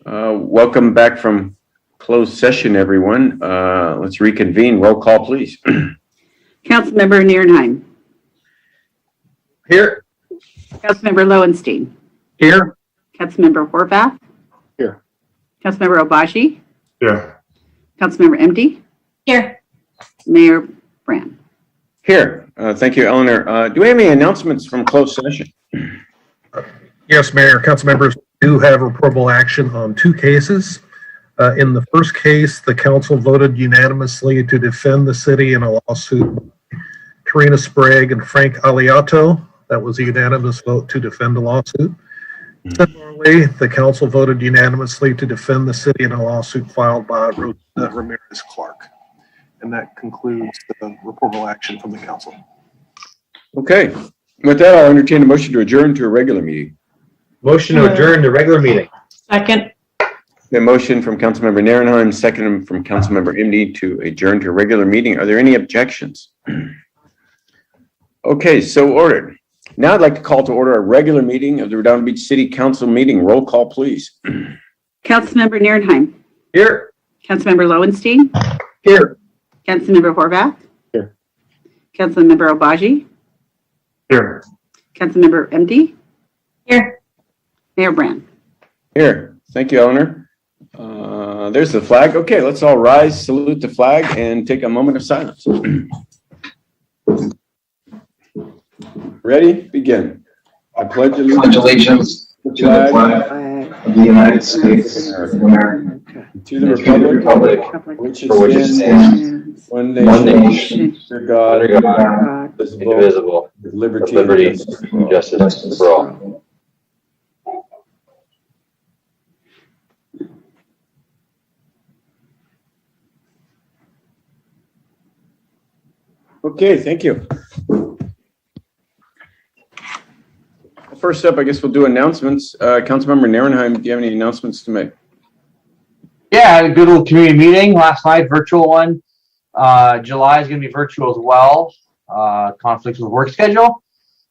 Welcome back from closed session, everyone. Let's reconvene. Roll call, please. Councilmember Nierenheim. Here. Councilmember Lowenstein. Here. Councilmember Horvath. Here. Councilmember Obashi. Here. Councilmember Emdy. Here. Mayor Brand. Here. Thank you, Eleanor. Do we have any announcements from closed session? Yes, Mayor. Council members do have reportable action on two cases. In the first case, the council voted unanimously to defend the city in a lawsuit. Karina Sprague and Frank Aliato. That was a unanimous vote to defend the lawsuit. Similarly, the council voted unanimously to defend the city in a lawsuit filed by Ramirez Clark. And that concludes the reportable action from the council. Okay. With that, I'll entertain a motion to adjourn to a regular meeting. Motion to adjourn to regular meeting. Second. The motion from Councilmember Nierenheim, second from Councilmember Emdy to adjourn to a regular meeting. Are there any objections? Okay, so ordered. Now I'd like to call to order a regular meeting of the Redondo Beach City Council meeting. Roll call, please. Councilmember Nierenheim. Here. Councilmember Lowenstein. Here. Councilmember Horvath. Here. Councilmember Obashi. Here. Councilmember Emdy. Here. Mayor Brand. Here. Thank you, Eleanor. There's the flag. Okay, let's all rise, salute the flag, and take a moment of silence. Ready? Begin. I pledge allegiance to the flag of the United States of America, to the republic for which it stands, one nation, under God, indivisible, with liberty and justice for all. Okay, thank you. First up, I guess we'll do announcements. Councilmember Nierenheim, do you have any announcements to make? Yeah, I had a good little community meeting last night, virtual one. July is going to be virtual as well. Conflicts with work schedule.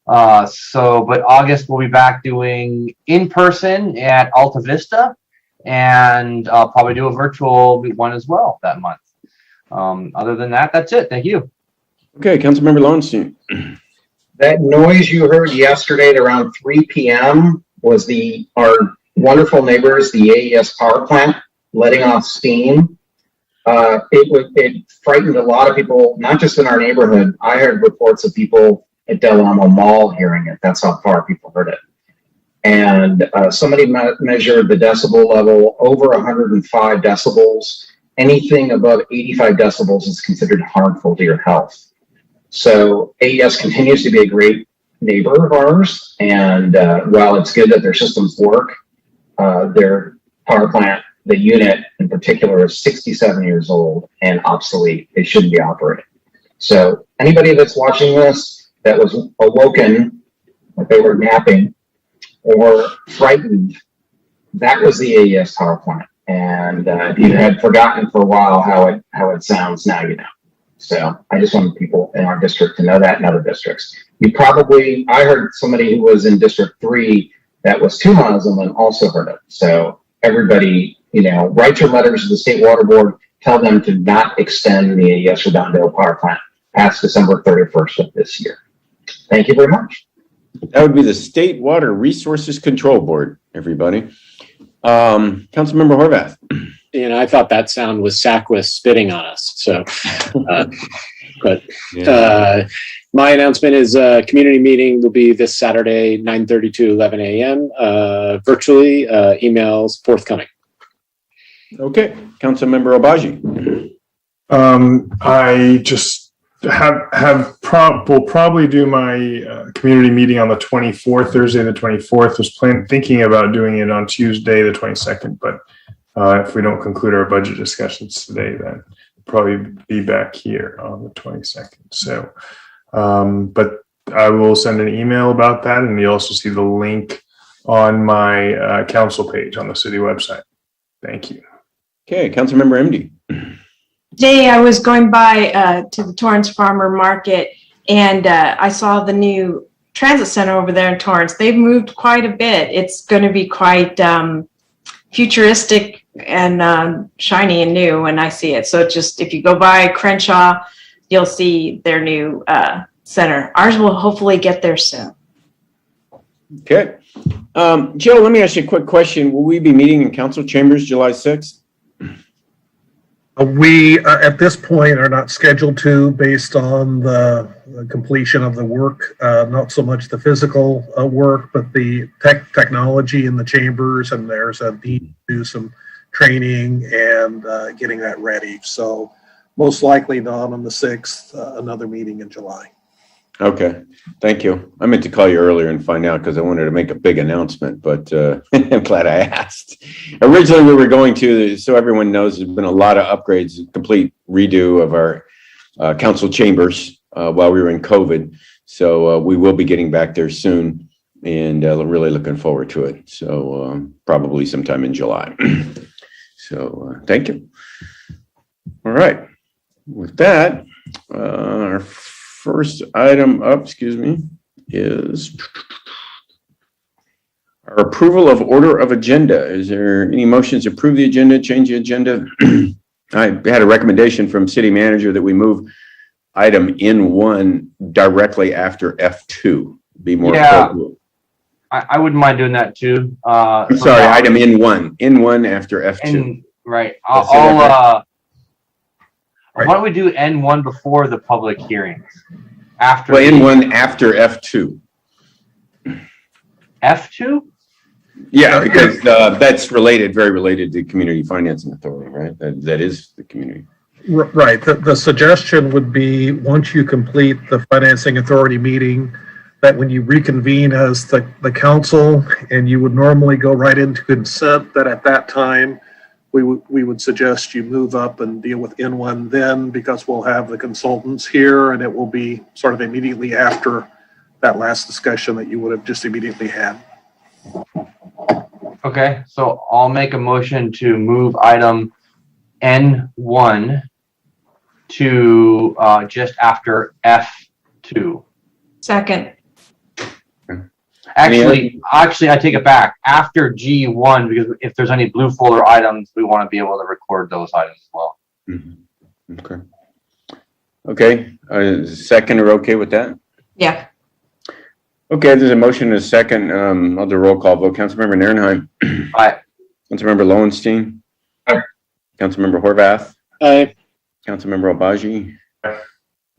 But August we'll be back doing in person at Alta Vista, and I'll probably do a virtual one as well that month. Other than that, that's it. Thank you. Okay, Councilmember Lowenstein. That noise you heard yesterday at around 3 p.m. was our wonderful neighbors, the AES power plant, letting off steam. It frightened a lot of people, not just in our neighborhood. I heard reports of people at Del Amo Mall hearing it. That's how far people heard it. And somebody measured the decibel level over 105 decibels. Anything above 85 decibels is considered harmful to your health. So AES continues to be a great neighbor of ours, and while it's good that their systems work, their power plant, the unit in particular, is 67 years old and obsolete. It shouldn't be operating. So anybody that's watching this that was awoken, like they were napping, or frightened, that was the AES power plant. And if you had forgotten for a while how it sounds, now you know. So I just wanted people in our district to know that, and other districts. I heard somebody who was in District 3 that was 2 miles inland also heard it. So everybody, write your letters to the State Water Board, tell them to not extend the AES Redondo power plant past December 31st of this year. Thank you very much. That would be the State Water Resources Control Board, everybody. Councilmember Horvath. I thought that sound was Sackwith spitting on us. So, my announcement is community meeting will be this Saturday, 9:30 to 11 a.m. Virtually, emails forthcoming. Okay, Councilmember Obaji. I just will probably do my community meeting on the 24th, Thursday the 24th. Was thinking about doing it on Tuesday the 22nd, but if we don't conclude our budget discussions today, then we'll probably be back here on the 22nd. So, but I will send an email about that, and you'll also see the link on my council page on the city website. Thank you. Okay, Councilmember Emdy. Today I was going by to the Torrance Farmer Market, and I saw the new transit center over there in Torrance. They've moved quite a bit. It's going to be quite futuristic and shiny and new when I see it. So it's just, if you go by Crenshaw, you'll see their new center. Ours will hopefully get there soon. Okay. Jill, let me ask you a quick question. Will we be meeting in council chambers July 6th? We, at this point, are not scheduled to, based on the completion of the work, not so much the physical work, but the technology in the chambers, and there's a need to do some training and getting that ready. So most likely not on the 6th, another meeting in July. Okay, thank you. I meant to call you earlier and find out because I wanted to make a big announcement, but I'm glad I asked. Originally, we were going to, so everyone knows, there's been a lot of upgrades, a complete redo of our council chambers while we were in COVID. So we will be getting back there soon, and really looking forward to it. So probably sometime in July. So thank you. All right. With that, our first item up, is our approval of order of agenda. Is there any motions to approve the agenda, change the agenda? I had a recommendation from city manager that we move item N1 directly after F2. Be more appropriate. I wouldn't mind doing that too. I'm sorry, item N1 after F2. Right. Right. Why don't we do N1 before the public hearings? After N1 after F2. F2? Yeah, because that's very related to Community Financing Authority, right? That is the community. Right. The suggestion would be, once you complete the Financing Authority meeting, that when you reconvene as the council, and you would normally go right into consent, that at that time, we would suggest you move up and deal with N1 then, because we'll have the consultants here, and it will be sort of immediately after that last discussion that you would have just immediately had. Okay, so I'll make a motion to move item N1 to just after F2. Second. Actually, I take it back. After G1, because if there's any blue folder items, we want to be able to record those items as well. Mm-hmm. Okay. Second, are okay with that? Yeah. Okay, there's a motion and a second. I'll do a roll call vote. Councilmember Nierenheim. Aye. Councilmember Lowenstein. Aye. Councilmember Horvath. Aye. Councilmember Obaji. Aye.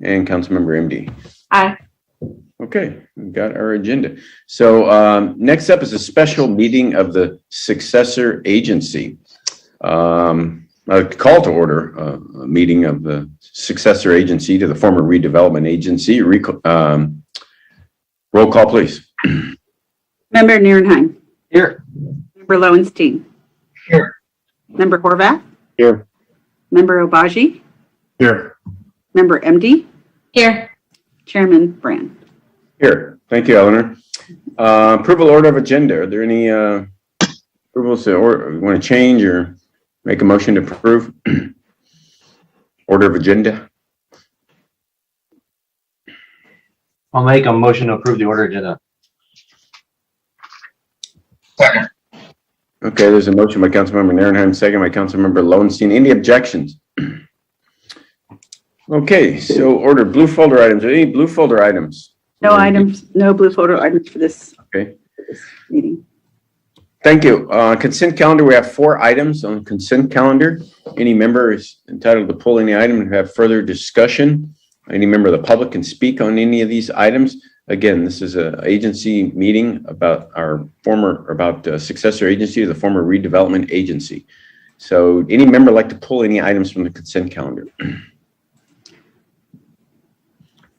And Councilmember MD. Aye. Okay, we've got our agenda. So next up is a special meeting of the successor agency. A call to order a meeting of the successor agency to the former redevelopment agency. Roll call, please. Member Nierenheim. Here. Member Lowenstein. Here. Member Horvath. Here. Member Obaji. Here. Member MD. Here. Chairman Brand. Here. Thank you, Eleanor. Approval order of agenda. Are there any approvals or you want to change or make a motion to approve? Order of agenda. I'll make a motion to approve the order agenda. Second. Okay, there's a motion by Councilmember Nierenheim, second by Councilmember Lowenstein. Any objections? Okay, so order blue folder items. Are there any blue folder items? No items, no blue folder items for this meeting. Thank you. Consent calendar, we have 4 items on consent calendar. Any member is entitled to pull any item and have further discussion. Any member of the public can speak on any of these items. Again, this is an agency meeting about successor agency to the former redevelopment agency. So any member like to pull any items from the consent calendar?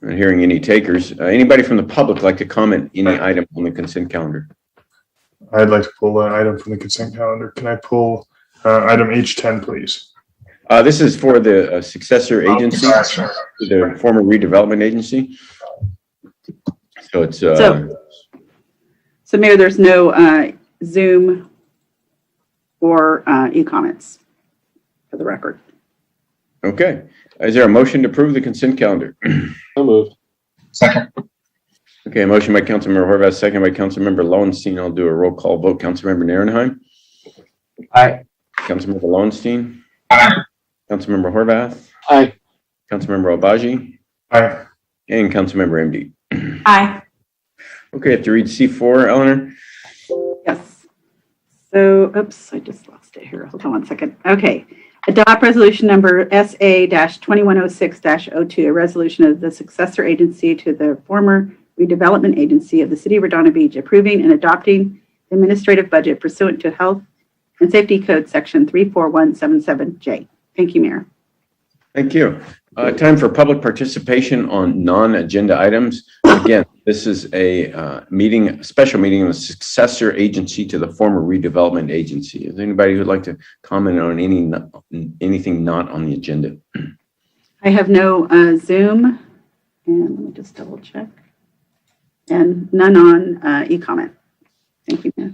Not hearing any takers. Anybody from the public like to comment any item on the consent calendar? I'd like to pull an item from the consent calendar. Can I pull item H10, please? This is for the successor agency to the former redevelopment agency. So it's So Mayor, there's no Zoom or e-comments for the record. okay. Is there a motion to approve the consent calendar? So moved. Second. Okay, a motion by Councilmember Horvath, second by Councilmember Lowenstein. I'll do a roll call vote. Councilmember Nierenheim. Aye. Councilmember Lowenstein, Aye. Councilmember Horvath, Aye. Councilmember Obaji, Aye. and Councilmember MD. Aye. Okay, I have to read C4, Eleanor. Yes. So, oops, I just lost it here. Hold on one second. Okay. Adopt resolution number SA-2106-02, a resolution of the successor agency to the former redevelopment agency of the city of Redondo Beach, approving and adopting the administrative budget pursuant to Health and Safety Code section 34177J. Thank you, Mayor. Thank you. Time for public participation on non-agenda items. Again, this is a special meeting of the successor agency to the former redevelopment agency. Is there anybody who'd like to comment on anything not on the agenda? I have no Zoom, and let me just double check. And none on e-comment. Thank you, Mayor.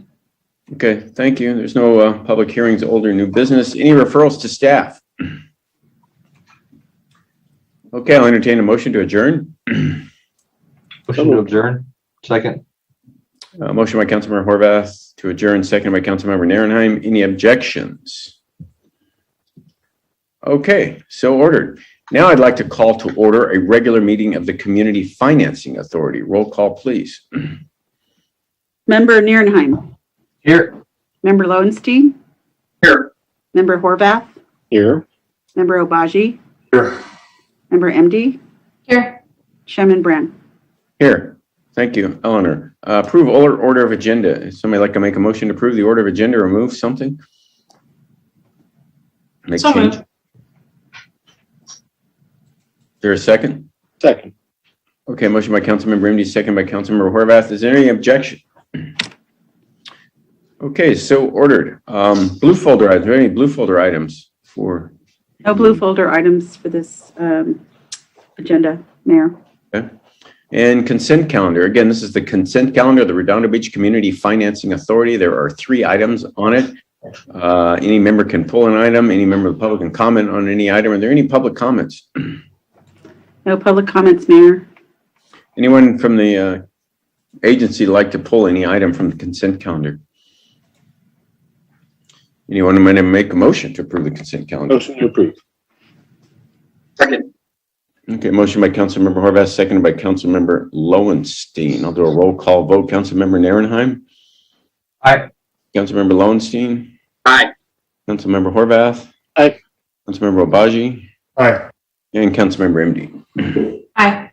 Okay, thank you. There's no public hearings, old or new business. Any referrals to staff? Okay, I'll entertain a motion to adjourn. Motion to adjourn. Second. Motion by Councilmember Horvath to adjourn, second by Councilmember Narenheim. Any objections? Okay, so ordered. Now I'd like to call to order a regular meeting of the Community Financing Authority. Roll call, please. Member Nierenheim. Here. Member Lowenstein. Here. Member Horvath. Here. Member Obaji. Here. Member MD. Here. Chairman Brand. Here. Thank you. Eleanor. Approve order of agenda. Is somebody like to make a motion to approve the order of agenda or remove something? Make So change? moved. Is there a second? Second. Okay, motion by Councilmember MD, second by Councilmember Horvath. Is there any objection? Okay, so ordered. Blue folder items. Are there any blue folder items for? No blue folder items for this agenda, Mayor. Okay. And consent calendar. Again, this is the consent calendar of the Redondo Beach Community Financing Authority. There are 3 items on it. Any member can pull an item. Any member of the public can comment on any item. Are there any public comments? No public comments, Mayor. Anyone from the agency like to pull any item from the consent calendar? Anyone might make a motion to approve the consent calendar? Motion to approve. Second. Okay, motion by Councilmember Horvath, seconded by Councilmember Lowenstein. I'll do a roll call vote. Councilmember Narenheim? Aye. Councilmember Lowenstein? Aye. Councilmember Horvath? Aye. Councilmember Obaji? Aye. And Councilmember MD. Aye.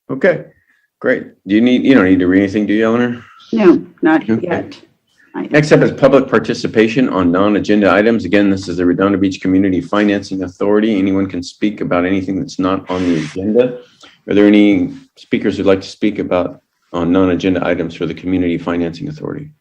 Okay, great. You don't need to read anything, do you, Eleanor? No, not Okay. yet. Next up is public participation on non-agenda items. Again, this is the Redondo Beach Community Financing Authority. Anyone can speak about anything that's not on the agenda. Are there any speakers who'd like to speak about on non-agenda items for the Community Financing Authority?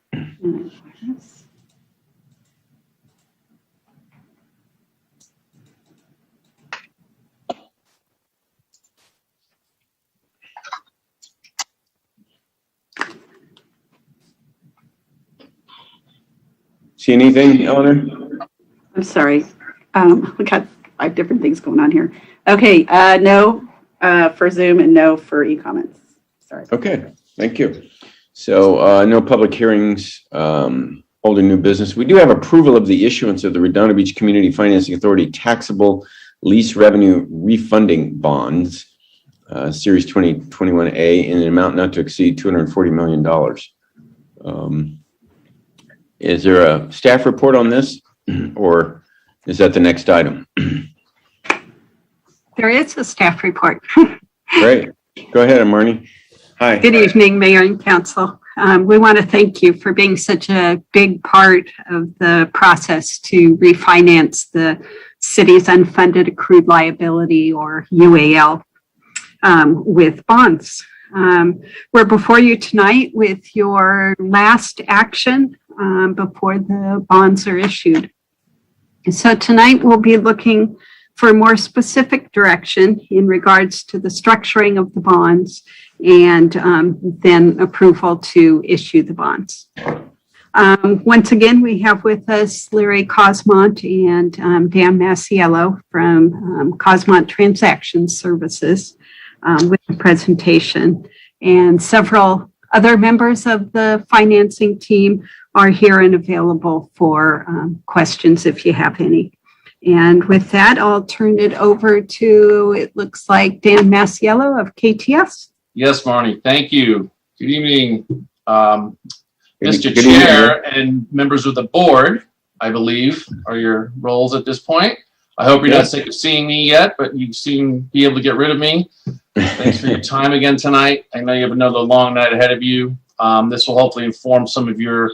See anything, Eleanor? I'm sorry. We got 5 different things going on here. Okay, no for Zoom and no for e-comments. Sorry. Okay, thank you. So no public hearings, old and new business. We do have approval of the issuance of the Redondo Beach Community Financing Authority taxable lease revenue refunding bonds, Series 2021A, in an amount not to exceed $240 million. Is there a staff report on this, or is that the next item? There is a staff report. Great. Go ahead, Marnie. Hi. Good evening, Mayor and Council. We want to thank you for being such a big part of the process to refinance the city's unfunded accrued liability, or UAL, with bonds. We're before you tonight with your last action before the bonds are issued. And so tonight we'll be looking for more specific direction in regards to the structuring of the bonds and then approval to issue the bonds. Once again, we have with us Larry Cosmont and Dan Masiello from Cosmont Transaction Services with the presentation, and several other members of the financing team are here and available for questions if you have any. And with that, I'll turn it over to, it looks like Dan Masiello of KTS. Yes, Marnie, thank you. Good evening, Mr. Good Chair and members of the board, I believe, are your roles at this point. I hope you're not sick of seeing me yet, but you seem to be able to get rid of me. Thanks for your time again tonight. I know you have another long night ahead of you. This will hopefully inform some of your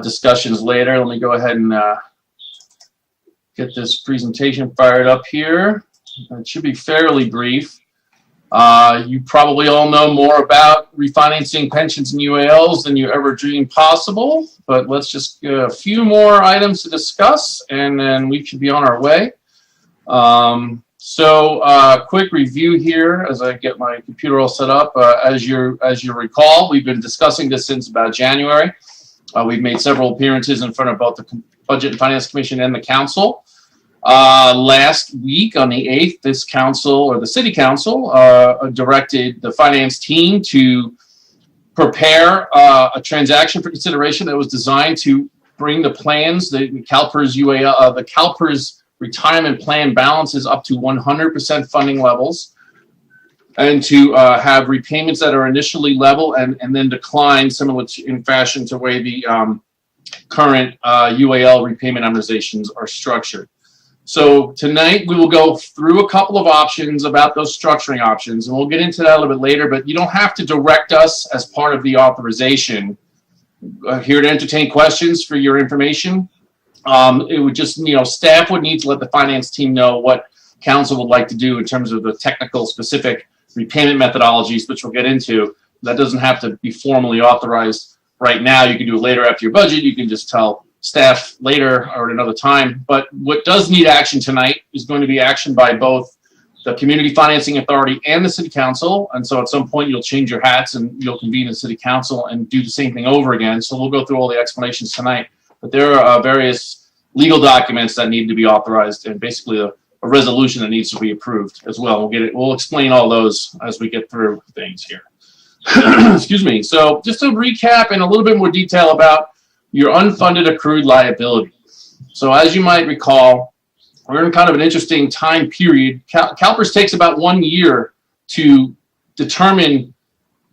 discussions later. Let me go ahead and get this presentation fired up here. It should be fairly brief. You probably all know more about refinancing pensions and UALs than you ever dreamed possible, but let's just get a few more items to discuss and then we should be on our way. Quick review here as I get my computer all set up. As you recall, we've been discussing this since about January. We've made several appearances in front of both the Budget and Finance Commission and the Council. Last week on the 8th, this council, or the City Council, directed the finance team to prepare a transaction for consideration that was designed to bring the plans, the CalPERS UAL, the CalPERS retirement plan balances up to 100% funding levels, and to have repayments that are initially level and then decline, similar to, in fashion to the way the current UAL repayment amortizations are structured. So tonight we will go through a couple of options about those structuring options, and we'll get into that a little bit later, but you don't have to direct us as part of the authorization. Here to entertain questions for your information. It would just, staff would need to let the finance team know what council would like to do in terms of the technical specific repayment methodologies, which we'll get into. That doesn't have to be formally authorized right now. You can do it later after your budget. You can just tell staff later or at another time. But what does need action tonight is going to be action by both the Community Financing Authority and the City Council. And so at some point you'll change your hats and you'll convene the City Council and do the same thing over again. So we'll go through all the explanations tonight. But there are various legal documents that need to be authorized and basically a resolution that needs to be approved as well. We'll explain all those as we get through things here. Excuse me. So just to recap in a little bit more detail about your unfunded accrued liability. So as you might recall, we're in kind of an interesting time period. CalPERS takes about 1 year to determine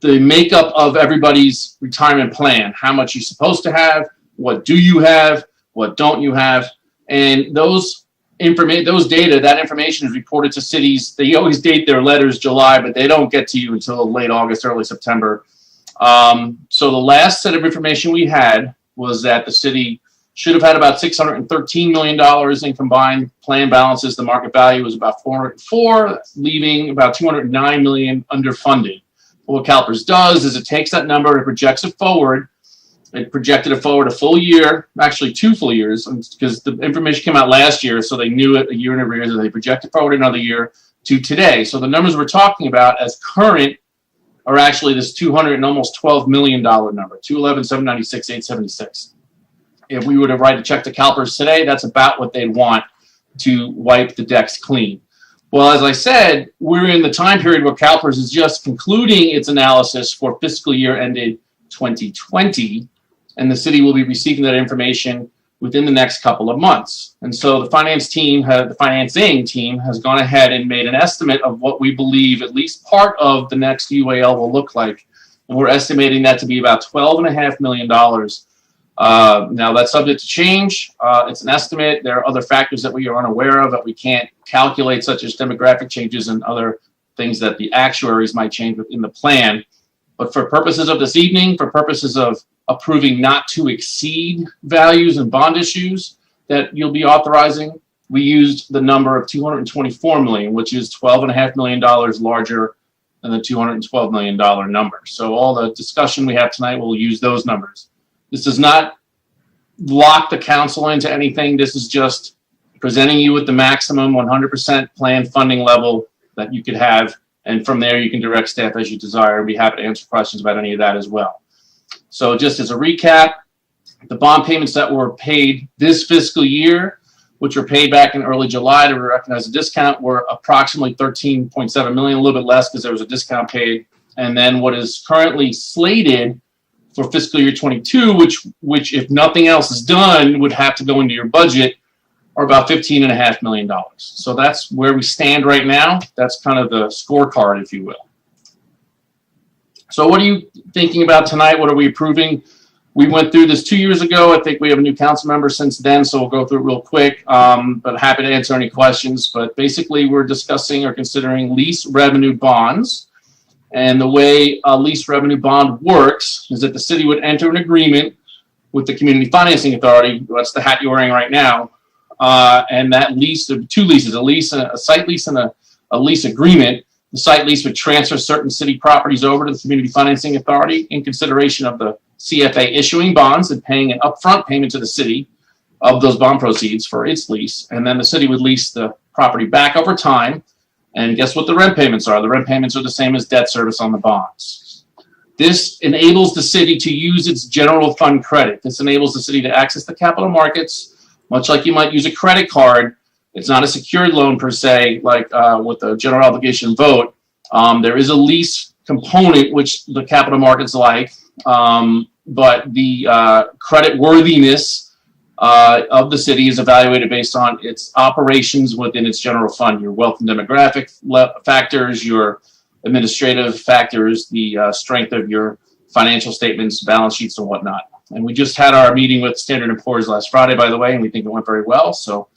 the makeup of everybody's retirement plan, how much you're supposed to have, what do you have, what don't you have, and that information is reported to cities. They always date their letters July, but they don't get to you until late August, early September. So the last set of information we had was that the city should have had about $613 million in combined plan balances. The market value was about 404, leaving about $209 million underfunded. What CalPERS does is it takes that number and projects it forward. It projected it forward a full year, actually 2 full years, because the information came out last year, so they knew it a year in arrears, and they projected forward another year to today. So the numbers we're talking about as current are actually this $212 million number, 211,796,876. If we were to write a check to CalPERS today, that's about what they'd want to wipe the decks clean. Well, as I said, we're in the time period where CalPERS is just concluding its analysis for fiscal year ended 2020, and the city will be receiving that information within the next couple of months. And so the financing team has gone ahead and made an estimate of what we believe at least part of the next UAL will look like. And we're estimating that to be about $12.5 million. Now that's subject to change. It's an estimate. There are other factors that we are unaware of that we can't calculate, such as demographic changes and other things that the actuaries might change within the plan. But for purposes of this evening, for purposes of approving not to exceed values and bond issues that you'll be authorizing, we used the number of $224 million, which is $12.5 million larger than the $212 million number. So all the discussion we have tonight will use those numbers. This does not lock the council into anything. This is just presenting you with the maximum 100% plan funding level that you could have. And from there, you can direct staff as you desire. We'd be happy to answer questions about any of that as well. So just as a recap, the bond payments that were paid this fiscal year, which were paid back in early July to recognize a discount, were approximately $13.7 million, a little bit less because there was a discount paid. And then what is currently slated for fiscal year 22, which if nothing else is done, would have to go into your budget, are about $15.5 million. So that's where we stand right now. That's kind of the scorecard, if you will. So what are you thinking about tonight? What are we approving? We went through this 2 years ago. I think we have a new council member since then, so we'll go through it real quick. But happy to answer any questions. But basically, we're discussing or considering lease revenue bonds. And the way a lease revenue bond works is that the city would enter an agreement with the Community Financing Authority. That's the hat you're wearing right now. And that lease, there are two leases, a site lease and a lease agreement. The site lease would transfer certain city properties over to the Community Financing Authority in consideration of the CFA issuing bonds and paying an upfront payment to the city of those bond proceeds for its lease. And then the city would lease the property back over time. And guess what the rent payments are? The rent payments are the same as debt service on the bonds. This enables the city to use its general fund credit. This enables the city to access the capital markets, much like you might use a credit card. It's not a secured loan per se, like with the general obligation vote. There is a lease component, which the capital markets like, but the credit worthiness of the city is evaluated based on its operations within its general fund, your wealth and demographic factors, your administrative factors, the strength of your financial statements, balance sheets, and whatnot. And we just had our meeting with Standard & Poor's last Friday, by the way, and we think it went very well. So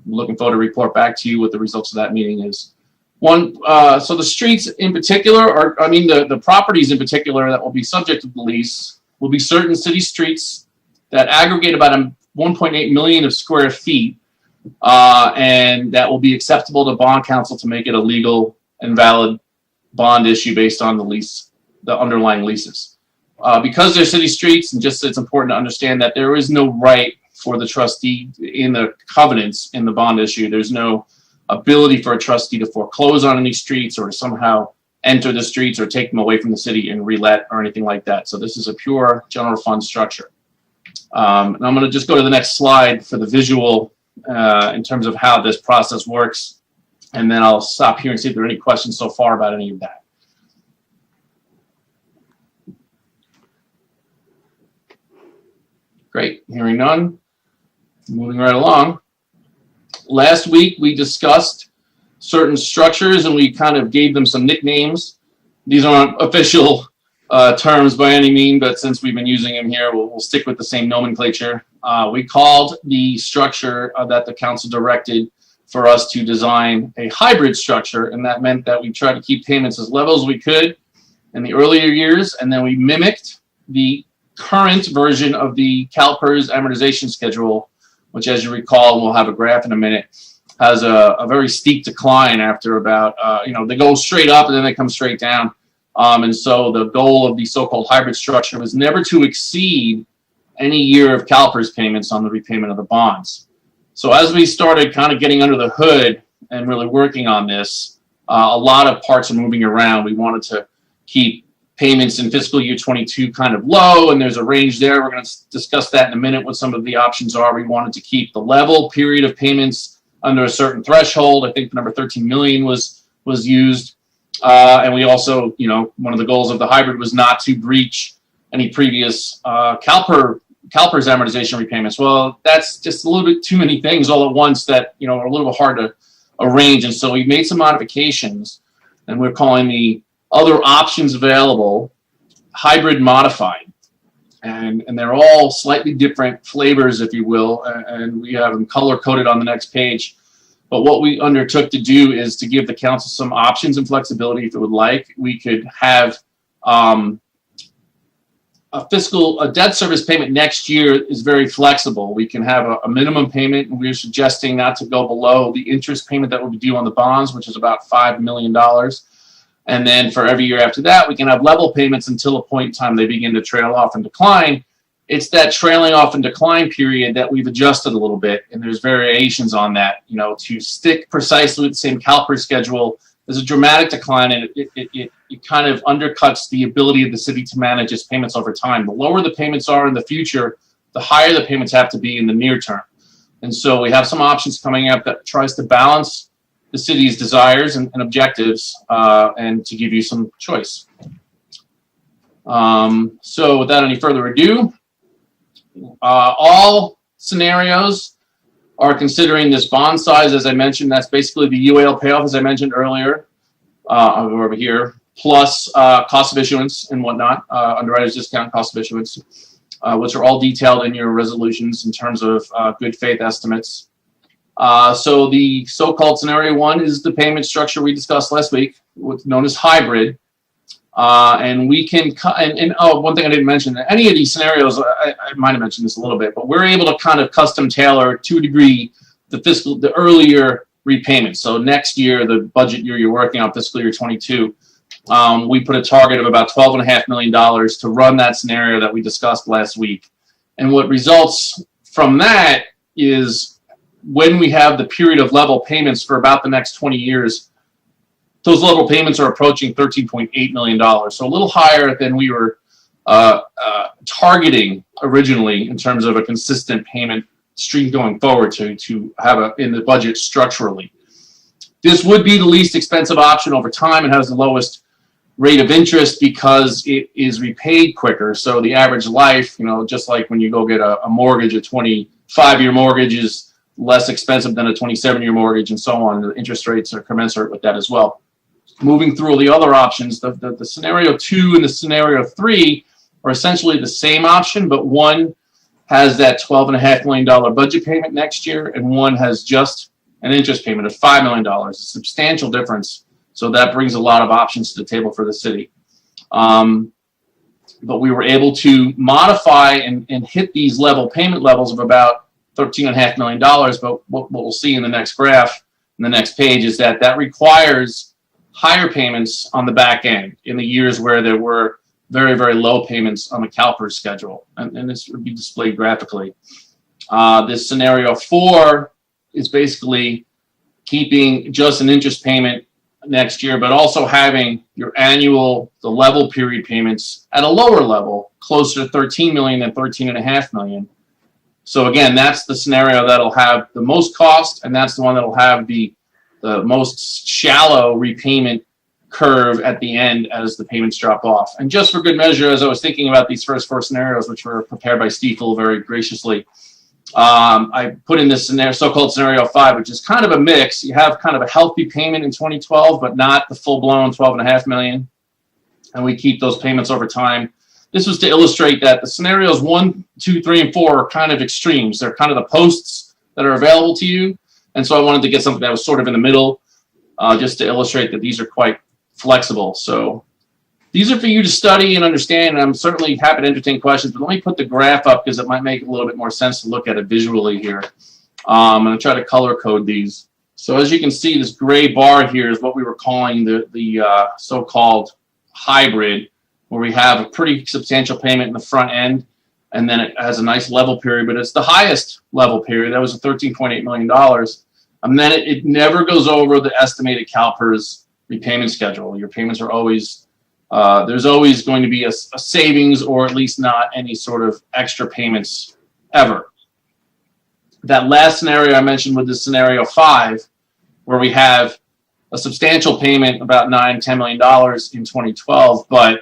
looking forward to report back to you what the results of that meeting is. So the streets in particular, the properties in particular that will be subject to the lease will be certain city streets that aggregate about 1.8 million of square feet, and that will be acceptable to bond council to make it a legal and valid bond issue based on the lease, the underlying leases. Because they're city streets, and just it's important to understand that there is no right for the trustee in the covenants in the bond issue. There's no ability for a trustee to foreclose on any streets or to somehow enter the streets or take them away from the city and relet or anything like that. So this is a pure general fund structure. And I'm going to just go to the next slide for the visual in terms of how this process works. And then I'll stop here and see if there are any questions so far about any of that. Great. Hearing none. Moving right along. Last week, we discussed certain structures and we kind of gave them some nicknames. These aren't official terms by any means, but since we've been using them here, we'll stick with the same nomenclature. We called the structure that the council directed for us to design a hybrid structure, and that meant that we tried to keep payments as level as we could in the earlier years, and then we mimicked the current version of the CalPERS amortization schedule, which, as you recall, and we'll have a graph in a minute, has a very steep decline after about, they go straight up and then they come straight down. And so the goal of the so-called hybrid structure was never to exceed any year of CalPERS payments on the repayment of the bonds. So as we started kind of getting under the hood and really working on this, a lot of parts are moving around. We wanted to keep payments in fiscal year 22 kind of low, and there's a range there. We're going to discuss that in a minute, what some of the options are. We wanted to keep the level period of payments under a certain threshold. I think the number 13 million was used. And we also, one of the goals of the hybrid was not to breach any previous CalPERS amortization repayments. Well, that's just a little bit too many things all at once that, are a little bit hard to arrange. And so we made some modifications, and we're calling the other options available hybrid modified. And they're all slightly different flavors, if you will, and we have them color-coded on the next page. But what we undertook to do is to give the council some options and flexibility if it would like. We could have a debt service payment next year is very flexible. We can have a minimum payment, and we're suggesting not to go below the interest payment that will be due on the bonds, which is about $5 million. And then for every year after that, we can have level payments until a point in time they begin to trail off and decline. It's that trailing off and decline period that we've adjusted a little bit, and there's variations on that. To stick precisely with the same CalPERS schedule, there's a dramatic decline, and it kind of undercuts the ability of the city to manage its payments over time. The lower the payments are in the future, the higher the payments have to be in the near term. And so we have some options coming up that tries to balance the city's desires and objectives, and to give you some choice. So without any further ado, all scenarios are considering this bond size, as I mentioned. That's basically the UAL payoff, as I mentioned earlier, over here, plus cost of issuance and whatnot, underwriter's discount, cost of issuance, which are all detailed in your resolutions in terms of good faith estimates. So the so-called scenario one is the payment structure we discussed last week, what's known as hybrid. And we can, one thing I didn't mention, any of these scenarios, I might have mentioned this a little bit, but we're able to kind of custom tailor to a degree the earlier repayment. So next year, the budget year you're working on, fiscal year 22, we put a target of about $12.5 million to run that scenario that we discussed last week. And what results from that is when we have the period of level payments for about the next 20 years, those level payments are approaching $13.8 million. So a little higher than we were targeting originally in terms of a consistent payment stream going forward to have in the budget structurally. This would be the least expensive option over time and has the lowest rate of interest because it is repaid quicker. So the average life, just like when you go get a mortgage, a 25-year mortgage is less expensive than a 27-year mortgage and so on. The interest rates are commensurate with that as well. Moving through all the other options, the scenario 2 and the scenario 3 are essentially the same option, but one has that $12.5 million budget payment next year, and one has just an interest payment of $5 million, a substantial difference. So that brings a lot of options to the table for the city. But we were able to modify and hit these level payment levels of about $13.5 million. But what we'll see in the next graph, in the next page, is that that requires higher payments on the back end in the years where there were very, very low payments on the CalPERS schedule. And this would be displayed graphically. This scenario 4 is basically keeping just an interest payment next year, but also having your annual, the level period payments at a lower level, closer to 13 million than 13.5 million. So again, that's the scenario that'll have the most cost, and that's the one that'll have the most shallow repayment curve at the end as the payments drop off. And just for good measure, as I was thinking about these first 4 scenarios, which were prepared by Stiefel very graciously, I put in this scenario, so-called scenario 5, which is kind of a mix. You have kind of a healthy payment in 2012, but not the full-blown 12.5 million. And we keep those payments over time. This was to illustrate that the scenarios 1, 2, 3, and 4 are kind of extremes. They're kind of the posts that are available to you. And so I wanted to get something that was sort of in the middle, just to illustrate that these are quite flexible. So these are for you to study and understand, and I'm certainly happy to entertain questions, but let me put the graph up because it might make a little bit more sense to look at it visually here. I'm going to try to color code these. So as you can see, this gray bar here is what we were calling the so-called hybrid, where we have a pretty substantial payment in the front end, and then it has a nice level period, but it's the highest level period. That was a $13.8 million. And then it never goes over the estimated CalPERS repayment schedule. Your payments are always, there's always going to be a savings, or at least not any sort of extra payments ever. That last scenario I mentioned with the scenario 5, where we have a substantial payment, about $9-10 million in 2012, but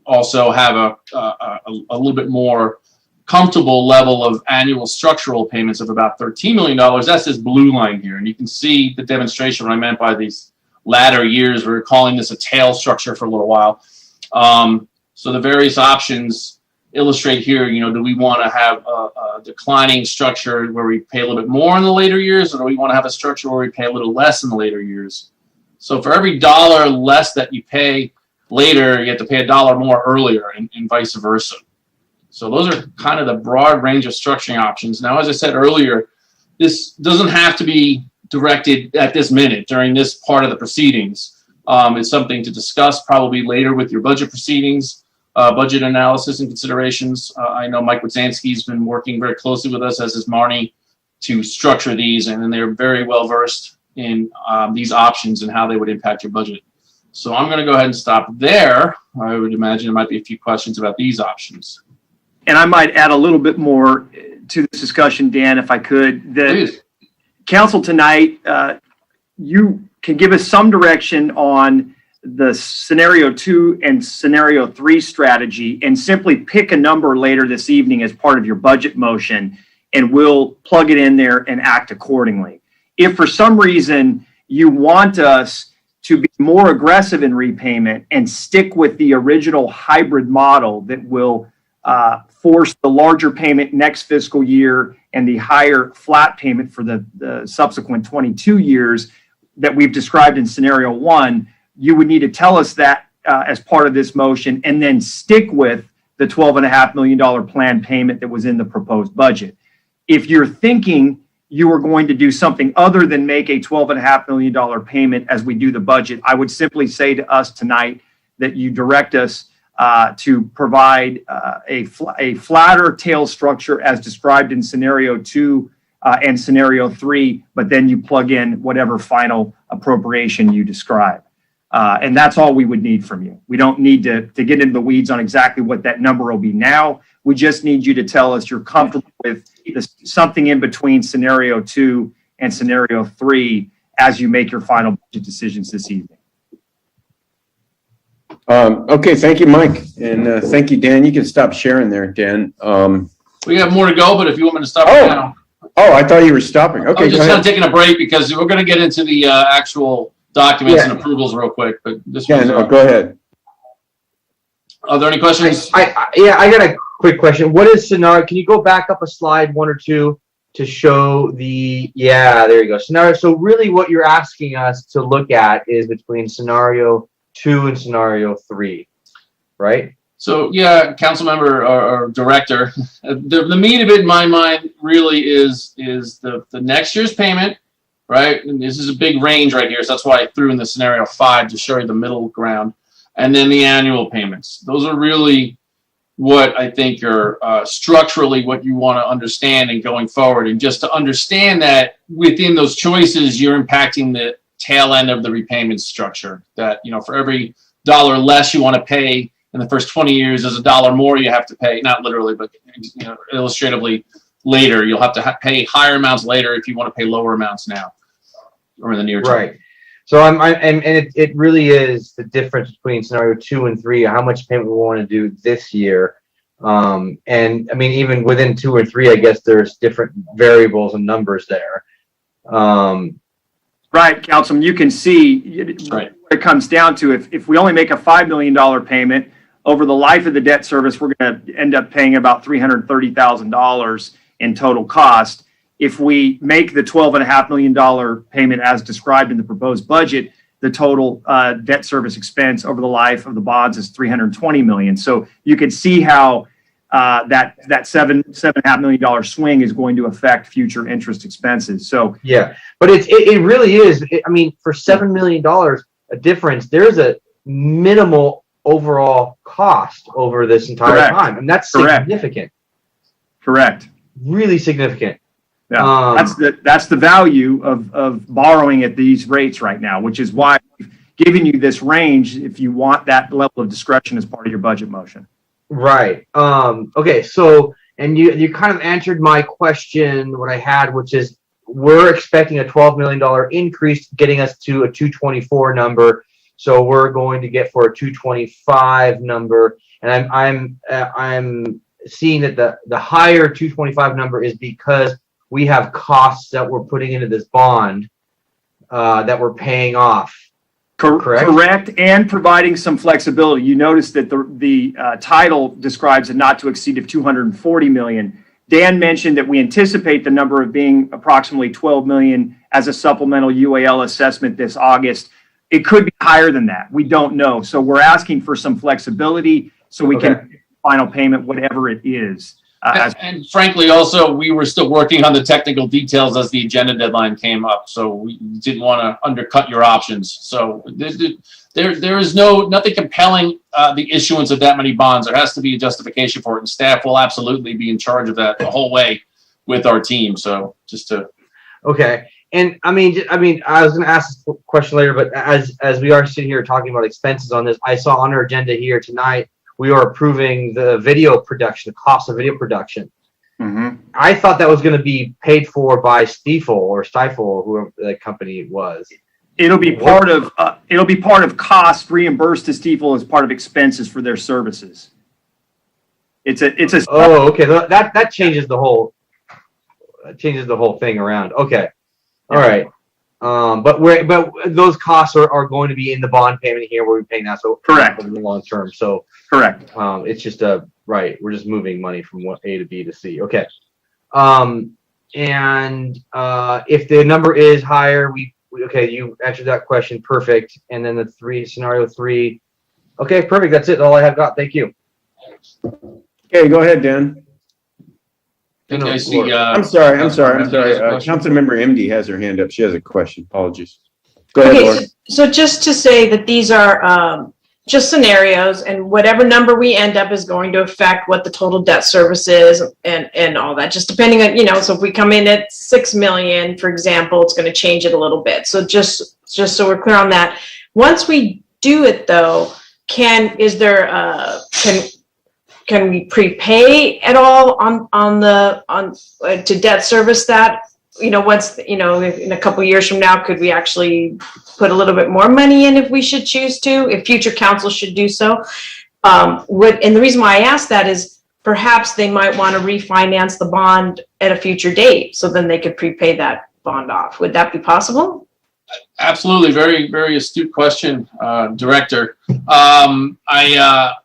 also have a little bit more comfortable level of annual structural payments of about $13 million. That's this blue line here. And you can see the demonstration, what I meant by these latter years. We're calling this a tail structure for a little while. So the various options illustrate here, do we want to have a declining structure where we pay a little bit more in the later years, or do we want to have a structure where we pay a little less in the later years? So for every dollar less that you pay later, you have to pay a dollar more earlier, and vice versa. So those are kind of the broad range of structuring options. Now, as I said earlier, this doesn't have to be directed at this minute during this part of the proceedings. It's something to discuss probably later with your budget proceedings, budget analysis and considerations. I know Mike Wadzanski's been working very closely with us, as is Marnie, to structure these, and they're very well versed in these options and how they would impact your budget. So I'm going to go ahead and stop there. I would imagine there might be a few questions about these options. And I might add a little bit more to this discussion, Dan, if I could. The Please. council tonight you can give us some direction on the scenario 2 and scenario 3 strategy, and simply pick a number later this evening as part of your budget motion, and we'll plug it in there and act accordingly. If for some reason you want us to be more aggressive in repayment and stick with the original hybrid model that will force the larger payment next fiscal year and the higher flat payment for the subsequent 22 years that we've described in scenario 1, you would need to tell us that as part of this motion, and then stick with the $12.5 million planned payment that was in the proposed budget. If you're thinking you are going to do something other than make a $12.5 million payment as we do the budget, I would simply say to us tonight that you direct us to provide a flatter tail structure as described in scenario 2 and scenario 3, but then you plug in whatever final appropriation you describe. And that's all we would need from you. We don't need to get into the weeds on exactly what that number will be now. We just need you to tell us you're comfortable with something in between scenario 2 and scenario 3 as you make your final budget decisions this evening. Okay, thank you, Mike. And thank you, Dan. You can stop sharing there, Dan. We have more to go, but if you want me to stop right now. Oh, I thought you were stopping. Okay, I'm just go kind ahead. of taking a break because we're going to get into the actual documents and approvals real quick. But this Yeah, was, no, go ahead. Are there any questions? I got a quick question. What is scenario? Can you go back up a slide 1 or 2 to show the, yeah, there you go. Scenario. So really what you're asking us to look at is between scenario 2 and scenario 3, right? So yeah, council member or director, the meat of it in my mind really is the next year's payment, right? And this is a big range right here, so that's why I threw in the scenario 5 to show you the middle ground, and then the annual payments. Those are really what I think are structurally what you want to understand and going forward, and just to understand that within those choices you're impacting the tail end of the repayment structure. That, you know, for every dollar less you want to pay in the first 20 years, there's a dollar more you have to pay, not literally, but, you know, illustratively later. You'll have to pay higher amounts later if you want to pay lower amounts now or in the near term. Right. So it really is the difference between scenario 2 and 3, how much payment we want to do this year. And I mean, even within 2 or 3, I guess there's different variables and numbers there. Right, Councilman, you can see what it comes down to. If we only make a $5 million payment, over the life of the debt service, we're going to end up paying about $330,000 in total cost. If we make the $12.5 million payment as described in the proposed budget, the total debt service expense over the life of the bonds is $320 million. So you can see how that $7.5 million swing is going to affect future interest expenses. So yeah, but it really is. I mean, for $7 million a difference, there's a minimal overall cost over this entire time, and that's significant. Correct. Really significant. Yeah, that's the value of borrowing at these rates right now, which is why we've given you this range if you want that level of discretion as part of your budget motion. Right. Okay. So, and you kind of answered my question, what I had, which is we're expecting a $12 million increase, getting us to a 224 number. So we're going to get for a 225 number, and I'm seeing that the higher 225 number is because we have costs that we're putting into this bond that we're paying off. Correct, and providing some flexibility. You notice that the title describes a not to exceed of 240 million. Dan mentioned that we anticipate the number of being approximately 12 million as a supplemental UAL assessment this August. It could be higher than that. We don't know. So we're asking for some flexibility so we can final payment, whatever it is. And frankly, also, we were still working on the technical details as the agenda deadline came up. So we didn't want to undercut your options. So there is nothing compelling the issuance of that many bonds. There has to be a justification for it, and staff will absolutely be in charge of that the whole way with our team. So just to. Okay. And I mean, I was going to ask this question later, but as we are sitting here talking about expenses on this, I saw on our agenda here tonight, we are approving the video production, the cost of video production. Mm-hmm. I thought that was going to be paid for by Stifel or whoever the company was. It'll be part of cost reimbursed to Stifel as part of expenses for their services. It's a. Oh, okay. That changes the whole thing around. Okay. All right. But those costs are going to be in the bond payment here where we're paying that. So Correct. in the long term. So Correct. it's just right. We're just moving money from A to B to C. Okay. And if the number is higher, okay, you answered that question. Perfect. And then scenario 3. Okay, perfect. That's it. All I have got. Thank you. Okay, go ahead, Dan. I see, I'm sorry. Councilmember MD has her hand up. She has a question. Apologies. Go ahead, Laura. Okay, so just to say that these are just scenarios, and whatever number we end up is going to affect what the total debt service is and all that, just depending on, so if we come in at 6 million, for example, it's going to change it a little bit. So just so we're clear on that. Once we do it though, can we prepay at all to debt service that? Once, in a couple of years from now, could we actually put a little bit more money in if we should choose to, if future council should do so? And the reason why I ask that is perhaps they might want to refinance the bond at a future date, so then they could prepay that bond off. Would that be possible? Absolutely. Very, very astute question, Director. I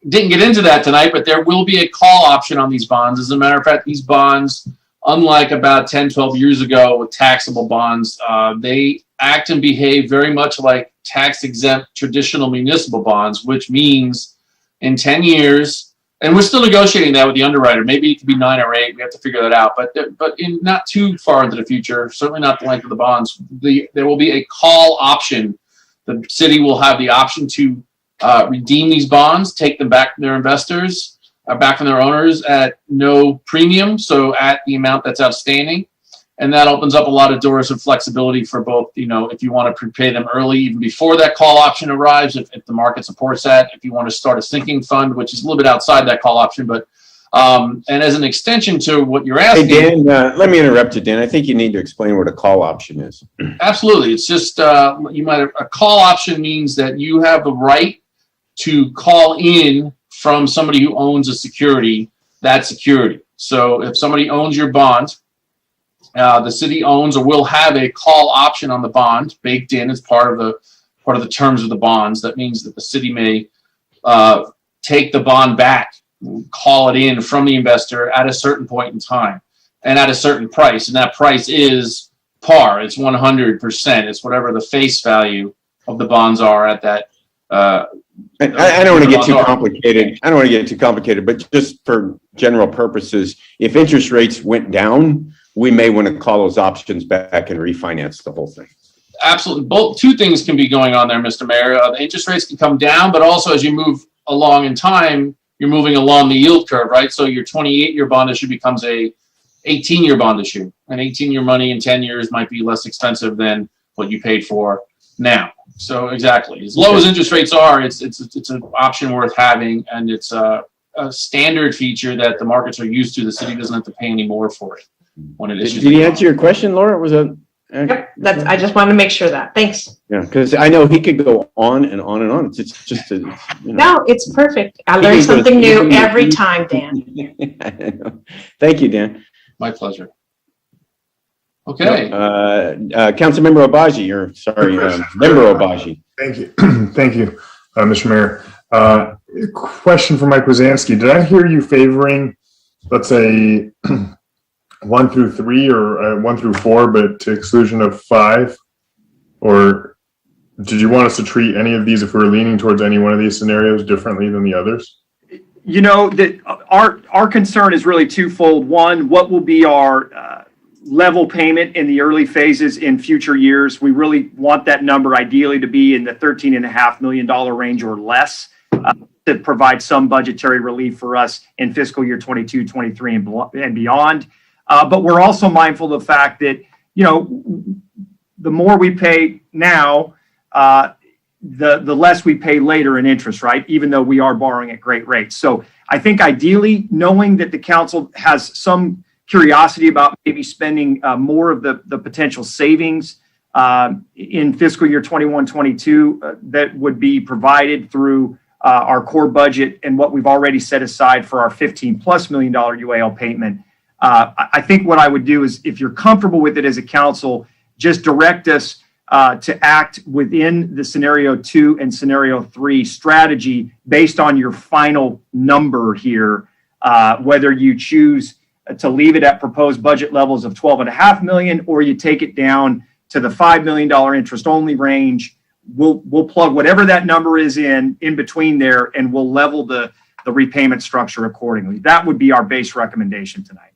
didn't get into that tonight, but there will be a call option on these bonds. As a matter of fact, these bonds, unlike about 10, 12 years ago with taxable bonds, they act and behave very much like tax-exempt traditional municipal bonds, which means in 10 years, and we're still negotiating that with the underwriter. Maybe it could be 9 or 8. We have to figure that out. But in not too far into the future, certainly not the length of the bonds, there will be a call option. The city will have the option to redeem these bonds, take them back from their investors, back from their owners at no premium, so at the amount that's outstanding. And that opens up a lot of doors of flexibility for both, if you want to prepay them early, even before that call option arrives, if the market supports that, if you want to start a sinking fund, which is a little bit outside that call option, but and as an extension to what you're asking. Hey, Dan, let me interrupt you, Dan. I think you need to explain what a call option is. Absolutely. It's just, a call option means that you have the right to call in from somebody who owns a security, that security. So if somebody owns your bond, the city owns or will have a call option on the bond baked in as part of the terms of the bonds. That means that the city may take the bond back, call it in from the investor at a certain point in time and at a certain price. And that price is par. It's 100%. It's whatever the face value of the bonds are at that. I don't want to get too complicated. But just for general purposes, if interest rates went down, we may want to call those options back and refinance the whole thing. Absolutely. Two things can be going on there, Mr. Mayor. The interest rates can come down, but also as you move along in time, you're moving along the yield curve, right? So your 28-year bond issue becomes a 18-year bond issue. An 18-year money in 10 years might be less expensive than what you paid for now. So exactly, as low as interest rates are, it's an option worth having, and it's a standard feature that the markets are used to. The city doesn't have to pay any more for it when it issues. Did he answer your question, Laura? Was that? Yep, I just wanted to make sure that. Thanks. Yeah, because I know he could go on and on and on. It's just No, it's perfect. I learn something new every time, Dan. Thank you, Dan. My pleasure. Okay. Councilmember Obaji, Member Obaji. Thank you. Thank you, Mr. Mayor. Question for Mike Wazanski. Did I hear you favoring, let's say, 1 through 3 or 1 through 4, but to exclusion of 5? Or did you want us to treat any of these, if we're leaning towards any one of these scenarios, differently than the others? That our concern is really twofold. One, what will be our level payment in the early phases in future years? We really want that number ideally to be in the $13.5 million range or less to provide some budgetary relief for us in fiscal year 22, 23 and beyond. But we're also mindful of the fact that, the more we pay now, the less we pay later in interest, right? Even though we are borrowing at great rates. So I think ideally, knowing that the council has some curiosity about maybe spending more of the potential savings in fiscal year 21-22 that would be provided through our core budget and what we've already set aside for our $15+ million UAL payment. I think what I would do is, if you're comfortable with it as a council, just direct us to act within the scenario 2 and scenario 3 strategy based on your final number here, whether you choose to leave it at proposed budget levels of $12.5 million, or you take it down to the $5 million interest only range. We'll plug whatever that number is in between there, and we'll level the repayment structure accordingly. That would be our base recommendation tonight.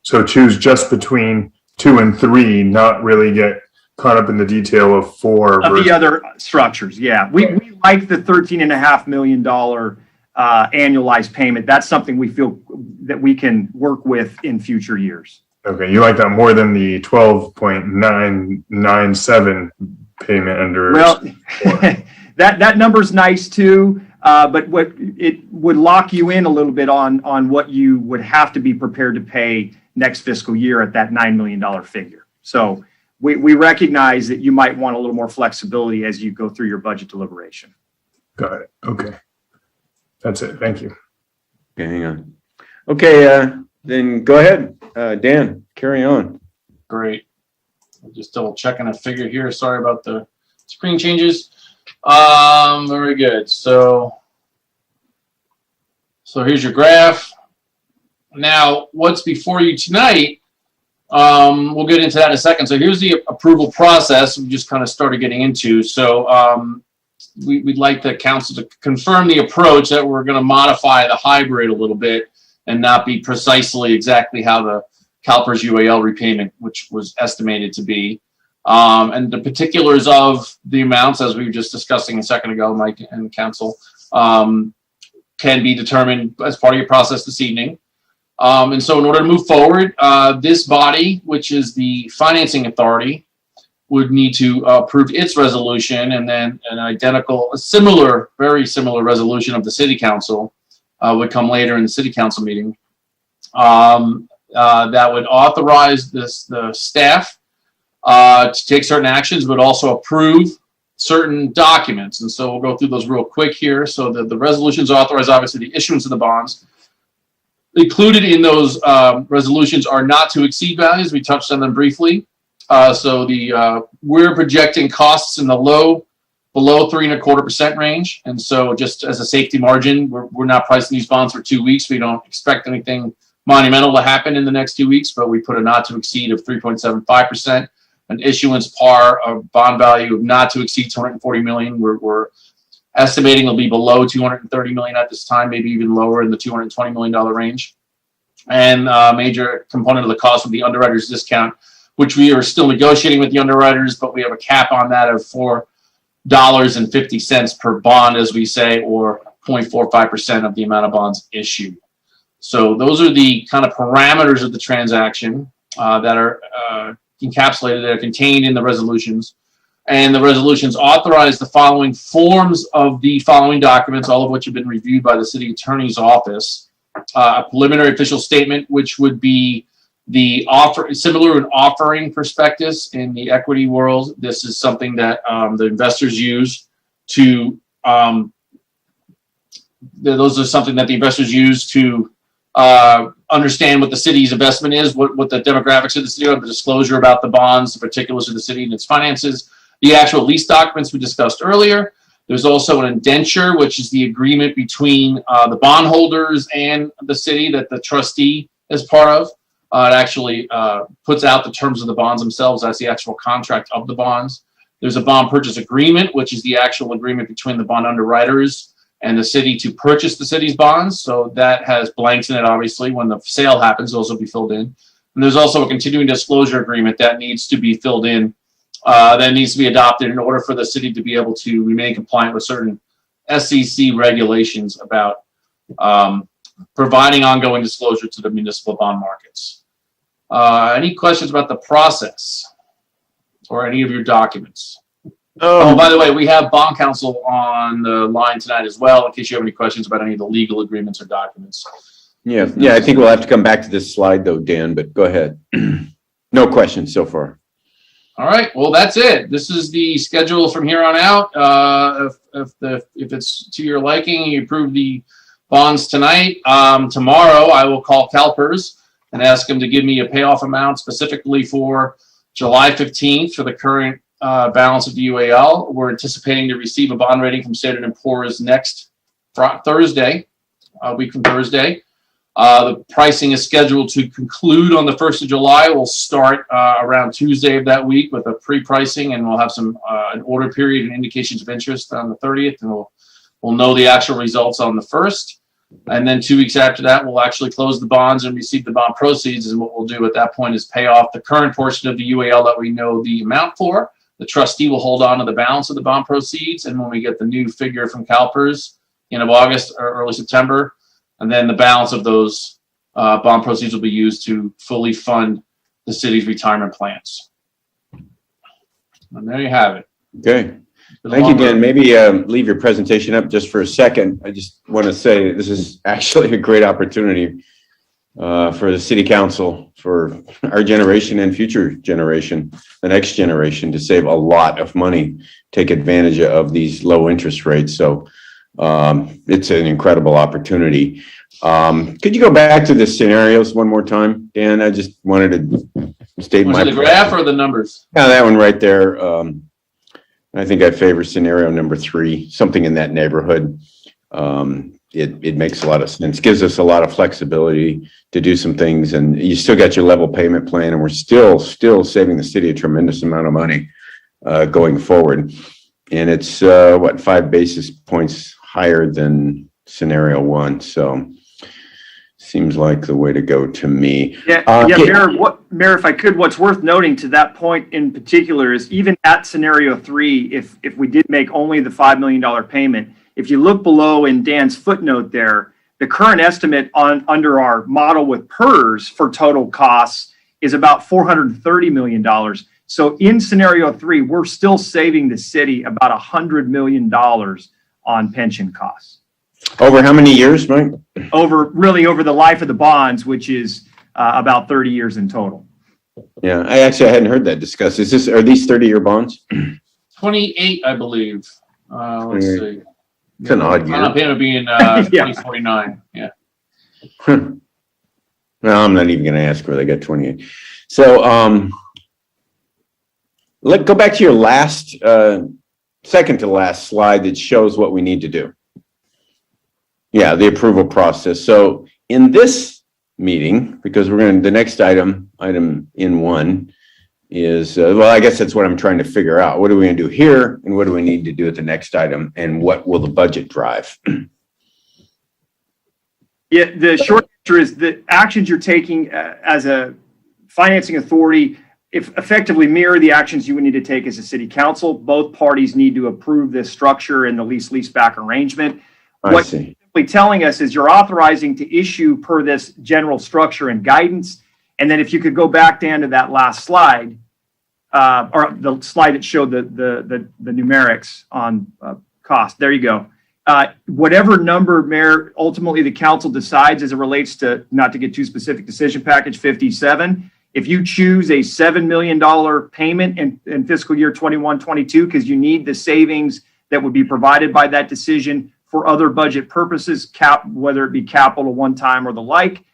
So choose just between 2 and 3, not really get caught up in the detail of 4. Of the other structures, yeah. We like the $13.5 million annualized payment. That's something we feel that we can work with in future years. Okay, you like that more than the 12.997 payment under. Well, that number's nice too, but what it would lock you in a little bit on what you would have to be prepared to pay next fiscal year at that $9 million figure. So we recognize that you might want a little more flexibility as you go through your budget deliberation. Got it. Okay. That's it. Thank you. Okay, hang on. Okay, then go ahead, Dan, carry on. Great. I'm just double checking a figure here. Sorry about the screen changes. Very good. So here's your graph. Now, what's before you tonight, we'll get into that in a second. So here's the approval process we just kind of started getting into. So we'd like the council to confirm the approach that we're going to modify the hybrid a little bit and not be precisely exactly how the CalPERS UAL repayment, which was estimated to be. And the particulars of the amounts, as we were just discussing a second ago, Mike and council, can be determined as part of your process this evening. And so in order to move forward, this body, which is the financing authority, would need to approve its resolution, and then a similar, very similar resolution of the city council would come later in the city council meeting. That would authorize the staff to take certain actions, but also approve certain documents. And so we'll go through those real quick here. So the resolutions authorize, obviously, the issuance of the bonds. Included in those resolutions are not to exceed values. We touched on them briefly. So we're projecting costs in the below 3.25% range. And so just as a safety margin, we're not pricing these bonds for 2 weeks. We don't expect anything monumental to happen in the next 2 weeks, but we put a not to exceed of 3.75%, an issuance par of bond value of not to exceed 240 million. We're estimating it'll be below 230 million at this time, maybe even lower in the $220 million range. And a major component of the cost would be underwriter's discount, which we are still negotiating with the underwriters, but we have a cap on that of $4.50 per bond, as we say, or 0.45% of the amount of bonds issued. So those are the kind of parameters of the transaction that are encapsulated, that are contained in the resolutions. And the resolutions authorize the following forms of the following documents, all of which have been reviewed by the city attorney's office. A preliminary official statement, which would be the offer, similar to an offering prospectus in the equity world. This is something that the investors use to, those are something that the investors use to understand what the city's investment is, what the demographics of the city are, the disclosure about the bonds, the particulars of the city and its finances, the actual lease documents we discussed earlier. There's also an indenture, which is the agreement between the bondholders and the city that the trustee is part of. It actually puts out the terms of the bonds themselves. That's the actual contract of the bonds. There's a bond purchase agreement, which is the actual agreement between the bond underwriters and the city to purchase the city's bonds. So that has blanks in it, obviously. When the sale happens, those will be filled in. And there's also a continuing disclosure agreement that needs to be filled in, that needs to be adopted in order for the city to be able to remain compliant with certain SEC regulations about providing ongoing disclosure to the municipal bond markets. Any questions about the process or any of your documents? Oh, by the way, we have bond counsel on the line tonight as well, in case you have any questions about any of the legal agreements or documents. Yeah, I think we'll have to come back to this slide though, Dan, but go ahead. No questions so far. All right, well, that's it. This is the schedule from here on out. If it's to your liking, you approve the bonds tonight. Tomorrow, I will call CalPERS and ask them to give me a payoff amount specifically for July 15th for the current balance of the UAL. We're anticipating to receive a bond rating from Standard & Poor's next Thursday, a week from Thursday. The pricing is scheduled to conclude on the 1st of July. We'll start around Tuesday of that week with a pre-pricing, and we'll have some an order period and indications of interest on the 30th, and we'll know the actual results on the 1st. And then 2 weeks after that, we'll actually close the bonds and receive the bond proceeds. And what we'll do at that point is pay off the current portion of the UAL that we know the amount for. The trustee will hold on to the balance of the bond proceeds, and when we get the new figure from CalPERS, end of August or early September, and then the balance of those bond proceeds will be used to fully fund the city's retirement plans. And there you have it. Okay. Thank you, Dan. Maybe leave your presentation up just for a second. I just want to say this is actually a great opportunity for the city council, for our generation and future generation, the next generation, to save a lot of money, take advantage of these low interest rates. So it's an incredible opportunity. Could you go back to the scenarios one more time, Dan? I just wanted to state Was my... it the graph or the numbers? Yeah, that one right there. I think I favor scenario number 3, something in that neighborhood. It makes a lot of sense, gives us a lot of flexibility to do some things, and you still got your level payment plan, and we're still saving the city a tremendous amount of money going forward. And it's 5 basis points higher than scenario 1. So seems like the way to go to me. Mayor, if I could, what's worth noting to that point in particular is even at scenario 3, if we did make only the $5 million payment, if you look below in Dan's footnote there, the current estimate under our model with PERS for total costs is about $430 million. So in scenario 3, we're still saving the city about $100 million on pension costs. Over how many years, Mike? Over the life of the bonds, which is about 30 years in total. Yeah, I hadn't heard that discussed. Are these 30-year bonds? 28, I believe. Let's see. It's an odd year. Final payment being 2049. Yeah. No, I'm not even going to ask where they got 28. So go back to your last, second to last slide that shows what we need to do. Yeah, the approval process. So in this meeting, because the next item in 1 is, I guess that's what I'm trying to figure out. What are we going to do here, and what do we need to do at the next item, and what will the budget drive? Yeah, the short answer is the actions you're taking as a financing authority effectively mirror the actions you would need to take as a city council. Both parties need to approve this structure and the lease-leaseback arrangement. I see. Telling us is you're authorizing to issue per this general structure and guidance. And then if you could go back down to that last slide, or the slide that showed the numerics on cost. There you go. Whatever number, Mayor, ultimately the council decides as it relates to, not to get too specific, decision package 57. If you choose a $7 million payment in fiscal year 21-22, because you need the savings that would be provided by that decision for other budget purposes, whether it be capital, one time, or the like,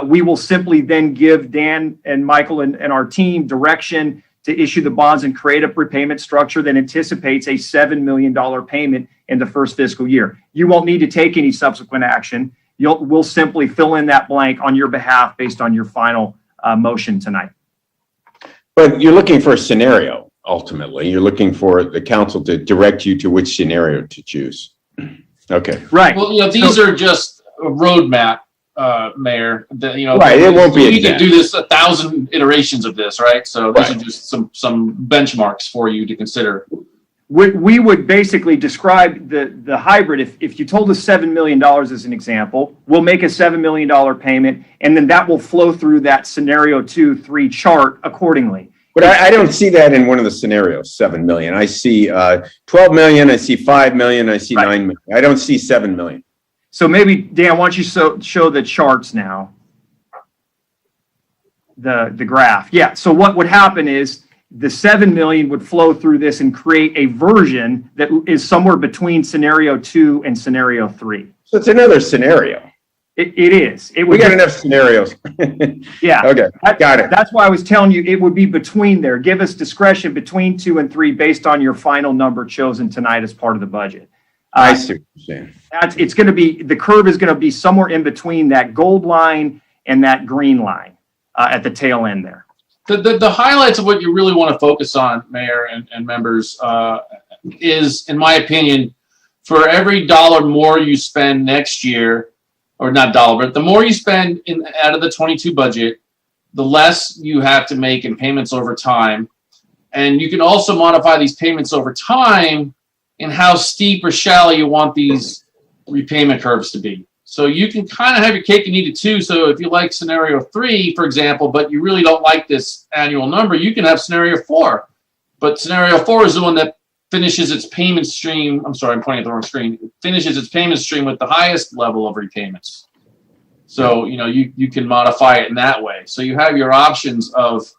we will simply then give Dan and Michael and our team direction to issue the bonds and create a repayment structure that anticipates a $7 million payment in the first fiscal year. You won't need to take any subsequent action. We'll simply fill in that blank on your behalf based on your final motion tonight. But you're looking for a scenario, ultimately. You're looking for the council to direct you to which scenario to choose. Okay. Right. Well, these are just a roadmap, Mayor. Right. It won't be. We can do this 1,000 iterations of this, right? So these are just some benchmarks for you to consider. We would basically describe the hybrid. If you told us $7 million as an example, we'll make a $7 million payment, and then that will flow through that scenario 2-3 chart accordingly. But I don't see that in one of the scenarios, 7 million. I see 12 million, I see 5 million, I see 9 million. I don't see 7 million. So maybe, Dan, why don't you show the charts now? The graph. Yeah, so what would happen is The 7 million would flow through this and create a version that is somewhere between scenario 2 and scenario 3. So it's another scenario. It is. It We would got be- enough scenarios. Yeah. Okay, got it. That's why I was telling you it would be between there. Give us discretion between 2 and 3 based on your final number chosen tonight as part of the budget. I see what you're saying. It's going to be, the curve is going to be somewhere in between that gold line and that green line at the tail end there. The highlights of what you really want to focus on, Mayor and members, is, in my opinion, for every dollar more you spend next year, or not dollar, but the more you spend out of the 22 budget, the less you have to make in payments over time. And you can also modify these payments over time in how steep or shallow you want these repayment curves to be. So you can kind of have your cake and eat it too. So if you like scenario 3, for example, but you really don't like this annual number, you can have scenario 4. But scenario 4 is the one that finishes its payment stream. I'm sorry, I'm pointing at the wrong screen. It finishes its payment stream with the highest level of repayments. So, you can modify it in that way. So you have your options of,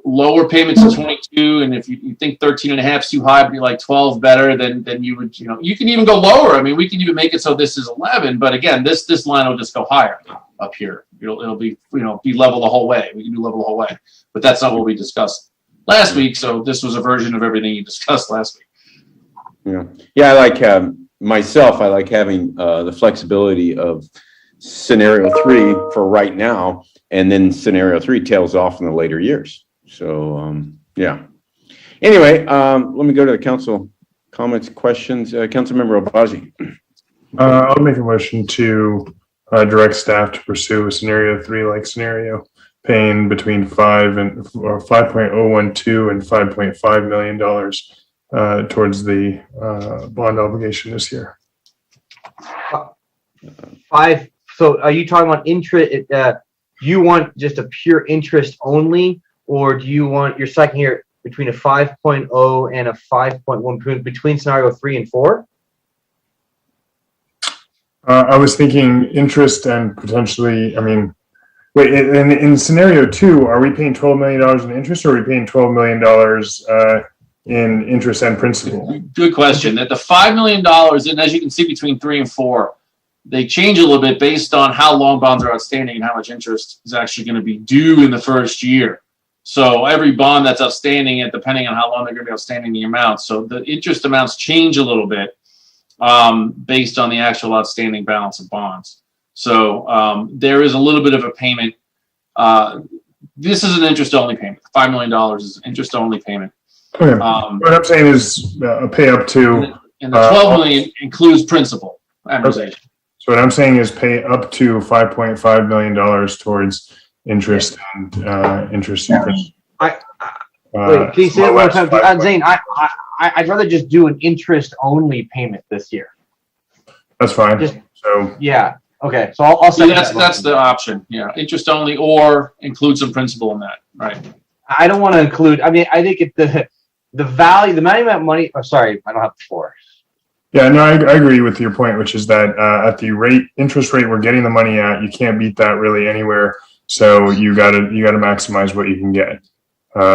lower payments in 22. And if you think 13.5 is too high, but you like 12 better, then you would, you can even go lower. I mean, we can even make it so this is 11. But again, this line will just go higher up here. It'll be, be level the whole way. We can do level the whole way. But that's not what we discussed last week. So this was a version of everything you discussed last week. Yeah, I like myself, I like having the flexibility of scenario 3 for right now, and then scenario 3 tails off in the later years. So, yeah. Anyway, let me go to the council comments, questions. Councilmember Obaji. I'll make a motion to direct staff to pursue a scenario 3-like scenario, paying between 5.012 and $5.5 million towards the bond obligation this year. So are you talking about interest? You want just a pure interest only, or do you want your second here between a 5.0 and a 5.1 between scenario 3 and 4? I was thinking interest and potentially, wait, in scenario 2, are we paying $12 million in interest, or are we paying $12 million in interest and principal? Good question. At the $5 million, and as you can see between 3 and 4, they change a little bit based on how long bonds are outstanding and how much interest is actually going to be due in the first year. So every bond that's outstanding, depending on how long they're going to be outstanding, the amount. So the interest amounts change a little bit based on the actual outstanding balance of bonds. So there is a little bit of a payment. This is an interest-only payment. $5 million is an interest-only payment. Okay. What I'm saying is pay up to... And the $12 million includes principal amortization. Okay. So what I'm saying is pay up to $5.5 million towards interest and interest. Wait, can you say it one time? Zane, I'd rather just do an interest-only payment this year. That's fine. Yeah. Okay. So I'll say that's the option. Yeah, interest only, or include some principal in that. Right. I don't want to include. I think if the value, the amount of money. Oh, sorry, I don't have the floor. Yeah, no, I agree with your point, which is that at the interest rate we're getting the money at, you can't beat that really anywhere. So you gotta maximize what you can get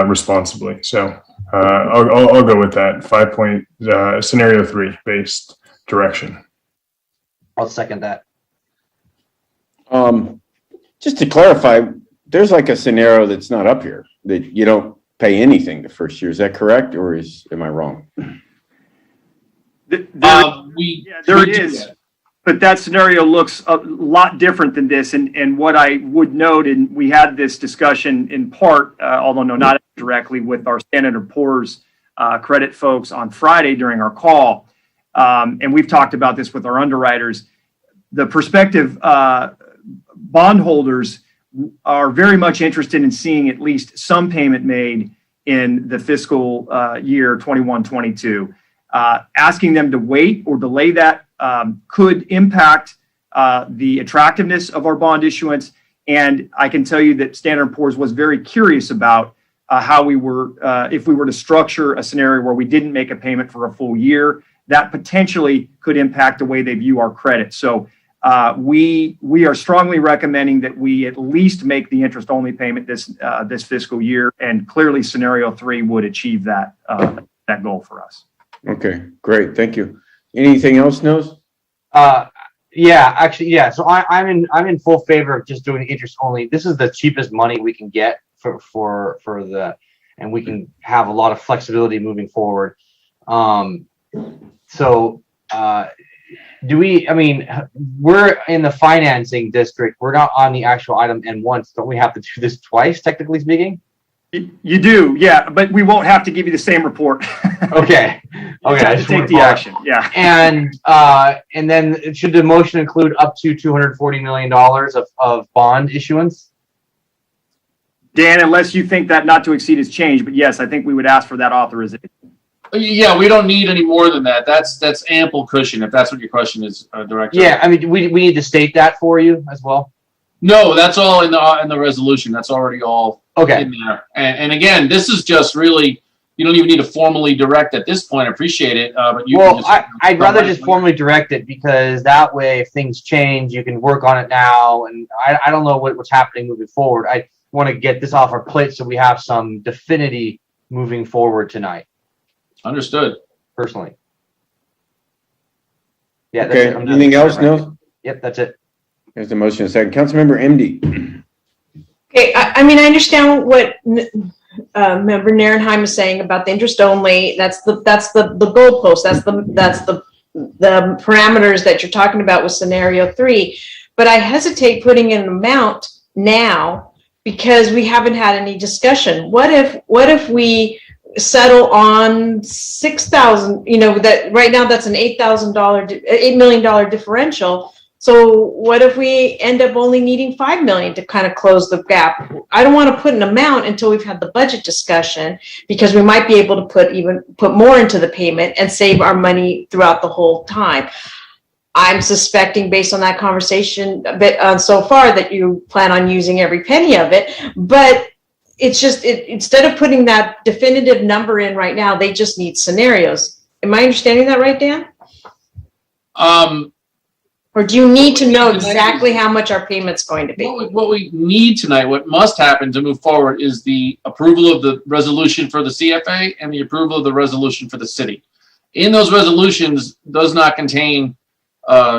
responsibly. So I'll go with that scenario 3 based direction. I'll second that. Just to clarify, there's like a scenario that's not up here, that you don't pay anything the first year. Is that correct, or am I wrong? There it is, but that scenario looks a lot different than this. And what I would note, and we had this discussion in part, although not directly, with our Standard & Poor's credit folks on Friday during our call. And we've talked about this with our underwriters. The prospective bondholders are very much interested in seeing at least some payment made in the fiscal year 21-22. Asking them to wait or delay that could impact the attractiveness of our bond issuance. And I can tell you that Standard & Poor's was very curious about how we were, if we were to structure a scenario where we didn't make a payment for a full year, that potentially could impact the way they view our credit. So We are strongly recommending that we at least make the interest-only payment this fiscal year, and clearly scenario 3 would achieve that goal for us. Okay, great. Thank you. Anything else, Nose? Yeah, actually, yeah. So I'm in full favor of just doing interest only. This is the cheapest money we can get for and we can have a lot of flexibility moving forward. We're in the financing district. We're not on the actual item N1. So don't we have to do this twice, technically speaking? You do, yeah, but we won't have to give you the same report. Okay. Okay. I just Take the action, yeah. And then should the motion include up to $240 million of bond issuance? Dan, unless you think that not to exceed has changed, but yes, I think we would ask for that authorization. Yeah, we don't need any more than that. That's ample cushion, if that's what your question is, Director. Yeah, I mean, we need to state that for you as well. No, that's all in the resolution. That's already all in there. And again, this is just really, you don't even need to formally direct at this point. I appreciate it, but you. Well, I'd rather just formally direct it, because that way, if things change, you can work on it now. And I don't know what's happening moving forward. I want to get this off our plate so we have some definity moving forward tonight. Understood. Personally. Yeah. Okay. Anything else, Nose? Yep, that's it. There's the motion. A second. Councilmember MD. Okay, I mean, I understand what Member Narenheim is saying about the interest only. That's the goalpost. That's the parameters that you're talking about with scenario 3. But I hesitate putting an amount now because we haven't had any discussion. What if we settle on 6,000? You know, that right now that's an $8 million differential. So what if we end up only needing 5 million to kind of close the gap? I don't want to put an amount until we've had the budget discussion, because we might be able to put more into the payment and save our money throughout the whole time. I'm suspecting, based on that conversation so far, that you plan on using every penny of it. But it's just instead of putting that definitive number in right now, they just need scenarios. Am I understanding that right, Dan? Or do you need to know exactly how much our payment's going to be? What we need tonight, what must happen to move forward, is the approval of the resolution for the CFA and the approval of the resolution for the city. In those resolutions does not contain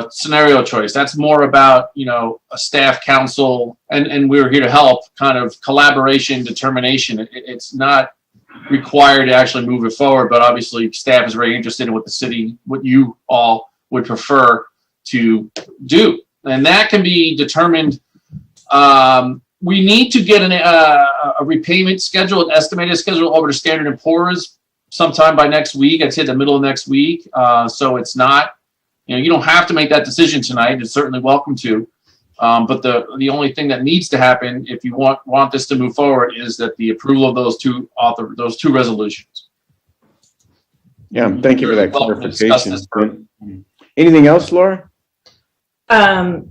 scenario choice. That's more about, you know, a staff council, and we're here to help, kind of collaboration, determination. It's not required to actually move it forward, but obviously staff is very interested in what you all would prefer to do, and that can be determined. We need to get a repayment schedule, an estimated schedule over to Standard & Poor's sometime by next week. I'd say the middle of next week. So it's not, you know, you don't have to make that decision tonight. It's certainly welcome to. But the only thing that needs to happen, if you want this to move forward, is that the approval of those two resolutions. Yeah, thank you for that clarification. Anything else, Laura? No,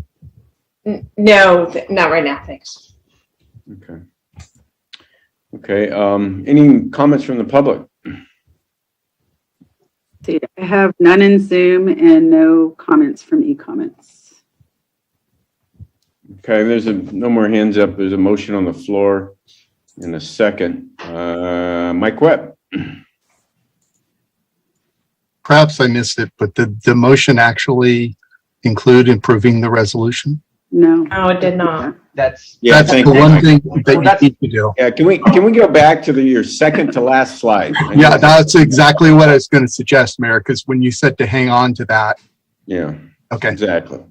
not right now. Thanks. Okay. Okay. Any comments from the public? See, I have none in Zoom and no comments from e-comments. Okay, there's no more hands up. There's a motion on the floor in a second. Mike Webb. Perhaps I missed it, but did the motion actually include improving the resolution? No. Oh, it did not. That's the one thing that you need to do. Yeah, can we go back to your second to last slide? Yeah, that's exactly what I was going to suggest, Mayor, because when you said to hang on to that. Yeah. Okay. Exactly.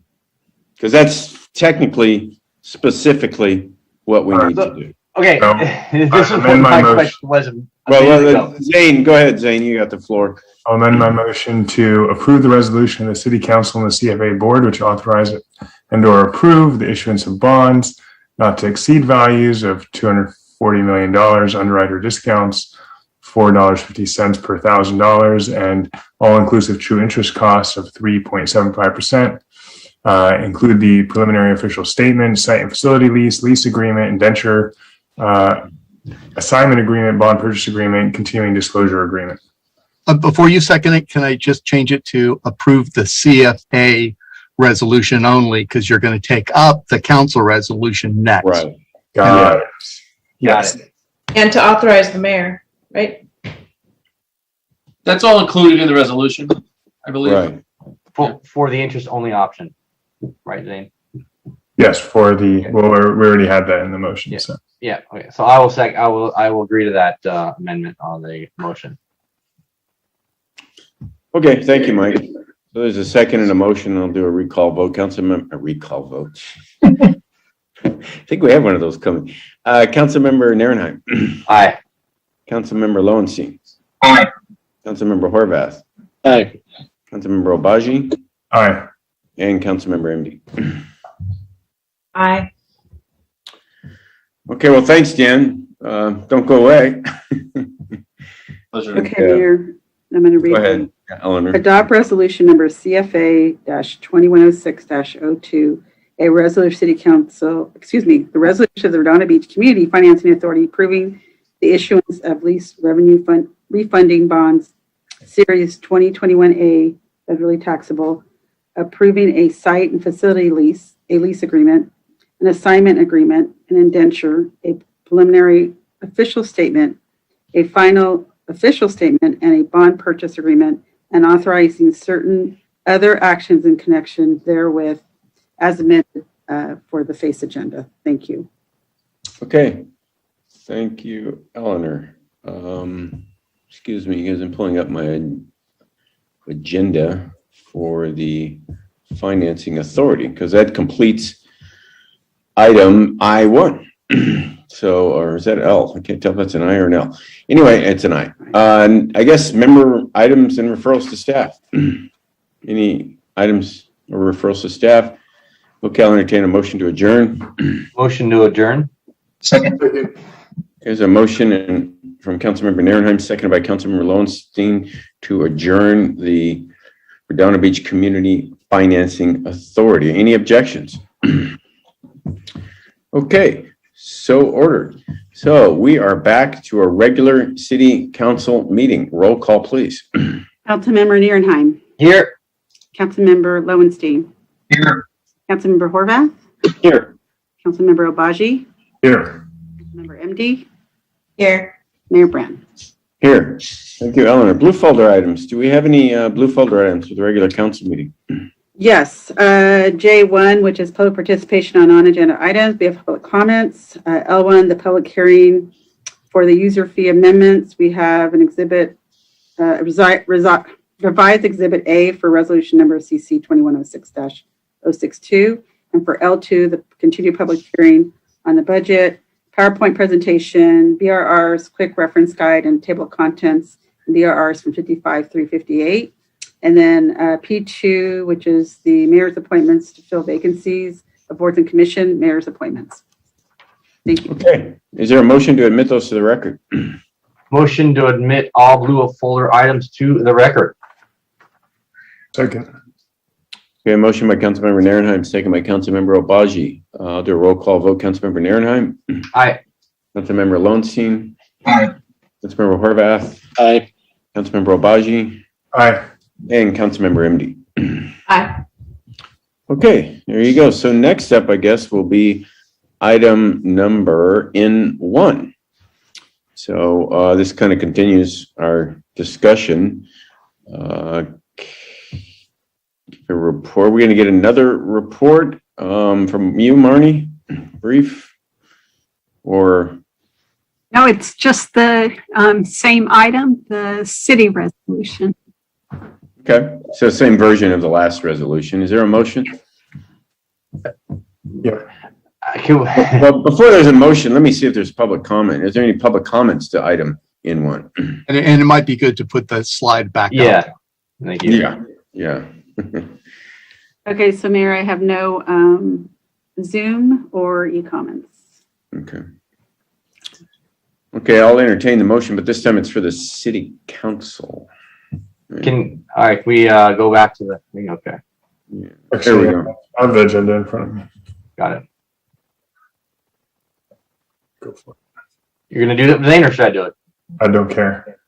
Because that's technically, specifically what we need to do. Okay. So, This is what my question was. Well, Zane, go ahead, Zane. You got the floor. I'll amend my motion to approve the resolution of the City Council and the CFA Board, which authorize it and/or approve the issuance of bonds not to exceed values of $240 million, underwriter discounts, $4.50 per $1,000, and all-inclusive true interest costs of 3.75%. Include the preliminary official statement, site and facility lease agreement, indenture, assignment agreement, bond purchase agreement, continuing disclosure agreement. Before you second it, can I just change it to approve the CFA resolution only because you're going to take up the council resolution next. Right. Got it. Got Yes. it. And to authorize the mayor, right? That's all included in the resolution, I believe. Right. For the interest only option. Right, Zane? Yes, for the, well, we already had that in the motion, Yeah. so. Yeah, okay. So I will agree to that amendment on the motion. Okay, thank you, Mike. So there's a second and a motion. I'll do a recall vote. A recall vote. I think we have one of those coming. Councilmember Narenheim. Aye. Councilmember Lowenstein. Aye. Councilmember Horvath. Aye. Councilmember Obaji. Aye. And Councilmember MD. Aye. Okay, well, thanks, Jan. Don't go away. Pleasure. Okay, Mayor, I'm going to read. Go ahead, Eleanor. Adopt resolution number CFA-2106-02, a resolution of City Council, the resolution of the Redondo Beach Community Financing Authority approving the issuance of lease revenue refunding bonds, Series 2021A, federally taxable, approving a site and facility lease, a lease agreement, an assignment agreement, an indenture, a preliminary official statement, a final official statement, and a bond purchase agreement, and authorizing certain other actions in connection therewith as amended for the FACE agenda. Thank you. Okay. Thank you, Eleanor. Excuse me, guys, I'm pulling up my agenda for the Financing Authority because that completes item I1. So, or is that L? I can't tell if that's an I or an L. Anyway, it's an I. I guess member items and referrals to staff. Any items or referrals to staff? Okay, I'll entertain a motion to adjourn. Motion to adjourn. Second. There's a motion from Councilmember Narenheim, seconded by Councilmember Lowenstein to adjourn the Redondo Beach Community Financing Authority. Any objections? Okay, so ordered. So we are back to a regular city council meeting. Roll call, please. Councilmember Nierenheim. Here. Councilmember Lowenstein. Here. Councilmember Horvath. Here. Councilmember Obaji. Here. Councilmember MD. Here. Mayor Brand. Here. Thank you, Eleanor. Blue folder items. Do we have any blue folder items for the regular council meeting? Yes, J1, which is public participation on non-agenda items. We have public comments. L1, the public hearing for the user fee amendments. We have an exhibit, revised exhibit A for resolution number CC 2106-062. And for L2, the continued public hearing on the budget, PowerPoint presentation, BRRs, quick reference guide, and table of contents, BRRs from 55 through 58. And then P2, which is the mayor's appointments to fill vacancies of boards and commission, mayor's appointments. Thank you. Okay. Is there a motion to admit those to the record? Motion to admit all blue folder items to the record. Second. Okay, a motion by Councilmember Narenheim, second by Councilmember Obaji. I'll do a roll call vote. Councilmember Narenheim. Aye. Councilmember Lowenstein. Aye. Councilmember Horvath. Aye. Councilmember Obaji. Aye. And Councilmember MD. Aye. Okay, there you go. So next up, I guess, will be item number N1. So this kind of continues our discussion. A report. We're going to get another report from you, Marnie. Brief, or No, it's just the same item, the city resolution. okay. So same version of the last resolution. Is there a motion? Yeah. Well, before there's a motion, let me see if there's public comment. Is there any public comments to item N1? And it might be good to put the slide back up. Yeah. Thank you. Yeah. Okay, so Mayor, I have no Zoom or e-comments. Okay. Okay, I'll entertain the motion, but this time it's for the city council. All right, we go back to the thing. Okay. Yeah. Actually, There we go. I have the agenda in front of me. Got it. Go for it. You're going to do it, Zane, or should I do it? I don't care.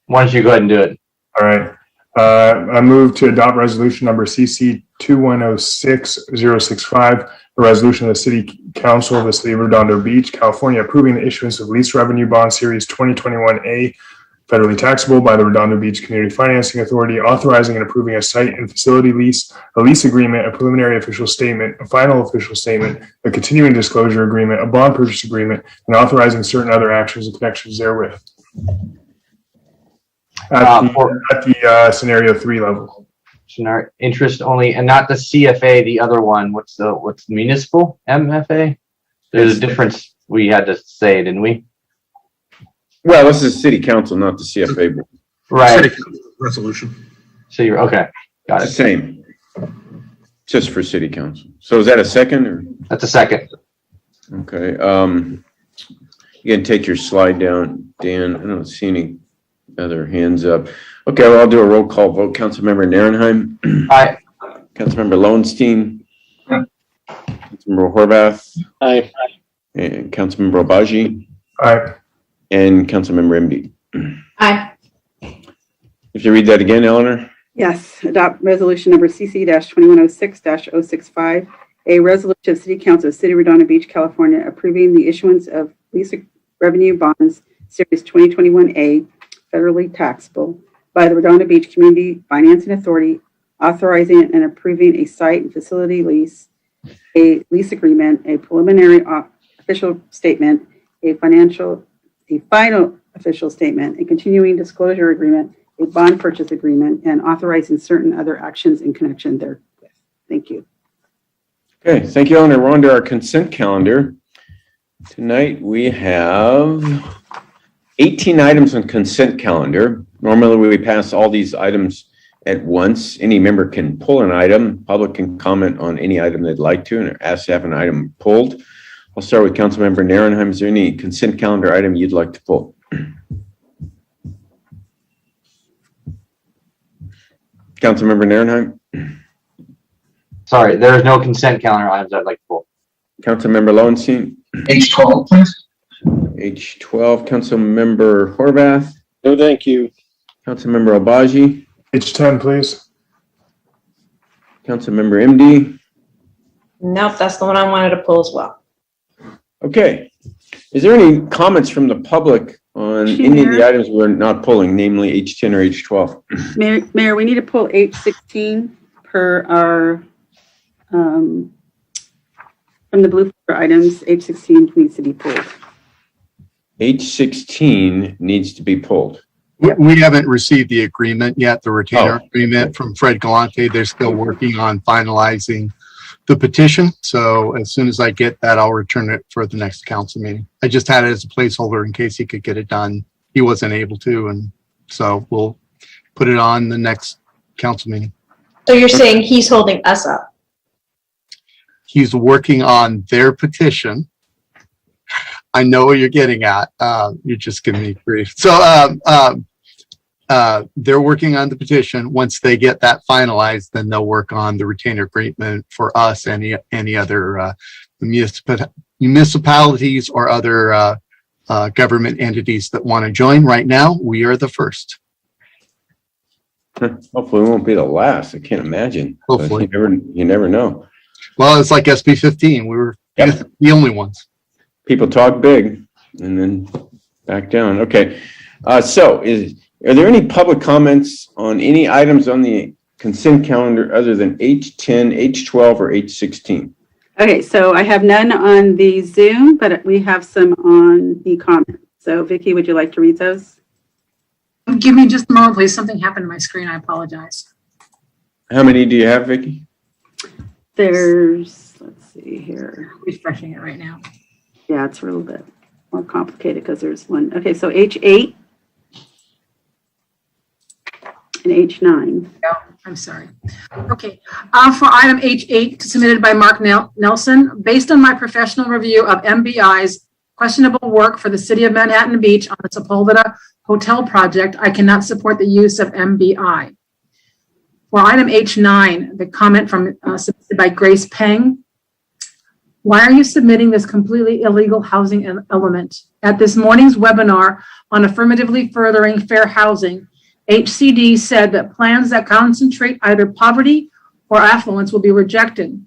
Why don't you go ahead and do it? All right. I move to adopt resolution number CC 2106065, a resolution of the City Council of the City of Redondo Beach, California, approving the issuance of lease revenue bond series 2021A, federally taxable by the Redondo Beach Community Financing Authority, authorizing and approving a site and facility lease, a lease agreement, a preliminary official statement, a final official statement, a continuing disclosure agreement, a bond purchase agreement, and authorizing certain other actions and connections therewith. At the scenario 3 level. Scenario interest only, and not the CFA, the other one. What's the municipal MFA? There's a difference we had to say, didn't we? Well, this is city council, not the CFA. Right. City council resolution. So you're okay. Got It's it. the same. Just for city council. So is that a second or? That's a second. Okay. You can take your slide down, Dan. I don't see any other hands up. Okay, well, I'll do a roll call vote. Councilmember Narenheim. Aye. Councilmember Lowenstein. Councilmember Horvath. Aye. And Councilmember Obaji. Aye. And Councilmember MD. Aye. If you read that again, Eleanor. Yes, adopt resolution number CC-2106-065, a resolution of City Council of City of Redondo Beach, California, approving the issuance of lease revenue bonds series 2021A, federally taxable, by the Redondo Beach Community Financing Authority, authorizing and approving a site and facility lease, a lease agreement, a preliminary official statement, a final official statement, a continuing disclosure agreement, a bond purchase agreement, and authorizing certain other actions in connection therewith. Thank you. Okay, thank you, Eleanor. We're on to our consent calendar. Tonight we have 18 items on consent calendar. Normally we pass all these items at once. Any member can pull an item. Public can comment on any item they'd like to and ask to have an item pulled. I'll start with Councilmember Narenheim. Is there any consent calendar item you'd like to pull? Councilmember Narenheim? Sorry, there is no consent calendar items I'd like to pull. Councilmember Lowenstein? H12, please. H12. Councilmember Horvath? No, thank you. Councilmember Obaji? H10, please. Councilmember MD? Nope, that's the one I wanted to pull as well. Okay. Is there any comments from the public on any of the items we're not pulling, namely H10 or H12? Mayor, we need to pull H16 per our, from the blue folder items, H16 needs to be pulled. H16 needs to be pulled. We haven't received the agreement yet, the retainer agreement from Fred Galante. They're still working on finalizing the petition. So as soon as I get that, I'll return it for the next council meeting. I just had it as a placeholder in case he could get it done. He wasn't able to, and so we'll put it on the next council meeting. So you're saying he's holding us up? He's working on their petition. I know what you're getting at. You're just giving me grief. So they're working on the petition. Once they get that finalized, then they'll work on the retainer agreement for us, any other municipalities or other government entities that want to join. Right now, we are the first. Hopefully we won't be the last. I can't imagine. Hopefully. You never know. Well, it's like SB 15. We were the only ones. People talk big and then back down. Okay. Are there any public comments on any items on the consent calendar other than H10, H12, or H16? Okay, so I have none on the Zoom, but we have some on the comment. So Vicki, would you like to read those? Give me just a moment, please. Something happened to my screen. I apologize. How many do you have, Vicki? There's, let's see here. Refreshing it right now. Yeah, it's a little bit more complicated because there's one. Okay, so H8 and H9. Oh, I'm sorry. Okay, for item H8 submitted by Mark Nelson, based on my professional review of MBI's questionable work for the city of Manhattan Beach on the Sepulveda Hotel project, I cannot support the use of MBI. For item H9, the comment from submitted by Grace Peng. Why are you submitting this completely illegal housing element? At this morning's webinar on affirmatively furthering fair housing, HCD said that plans that concentrate either poverty or affluence will be rejected.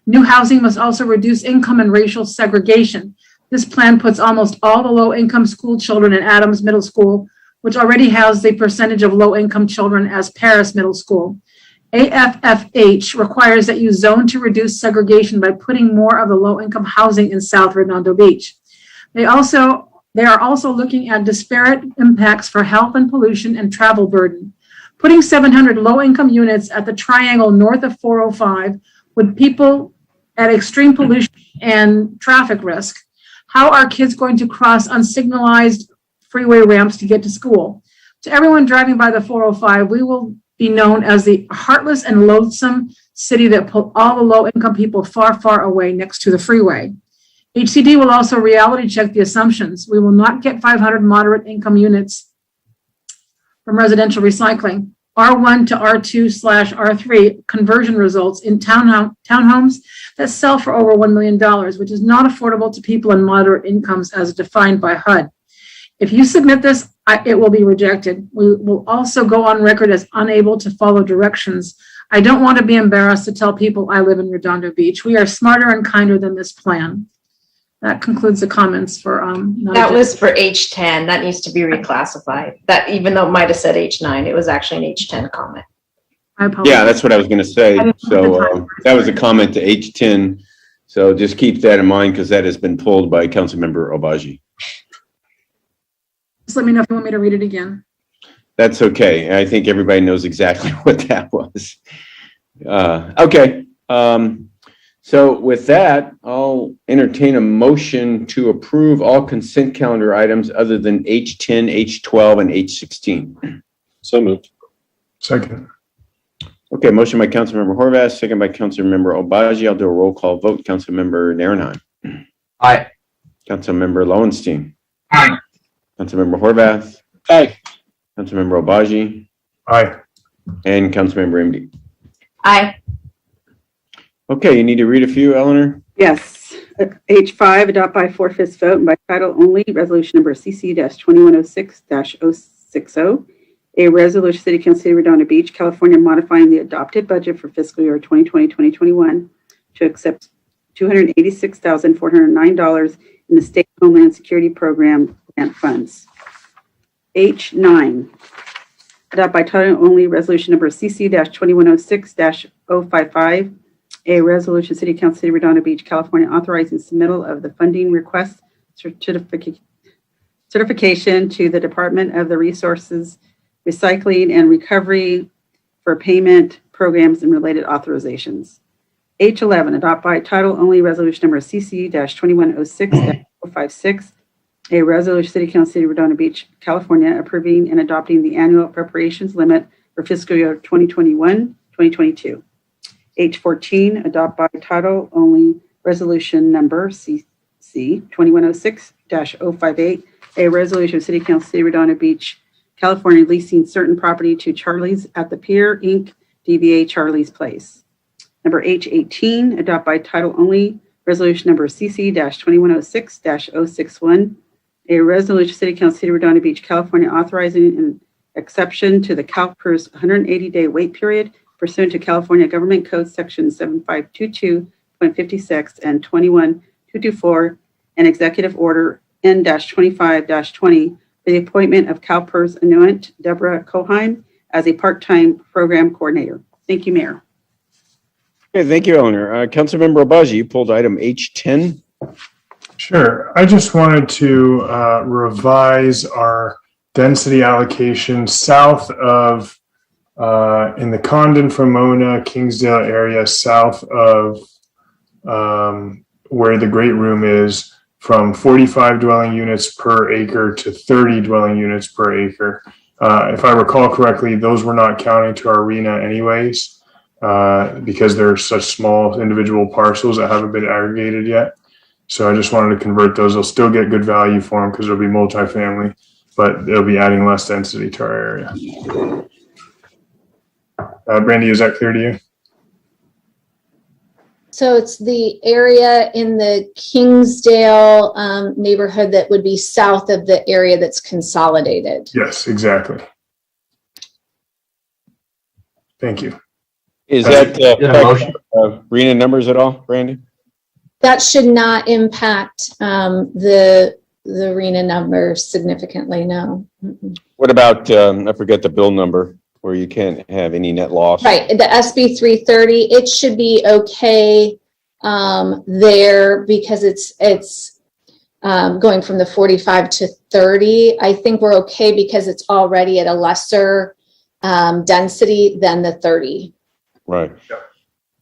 New housing must also reduce income and racial segregation. This plan puts almost all the low-income school children in Adams Middle School, which already has the percentage of low-income children as Paris Middle School. AFFH requires that you zone to reduce segregation by putting more of the low-income housing in South Redondo Beach. They are also looking at disparate impacts for health and pollution and travel burden. Putting 700 low-income units at the triangle north of 405 with people at extreme pollution and traffic risk. How are kids going to cross unsignalized freeway ramps to get to school? To everyone driving by the 405, we will be known as the heartless and loathsome city that put all the low-income people far, far away next to the freeway. HCD will also reality check the assumptions. We will not get 500 moderate income units from residential recycling. R1 to R2/R3 conversion results in townhomes that sell for over $1 million, which is not affordable to people in moderate incomes as defined by HUD. If you submit this, it will be rejected. We will also go on record as unable to follow directions. I don't want to be embarrassed to tell people I live in Redondo Beach. We are smarter and kinder than this plan. That concludes the comments for that was for H10. That needs to be reclassified. That even though it might have said H9, it was actually an H10 comment. I apologize. Yeah, that's what I was going to say. So that was a comment to H10. So just keep that in mind because that has been pulled by Councilmember Obaji. Just let me know if you want me to read it again. That's okay. I think everybody knows exactly what that was. Okay. So with that, I'll entertain a motion to approve all consent calendar items other than H10, H12, and H16. So moved. Second. Okay, motion by Councilmember Horvath, second by Councilmember Obaji. I'll do a roll call vote. Councilmember Narenheim. Aye. Councilmember Lowenstein. Aye. Councilmember Horvath. Aye. Councilmember Obaji. Aye. And Councilmember Imdi. Aye. Okay, you need to read a few, Eleanor? Yes. H5, adopt by 4/5 vote and by title only, resolution number CC-2106-060. A resolution, City Council, City of Redondo Beach, California, modifying the adopted budget for fiscal year 2020-2021 to accept $286,409 in the State Homeland Security Program grant funds. H9, adopt by title only, resolution number CC-2106-055. A resolution, City Council, City of Redondo Beach, California, authorizing submittal of the funding request certification to the Department of the Resources, Recycling and Recovery for payment programs and related authorizations. H11, adopt by title only, resolution number CC-2106-056. A resolution, City Council, City of Redondo Beach, California, approving and adopting the annual appropriations limit for fiscal year 2021-2022. H14, adopt by title only, resolution number CC-2106-058, a resolution of City Council, City of Redondo Beach, California, leasing certain property to Charlie's at the Pier, Inc., DBA Charlie's Place. Number H18, adopt by title only, resolution number CC-2106-061, a resolution of City Council, City of Redondo Beach, California, authorizing an exception to the CalPERS 180-day wait period pursuant to California Government Code Section 7522.56 and 21224 and Executive Order N-25-20 for the appointment of CalPERS annuitant Deborah Coheim as a part-time program coordinator. Thank you, Mayor. Okay, thank you, Eleanor. Councilmember Obaji, you pulled item H10. Sure. I just wanted to revise our density allocation south of in the Condon, Pomona, Kingsdale area, south of where the great room is, from 45 dwelling units per acre to 30 dwelling units per acre. If I recall correctly, those were not counting to our arena anyways, because they're such small individual parcels that haven't been aggregated yet. So I just wanted to convert those. They'll still get good value for them because they'll be multifamily, but they'll be adding less density to our area. Brandy, is that clear to you? So it's the area in the Kingsdale neighborhood that would be south of the area that's consolidated. Yes, exactly. Thank you. Is that a motion? RENA numbers at all, Brandy? That should not impact the RENA numbers significantly, no. Mm-mm. What about, I forget the bill number, where you can't have any net loss? Right, the SB 330, it should be okay there because it's going from the 45 to 30. I think we're okay because it's already at a lesser density than the 30. Right.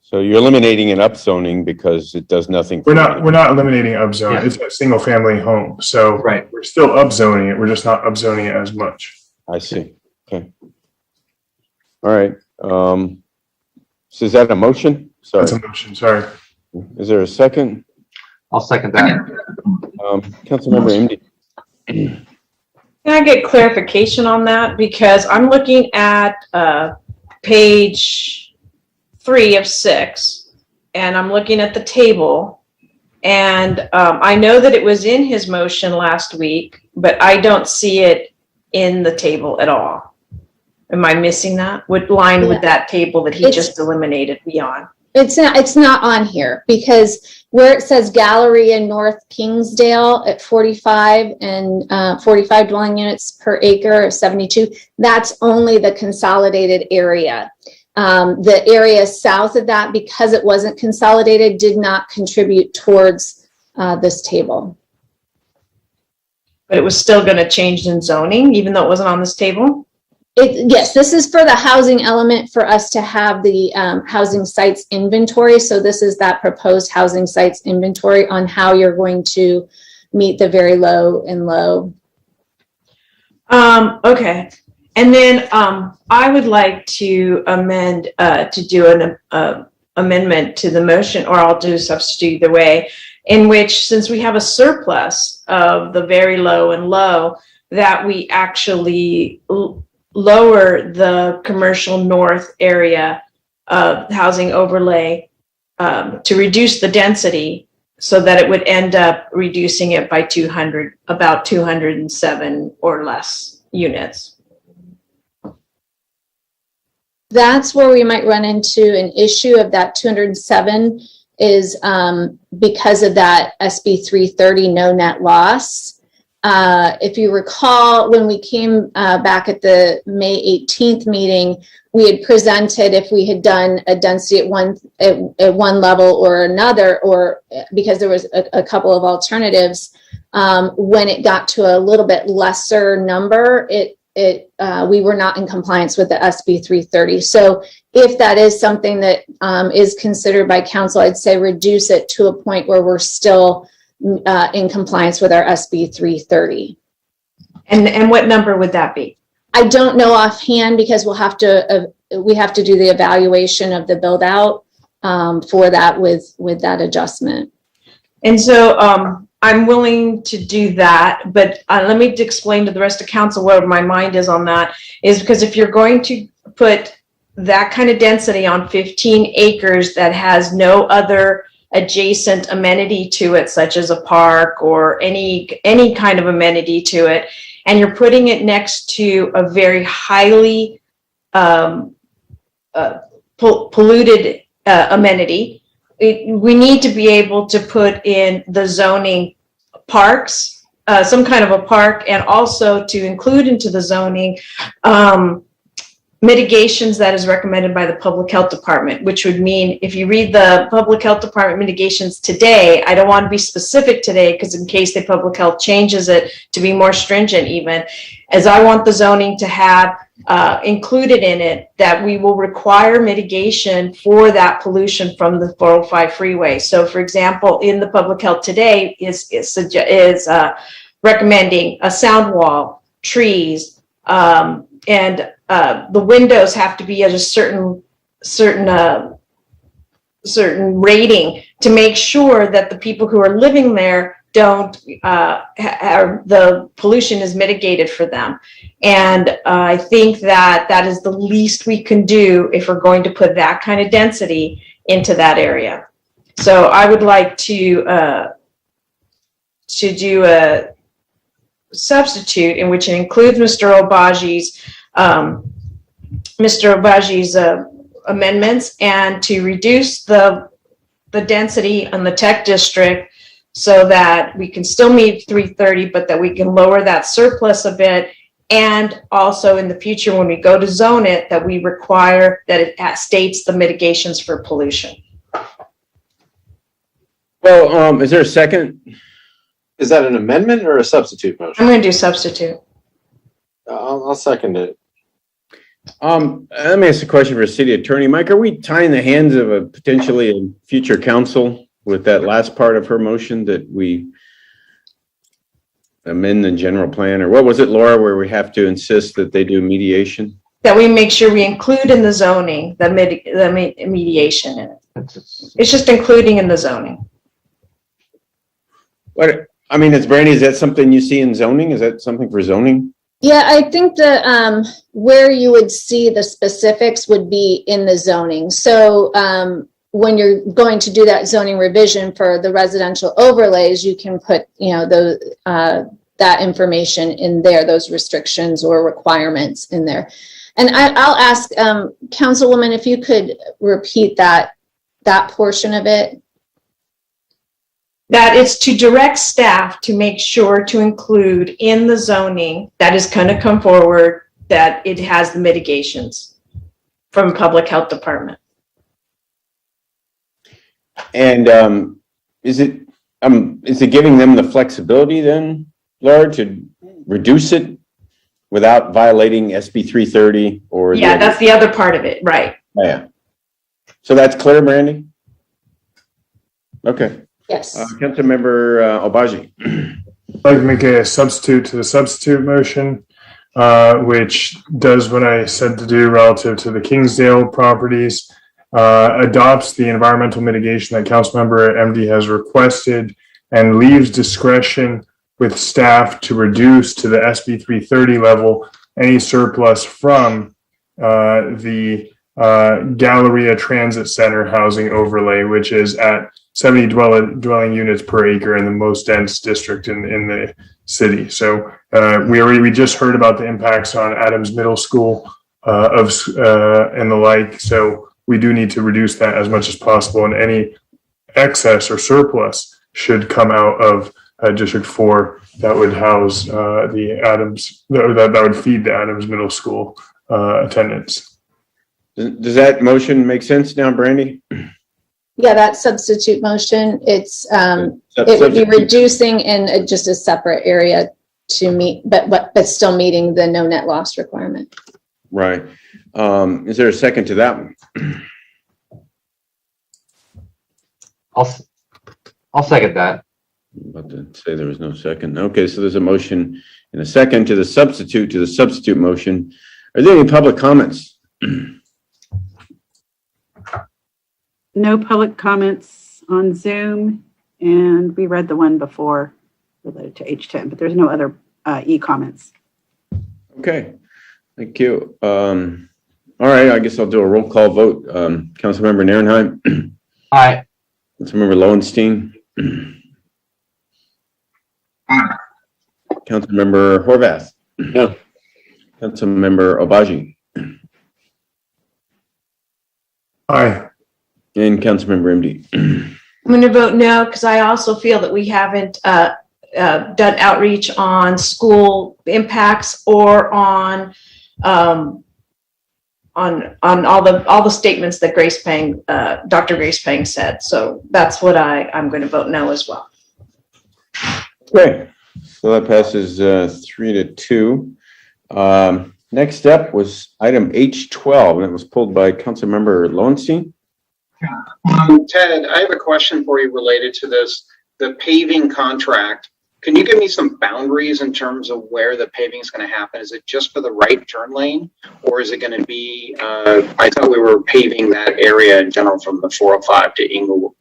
So you're eliminating an upzoning because it does nothing. We're not eliminating upzone. Yeah. It's a single family home. So Right. we're still upzoning it. We're just not upzoning it as much. I see. Okay. All right. So is that a motion? Sorry. That's a motion. Sorry. Is there a second? I'll second that. Councilmember MD. Can I get clarification on that? Because I'm looking at page 3 of 6, and I'm looking at the table, and I know that it was in his motion last week, but I don't see it in the table at all. Am I missing that? What line would that table that he just eliminated be on? It's not on here because where it says gallery in North Kingsdale at 45 and 45 dwelling units per acre, 72, that's only the consolidated area. The area south of that, because it wasn't consolidated, did not contribute towards this table. But it was still going to change in zoning, even though it wasn't on this table? Yes, this is for the housing element for us to have the housing sites inventory. So this is that proposed housing sites inventory on how you're going to meet the very low and low. Okay. And then I would like to amend, to do an amendment to the motion, or I'll do substitute either way, in which, since we have a surplus of the very low and low, that we actually lower the commercial north area of housing overlay to reduce the density so that it would end up reducing it by 200, about 207 or less units. That's where we might run into an issue of that 207 is because of that SB 330 no net loss. If you recall, when we came back at the May 18th meeting, we had presented if we had done a density at one level or another, or because there was a couple of alternatives, when it got to a little bit lesser number, we were not in compliance with the SB 330. So if that is something that is considered by council, I'd say reduce it to a point where we're still in compliance with our SB 330. And what number would that be? I don't know offhand because we have to do the evaluation of the build out for that with that adjustment. And so I'm willing to do that, but let me explain to the rest of council where my mind is on that, is because if you're going to put that kind of density on 15 acres that has no other adjacent amenity to it, such as a park or any kind of amenity to it, and you're putting it next to a very highly polluted amenity, we need to be able to put in the zoning parks, some kind of a park, and also to include into the zoning mitigations that is recommended by the Public Health Department, which would mean if you read the Public Health Department mitigations today, I don't want to be specific today because in case the Public Health changes it to be more stringent even, as I want the zoning to have included in it that we will require mitigation for that pollution from the 405 freeway. So for example, in the Public Health today is recommending a sound wall, trees, and the windows have to be at a certain rating to make sure that the people who are living there don't the pollution is mitigated for them. And I think that that is the least we can do if we're going to put that kind of density into that area. So I would like to do a substitute in which it includes Mr. Obaji's Mr. Obaji's amendments and to reduce the density on the tech district so that we can still meet 330, but that we can lower that surplus a bit. And also in the future, when we go to zone it, that we require that it states the mitigations for pollution. Well, is there a second? Is that an amendment or a substitute motion? I'm going to do substitute. I'll second it. Let me ask a question for City Attorney. Mike, are we tying the hands of a potentially future council with that last part of her motion that we amend the general plan? Or what was it, Laura, where we have to insist that they do mediation? That we make sure we include in the zoning the mediation in it. It's just including in the zoning. What, I mean, Brandy, is that something you see in zoning? Is that something for zoning? Yeah, I think that where you would see the specifics would be in the zoning. So when you're going to do that zoning revision for the residential overlays, you can put, that information in there, those restrictions or requirements in there. And I'll ask Councilwoman if you could repeat that portion of it. That it's to direct staff to make sure to include in the zoning that is going to come forward that it has the mitigations from Public Health Department. And is it giving them the flexibility then, Laura, to reduce it without violating SB 330 or? Yeah, that's the other part of it, right? Yeah. So that's clear, Brandy? Okay. Yes. Councilmember Obaji. I'd like to make a substitute to the substitute motion, which does what I said to do relative to the Kingsdale properties, adopts the environmental mitigation that Councilmember MD has requested, and leaves discretion with staff to reduce to the SB 330 level any surplus from the Galleria Transit Center housing overlay, which is at 70 dwelling units per acre in the most dense district in the city. So we just heard about the impacts on Adams Middle School and the like. So we do need to reduce that as much as possible, and any excess or surplus should come out of District 4 that would house the Adams, that would feed the Adams Middle School attendance. Does that motion make sense now, Brandy? Yeah, that substitute motion, it would be reducing in just a separate area to meet, but still meeting the no net loss requirement. Right. Is there a second to that one? I'll second that. I'm about to say there was no second. Okay, so there's a motion and a second to the substitute motion. Are there any public comments? No public comments on Zoom, and we read the one before related to H10, but there's no other e-comments. Okay, thank you. All right, I guess I'll do a roll call vote. Councilmember Nierenheim. Aye. Councilmember Lowenstein. Councilmember Horvath. No. Councilmember Obaji. Aye. And Councilmember MD. I'm going to vote no because I also feel that we haven't done outreach on school impacts or on all the statements that Dr. Grace Pang said. So that's what I'm going to vote no as well. Okay, so that passes 3-2. Next up was item H12, and it was pulled by Councilmember Lowenstein. Ted, I have a question for you related to this, the paving contract. Can you give me some boundaries in terms of where the paving is going to happen? Is it just for the right turn lane, or is it going to be, I thought we were paving that area in general from the 405 to Inglewood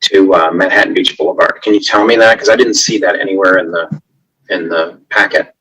to Manhattan Beach Boulevard. Can you tell me that? Because I didn't see that anywhere in the packet.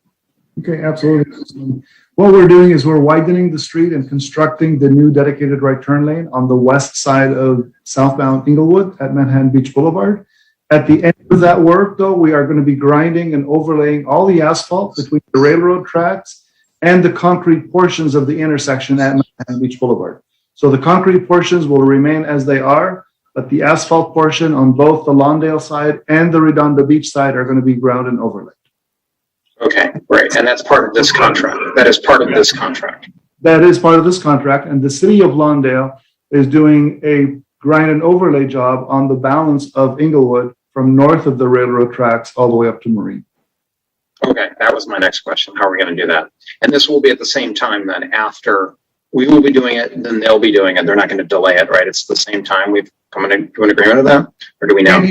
Okay, absolutely. What we're doing is we're widening the street and constructing the new dedicated right turn lane on the west side of southbound Inglewood at Manhattan Beach Boulevard. At the end of that work, though, we are going to be grinding and overlaying all the asphalt between the railroad tracks and the concrete portions of the intersection at Manhattan Beach Boulevard. So the concrete portions will remain as they are, but the asphalt portion on both the Lawndale side and the Redondo Beach side are going to be ground and overlaid. Okay, great. And that's part of this contract. That is part of this contract. That is part of this contract, and the city of Lawndale is doing a grind and overlay job on the balance of Inglewood from north of the railroad tracks all the way up to Marine. Okay, that was my next question. How are we going to do that? And this will be at the same time then after we will be doing it, then they'll be doing it. They're not going to delay it, right? It's the same time we've come to an agreement of that, or do we know?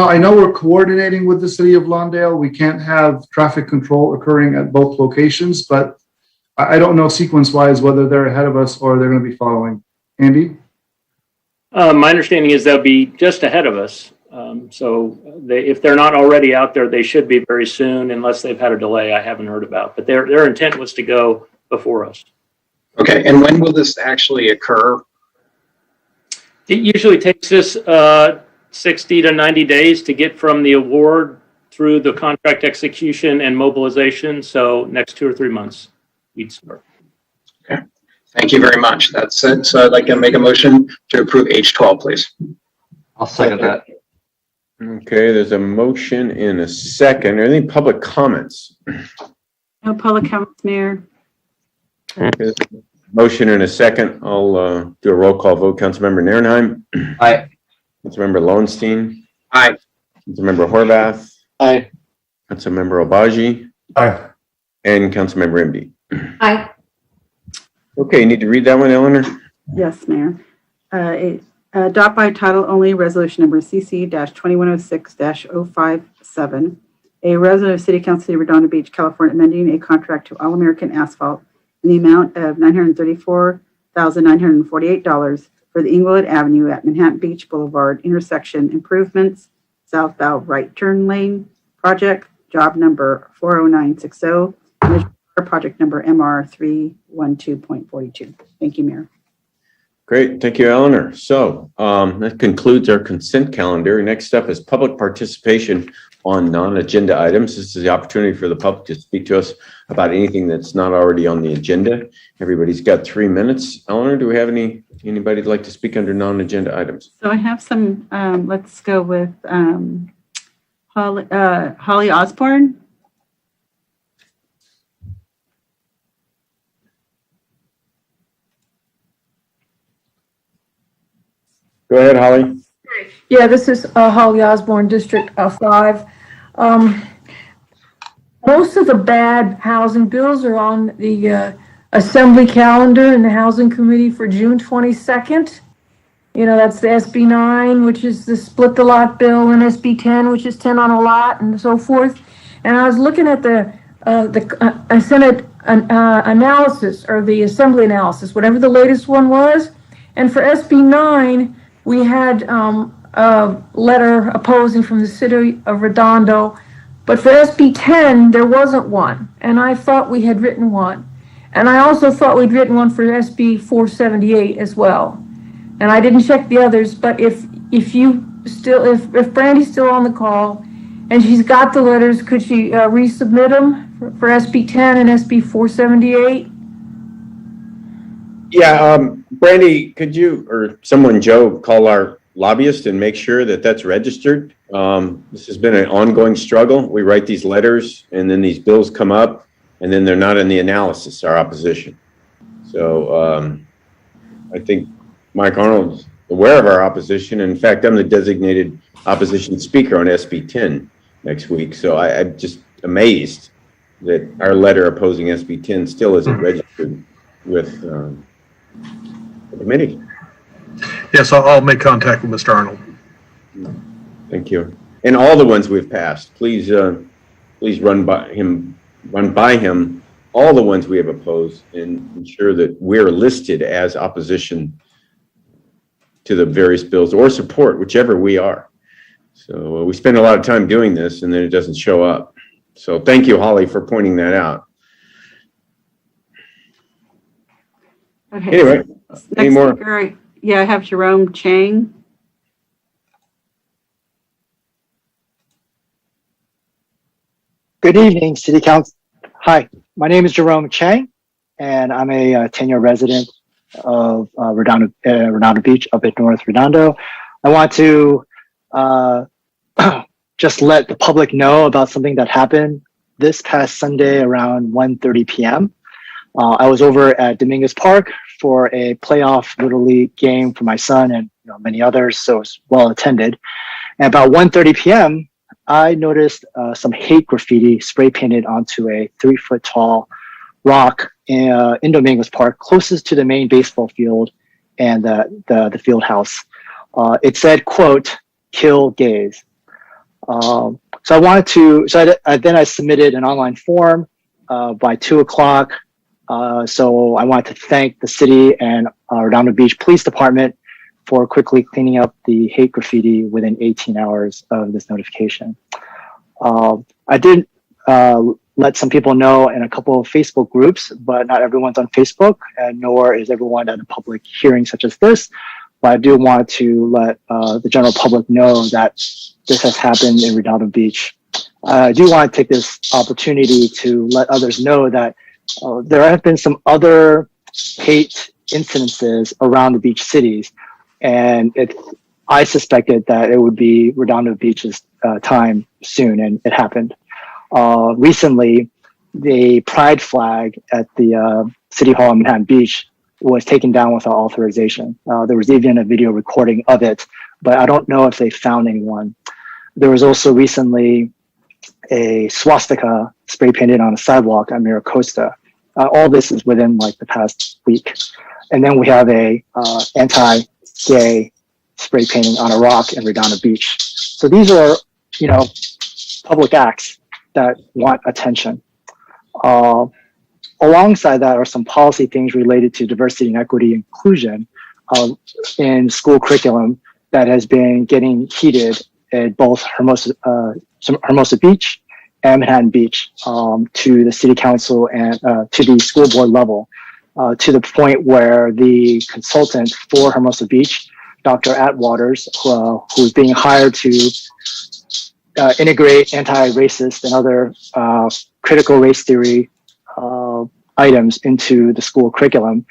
I know we're coordinating with the city of Lawndale. We can't have traffic control occurring at both locations, but I don't know sequence-wise whether they're ahead of us or they're going to be following. Andy? My understanding is they'll be just ahead of us. If they're not already out there, they should be very soon, unless they've had a delay I haven't heard about. But their intent was to go before us. Okay, and when will this actually occur? It usually takes us 60 to 90 days to get from the award through the contract execution and mobilization. So next 2 or 3 months, we'd start. Okay, thank you very much. That's it. So I'd like to make a motion to approve H12, please. I'll second that. Okay, there's a motion in a second. Are there any public comments? No public comments, Mayor. Okay. Motion in a second. I'll do a roll call vote. Councilmember Nierenheim. Aye. Councilmember Lowenstein. Aye. Councilmember Horvath. Aye. Councilmember Obaji. Aye. And Councilmember Emby. Aye. Okay, you need to read that one, Eleanor? Yes, Mayor. Adopt by title only resolution number CC-2106-057, a resolution of City Council, City of Redondo Beach, California, amending a contract to All American Asphalt in the amount of $934,948 for the Inglewood Avenue at Manhattan Beach Boulevard intersection improvements, southbound right turn lane project, job number 40960, project number MR 312.42. Thank you, Mayor. Great, thank you, Eleanor. So that concludes our consent calendar. Next up is public participation on non-agenda items. This is the opportunity for the public to speak to us about anything that's not already on the agenda. Everybody's got 3 minutes. Eleanor, do we have anybody who'd like to speak under non-agenda items? So I have some, let's go with Holly Osborne. Go ahead, Holly. Yeah, this is Holly Osborne, District 5. Most of the bad housing bills are on the assembly calendar in the Housing Committee for June 22nd. You know, that's the SB 9, which is the split the lot bill, and SB 10, which is 10 on a lot, and so forth. And I was looking at the Senate analysis, or the Assembly analysis, whatever the latest one was. And for SB 9, we had a letter opposing from the city of Redondo, but for SB 10, there wasn't one, and I thought we had written one. And I also thought we'd written one for SB 478 as well. And I didn't check the others, but if Brandy's still on the call and she's got the letters, could she resubmit them for SB 10 and SB 478? Yeah, Brandy, could you or someone, Joe, call our lobbyist and make sure that that's registered? This has been an ongoing struggle. We write these letters and then these bills come up and then they're not in the analysis, our opposition. So I think Mike Arnold's aware of our opposition. In fact, I'm the designated opposition speaker on SB 10 next week. So I'm just amazed that our letter opposing SB 10 still isn't registered with the committee. Yes, I'll make contact with Mr. Arnold. Thank you. And all the ones we've passed, please run by him all the ones we have opposed and ensure that we're listed as opposition to the various bills or support, whichever we are. So we spend a lot of time doing this and then it doesn't show up. So thank you, Holly, for pointing that out. Okay. Anyway, any Next more? speaker, yeah, I have Jerome Chang. Good evening, City Council. Hi. My name is Jerome Chang, and I'm a 10-year resident of Redondo Beach up at North Redondo. I want to just let the public know about something that happened this past Sunday around 1:30 p.m. I was over at Dominguez Park for a playoff Little League game for my son and many others, so it was well attended. And about 1:30 p.m., I noticed some hate graffiti spray painted onto a 3-foot tall rock in Dominguez Park, closest to the main baseball field and the field house. It said, quote, "Kill gays." So I submitted an online form by 2:00. So I want to thank the city and Redondo Beach Police Department for quickly cleaning up the hate graffiti within 18 hours of this notification. I did let some people know in a couple of Facebook groups, but not everyone's on Facebook, and nor is everyone at a public hearing such as this. But I do want to let the general public know that this has happened in Redondo Beach. I do want to take this opportunity to let others know that there have been some other hate incidences around the beach cities, and I suspected that it would be Redondo Beach's time soon, and it happened. Recently, the pride flag at the City Hall in Manhattan Beach was taken down without authorization. There was even a video recording of it, but I don't know if they found anyone. There was also recently a swastika spray painted on a sidewalk at Mira Costa. All this is within like the past week. And then we have a anti-gay spray painting on a rock in Redondo Beach. So these are, public acts that want attention. Alongside that are some policy things related to diversity and equity inclusion in school curriculum that has been getting heated at both Hermosa Beach and Manhattan Beach to the city council and to the school board level, to the point where the consultant for Hermosa Beach, Dr. Atwaters, who's being hired to integrate anti-racist and other critical race theory items into the school curriculum.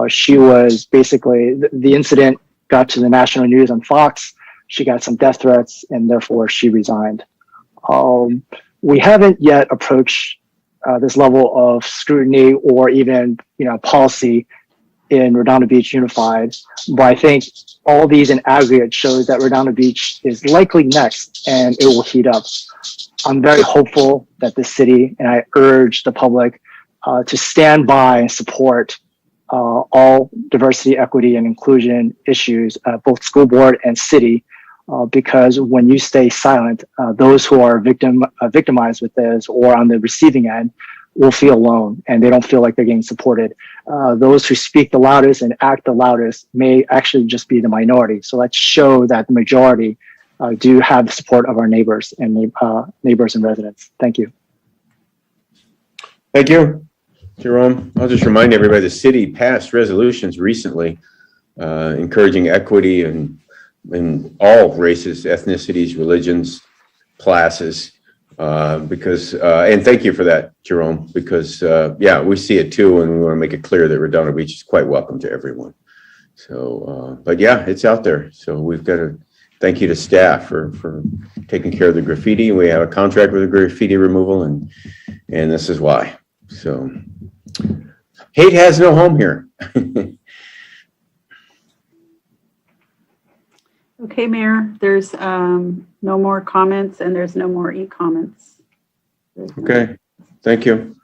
She was basically, the incident got to the national news on Fox. She got some death threats, and therefore she resigned. We haven't yet approached this level of scrutiny or even, policy in Redondo Beach Unified, but I think all these in aggregate shows that Redondo Beach is likely next, and it will heat up. I'm very hopeful that the city, and I urge the public to stand by and support all diversity, equity, and inclusion issues, both school board and city, because when you stay silent, those who are victimized with this or on the receiving end will feel alone, and they don't feel like they're getting supported. Those who speak the loudest and act the loudest may actually just be the minority. So let's show that the majority do have the support of our neighbors and residents. Thank you. Thank you, Jerome. I'll just remind everybody, the city passed resolutions recently encouraging equity in all races, ethnicities, religions, classes, and thank you for that, Jerome, because we see it too, and we want to make it clear that Redondo Beach is quite welcome to everyone. So, but yeah, it's out there. So we've got to thank you to staff for taking care of the graffiti. We have a contract with the graffiti removal, and this is why. So hate has no home here. Okay, Mayor, there's no more comments and there's no more e-comments. Okay, thank you.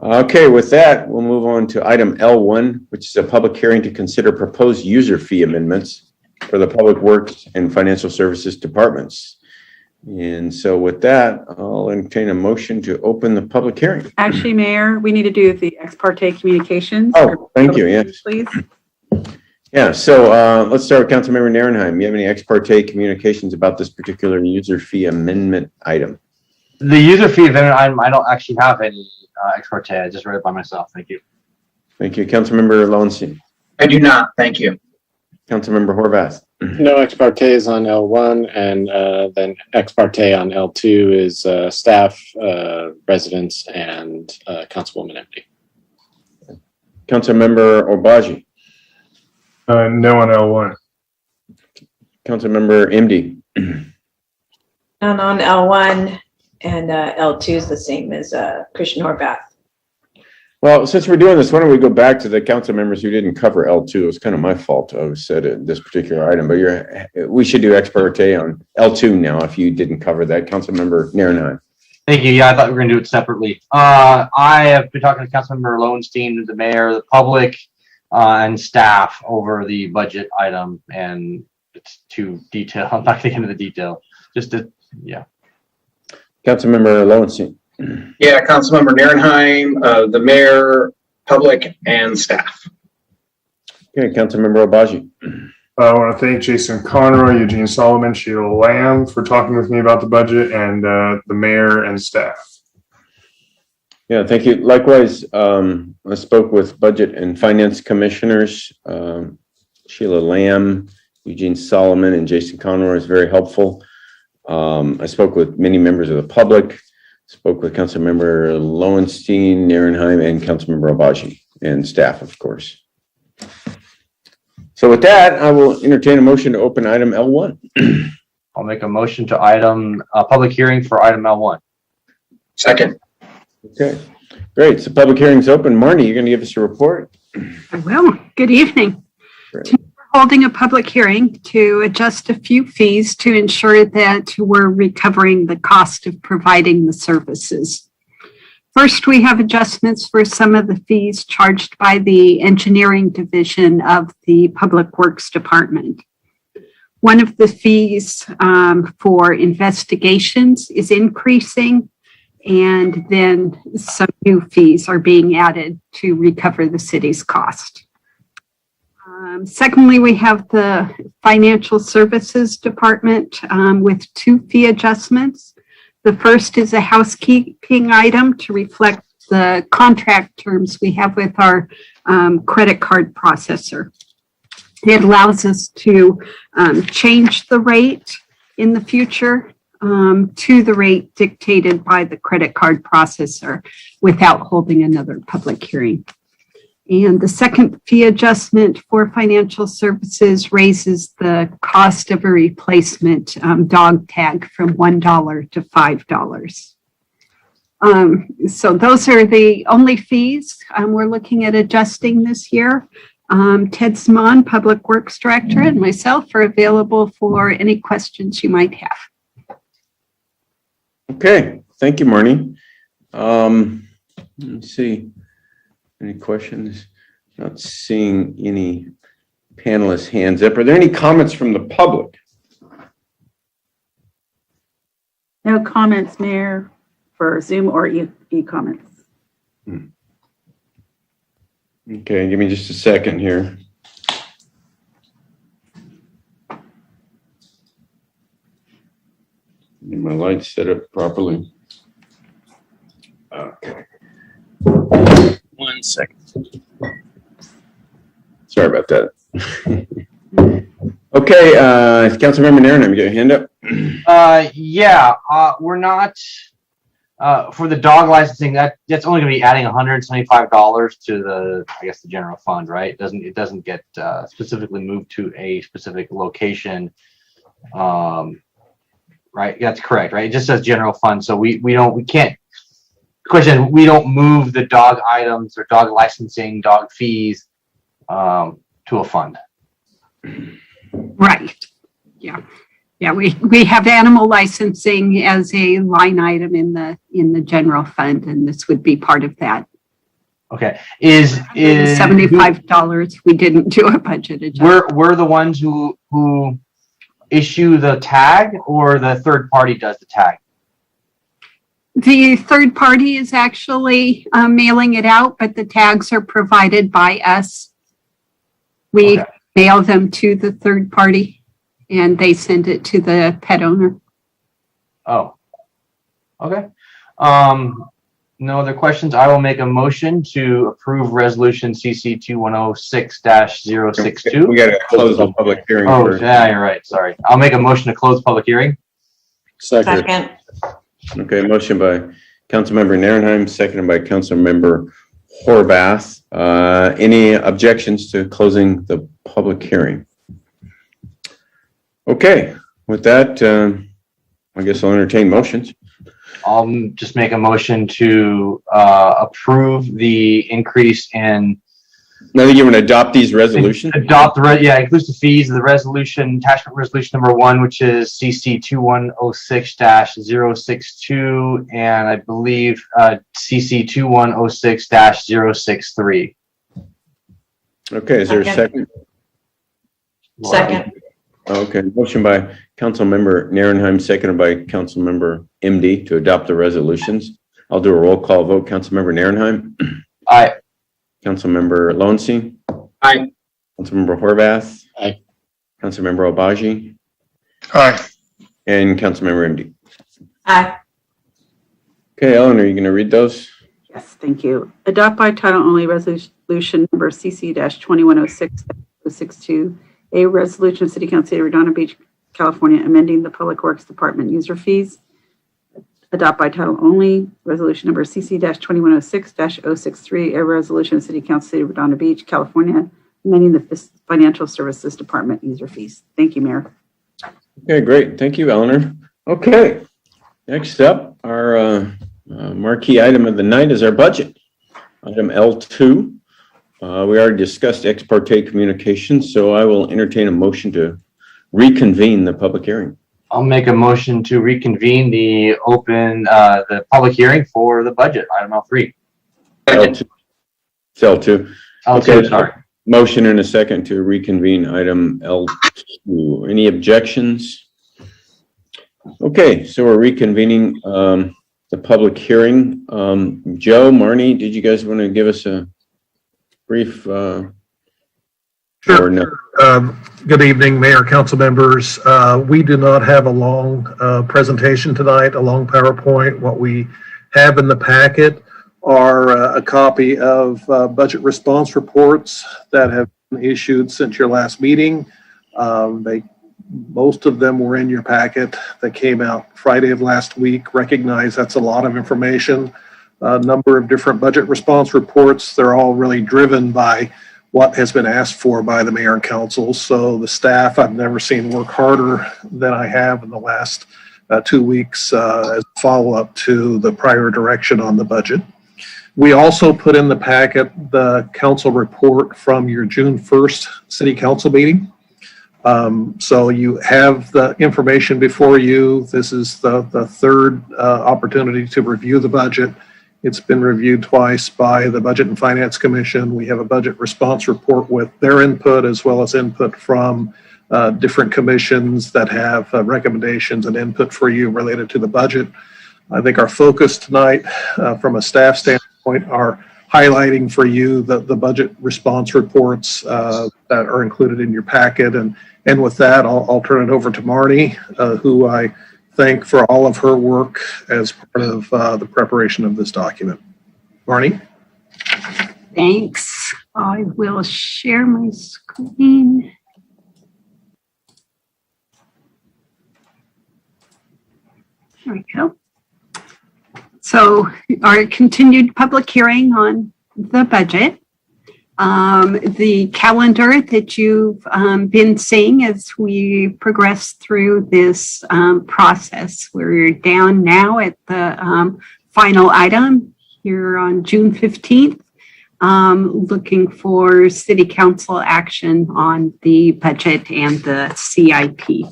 Okay, with that, we'll move on to item L1, which is a public hearing to consider proposed user fee amendments for the Public Works and Financial Services departments. And so with that, I'll entertain a motion to open the public hearing. Actually, Mayor, we need to do the ex parte communications. Oh, thank you, yes. Please. Yeah, so let's start with Councilmember Narenheim. You have any ex parte communications about this particular user fee amendment item? The user fee amendment item, I don't actually have any ex parte. I just read it by myself. Thank you. Thank you. Councilmember Lowenstein. I do not. Thank you. Councilmember Horvath. No ex partes on L1, and then ex parte on L2 is staff, residents, and Councilwoman Empty. Councilmember Obaji. No on L1. Councilmember MD. And on L1 and L2 is the same as Christian Horvath. Well, since we're doing this, why don't we go back to the council members who didn't cover L2? It was kind of my fault I said it, this particular item, but we should do ex parte on L2 now if you didn't cover that. Councilmember Narenheim. Thank you. Yeah, I thought we were going to do it separately. I have been talking to Councilmember Lowenstein, the mayor, the public, and staff over the budget item, and it's too detailed. I'm not going to get into the detail. Yeah. Councilmember Lowenstein. Yeah, Councilmember Narenheim, the mayor, public, and staff. Okay, Councilmember Obaji. I want to thank Jason Conroy, Eugene Solomon, Sheila Lamb for talking with me about the budget, and the mayor and staff. Yeah, thank you. Likewise, I spoke with budget and finance commissioners, Sheila Lamb, Eugene Solomon, and Jason Conroy is very helpful. I spoke with many members of the public, spoke with Councilmember Lowenstein, Narenheim, and Councilmember Obaji, and staff, of course. So with that, I will entertain a motion to open item L1. I'll make a motion to public hearing for item L1. Second. Okay, great. So public hearing's open. Marnie, you're going to give us a report? I will. Good evening. Great. We're holding a public hearing to adjust a few fees to ensure that we're recovering the cost of providing the services. First, we have adjustments for some of the fees charged by the engineering division of the Public Works Department. One of the fees for investigations is increasing, and then some new fees are being added to recover the city's cost. Secondly, we have the Financial Services Department with two fee adjustments. The first is a housekeeping item to reflect the contract terms we have with our credit card processor. It allows us to change the rate in the future to the rate dictated by the credit card processor without holding another public hearing. And the second fee adjustment for financial services raises the cost of a replacement dog tag from $1 to $5. So those are the only fees we're looking at adjusting this year. Ted Simon, Public Works Director, and myself are available for any questions you might have. Okay, thank you, Marnie. Let's see. Any questions? Not seeing any panelists' hands up. Are there any comments from the public? No comments, Mayor, for Zoom or e-comments. Okay, give me just a second here. Get my lights set up properly. Okay. 1 second. Sorry about that. Okay, Councilmember Narenheim, you got your hand up? Yeah, we're not, for the dog licensing, that's only going to be adding $175 to the, I guess, the general fund, right? It doesn't get specifically moved to a specific location. Right, that's correct, right? It just says general fund, so we can't, question, we don't move the dog items or dog licensing, dog fees to a fund. Right. Yeah. Yeah, we have animal licensing as a line item in the general fund, and this would be part of that. Okay. Is $75, we didn't do a budget adjustment. We're the ones who issue the tag, or the third party does the tag? The third party is actually mailing it out, but the tags are provided by us. We mail them to the third party, and they send it to the pet owner. Oh, okay. No other questions. I will make a motion to approve resolution CC 2106-062. We gotta close the public hearing Oh, first. yeah, you're right. Sorry. I'll make a motion to close public hearing. Second. Okay, motion by Councilmember Narenheim, seconded by Councilmember Horvath. Any objections to closing the public hearing? Okay, with that, I guess I'll entertain motions. I'll just make a motion to approve the increase in. I think you want to adopt these resolutions? Adopt the, inclusive fees of the resolution, attachment resolution number 1, which is CC 2106-062, and I believe CC 2106-063. Okay, is there a second? Second. Okay, motion by Councilmember Narenheim, seconded by Councilmember MD to adopt the resolutions. I'll do a roll call vote. Councilmember Narenheim? Aye. Councilmember Lowenstein? Aye. Councilmember Horvath? Aye. Councilmember Obaji? Aye. And Councilmember MD. Aye. Okay, Ellen, are you going to read those? Yes, thank you. Adopt by title only resolution number CC-2106-062, a resolution of City Council of Redondo Beach, California, amending the Public Works Department user fees. Adopt by title only resolution number CC-2106-063, a resolution of City Council of Redondo Beach, California, amending the Financial Services Department user fees. Thank you, Mayor. Okay, great. Thank you, Eleanor. Okay, next up, our marquee item of the night is our budget. Item L2. We already discussed ex parte communications, so I will entertain a motion to reconvene the public hearing. I'll make a motion to reconvene the public hearing for the budget, item L3. L2. It's L2. Okay, sorry. Motion and a second to reconvene item L2. Any objections? Okay, so we're reconvening the public hearing. Joe, Marnie, did you guys want to give us a brief? Sure. Or no? Good evening, Mayor, council members. We do not have a long presentation tonight, a long PowerPoint. What we have in the packet are a copy of budget response reports that have been issued since your last meeting. Most of them were in your packet that came out Friday of last week. Recognize that's a lot of information, a number of different budget response reports. They're all really driven by what has been asked for by the mayor and council. So the staff I've never seen work harder than I have in the last 2 weeks as a follow-up to the prior direction on the budget. We also put in the packet the council report from your June 1st city council meeting. So you have the information before you. This is the third opportunity to review the budget. It's been reviewed twice by the Budget and Finance Commission. We have a budget response report with their input as well as input from different commissions that have recommendations and input for you related to the budget. I think our focus tonight from a staff standpoint are highlighting for you the budget response reports that are included in your packet. And with that, I'll turn it over to Marnie, who I thank for all of her work as part of the preparation of this document. Marnie? Thanks. I will share my screen. There we go. So our continued public hearing on the budget. The calendar that you've been seeing as we progress through this process. We're down now at the final item here on June 15th, looking for city council action on the budget and the CIP.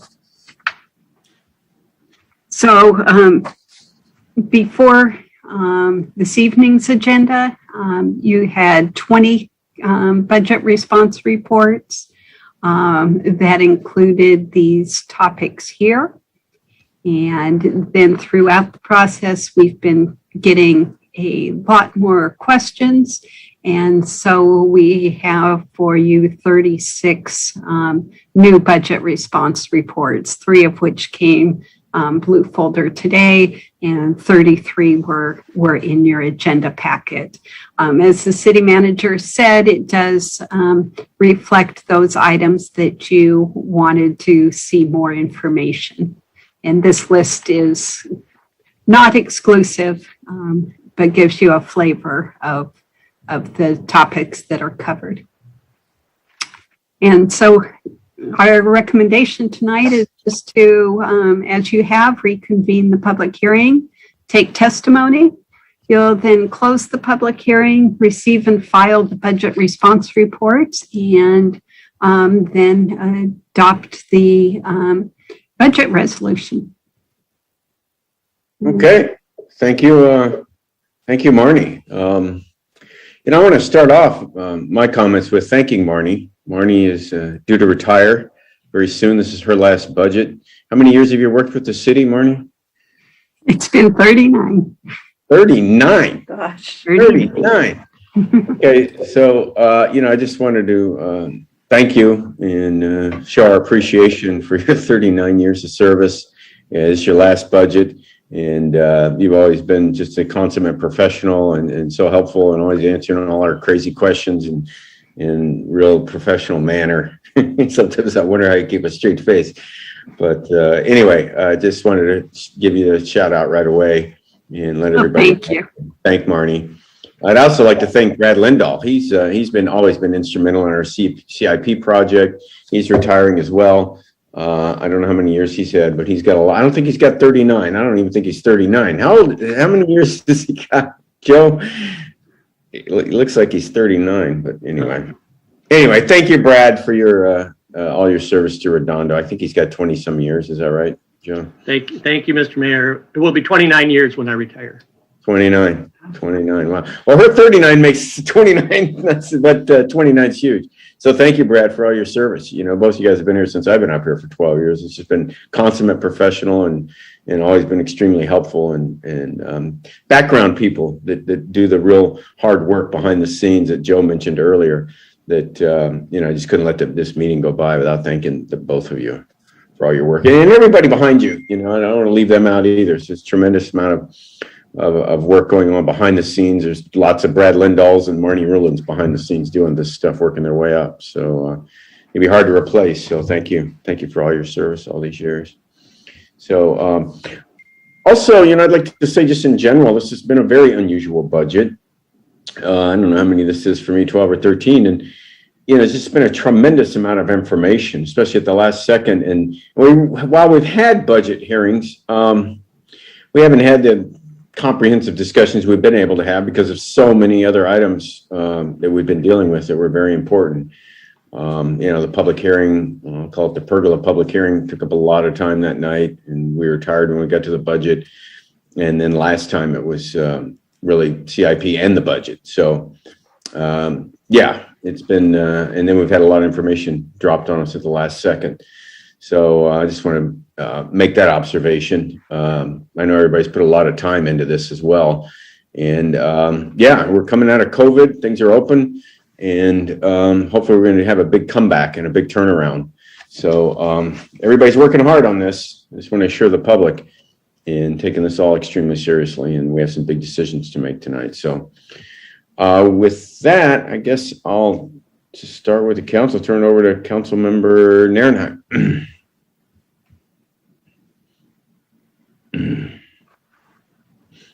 So before this evening's agenda, you had 20 budget response reports that included these topics here. And then throughout the process, we've been getting a lot more questions. And so we have for you 36 new budget response reports, 3 of which came blue folder today, and 33 were in your agenda packet. As the city manager said, it does reflect those items that you wanted to see more information. And this list is not exclusive, but gives you a flavor of the topics that are covered. And so our recommendation tonight is just to, as you have, reconvene the public hearing, take testimony. You'll then close the public hearing, receive and file the budget response reports, and then adopt the budget resolution. Okay, thank you. Thank you, Marnie. I want to start off my comments with thanking Marnie. Marnie is due to retire very soon. This is her last budget. How many years have you worked with the city, Marnie? It's been 39. 39? Gosh. 39. Okay, so, I just wanted to thank you and show our appreciation for your 39 years of service. It's your last budget, and you've always been just a consummate professional and so helpful and always answering all our crazy questions and in real professional manner. Sometimes I wonder how you keep a straight face. But anyway, I just wanted to give you a shout out right away and let everybody thank Marnie. I'd also like to thank Brad Lindahl. He's always been instrumental in our CIP project. He's retiring as well. I don't know how many years he's had, but he's got a lot. I don't think he's got 39. I don't even think he's 39. How many years does he got, Joe? It looks like he's 39, but anyway. Anyway, thank you, Brad, for your all your service to Redondo. I think he's got 20 some years. Is that right, Joe? Thank you, Mr. Mayor. It will be 29 years when I retire. 29. Wow. Well, her 39 makes 29. But 29 is huge. So thank you, Brad, for all your service. Both of you guys have been here since I've been up here for 12 years. It's just been consummate professional and always been extremely helpful and background people that do the real hard work behind the scenes that Joe mentioned earlier. That I just couldn't let this meeting go by without thanking the both of you for all your work and everybody behind you. I don't want to leave them out either. It's just a tremendous amount of work going on behind the scenes. There's lots of Brad Lindahls and Marnie Ruland's behind the scenes doing this stuff, working their way up. So it'd be hard to replace. So thank you for all your service all these years. So also, I'd like to say just in general, this has been a very unusual budget. I don't know how many this is for me, 12 or 13. And, it's just been a tremendous amount of information, especially at the last second. And while we've had budget hearings, we haven't had the comprehensive discussions we've been able to have because of so many other items that we've been dealing with that were very important. The public hearing, I'll call it the pergola public hearing, took up a lot of time that night, and we were tired when we got to the budget. And then last time it was really CIP and the budget. So, it's been, and then we've had a lot of information dropped on us at the last second. So I just want to make that observation. I know everybody's put a lot of time into this as well. And we're coming out of COVID. Things are open. And hopefully we're going to have a big comeback and a big turnaround. So everybody's working hard on this. I just want to assure the public in taking this all extremely seriously. And we have some big decisions to make tonight. So with that, I guess I'll just start with the council, turn it over to Council Member Narenheim.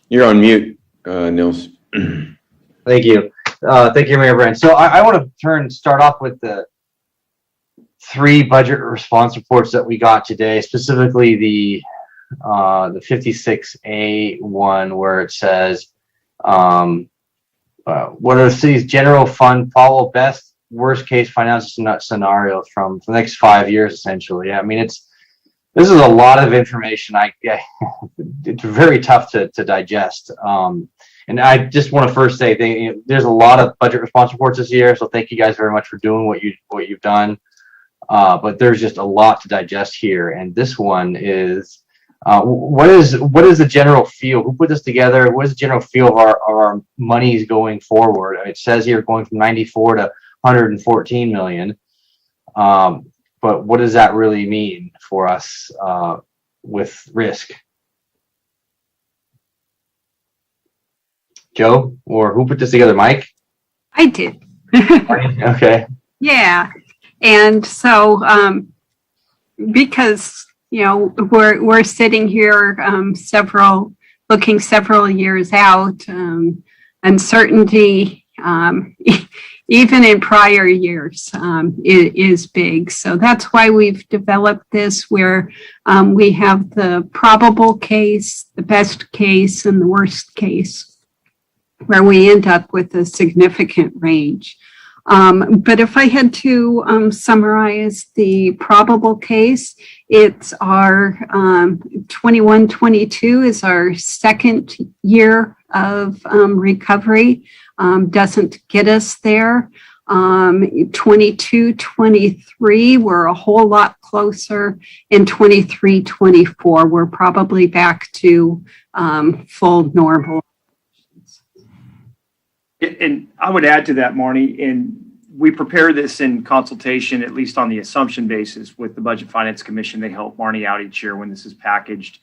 You're on mute, Nils. Thank you. Thank you, Mayor Brand. So I want to start off with the 3 budget response reports that we got today, specifically the 56A one, where it says, what are the city's general fund follow best worst case financial scenarios from the next 5 years, essentially. I mean, this is a lot of information. It's very tough to digest. And I just want to first say there's a lot of budget response reports this year, so thank you guys very much for doing what you've done. But there's just a lot to digest here, and this one is what is the general feel? Who put this together? What is the general feel of our monies going forward? It says here going from 94 to 114 million. But what does that really mean for us with risk? Joe, or who put this together? Mike? I did. Okay. Yeah. And so, because, we're sitting here, looking several years out, uncertainty, even in prior years, is big. So that's why we've developed this where we have the probable case, the best case, and the worst case, where we end up with a significant range. But if I had to summarize the probable case, it's our 21-22 is our second year of recovery. Doesn't get us there. 22-23, we're a whole lot closer. In 23-24, we're probably back to full normal. And I would add to that, Marnie, and we prepare this in consultation, at least on the assumption basis, with the Budget Finance Commission. They help Marnie out each year when this is packaged.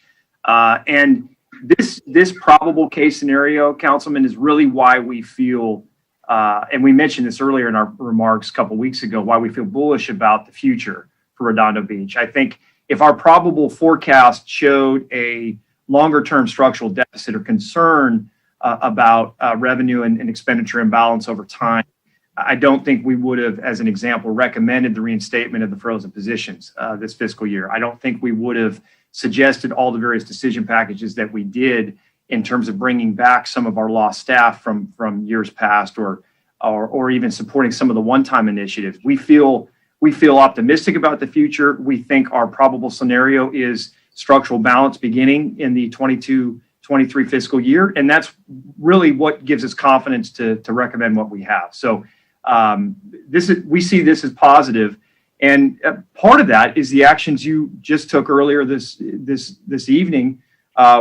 And this probable case scenario, Councilman, is really why we feel, and we mentioned this earlier in our remarks a couple weeks ago, why we feel bullish about the future for Redondo Beach. I think if our probable forecast showed a longer-term structural deficit or concern about revenue and expenditure imbalance over time, I don't think we would have, as an example, recommended the reinstatement of the frozen positions this fiscal year. I don't think we would have suggested all the various decision packages that we did in terms of bringing back some of our lost staff from years past, or even supporting some of the one-time initiatives. We feel optimistic about the future. We think our probable scenario is structural balance beginning in the 22-23 fiscal year, and that's really what gives us confidence to recommend what we have. So we see this as positive, and part of that is the actions you just took earlier this evening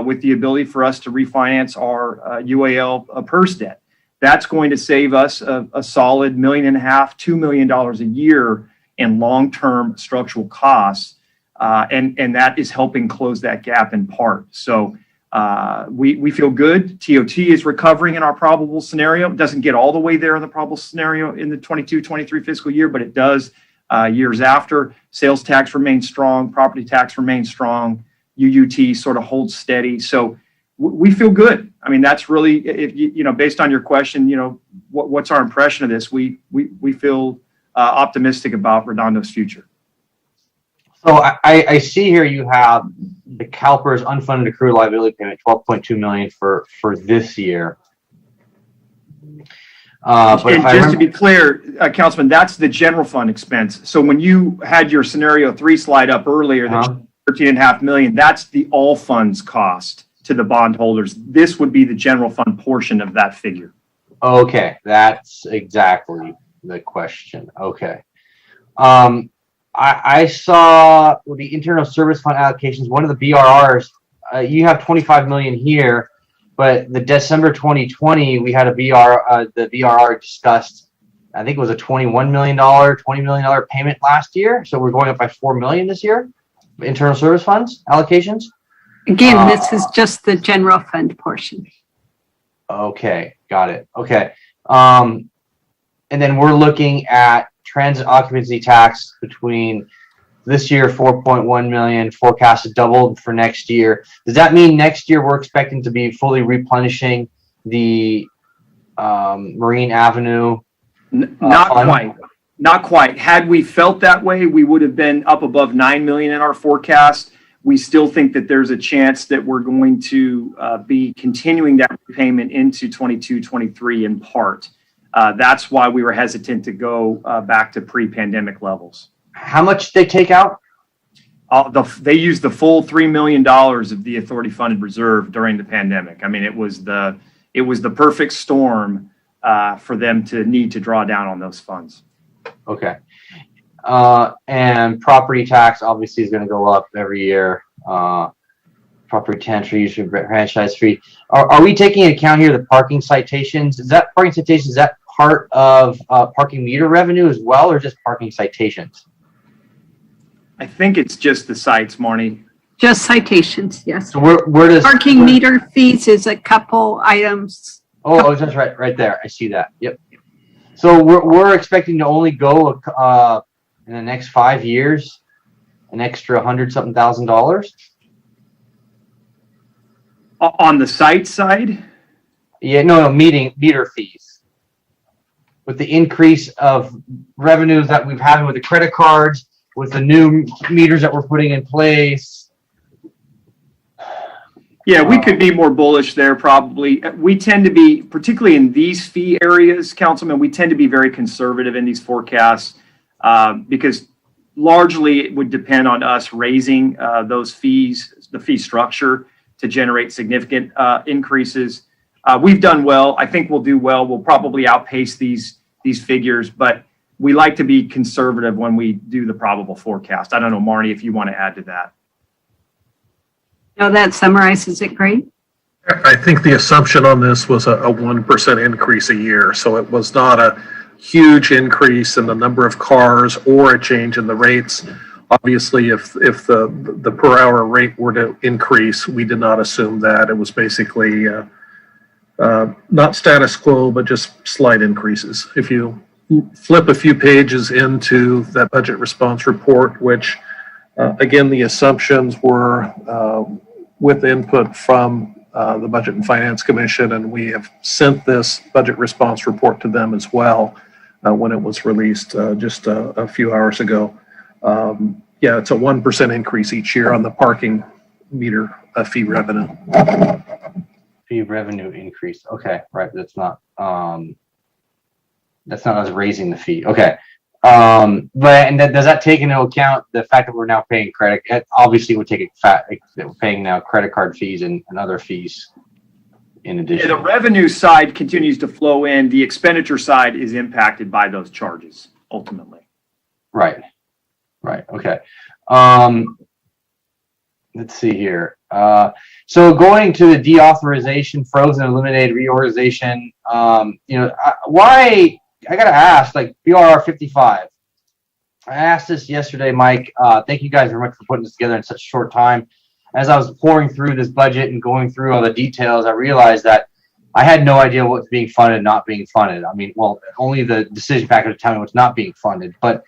with the ability for us to refinance our UAL PERS debt. That's going to save us a solid $1.5 million, $2 million a year in long-term structural costs, and that is helping close that gap in part. So we feel good. TOT is recovering in our probable scenario. It doesn't get all the way there in the probable scenario in the 22-23 fiscal year, but it does years after. Sales tax remains strong. Property tax remains strong. UUT sort of holds steady. So we feel good. I mean, that's really, if based on your question, what's our impression of this? We feel optimistic about Redondo's future. So I see here you have the CalPERS unfunded accrued liability payment, $12.2 million for this year. But just to be clear, Councilman, that's the general fund expense. So when you had your scenario 3 slide up earlier, the $13.5 million, that's the all funds cost to the bondholders. This would be the general fund portion of that figure. Okay, that's exactly the question. Okay. I saw with the internal service fund allocations, one of the BRRs, you have 25 million here, but the December 2020, we had a the BRR discussed, I think it was a $21 million, $20 million payment last year. So we're going up by 4 million this year, internal service funds allocations. Again, this is just the general fund portion. Okay, got it. Okay. And then we're looking at transit occupancy tax between this year, 4.1 million, forecasted double for next year. Does that mean next year we're expecting to be fully replenishing the Marine Avenue? Not quite. Had we felt that way, we would have been up above 9 million in our forecast. We still think that there's a chance that we're going to be continuing that repayment into 22-23 in part. That's why we were hesitant to go back to pre-pandemic levels. How much did they take out? They used the full $3 million of the authority funded reserve during the pandemic. I mean, it was the perfect storm for them to need to draw down on those funds. Okay. And property tax obviously is going to go up every year. Property tax usually franchise fee. Are we taking into account here the parking citations? Is that part of parking meter revenue as well, or just parking citations? I think it's just the sites, Marnie. Just citations, yes. So where does Parking meter fees is a couple items. Oh, that's right there. I see that. Yep. So we're expecting to only go in the next 5 years, an extra $100-something thousand. On the site side? Yeah, no, meter fees. With the increase of revenues that we've had with the credit cards, with the new meters that we're putting in place. Yeah, we could be more bullish there probably. We tend to be, particularly in these fee areas, Councilman, we tend to be very conservative in these forecasts because largely it would depend on us raising those fees, the fee structure, to generate significant increases. We've done well. I think we'll do well. We'll probably outpace these figures, but we like to be conservative when we do the probable forecast. I don't know, Marnie, if you want to add to that. No, that summarizes it great. I think the assumption on this was a 1% increase a year. So it was not a huge increase in the number of cars or a change in the rates. Obviously, if the per hour rate were to increase, we did not assume that. It was basically not status quo, but just slight increases. If you flip a few pages into that budget response report, which again, the assumptions were with input from the Budget and Finance Commission, and we have sent this budget response report to them as well when it was released just a few hours ago. Yeah, it's a 1% increase each year on the parking meter fee revenue. Fee revenue increase. Okay, right. That's not us raising the fee. Okay. But does that take into account the fact that we're now paying credit? It obviously would take that we're paying now credit card fees and other fees in addition. Yeah, the revenue side continues to flow in. The expenditure side is impacted by those charges ultimately. Right. Okay. Let's see here. So going to the deauthorization, frozen, eliminated, reorganization. Why? I gotta ask, like BRR 55. I asked this yesterday, Mike. Thank you guys very much for putting this together in such a short time. As I was pouring through this budget and going through all the details, I realized that I had no idea what's being funded and not being funded. I mean, well, only the decision package would tell me what's not being funded. But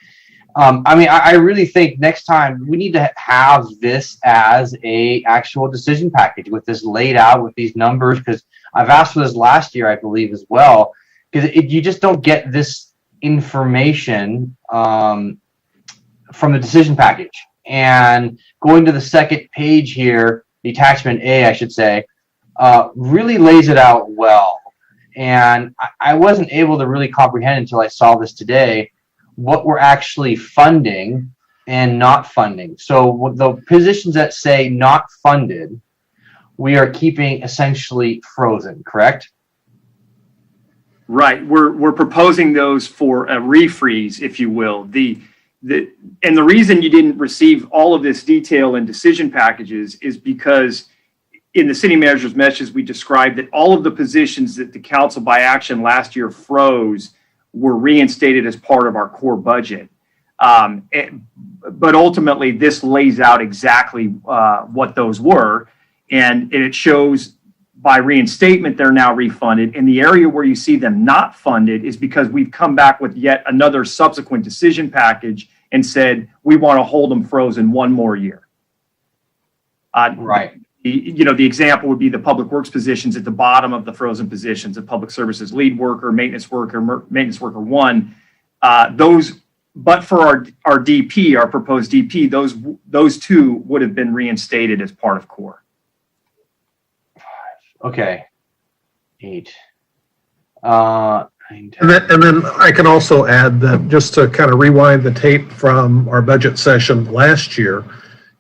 I really think next time we need to have this as a actual decision package with this laid out with these numbers, because I've asked for this last year, I believe, as well. Because you just don't get this information from the decision package. And going to the second page here, the attachment A, I should say, really lays it out well. And I wasn't able to really comprehend until I saw this today what we're actually funding and not funding. So the positions that say not funded, we are keeping essentially frozen, correct? Right. We're proposing those for a refreeze, if you will. And the reason you didn't receive all of this detail in decision packages is because in the city manager's message, we described that all of the positions that the council by action last year froze were reinstated as part of our core budget. But ultimately, this lays out exactly what those were. And it shows by reinstatement, they're now refunded. And the area where you see them not funded is because we've come back with yet another subsequent decision package and said, we want to hold them frozen one more year. Right. The example would be the public works positions at the bottom of the frozen positions, the public services lead worker, maintenance worker one. Those, but for our DP, our proposed DP, those two would have been reinstated as part of core. Okay. 8. And then I can also add that just to kind of rewind the tape from our budget session last year,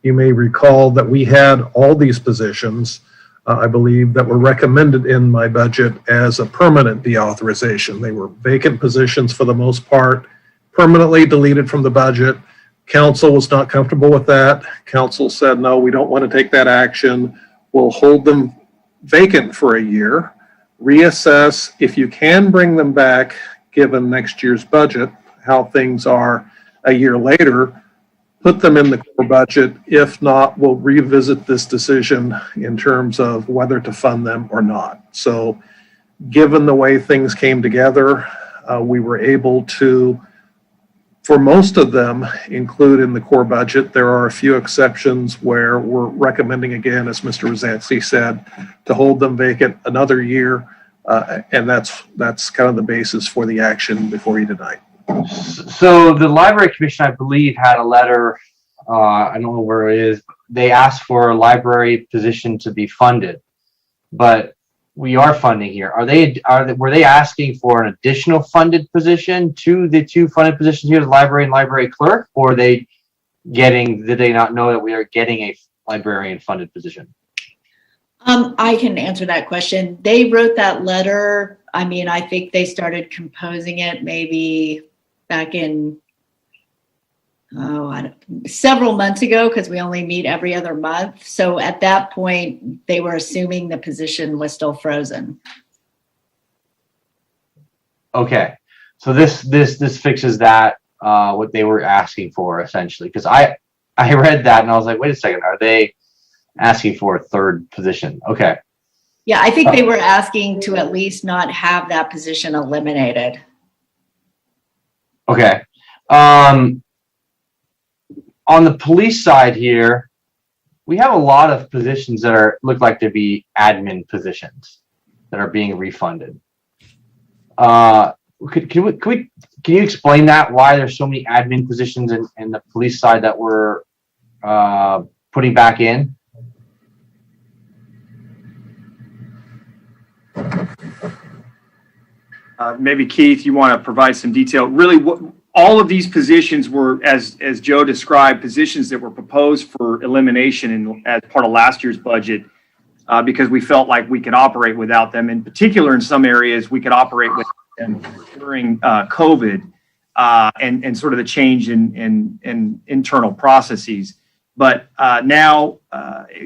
you may recall that we had all these positions, I believe, that were recommended in my budget as a permanent deauthorization. They were vacant positions for the most part, permanently deleted from the budget. Council was not comfortable with that. Council said, no, we don't want to take that action. We'll hold them vacant for a year, reassess if you can bring them back given next year's budget, how things are a year later, put them in the core budget. If not, we'll revisit this decision in terms of whether to fund them or not. So given the way things came together, we were able to, for most of them, include in the core budget. There are a few exceptions where we're recommending, again, as Mr. Rosansky said, to hold them vacant another year. And that's kind of the basis for the action before you tonight. So the Library Commission, I believe, had a letter, I don't know where it is. They asked for a library position to be funded, but we are funding here. Were they asking for an additional funded position to the two funded positions here, the library and library clerk, or did they not know that we are getting a librarian funded position? I can answer that question. They wrote that letter. I mean, I think they started composing it maybe back in, several months ago, because we only meet every other month. So at that point, they were assuming the position was still frozen. Okay, so this fixes that, what they were asking for essentially, because I read that and I was like, wait a second, are they asking for a third position? Okay. Yeah, I think they were asking to at least not have that position eliminated. Okay. On the police side here, we have a lot of positions that look like to be admin positions that are being refunded. Can you explain that? Why there's so many admin positions in the police side that we're putting back in? Maybe Keith, you want to provide some detail. Really, all of these positions were, as Joe described, positions that were proposed for elimination as part of last year's budget, because we felt like we could operate without them. In particular, in some areas, we could operate with them during COVID and sort of the change in internal processes. But now,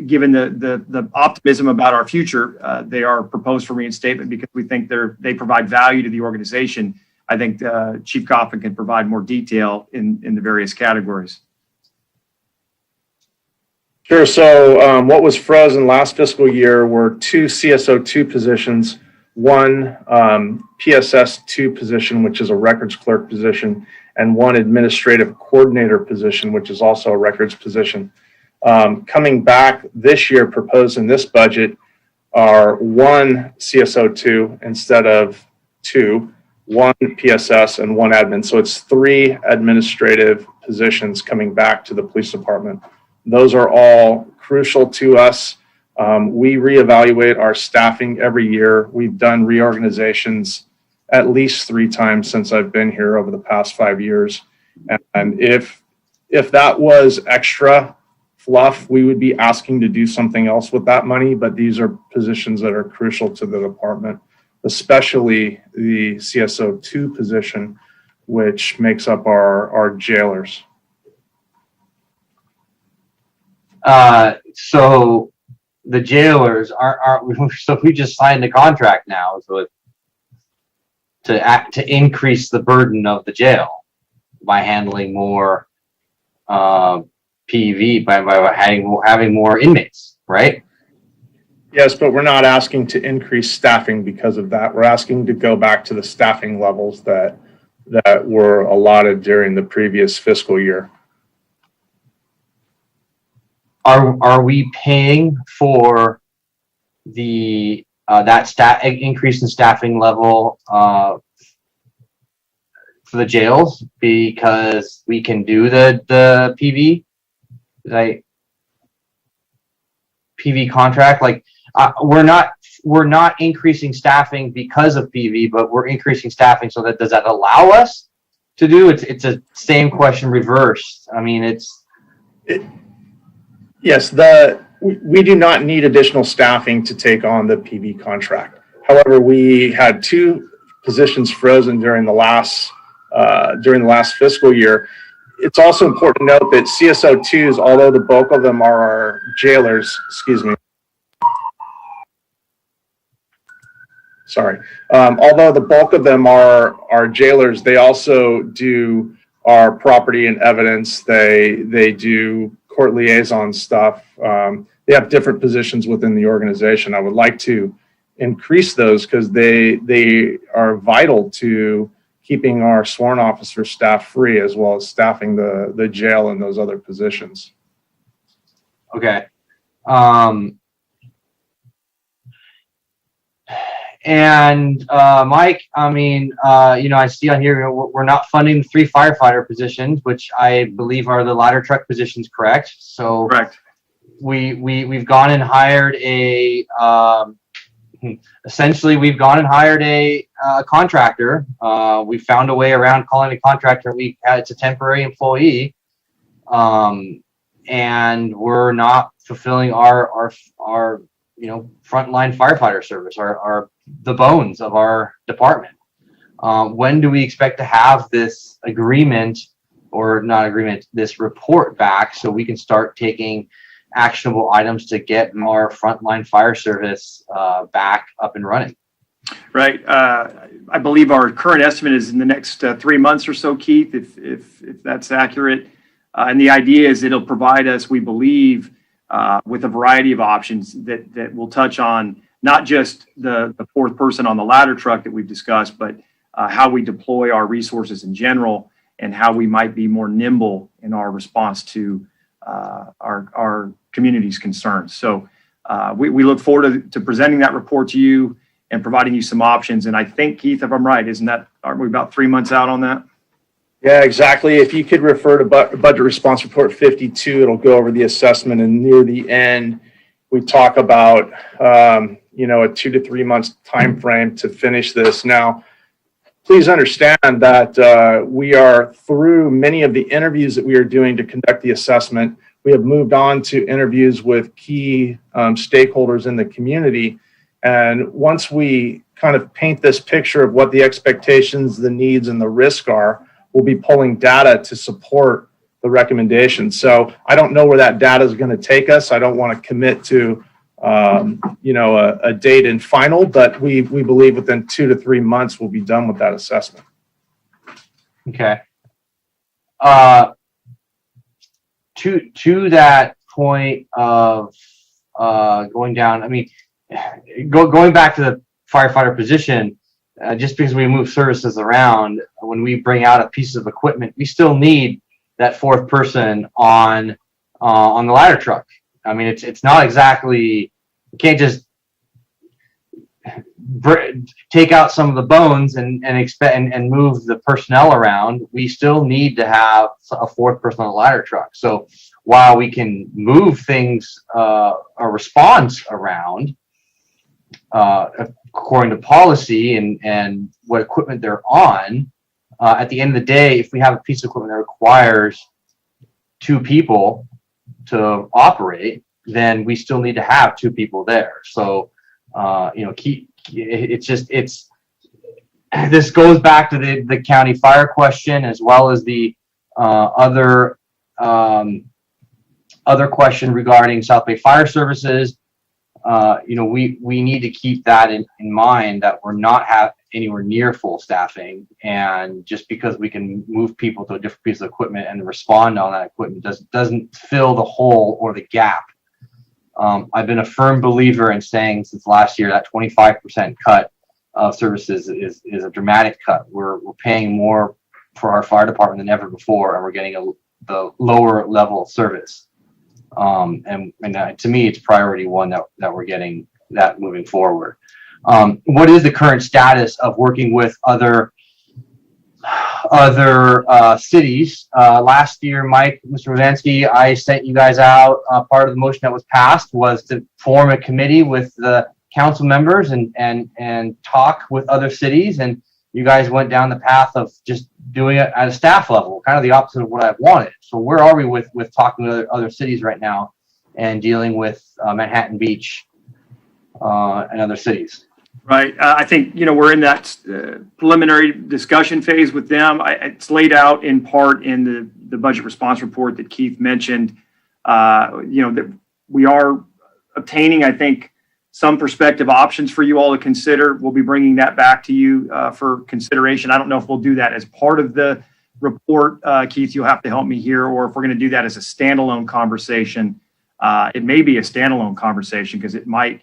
given the optimism about our future, they are proposed for reinstatement because we think they provide value to the organization. I think Chief Coffin can provide more detail in the various categories. Sure. So what was frozen last fiscal year were 2 CSO2 positions, 1 PSS2 position, which is a records clerk position, and 1 administrative coordinator position, which is also a records position. Coming back this year, proposed in this budget, are 1 CSO2 instead of 2, 1 PSS and 1 admin. So it's 3 administrative positions coming back to the police department. Those are all crucial to us. We reevaluate our staffing every year. We've done reorganizations at least 3 times since I've been here over the past 5 years. And if that was extra fluff, we would be asking to do something else with that money. But these are positions that are crucial to the department, especially the CSO2 position, which makes up our jailers. So the jailers so we just signed the contract now, so to increase the burden of the jail by handling more PV, by having more inmates, right? Yes, but we're not asking to increase staffing because of that. We're asking to go back to the staffing levels that were allotted during the previous fiscal year. Are we paying for the that increase in staffing level for the jails because we can do the PV, PV contract? Like we're not increasing staffing because of PV, but we're increasing staffing so that does that allow us to do it? It's a same question reversed. I mean, Yes, we do not need additional staffing to take on the PV contract. However, we had 2 positions frozen during the last fiscal year. It's also important to note that CSO2s, although the bulk of them are our jailers, although the bulk of them are our jailers, they also do are property and evidence. They do court liaison stuff. They have different positions within the organization. I would like to increase those because they are vital to keeping our sworn officer staff free, as well as staffing the jail and those other positions. Okay. And Mike, I mean, I see on here we're not funding the 3 firefighter positions, which I believe are the ladder truck positions, correct? So correct. We've gone and hired a essentially we've gone and hired a contractor. We found a way around calling a contractor. It's a temporary employee, and we're not fulfilling our frontline firefighter service, the bones of our department. When do we expect to have this agreement, or not agreement, this report back so we can start taking actionable items to get our frontline fire service back up and running? Right. I believe our current estimate is in the next 3 months or so, Keith, if that's accurate. And the idea is it'll provide us, we believe, with a variety of options that will touch on not just the 4th person on the ladder truck that we've discussed, but how we deploy our resources in general and how we might be more nimble in our response to our community's concerns. So we look forward to presenting that report to you and providing you some options. And I think, Keith, if I'm right, aren't we about 3 months out on that? Yeah, exactly. If you could refer to Budget Response Report 52, it'll go over the assessment, and near the end, we talk about a 2 to 3 months time frame to finish this. Now, please understand that we are through many of the interviews that we are doing to conduct the assessment. We have moved on to interviews with key stakeholders in the community. And once we kind of paint this picture of what the expectations, the needs, and the risk are, we'll be pulling data to support the recommendations. So I don't know where that data is going to take us. I don't want to commit to a date in final, but we believe within 2 to 3 months we'll be done with that assessment. Okay. To that point of going down, I mean, going back to the firefighter position, just because we move services around, when we bring out a piece of equipment, we still need that 4th person on the ladder truck. I mean, it's not exactly, you can't just take out some of the bones and move the personnel around. We still need to have a 4th person on the ladder truck. So while we can move things, a response around, according to policy and what equipment they're on, at the end of the day, if we have a piece of equipment that requires 2 people to operate, then we still need to have 2 people there. So, this goes back to the county fire question, as well as the other question regarding South Bay Fire Services. We need to keep that in mind, that we're not anywhere near full staffing, and just because we can move people to a different piece of equipment and respond on that equipment doesn't fill the hole or the gap. I've been a firm believer in saying since last year that 25% cut of services is a dramatic cut. We're paying more for our fire department than ever before, and we're getting the lower level of service. And to me, it's priority one that we're getting that moving forward. What is the current status of working with other cities? Last year, Mike, Mr. Rosansky, I sent you guys out. Part of the motion that was passed was to form a committee with the council members and talk with other cities. And you guys went down the path of just doing it at a staff level, kind of the opposite of what I wanted. So where are we with talking to other cities right now and dealing with Manhattan Beach and other cities? Right. I think, we're in that preliminary discussion phase with them. It's laid out in part in the budget response report that Keith mentioned, that we are obtaining, I think, some perspective options for you all to consider. We'll be bringing that back to you for consideration. I don't know if we'll do that as part of the report, Keith, you'll have to help me here, or if we're going to do that as a standalone conversation, it may be a standalone conversation because it might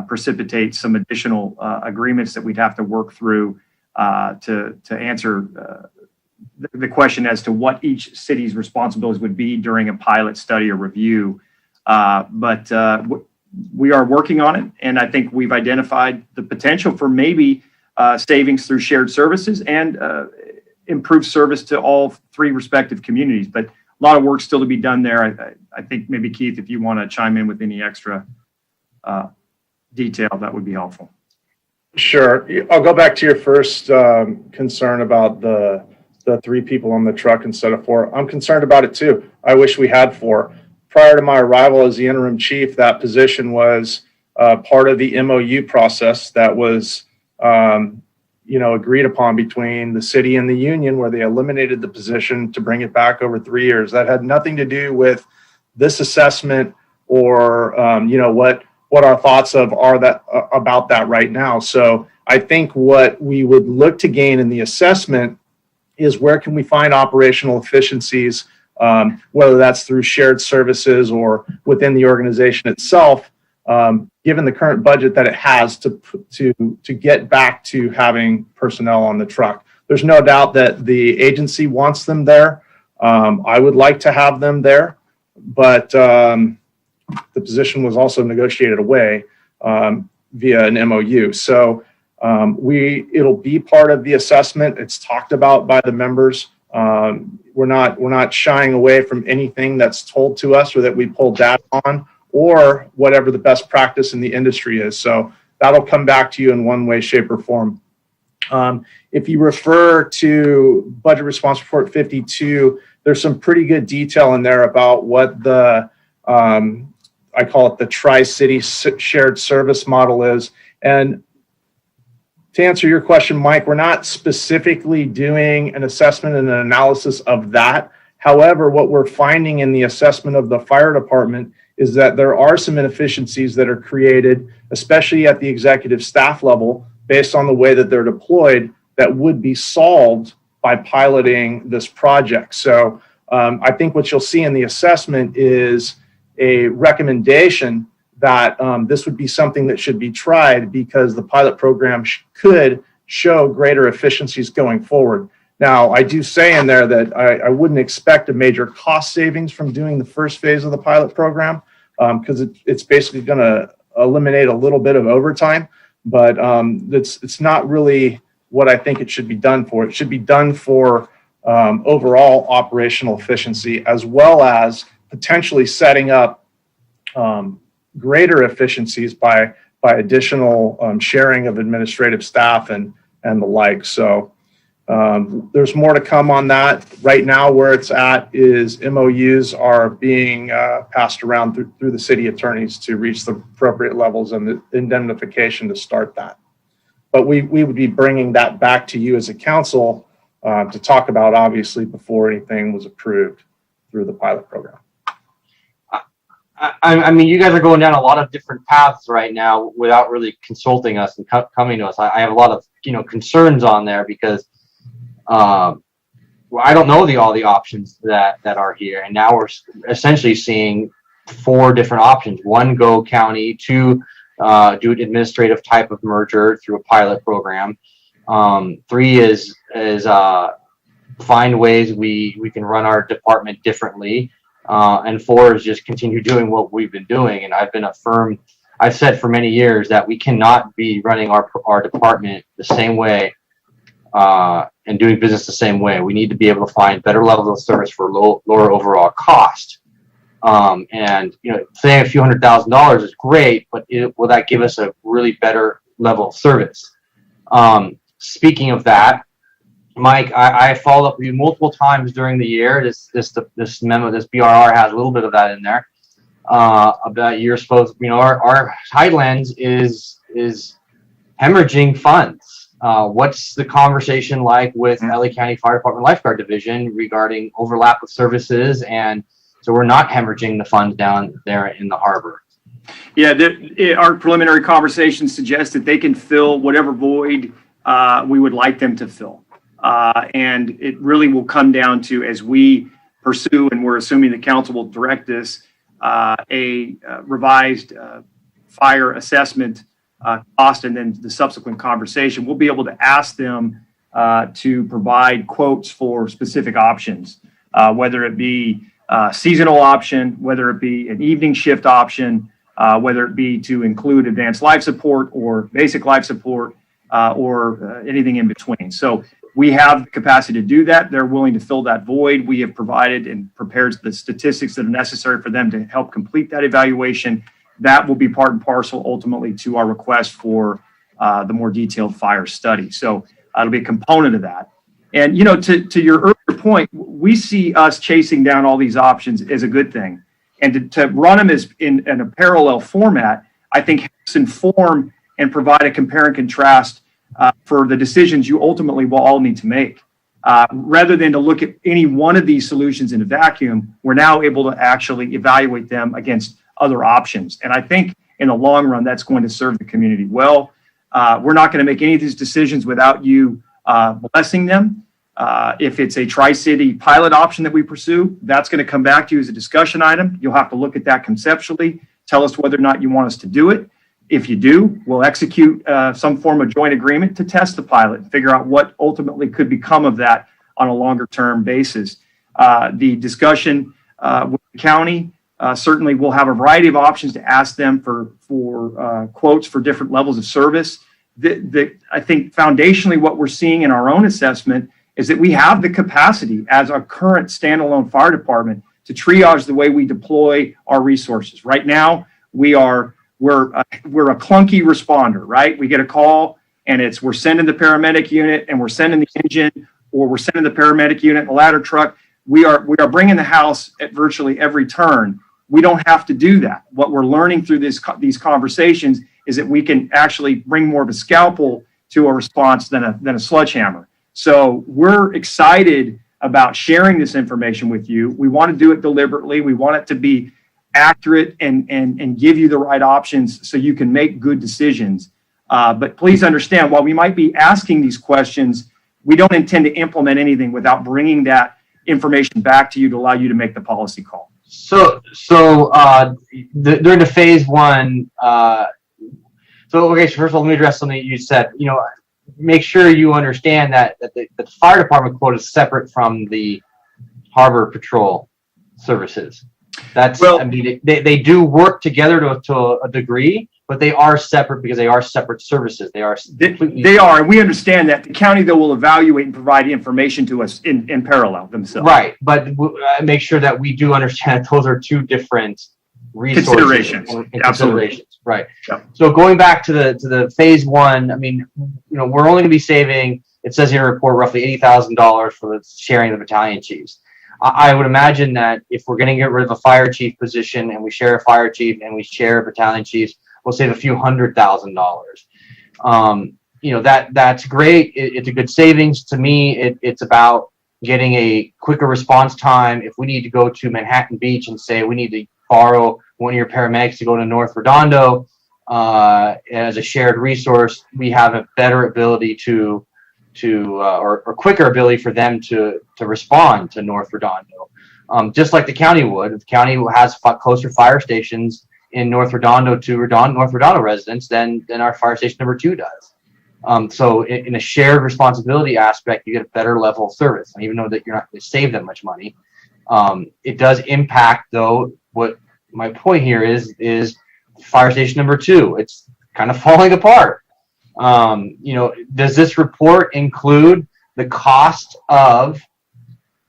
precipitate some additional agreements that we'd have to work through to answer the question as to what each city's responsibilities would be during a pilot study or review. But we are working on it, and I think we've identified the potential for maybe savings through shared services and improved service to all three respective communities. But a lot of work still to be done there. I think maybe, Keith, if you want to chime in with any extra detail, that would be helpful. Sure. I'll go back to your first concern about the 3 people on the truck instead of 4. I'm concerned about it too. I wish we had 4. Prior to my arrival as the interim chief, that position was part of the MOU process that was, agreed upon between the city and the union, where they eliminated the position to bring it back over 3 years. That had nothing to do with this assessment or, what our thoughts about that right now. So I think what we would look to gain in the assessment is where can we find operational efficiencies, whether that's through shared services or within the organization itself, given the current budget that it has to get back to having personnel on the truck. There's no doubt that the agency wants them there. I would like to have them there, but the position was also negotiated away via an MOU. So it'll be part of the assessment. It's talked about by the members. We're not shying away from anything that's told to us or that we pull data on, or whatever the best practice in the industry is. So that'll come back to you in one way, shape, or form. If you refer to Budget Response Report 52, there's some pretty good detail in there about what the I call it the Tri-City shared service model is. And to answer your question, Mike, we're not specifically doing an assessment and an analysis of that. However, what we're finding in the assessment of the fire department is that there are some inefficiencies that are created, especially at the executive staff level, based on the way that they're deployed, that would be solved by piloting this project. So I think what you'll see in the assessment is a recommendation that this would be something that should be tried because the pilot program could show greater efficiencies going forward. Now, I do say in there that I wouldn't expect a major cost savings from doing the first phase of the pilot program because it's basically going to eliminate a little bit of overtime, but it's not really what I think it should be done for. It should be done for overall operational efficiency, as well as potentially setting up greater efficiencies by additional sharing of administrative staff and the like. So there's more to come on that. Right now, where it's at is MOUs are being passed around through the city attorneys to reach the appropriate levels and the indemnification to start that. But we would be bringing that back to you as a council to talk about, obviously, before anything was approved through the pilot program. I mean, you guys are going down a lot of different paths right now without really consulting us and coming to us. I have a lot of concerns on there because I don't know all the options that are here, and now we're essentially seeing 4 different options: 1, go county; 2, do an administrative type of merger through a pilot program; 3 is find ways we can run our department differently. And 4 is just continue doing what we've been doing. And I've said for many years that we cannot be running our department the same way and doing business the same way. We need to be able to find better levels of service for lower overall cost. And saying a few $100,000 is great, but will that give us a really better level of service? Speaking of that, Mike, I followed up with you multiple times during the year. This memo, this BRR has a little bit of that in there about you're supposed. Our Highlands is hemorrhaging funds. What's the conversation like with LA County Fire Department Lifeguard Division regarding overlap of services, and so we're not hemorrhaging the funds down there in the harbor? Yeah, our preliminary conversations suggest that they can fill whatever void we would like them to fill. And it really will come down to, as we pursue, and we're assuming the council will direct this, a revised fire assessment cost, and then the subsequent conversation, we'll be able to ask them to provide quotes for specific options, whether it be a seasonal option, whether it be an evening shift option, whether it be to include advanced life support or basic life support, or anything in between. So we have the capacity to do that. They're willing to fill that void. We have provided and prepared the statistics that are necessary for them to help complete that evaluation. That will be part and parcel ultimately to our request for the more detailed fire study. So it'll be a component of that. And, you know, to your earlier point, we see us chasing down all these options as a good thing. And to run them as in a parallel format, I think helps inform and provide a compare and contrast for the decisions you ultimately will all need to make. Rather than to look at any one of these solutions in a vacuum, we're now able to actually evaluate them against other options. And I think in the long run, that's going to serve the community well. We're not going to make any of these decisions without you blessing them. If it's a Tri-City pilot option that we pursue, that's going to come back to you as a discussion item. You'll have to look at that conceptually, tell us whether or not you want us to do it. If you do, we'll execute some form of joint agreement to test the pilot and figure out what ultimately could become of that on a longer term basis. The discussion with the county, certainly we'll have a variety of options to ask them for quotes for different levels of service. I think foundationally what we're seeing in our own assessment is that we have the capacity as our current standalone fire department to triage the way we deploy our resources. Right now, we're a clunky responder, right? We get a call and we're sending the paramedic unit and we're sending the engine, or we're sending the paramedic unit and a ladder truck. We are bringing the house at virtually every turn. We don't have to do that. What we're learning through these conversations is that we can actually bring more of a scalpel to a response than a sledgehammer. So we're excited about sharing this information with you. We want to do it deliberately. We want it to be accurate and give you the right options so you can make good decisions. But please understand, while we might be asking these questions, we don't intend to implement anything without bringing that information back to you to allow you to make the policy call. So during the phase one, okay, so first of all, let me address something you said. You know, make sure you understand that the fire department quote is separate from the harbor patrol services. That's, well, I mean, they do work together to a degree, but they are separate because they are separate services. They are and we understand that. The county, though, will evaluate and provide information to us in parallel themselves. Right, but make sure that we do understand that those are two different resources. Considerations. Right. Yep. So going back to the phase one, I mean, you know, we're only going to be saving, it says in the report, roughly $80,000 for the sharing of the battalion chiefs. I would imagine that if we're going to get rid of a fire chief position and we share a fire chief and we share battalion chiefs, we'll save a few $100,000. You know, that's great. It's a good savings. To me, it's about getting a quicker response time. If we need to go to Manhattan Beach and say we need to borrow one of your paramedics to go to North Redondo as a shared resource, we have a better ability or quicker ability for them to respond to North Redondo. Just like the county would. The county has closer fire stations in North Redondo to North Redondo residents than our fire station number 2 does. So in a shared responsibility aspect, you get a better level of service. And even though that you're not going to save that much money, it does impact, though, what my point here is fire station number 2. It's kind of falling apart. You know, does this report include the cost of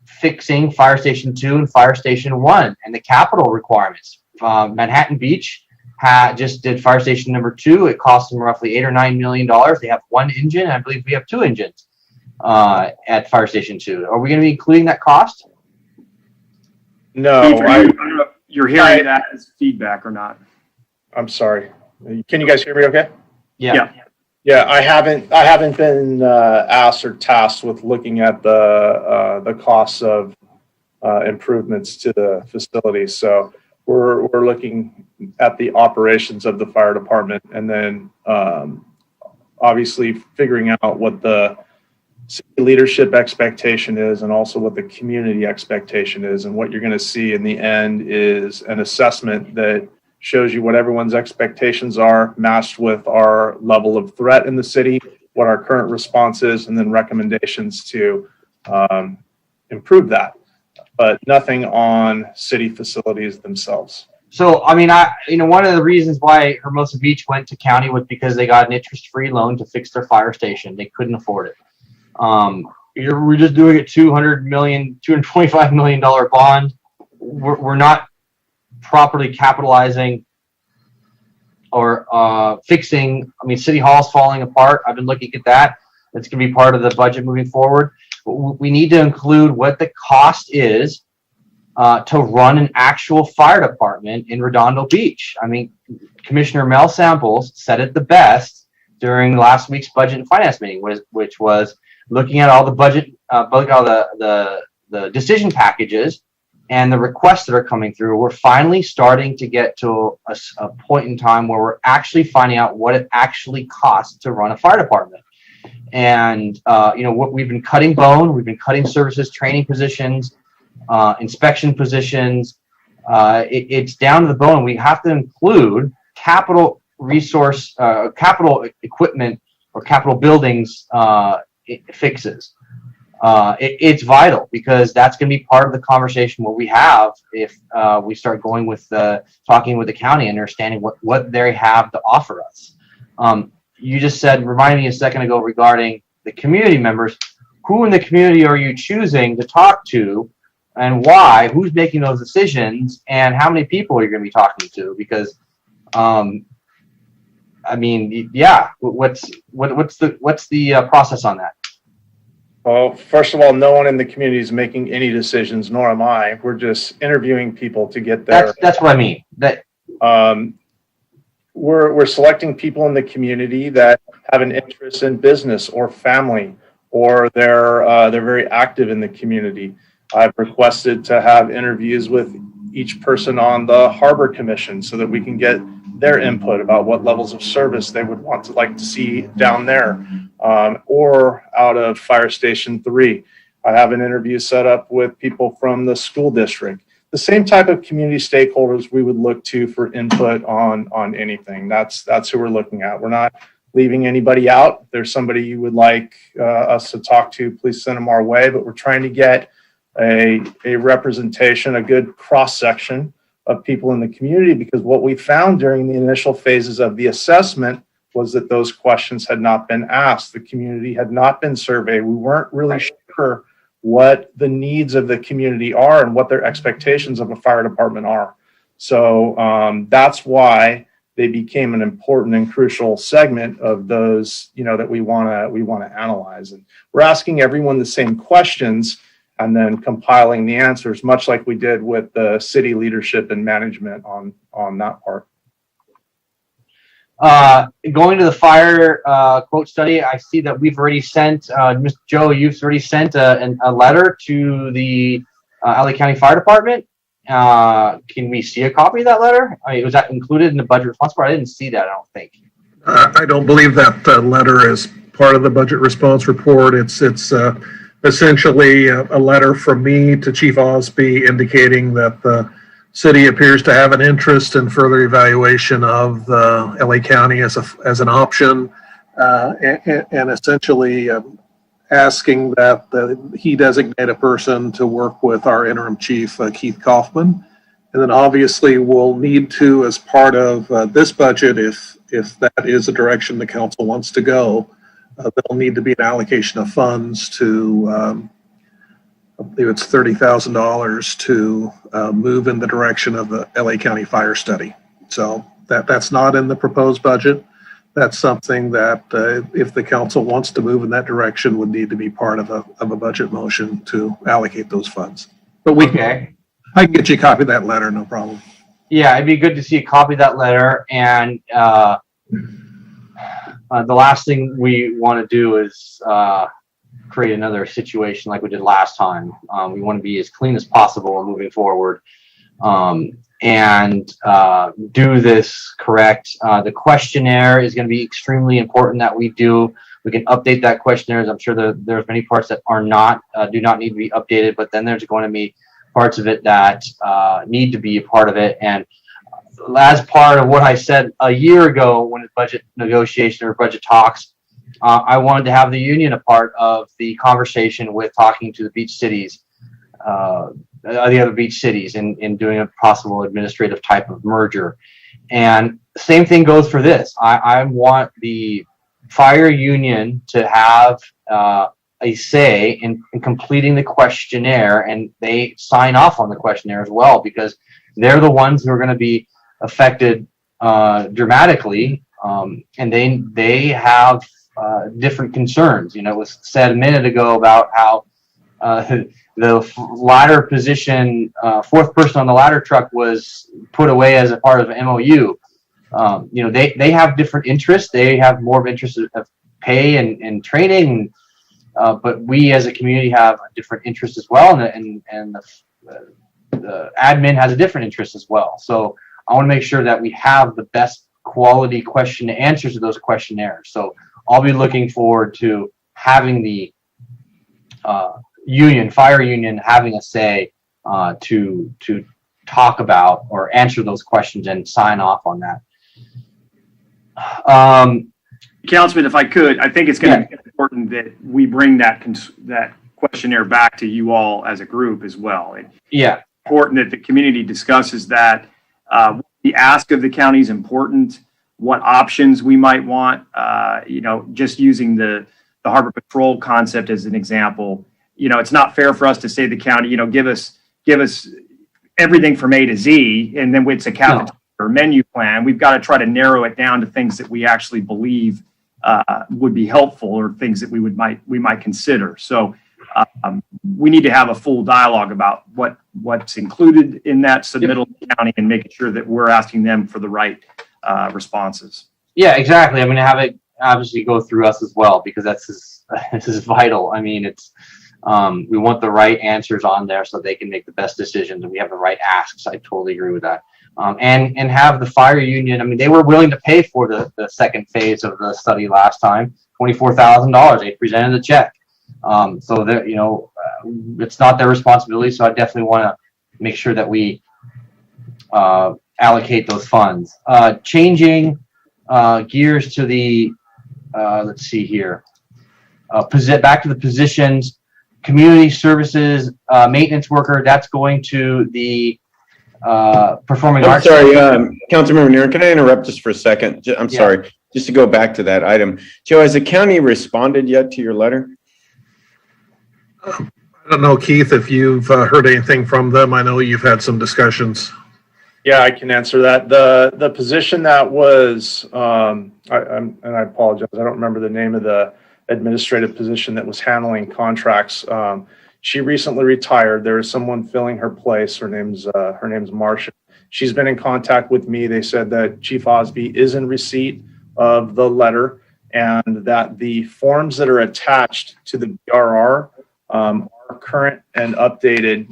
fixing fire station 2 and fire station 1 and the capital requirements? Manhattan Beach just did fire station number 2. It cost them roughly $8 or $9 million. They have 1 engine. I believe we have 2 engines at fire station 2. Are we going to be including that cost? No, I don't know if you're hearing that as feedback or not. I'm sorry. Can you guys hear me okay? Yeah. Yeah, I haven't been asked or tasked with looking at the costs of improvements to the facility. So we're looking at the operations of the fire department, and then obviously figuring out what the city leadership expectation is and also what the community expectation is. And what you're going to see in the end is an assessment that shows you what everyone's expectations are, matched with our level of threat in the city, what our current response is, and then recommendations to improve that, but nothing on city facilities themselves. So, I mean, one of the reasons why Hermosa Beach went to county was because they got an interest-free loan to fix their fire station. They couldn't afford it. We're just doing a $225 million bond. We're not properly capitalizing or fixing. I mean, City Hall's falling apart. I've been looking at that. It's going to be part of the budget moving forward. We need to include what the cost is to run an actual fire department in Redondo Beach. I mean, Commissioner Mel Samples said it the best during last week's budget and finance meeting, which was looking at all the budget, the decision packages and the requests that are coming through. We're finally starting to get to a point in time where we're actually finding out what it actually costs to run a fire department. And, what we've been cutting bone, we've been cutting services, training positions, inspection positions. It's down to the bone. We have to include capital resource, capital equipment or capital buildings fixes. It's vital because that's going to be part of the conversation what we have if we start going with talking with the county, understanding what they have to offer us. You just reminded me a second ago regarding the community members. Who in the community are you choosing to talk to and why? Who's making those decisions and how many people are you going to be talking to? Because, I mean, yeah, what's the process on that? Well, first of all, no one in the community is making any decisions, nor am I. We're just interviewing people to get there. That's what I mean. We're selecting people in the community that have an interest in business or family, or they're very active in the community. I've requested to have interviews with each person on the Harbor Commission so that we can get their input about what levels of service they would like to see down there, or out of Fire Station 3. I have an interview set up with people from the school district. The same type of community stakeholders we would look to for input on anything. That's who we're looking at. We're not leaving anybody out. If there's somebody you would like us to talk to, please send them our way. But we're trying to get a representation, a good cross-section of people in the community, because what we found during the initial phases of the assessment was that those questions had not been asked. The community had not been surveyed. We weren't really sure what the needs of the community are and what their expectations of a fire department are. So that's why they became an important and crucial segment of those, that we want to analyze. And we're asking everyone the same questions and then compiling the answers, much like we did with the city leadership and management on that part. Going to the fire quote study, I see that we've already sent, Mr. Joe, you've already sent a letter to the LA County Fire Department. Can we see a copy of that letter? Was that included in the budget response report? I didn't see that, I don't think. I don't believe that letter is part of the budget response report. It's essentially a letter from me to Chief Osby indicating that the city appears to have an interest in further evaluation of the LA County as an option, and essentially asking that he designate a person to work with our interim chief, Keith Kaufman. And then obviously we'll need to, as part of this budget, if that is a direction the council wants to go, there'll need to be an allocation of funds to, I believe it's $30,000 to move in the direction of the LA County Fire Study. So that's not in the proposed budget. That's something that if the council wants to move in that direction would need to be part of a budget motion to allocate those funds. But I can get you a copy of that letter, no problem. Yeah, it'd be good to see a copy of that letter. And the last thing we want to do is create another situation like we did last time. We want to be as clean as possible moving forward, and do this correct. The questionnaire is going to be extremely important that we do. We can update that questionnaire. I'm sure there's many parts that are not, do not need to be updated, but then there's going to be parts of it that need to be a part of it. And as part of what I said a year ago when it's budget negotiation or budget talks, I wanted to have the union a part of the conversation with talking to the beach cities, the other beach cities, in doing a possible administrative type of merger. And same thing goes for this. I want the fire union to have a say in completing the questionnaire, and they sign off on the questionnaire as well, because they're the ones who are going to be affected dramatically, and they have different concerns. You know, it was said a minute ago about how the ladder position, fourth person on the ladder truck was put away as a part of an MOU. You know, they have different interests. They have more of interest of pay and training, but we as a community have a different interest as well, and the admin has a different interest as well. So I want to make sure that we have the best quality answers to those questionnaires. So I'll be looking forward to having the fire union having a say to talk about or answer those questions and sign off on that. Councilman, if I could, I think it's going to be important that we bring that questionnaire back to you all as a group as well. Yeah. Important that the community discusses that. The ask of the county is important. What options we might want, you know, just using the harbor patrol concept as an example. You know, it's not fair for us to say the county, you know, give us everything from A to Z, and then it's a cafeteria or menu plan. We've got to try to narrow it down to things that we actually believe would be helpful, or things that we might consider. So we need to have a full dialogue about what's included in that submittal to the county, and making sure that we're asking them for the right responses. Yeah, exactly. I'm going to have it obviously go through us as well, because this is vital. I mean, it's we want the right answers on there so they can make the best decisions, and we have the right asks. I totally agree with that. And have the fire union. I mean, they were willing to pay for the second phase of the study last time, $24,000. They presented a check. So that, you know, it's not their responsibility. So I definitely want to make sure that we allocate those funds. Changing gears to the let's see here. Back to the positions. Community services maintenance worker. That's going to the performing arts. Sorry, Councilmember Nero, can I interrupt just for a second? I'm sorry, just to go back to that item. Joe, has the county responded yet to your letter? I don't know, Keith, if you've heard anything from them. I know you've had some discussions. Yeah, I can answer that. The position that was, and I apologize, I don't remember the name of the administrative position that was handling contracts. She recently retired. There is someone filling her place. Her name's Marcia. She's been in contact with me. They said that Chief Osby is in receipt of the letter, and that the forms that are attached to the BRR are current and updated,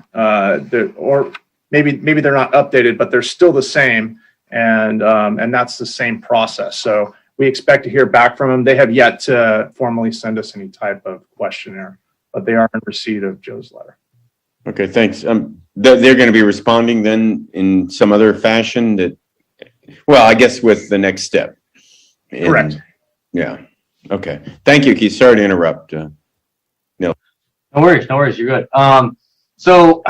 or maybe they're not updated, but they're still the same, and that's the same process. So we expect to hear back from them. They have yet to formally send us any type of questionnaire, but they are in receipt of Joe's letter. Okay, thanks. They're going to be responding then in some other fashion that, well, I guess with the next step. Correct. Yeah. Okay. Thank you, Keith. Sorry to interrupt. No. No worries. You're good. So,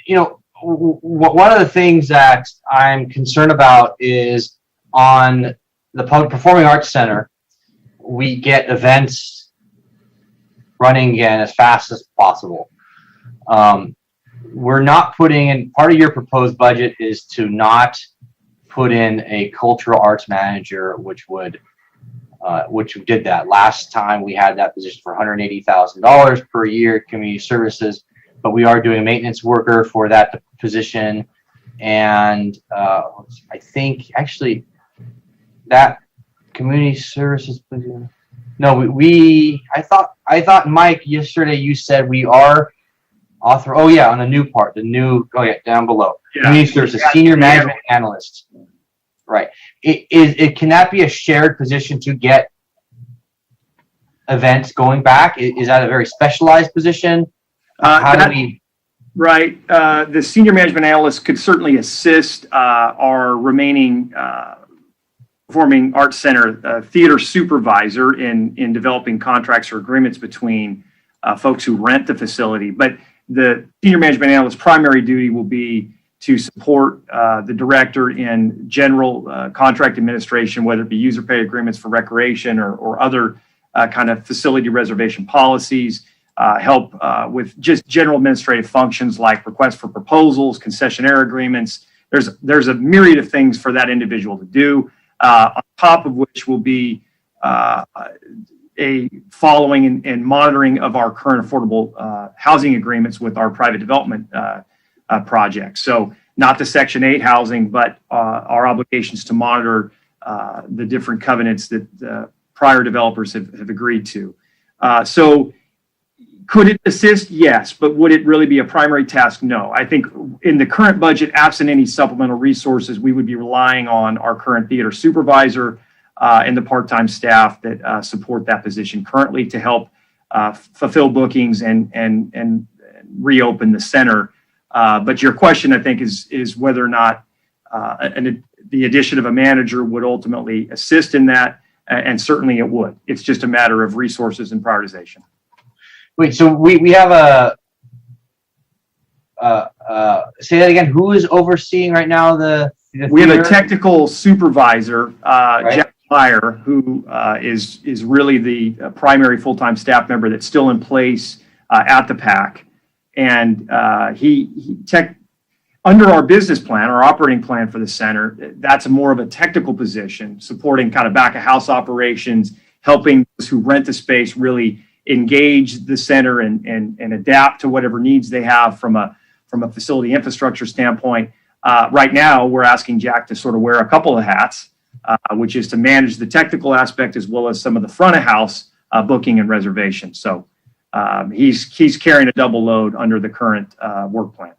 you know, one of the things that I'm concerned about is on the Performing Arts Center, we get events running again as fast as possible. We're not putting in, part of your proposed budget is to not put in a cultural arts manager, which did that. Last time we had that position for $180,000 per year, community services, but we are doing a maintenance worker for that position. And I think actually that community services position, no, I thought Mike, yesterday you said we are on the new part, down below. Yeah. Community services, senior management analyst. Right. Can that be a shared position to get events going back? Is that a very specialized position? Right. The senior management analyst could certainly assist our remaining performing arts center theater supervisor in developing contracts or agreements between folks who rent the facility. But the senior management analyst's primary duty will be to support the director in general contract administration, whether it be user pay agreements for recreation or other kind of facility reservation policies. Help with just general administrative functions like requests for proposals, concessionaire agreements. There's a myriad of things for that individual to do, on top of which will be a following and monitoring of our current affordable housing agreements with our private development projects. So not the Section 8 housing, but our obligations to monitor the different covenants that prior developers have agreed to. So could it assist? Yes, but would it really be a primary task? No. I think in the current budget, absent any supplemental resources, we would be relying on our current theater supervisor and the part-time staff that support that position currently to help fulfill bookings and reopen the center. But your question, I think, is whether or not the addition of a manager would ultimately assist in that, and certainly it would. It's just a matter of resources and prioritization. Wait, so we have say that again. Who is overseeing right now the We have a technical supervisor, Jack Meyer, who is really the primary full-time staff member that's still in place at the PAC. And under our business plan, our operating plan for the center, that's more of a technical position, supporting kind of back-of-house operations, helping those who rent the space really engage the center and adapt to whatever needs they have from a facility infrastructure standpoint. Right now, we're asking Jack to sort of wear a couple of hats, which is to manage the technical aspect as well as some of the front of house booking and reservation. So he's carrying a double load under the current work plan.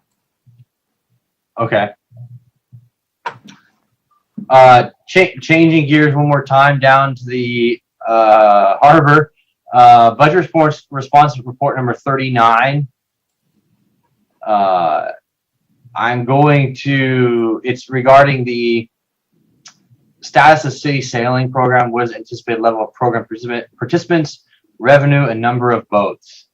Okay. Changing gears one more time down to the harbor. Budget response report number 39. It's regarding the status of city sailing program, what is anticipated level of program participants, revenue, and number of boats.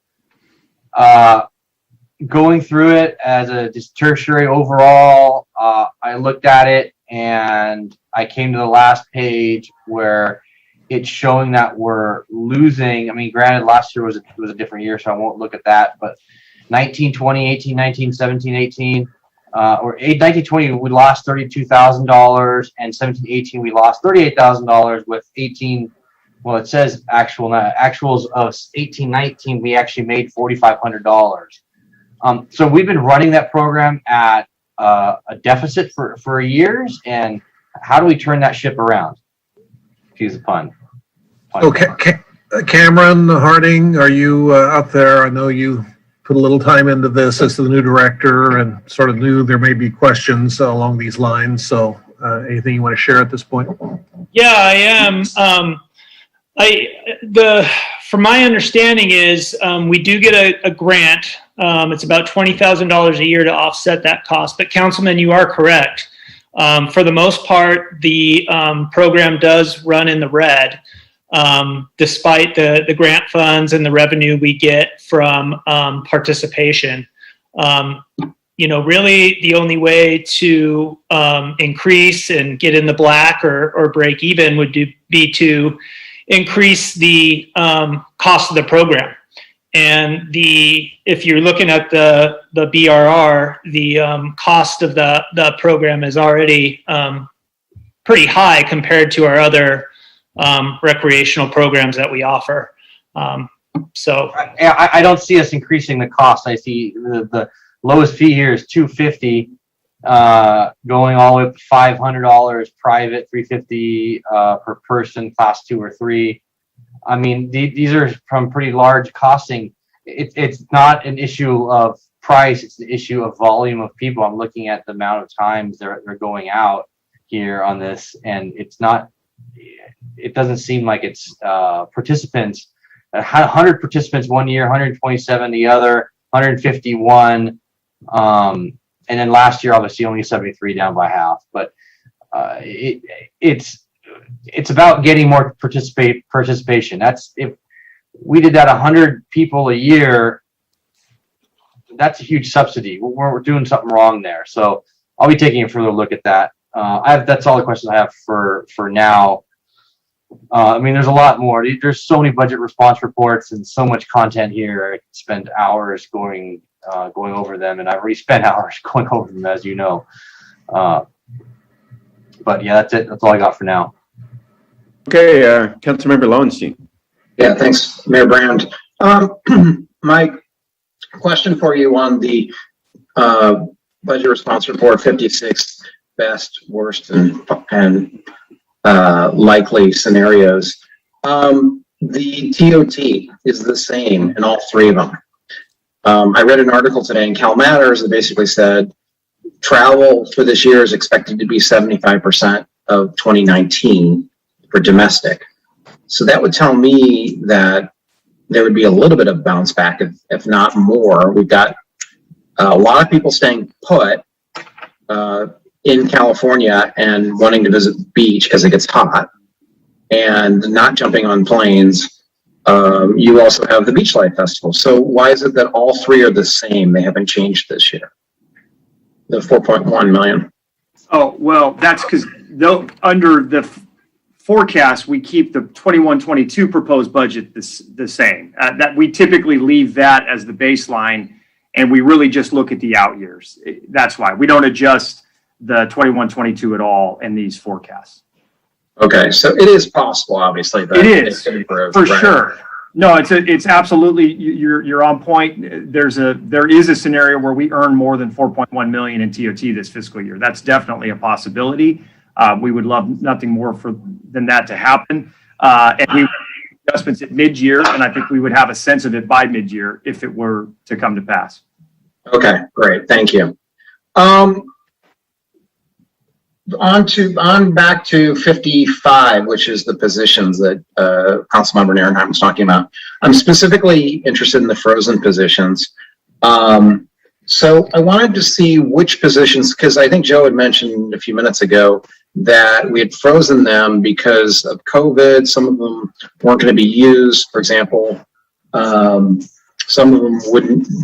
Going through it as a just tertiary overall, I looked at it and I came to the last page where it's showing that we're losing. I mean, granted, last year was a different year, so I won't look at that. But 19, 20, 18, 19, 17, 18, or 19, 20, we lost $32,000, and 17, 18, we lost $38,000. With 18, well, it says actuals of 18, 19, we actually made $4,500. So we've been running that program at a deficit for years, and how do we turn that ship around? Excuse the pun. Okay, Cameron Harding, are you out there? I know you put a little time into this as the new director and sort of knew there may be questions along these lines. So anything you want to share at this point? Yeah, I am. From my understanding is we do get a grant. It's about $20,000 a year to offset that cost. But Councilman, you are correct. For the most part, the program does run in the red, despite the grant funds and the revenue we get from participation. Really the only way to increase and get in the black or break even would be to increase the cost of the program. And if you're looking at the BRR, the cost of the program is already pretty high compared to our other recreational programs that we offer. So I don't see us increasing the cost. I see the lowest fee here is $250, going all the way up to $500 private, $350 per person, class 2 or 3. I mean, these are from pretty large costing. It's not an issue of price; it's the issue of volume of people. I'm looking at the amount of times they're going out here on this, and it's not. It doesn't seem like it's participants 100 participants one year, 127 the other, 151. And then last year, obviously only 73, down by half. But it's about getting more participation. That's, if we did that 100 people a year, that's a huge subsidy. We're doing something wrong there. So I'll be taking a further look at that. That's all the questions I have for now. I mean, there's a lot more. There's so many budget response reports and so much content here. I could spend hours going over them, and I've already spent hours going over them, as you know. But yeah, that's it. That's all I got for now. Okay, Councilmember Lowenstein. Yeah, thanks, Mayor Brand. My question for you on the budget response report 56, best, worst, and likely scenarios. The TOT is the same in all three of them. I read an article today in Cal Matters that basically said travel for this year is expected to be 75% of 2019 for domestic. So that would tell me that there would be a little bit of bounce back, if not more. We've got a lot of people staying put in California and wanting to visit the beach because it gets hot and not jumping on planes. You also have the Beach Life Festival. So why is it that all three are the same? They haven't changed this year. The 4.1 million. Oh, well, that's because under the forecast, we keep the 21-22 proposed budget the same. That we typically leave that as the baseline, and we really just look at the out years. That's why we don't adjust the 21-22 at all in these forecasts. Okay, so it is possible, obviously. That it is improve, for right? sure. No, it's absolutely, you're on point. There is a scenario where we earn more than 4.1 million in TOT this fiscal year. That's definitely a possibility. We would love nothing more than that to happen. And we would make adjustments at mid-year, and I think we would have a sense of it by mid-year if it were to come to pass. Okay, great, thank you. Back to 55, which is the positions that Councilmember Nierenheim was talking about. I'm specifically interested in the frozen positions. So I wanted to see which positions, because I think Joe had mentioned a few minutes ago that we had frozen them because of COVID. Some of them weren't going to be used. For example, some of them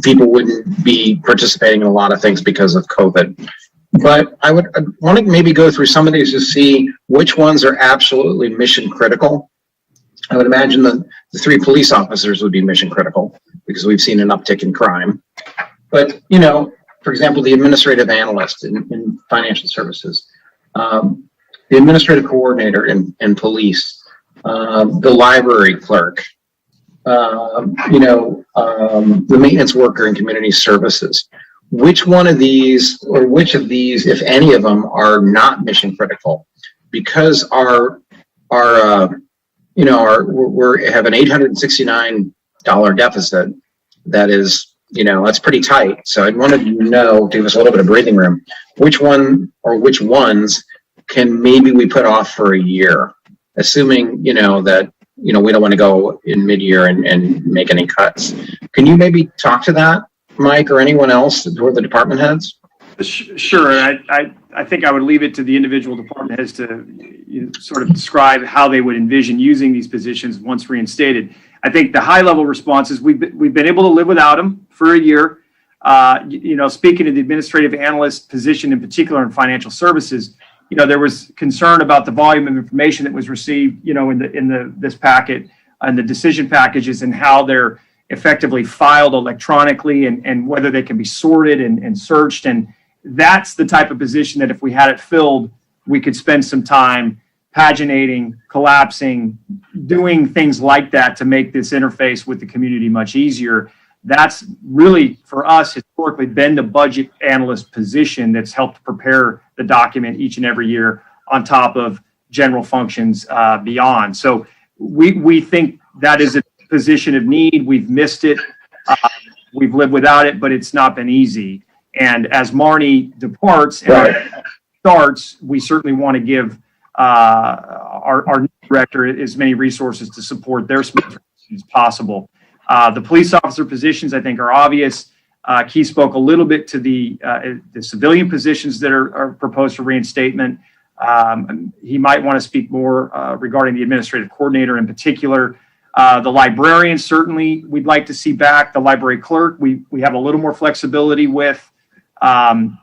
people wouldn't be participating in a lot of things because of COVID. But I want to maybe go through some of these to see which ones are absolutely mission critical. I would imagine that the 3 police officers would be mission critical because we've seen an uptick in crime. But, you know, for example, the administrative analyst in financial services, the administrative coordinator in police, the library clerk, the maintenance worker in community services. Which one of these, or which of these, if any of them, are not mission critical? Because we have an $869 deficit that is, that's pretty tight. So I wanted to know, give us a little bit of breathing room, which one or which ones can maybe we put off for a year, assuming, that, we don't want to go in mid-year and make any cuts. Can you maybe talk to that, Mike, or anyone else, or the department heads? Sure. I think I would leave it to the individual department heads to sort of describe how they would envision using these positions once reinstated. I think the high level response is we've been able to live without them for a year. Speaking of the administrative analyst position in particular in financial services, there was concern about the volume of information that was received, in this packet and the decision packages and how they're effectively filed electronically and whether they can be sorted and searched. And that's the type of position that if we had it filled, we could spend some time paginating, collapsing, doing things like that to make this interface with the community much easier. That's really, for us, historically been the budget analyst position that's helped prepare the document each and every year on top of general functions beyond. So we think that is a position of need. We've missed it. We've lived without it, but it's not been easy. And as Marnie departs and starts, we certainly want to give our new director as many resources to support their smooth as possible. The police officer positions, I think, are obvious. Keith spoke a little bit to the civilian positions that are proposed for reinstatement. He might want to speak more regarding the administrative coordinator in particular. The librarian, certainly we'd like to see back. The library clerk, we have a little more flexibility with.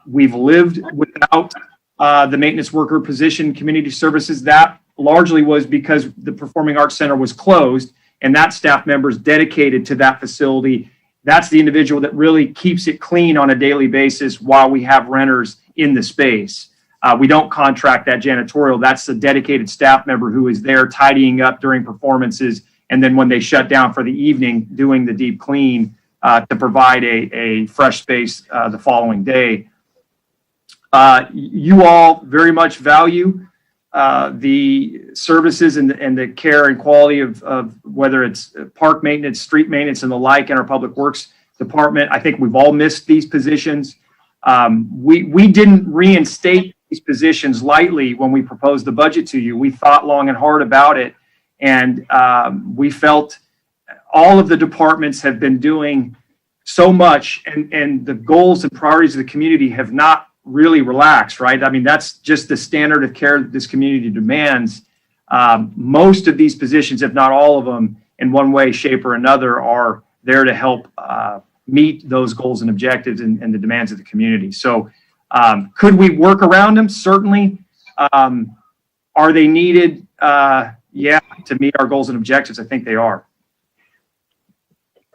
We've lived without the maintenance worker position, community services. That largely was because the Performing Arts Center was closed, and that staff member is dedicated to that facility. That's the individual that really keeps it clean on a daily basis while we have renters in the space. We don't contract that janitorial. That's a dedicated staff member who is there tidying up during performances, and then when they shut down for the evening, doing the deep clean to provide a fresh space the following day. You all very much value the services and the care and quality of whether it's park maintenance, street maintenance, and the like in our public works department. I think we've all missed these positions. We didn't reinstate these positions lightly when we proposed the budget to you. We thought long and hard about it, and we felt all of the departments have been doing so much, and the goals and priorities of the community have not really relaxed, right? I mean, that's just the standard of care that this community demands. Most of these positions, if not all of them, in one way, shape, or another, are there to help meet those goals and objectives and the demands of the community. So could we work around them? Certainly. Are they needed? Yeah, to meet our goals and objectives, I think they are.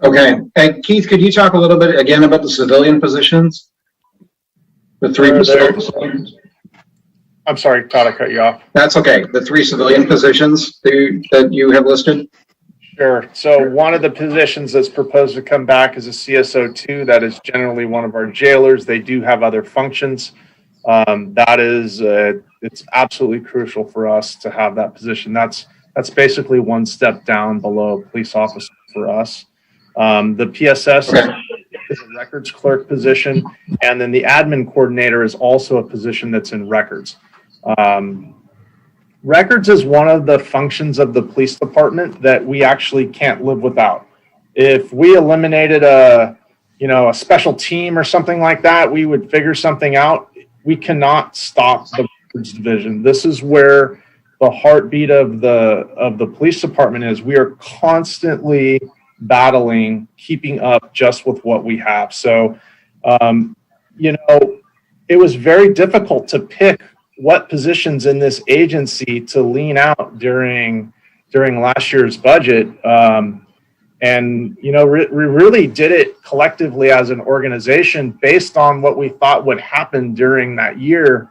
Okay. And Keith, could you talk a little bit again about the civilian positions? The three positions? I'm sorry, Todd, I cut you off. That's okay. The three civilian positions that you have listed? Sure. So one of the positions that's proposed to come back is a CSO2. That is generally one of our jailers. They do have other functions. That is, it's absolutely crucial for us to have that position. That's basically one step down below police officer for us. The PSS is a records clerk position, and then the admin coordinator is also a position that's in records. Records is one of the functions of the police department that we actually can't live without. If we eliminated a special team or something like that, we would figure something out. We cannot stop the records division. This is where the heartbeat of the police department is. We are constantly battling, keeping up just with what we have. So, it was very difficult to pick what positions in this agency to lean out during last year's budget. We really did it collectively as an organization based on what we thought would happen during that year.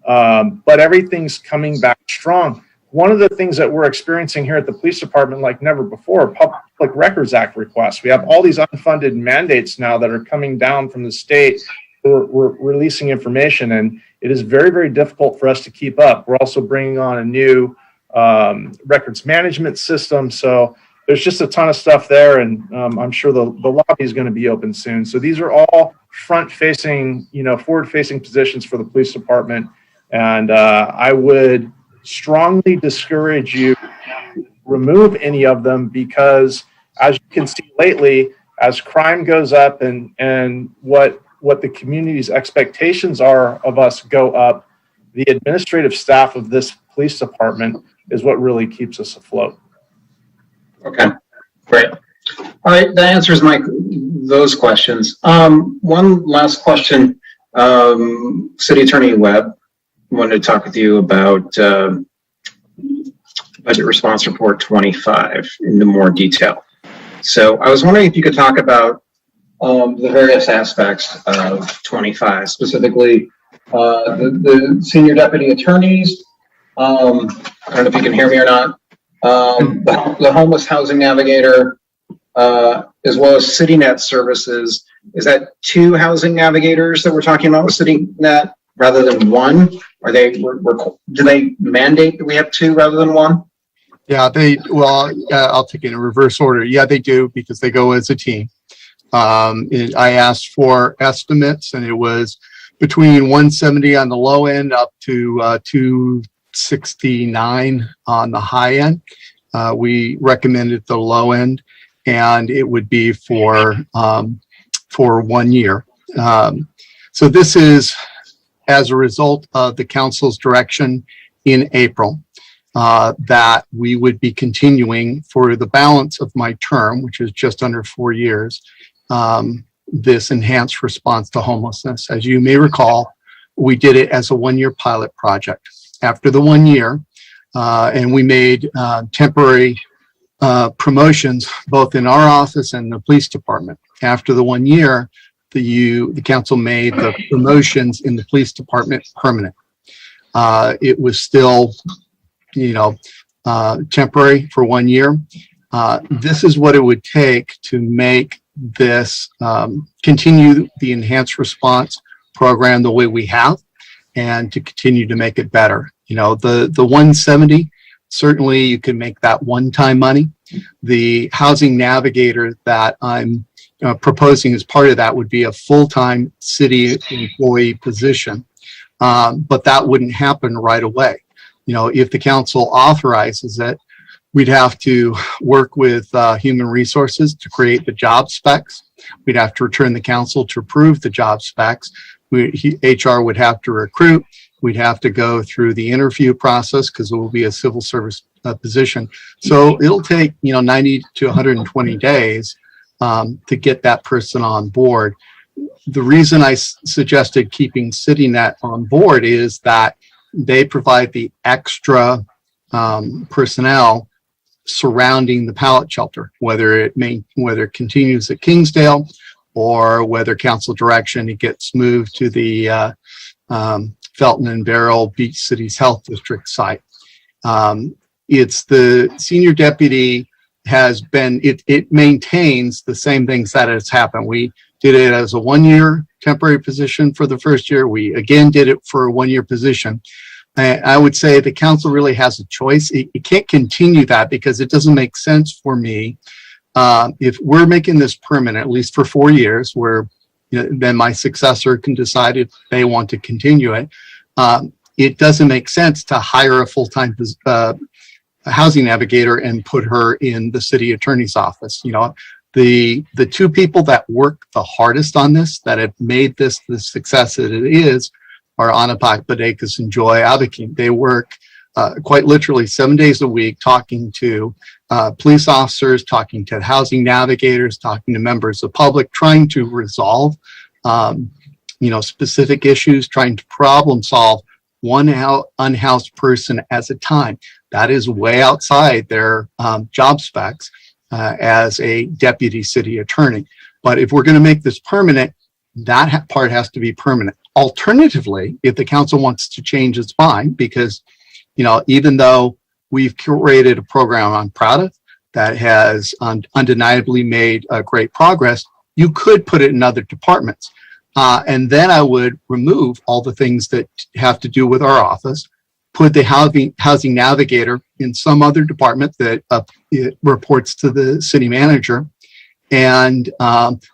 But everything's coming back strong. One of the things that we're experiencing here at the police department like never before, Public Records Act requests. We have all these unfunded mandates now that are coming down from the state. We're releasing information, and it is very, very difficult for us to keep up. We're also bringing on a new records management system. So there's just a ton of stuff there, and I'm sure the lobby is going to be open soon. So these are all front-facing, forward-facing positions for the police department, and I would strongly discourage you to remove any of them, because as you can see lately, as crime goes up and what the community's expectations are of us go up, the administrative staff of this police department is what really keeps us afloat. Okay, great. All right, that answers those questions. One last question. City Attorney Webb wanted to talk with you about Budget Response Report 25 into more detail. So I was wondering if you could talk about the various aspects of 25, specifically the senior deputy attorneys. I don't know if you can hear me or not. The homeless housing navigator, as well as CityNet services. Is that two housing navigators that we're talking about with CityNet rather than one? Are they? Do they mandate that we have two rather than one? Yeah, I'll take it in reverse order. Yeah, they do, because they go as a team. I asked for estimates, and it was between 170 on the low end up to 269 on the high end. We recommended the low end, and it would be for 1 year. So this is as a result of the council's direction in April, that we would be continuing for the balance of my term, which is just under 4 years, this enhanced response to homelessness. As you may recall, we did it as a 1-year pilot project. After the 1 year, and we made temporary promotions both in our office and the police department. After the 1 year, the council made the promotions in the police department permanent. It was still, temporary for 1 year. This is what it would take to make this continue the enhanced response program the way we have, and to continue to make it better. The 170, certainly you can make that one-time money. The housing navigator that I'm proposing as part of that would be a full-time city employee position, but that wouldn't happen right away. If the council authorizes it, we'd have to work with human resources to create the job specs. We'd have to return the council to approve the job specs. HR would have to recruit. We'd have to go through the interview process because it will be a civil service position. So it'll take 90 to 120 days to get that person on board. The reason I suggested keeping CityNet on board is that they provide the extra personnel surrounding the pallet shelter, whether it continues at Kingsdale or whether council direction it gets moved to the Felton and Barrel Beach Cities Health District site. It's the senior deputy it maintains the same things that has happened. We did it as a 1-year temporary position for the first year. We again did it for a 1-year position. I would say the council really has a choice. It can't continue that because it doesn't make sense for me. If we're making this permanent, at least for 4 years, where then my successor can decide if they want to continue it. It doesn't make sense to hire a full-time housing navigator and put her in the city attorney's office. The two people that work the hardest on this, that have made this the success that it is, are Anna Pakpadekas and Joy Abikin. They work quite literally 7 days a week talking to police officers, talking to housing navigators, talking to members of the public, trying to resolve specific issues, trying to problem solve one unhoused person at a time. That is way outside their job specs as a deputy city attorney. But if we're going to make this permanent, that part has to be permanent. Alternatively, if the council wants to change its mind, because even though we've curated a program I'm proud of that has undeniably made great progress, you could put it in other departments. And then I would remove all the things that have to do with our office, put the housing navigator in some other department that it reports to the city manager, and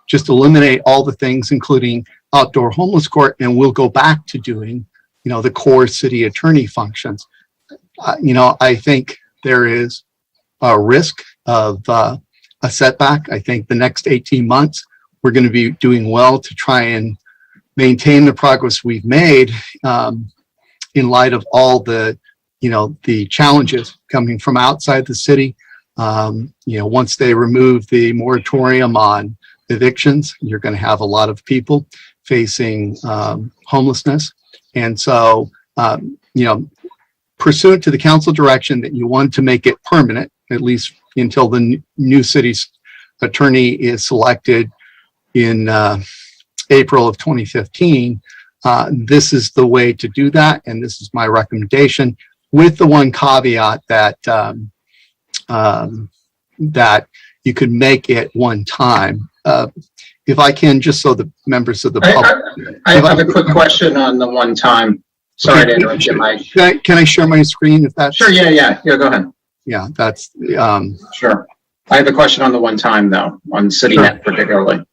just eliminate all the things, including outdoor homeless court, and we'll go back to doing, the core city attorney functions. I think there is a risk of a setback. I think the next 18 months, we're going to be doing well to try and maintain the progress we've made in light of all the challenges coming from outside the city. Once they remove the moratorium on evictions, you're going to have a lot of people facing homelessness. And so, pursuant to the council direction that you want to make it permanent, at least until the new city's attorney is selected in April of 2015, this is the way to do that. And this is my recommendation, with the one caveat that that you could make it one time. If I can, just so the members of the public. I have a quick question on the one time. Sorry to interrupt you, Mike. Can I share my screen if that's? Sure, yeah, go ahead. Yeah, that's, Sure. I have a question on the one time though, on CityNet particularly.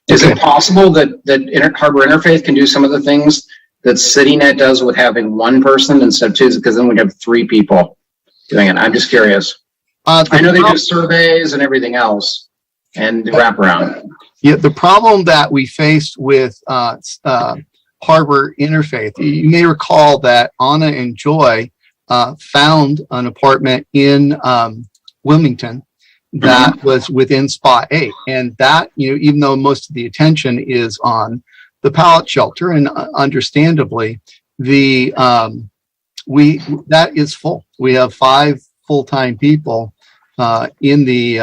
Is it possible that Harbor Interfaith can do some of the things that CityNet does with having one person instead of two? Because then we'd have 3 people doing it. I'm just curious. I know they do surveys and everything else and the wraparound. Yeah, the problem that we faced with Harbor Interfaith, you may recall that Anna and Joy found an apartment in Wilmington that was within Spot 8. And that, even though most of the attention is on the pallet shelter, and understandably, that is full. We have 5 full-time people in the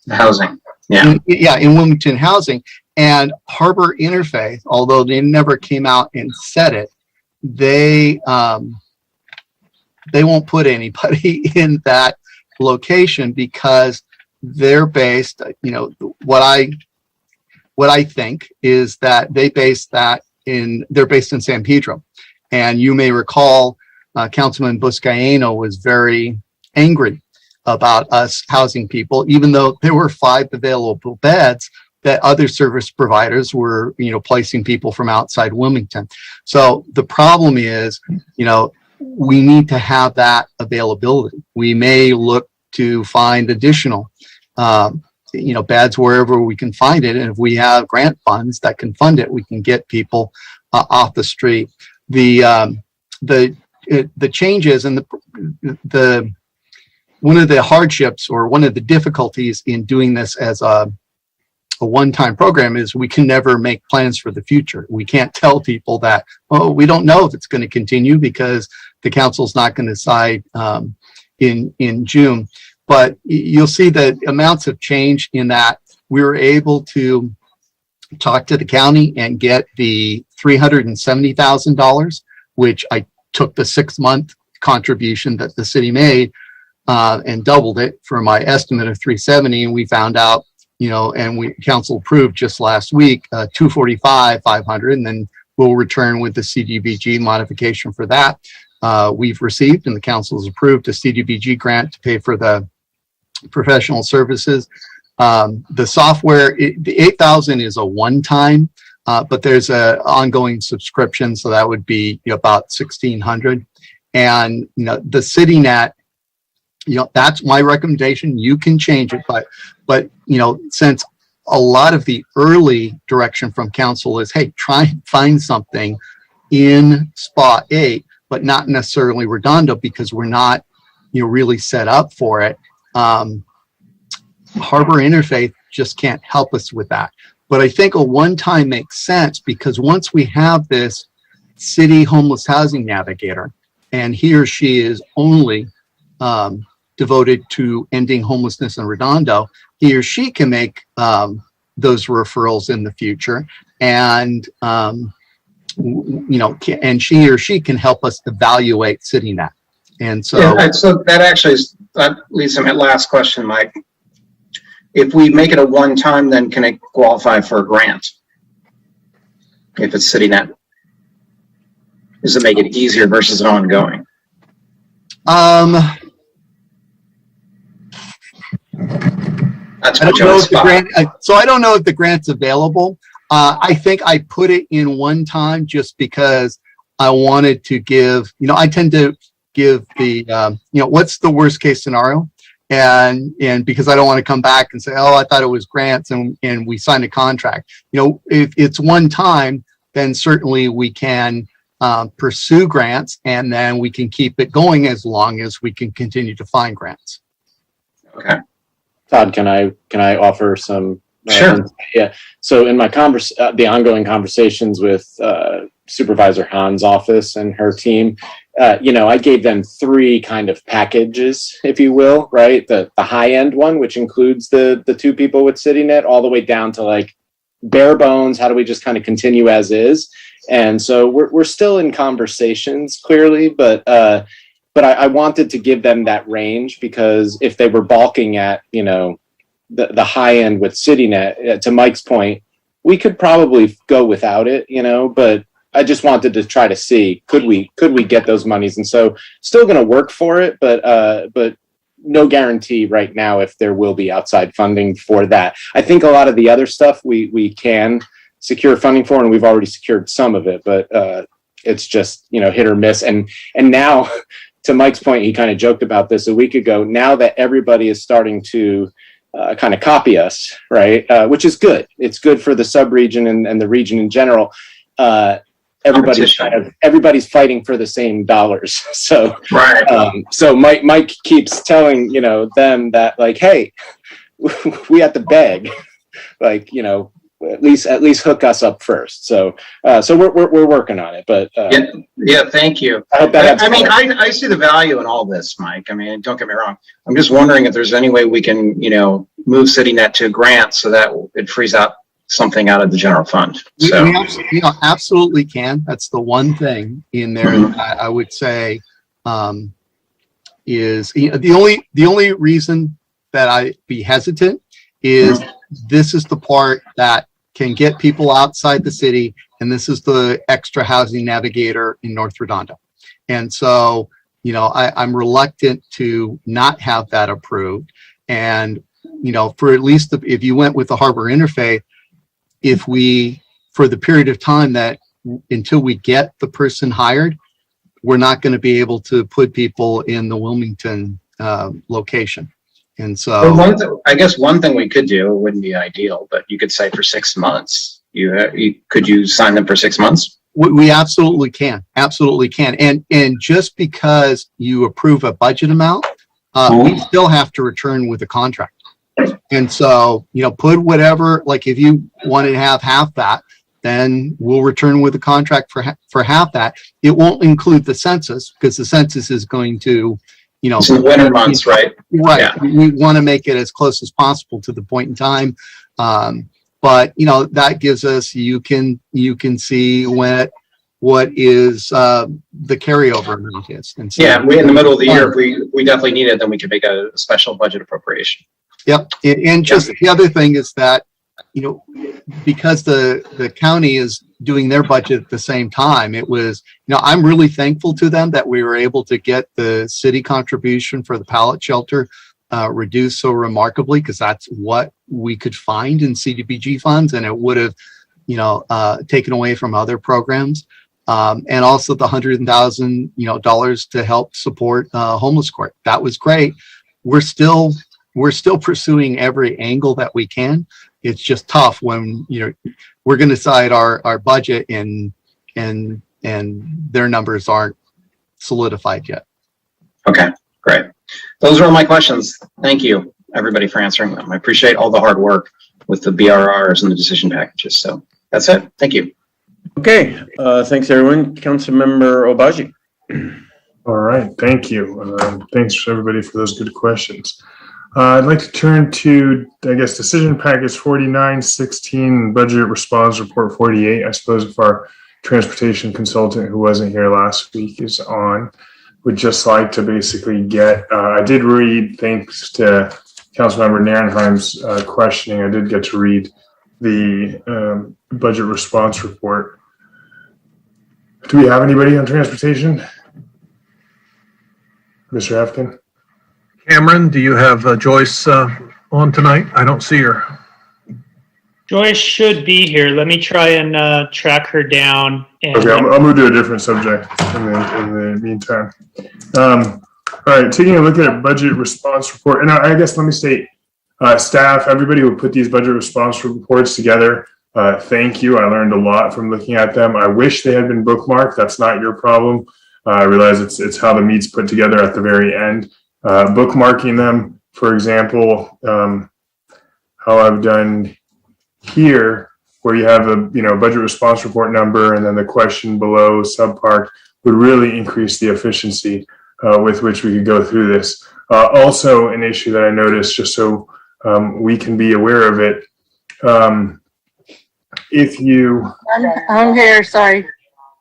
housing. Yeah. In Wilmington housing. And Harbor Interfaith, although they never came out and said it, they won't put anybody in that location because they're based, what I think is that they're based in San Pedro. And you may recall Councilman Buscaino was very angry about us housing people, even though there were 5 available beds that other service providers were, placing people from outside Wilmington. So the problem is, we need to have that availability. We may look to find additional, beds wherever we can find it. And if we have grant funds that can fund it, we can get people off the street. The changes and the one of the hardships or one of the difficulties in doing this as a one-time program is we can never make plans for the future. We can't tell people that, we don't know if it's going to continue because the council's not going to decide in June. But you'll see that amounts have changed in that we were able to talk to the county and get the $370,000, which I took the 6-month contribution that the city made and doubled it for my estimate of 370. And we found out, and council approved just last week, 245,500, and then we'll return with the CDBG modification for that. We've received, and the council has approved, a CDBG grant to pay for the professional services. The software, the 8,000 is a one-time, but there's a ongoing subscription, so that would be about 1,600. And the CityNet, that's my recommendation. You can change it, but since a lot of the early direction from council is, hey, try and find something in Spot 8, but not necessarily Redondo because we're not, really set up for it. Harbor Interfaith just can't help us with that. But I think a one-time makes sense because once we have this city homeless housing navigator, and he or she is only devoted to ending homelessness in Redondo, he or she can make those referrals in the future, and and she or she can help us evaluate CityNet. And so, so that actually leads to my last question, Mike. If we make it a one-time, then can it qualify for a grant? If it's CityNet, does it make it easier versus an ongoing? That's I don't know if the grant, so I don't know if the grant's available. I think I put it in one time just because I wanted to give, I tend to give the, what's the worst case scenario? And because I don't want to come back and say, oh, I thought it was grants and we signed a contract. If it's one time, then certainly we can pursue grants, and then we can keep it going as long as we can continue to find grants. Okay. Todd, can I offer some? Sure. Yeah. So in my the ongoing conversations with Supervisor Hahn's office and her team, I gave them 3 kind of packages, if you will, right? The high end one, which includes the 2 people with CityNet, all the way down to like bare bones. How do we just kind of continue as is? And so we're still in conversations, clearly, but I wanted to give them that range because if they were balking at, the high end with CityNet, to Mike's point, we could probably go without it, but I just wanted to try to see, could we get those monies? And so still going to work for it, but no guarantee right now if there will be outside funding for that. I think a lot of the other stuff we can secure funding for, and we've already secured some of it, but it's just, hit or miss. And now to Mike's point, he kind of joked about this a week ago. Now that everybody is starting to kind of copy us, right? Which is good. It's good for the sub-region and the region in general. Everybody's fighting for the same dollars. So, so Mike keeps telling, them that like, hey, we have to beg, like, at least hook us up first. So we're working on it, but yeah, thank you. I hope that I see the value in all this, Mike. I mean, don't get me wrong. I'm just wondering if there's any way we can, move CityNet to a grant so that it frees up something out of the general fund. So we absolutely can. That's the one thing in there that I would say is the only reason that I'd be hesitant is this is the part that can get people outside the city, and this is the extra housing navigator in North Redondo. And so, I'm reluctant to not have that approved. And, for at least if you went with the Harbor Interfaith, for the period of time that until we get the person hired, we're not going to be able to put people in the Wilmington location. And so I guess one thing we could do, it wouldn't be ideal, but you could say for 6 months, could you sign them for 6 months? We absolutely can. Absolutely can. And just because you approve a budget amount, we still have to return with a contract. And so, put whatever, like if you want to have half that, then we'll return with a contract for half that. It won't include the census because the census is going to, it's the winter months, right? Right. Yeah. We want to make it as close as possible to the point in time. But that gives us, you can see what is the carryover amount is. And so, we in the middle of the year, if we definitely need it, then we can make a special budget appropriation. Yep. And just the other thing is that, because the county is doing their budget at the same time, it was, I'm really thankful to them that we were able to get the city contribution for the pallet shelter reduced so remarkably, because that's what we could find in CDBG funds, and it would have, taken away from other programs. And also the $100,000, to help support homeless court. That was great. We're still pursuing every angle that we can. It's just tough when, we're going to decide our budget and their numbers aren't solidified yet. Okay, great. Those are all my questions. Thank you, everybody, for answering them. I appreciate all the hard work with the BRRs and the decision packages. So that's it. Thank you. Okay, thanks everyone. Councilmember Obaji. All right, thank you. Thanks everybody for those good questions. I'd like to turn to, decision package 4916, budget response report 48. I suppose if our transportation consultant who wasn't here last week is on, would just like to basically get, I did read, thanks to Councilmember Narenheim's questioning, I did get to read the budget response report. Do we have anybody on transportation? Mr. Hefkin? Cameron, do you have Joyce on tonight? I don't see her. Joyce should be here. Let me try and track her down. And okay, I'll move to a different subject in the meantime. All right, taking a look at a budget response report. And I guess let me state, staff, everybody who put these budget response reports together, thank you. I learned a lot from looking at them. I wish they had been bookmarked. That's not your problem. I realize it's how the meat's put together at the very end. Bookmarking them, for example, how I've done here, where you have a budget response report number and then the question below subpart, would really increase the efficiency with which we could go through this. Also, an issue that I noticed, just so we can be aware of it, if you, I'm here. Sorry.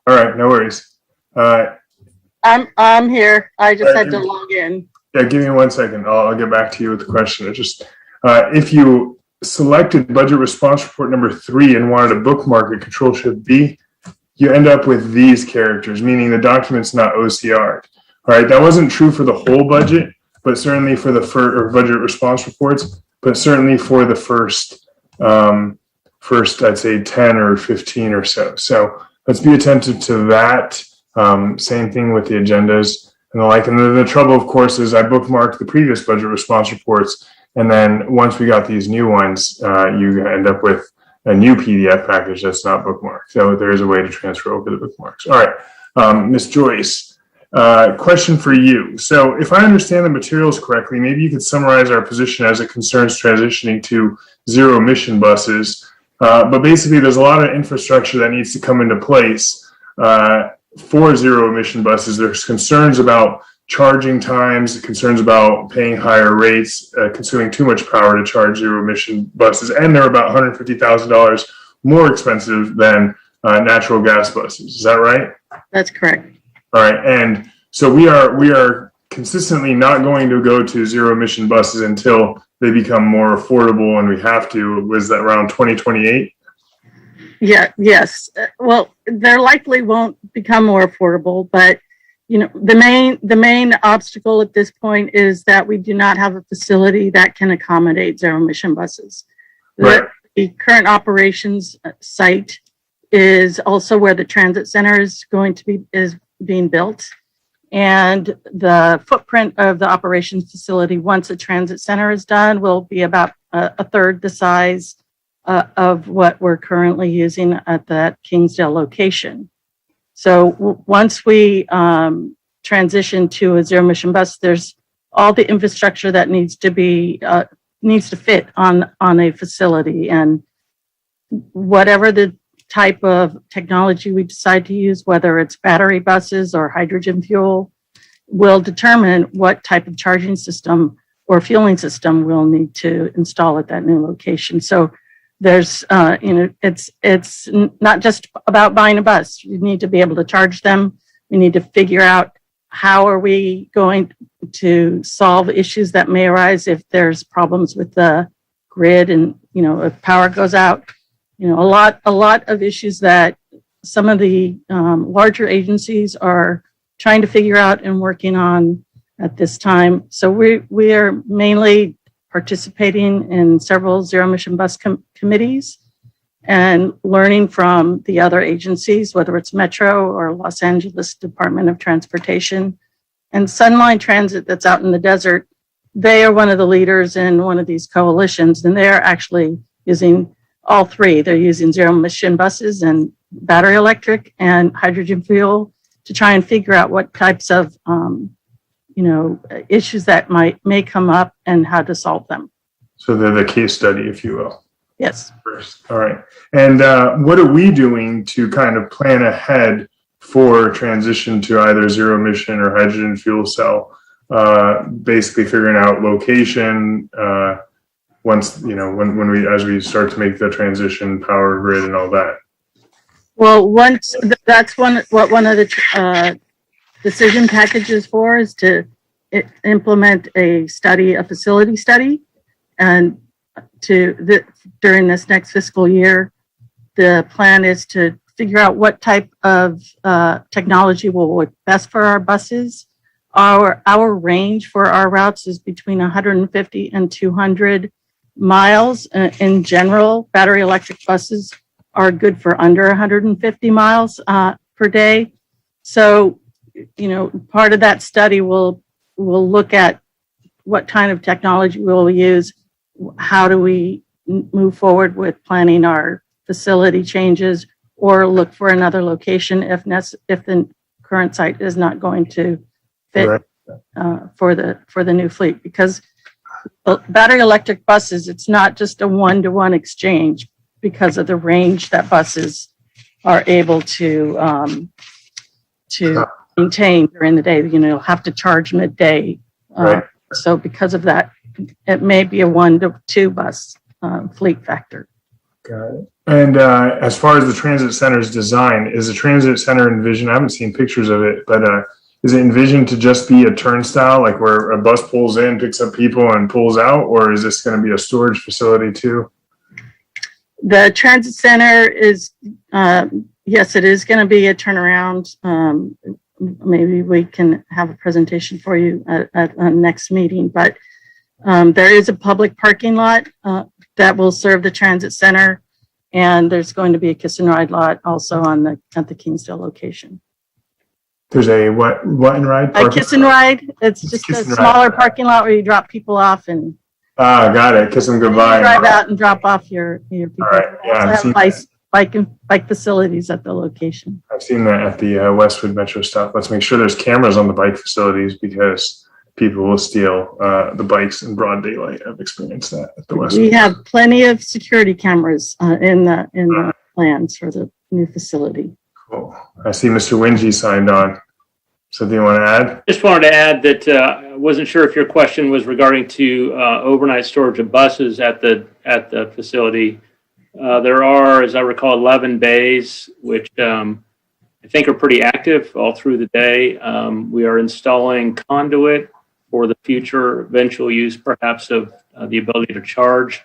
all right, no worries. I'm here. I just had to log in. Yeah, give me 1 second. I'll get back to you with the question. It just, if you selected budget response report number 3 and wanted to bookmark it, Control-Shift-B, you end up with these characters, meaning the document's not OCR'd. All right, that wasn't true for the whole budget, but certainly for the budget response reports, but certainly for the first, I'd say 10 or 15 or so. So let's be attentive to that. Same thing with the agendas. and the like. And the trouble, of course, is I bookmarked the previous budget response reports, and then once we got these new ones, you end up with a new PDF package that's not bookmarked. So there is a way to transfer over the bookmarks. All right, Ms. Joyce, question for you. So if I understand the materials correctly, maybe you could summarize our position as it concerns transitioning to zero emission buses. But basically, there's a lot of infrastructure that needs to come into place for zero emission buses. There's concerns about charging times, concerns about paying higher rates, consuming too much power to charge zero emission buses, and they're about $150,000 more expensive than natural gas buses. Is that right? That's correct. All right, and so we are consistently not going to go to zero emission buses until they become more affordable, and we have to. Was that around 2028? Yeah, yes. Well, they likely won't become more affordable, but you know, the main obstacle at this point is that we do not have a facility that can accommodate zero emission buses. Right. The current operations site is also where the transit center is being built. And the footprint of the operations facility, once the transit center is done, will be about a third the size of what we're currently using at that Kingsdale location. So once we transition to a zero emission bus, there's all the infrastructure that needs to fit on a facility, and whatever the type of technology we decide to use, whether it's battery buses or hydrogen fuel, will determine what type of charging system or fueling system we'll need to install at that new location. So there's, it's not just about buying a bus. You need to be able to charge them. We need to figure out how are we going to solve issues that may arise if there's problems with the grid and, if power goes out. A lot of issues that some of the larger agencies are trying to figure out and working on at this time. So we are mainly participating in several zero emission bus committees and learning from the other agencies, whether it's Metro or Los Angeles Department of Transportation. And Sunline Transit, that's out in the desert, they are one of the leaders in one of these coalitions, and they're actually using all three. They're using zero emission buses and battery electric and hydrogen fuel to try and figure out what types of issues that may come up and how to solve them. So they're the case study, if you will. Yes. First. All right. And what are we doing to kind of plan ahead for transition to either zero emission or hydrogen fuel cell? Basically figuring out location, once, as we start to make the transition, power grid and all that. Well, that's one of the decision packages for is to implement a facility study, and during this next fiscal year, the plan is to figure out what type of technology will work best for our buses. Our range for our routes is between 150 and 200 miles. In general, battery electric buses are good for under 150 miles per day. So, part of that study will look at what kind of technology we'll use. How do we move forward with planning our facility changes, or look for another location if the current site is not going to fit for the new fleet? Because battery electric buses, it's not just a one-to-one exchange because of the range that buses are able to maintain during the day. You'll have to charge midday. So because of that, it may be a 1-to-2 bus fleet factor. Got it. And as far as the transit center's design, is the transit center envisioned? I haven't seen pictures of it, but is it envisioned to just be a turnstile, like where a bus pulls in, picks up people, and pulls out, or is this going to be a storage facility too? The transit center is, yes, it is going to be a turnaround. Maybe we can have a presentation for you at a next meeting, but there is a public parking lot that will serve the transit center, and there's going to be a kiss and ride lot also at the Kingsdale location. There's a what and ride? A kiss and ride. It's just a kiss and ride. smaller parking lot where you drop people off and Got it. Kiss them goodbye. drive out and drop off your people. All right. Yeah, I've Also seen have bike facilities at the location. I've seen that at the Westwood Metro stop. Let's make sure there's cameras on the bike facilities because people will steal the bikes in broad daylight. I've experienced that at the Westwood. We have plenty of security cameras in the plans for the new facility. Cool. I see Mr. Wingy signed on. Something you want to add? Just wanted to add that I wasn't sure if your question was regarding to overnight storage of buses at the facility. There are, as I recall, 11 bays, which I think are pretty active all through the day. We are installing conduit for the future eventual use, perhaps, of the ability to charge,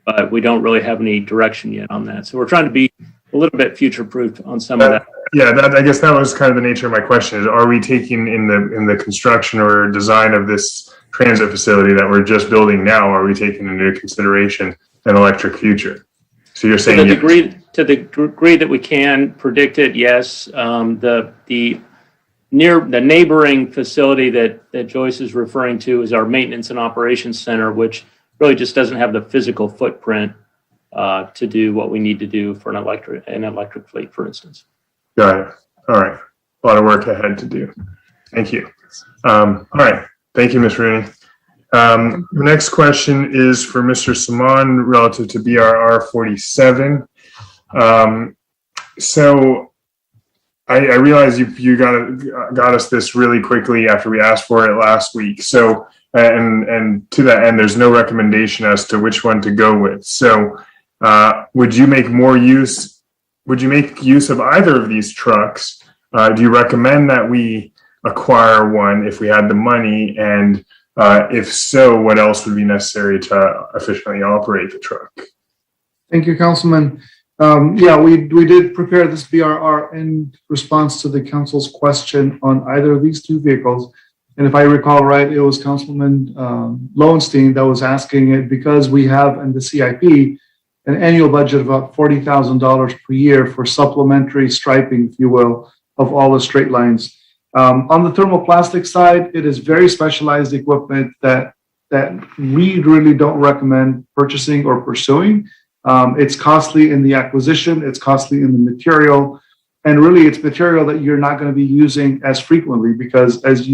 but we don't really have any direction yet on that. So we're trying to be a little bit future-proof on some of that. Yeah, I guess that was kind of the nature of my question. Is are we taking in the construction or design of this transit facility that we're just building now? Are we taking into consideration an electric future? So you're saying To the degree that we can predict it, yes. The neighboring facility that Joyce is referring to is our maintenance and operations center, which really just doesn't have the physical footprint to do what we need to do for an electric fleet, for instance. Got it. All right. A lot of work ahead to do. Thank you. All right. Thank you, Ms. Rooney. The next question is for Mr. Saman relative to BRR 47. So I realize you got us this really quickly after we asked for it last week. So and to that end, there's no recommendation as to which one to go with. So would you make use of either of these trucks? Do you recommend that we acquire one if we had the money? And if so, what else would be necessary to efficiently operate the truck? Thank you, Councilman. We did prepare this BRR in response to the council's question on either of these two vehicles. And if I recall right, it was Councilman Lowenstein that was asking it because we have in the CIP an annual budget of about $40,000 per year for supplementary striping, if you will, of all the straight lines. On the thermoplastic side, it is very specialized equipment that we really don't recommend purchasing or pursuing. It's costly in the acquisition, it's costly in the material, and really it's material that you're not going to be using as frequently because as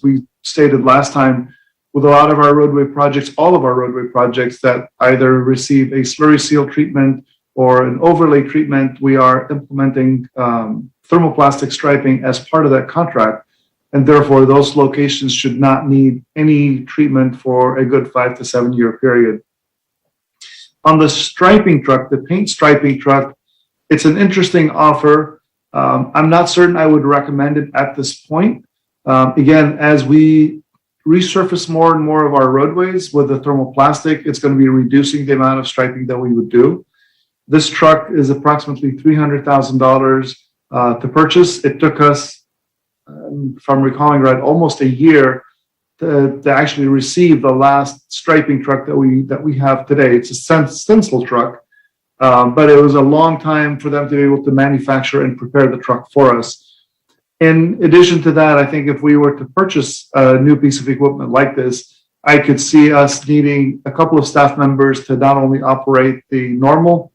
we stated last time, with a lot of our roadway projects, all of our roadway projects that either receive a slurry seal treatment or an overlay treatment, we are implementing thermoplastic striping as part of that contract. And therefore, those locations should not need any treatment for a good 5 to 7 year period. On the striping truck, the paint striping truck, it's an interesting offer. I'm not certain I would recommend it at this point. Again, as we resurface more and more of our roadways with the thermoplastic, it's going to be reducing the amount of striping that we would do. This truck is approximately $300,000 to purchase. It took us, if I'm recalling right, almost a year to actually receive the last striping truck that we have today. It's a stencil truck, but it was a long time for them to be able to manufacture and prepare the truck for us. In addition to that, I think if we were to purchase a new piece of equipment like this, I could see us needing a couple of staff members to not only operate the normal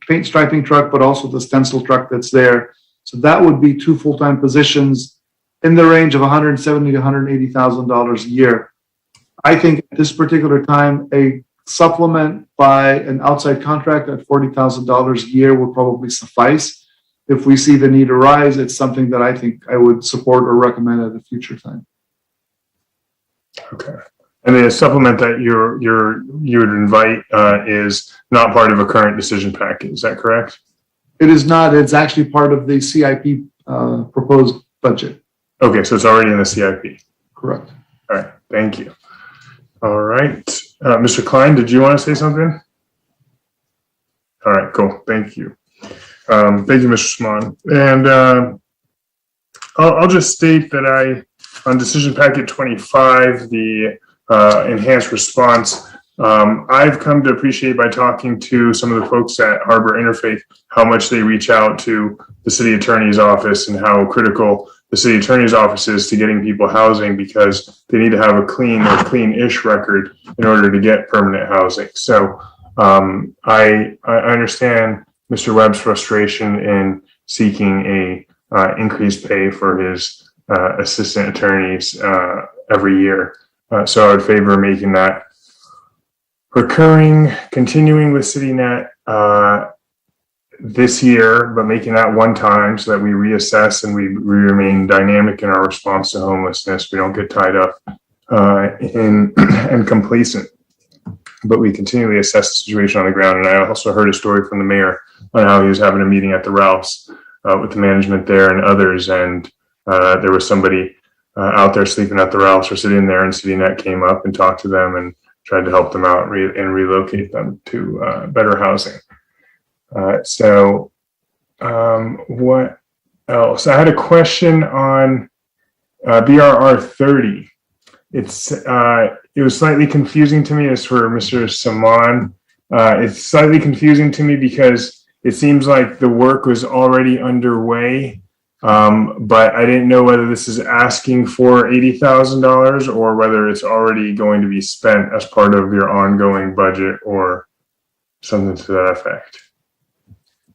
paint striping truck, but also the stencil truck that's there. So that would be 2 full-time positions in the range of $170,000 to $180,000 a year. I think at this particular time, a supplement by an outside contract at $40,000 a year would probably suffice. If we see the need arise, it's something that I think I would support or recommend at a future time. Okay. And the supplement that you would invite is not part of a current decision package. Is that correct? It is not. It's actually part of the CIP proposed budget. Okay, so it's already in the CIP. Correct. All right. Thank you. All right. Mr. Klein, did you want to say something? All right, cool. Thank you. Thank you, Mr. Swan. And I'll just state that on decision packet 25, the enhanced response, I've come to appreciate by talking to some of the folks at Harbor Interfaith how much they reach out to the city attorney's office and how critical the city attorney's offices to getting people housing because they need to have a clean or clean-ish record in order to get permanent housing. So I understand Mr. Webb's frustration in seeking a increased pay for his assistant attorneys every year. So I would favor making that recurring, continuing with CityNet this year, but making that one time so that we reassess and we remain dynamic in our response to homelessness. We don't get tied up and complacent, but we continually assess the situation on the ground. And I also heard a story from the mayor on how he was having a meeting at the Ralphs with the management there and others. And there was somebody out there sleeping at the Ralphs or sitting there, and CityNet came up and talked to them and tried to help them out and relocate them to better housing. What else? I had a question on BRR 30. It was slightly confusing to me. As for Mr. Saman, it's slightly confusing to me because it seems like the work was already underway, but I didn't know whether this is asking for $80,000 or whether it's already going to be spent as part of your ongoing budget or something to that effect.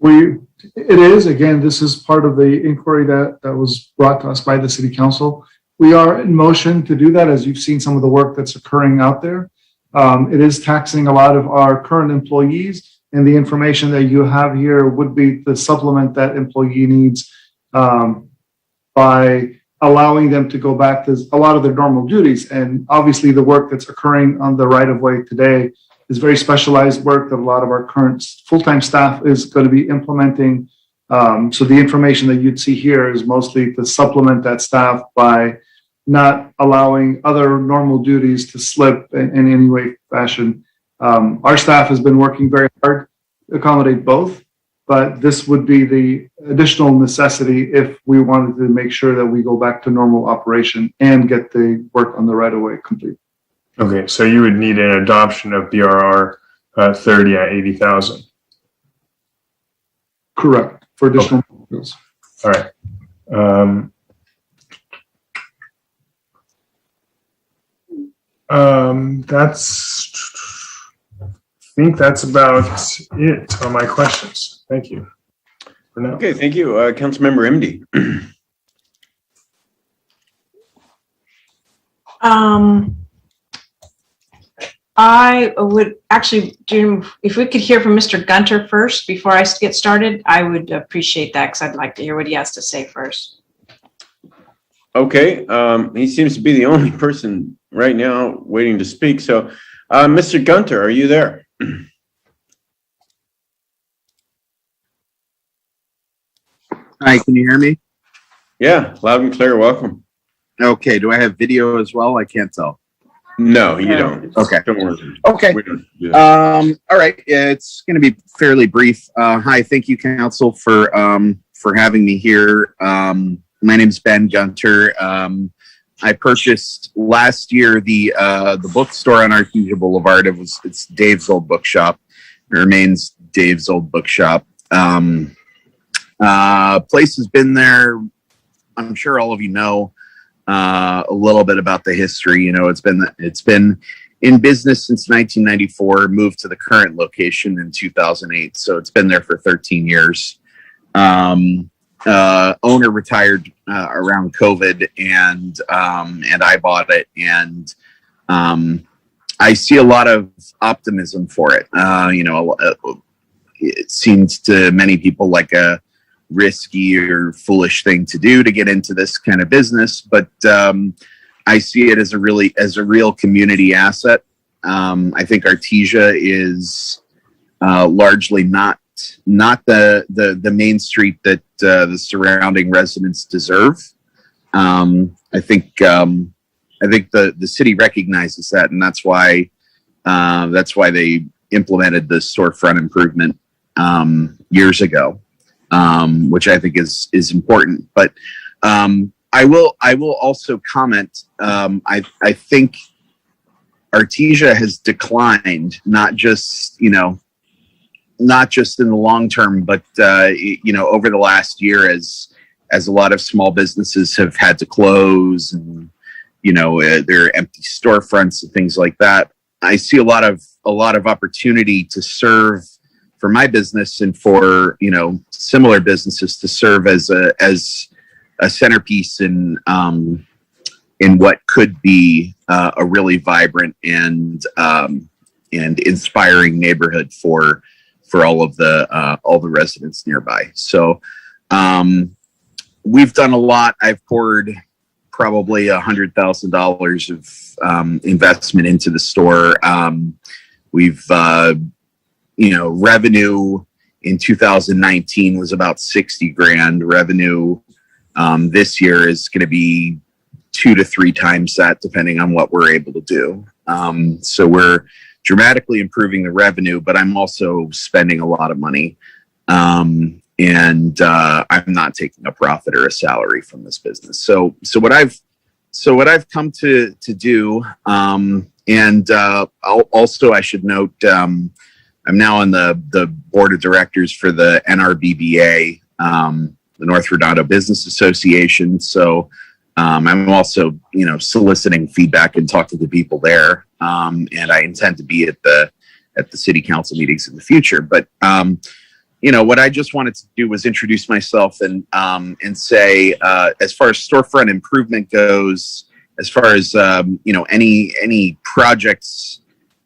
It is, again, this is part of the inquiry that was brought to us by the city council. We are in motion to do that, as you've seen some of the work that's occurring out there. It is taxing a lot of our current employees, and the information that you have here would be the supplement that employee needs by allowing them to go back to a lot of their normal duties. And obviously the work that's occurring on the right-of-way today is very specialized work that a lot of our current full-time staff is going to be implementing. So the information that you'd see here is mostly to supplement that staff by not allowing other normal duties to slip in any way, fashion. Our staff has been working very hard to accommodate both, but this would be the additional necessity if we wanted to make sure that we go back to normal operation and get the work on the right-of-way complete. Okay, so you would need an adoption of BRR 30 at 80,000. Correct, for additional bills. All right. I think that's about it on my questions. Thank you. For now. Okay, thank you. Councilmember MD. I would actually, if we could hear from Mr. Gunter first before I get started, I would appreciate that because I'd like to hear what he has to say first. Okay, he seems to be the only person right now waiting to speak. So, Mr. Gunter, are you there? Hi, can you hear me? Yeah, loud and clear. Welcome. Okay, do I have video as well? I can't tell. No, you don't. Okay. Don't worry. Okay. We don't do that. All right. It's going to be fairly brief. Hi, thank you, council, for having me here. My name is Ben Gunter. I purchased last year the bookstore on Artesia Boulevard. It's Dave's old bookshop. It remains Dave's old bookshop. Place has been there. I'm sure all of you know a little bit about the history. You know, it's been in business since 1994. Moved to the current location in 2008, so it's been there for 13 years. Owner retired around COVID, and I bought it, and I see a lot of optimism for it. You know, it seems to many people like a risky or foolish thing to do to get into this kind of business, but I see it as a real community asset. I think Artesia is largely not the main street that the surrounding residents deserve. I think the city recognizes that, and that's why they implemented the storefront improvement years ago, which I think is important. But I will also comment. I think Artesia has declined, not just in the long term, but over the last year as as a lot of small businesses have had to close and, there are empty storefronts and things like that. I see a lot of opportunity to serve for my business and for, similar businesses to serve as a centerpiece in what could be a really vibrant and inspiring neighborhood for all the residents nearby. So we've done a lot. I've poured probably $100,000 of investment into the store. We've revenue in 2019 was about 60 grand. Revenue this year is going to be 2 to 3 times that, depending on what we're able to do. So we're dramatically improving the revenue, but I'm also spending a lot of money. I'm not taking a profit or a salary from this business. So what I've come to do, also I should note, I'm now on the board of directors for the NRBBA, the North Redondo Business Association. So I'm also, soliciting feedback and talking to people there. And I intend to be at the city council meetings in the future. But what I just wanted to do was introduce myself and say, as far as storefront improvement goes, as far as any projects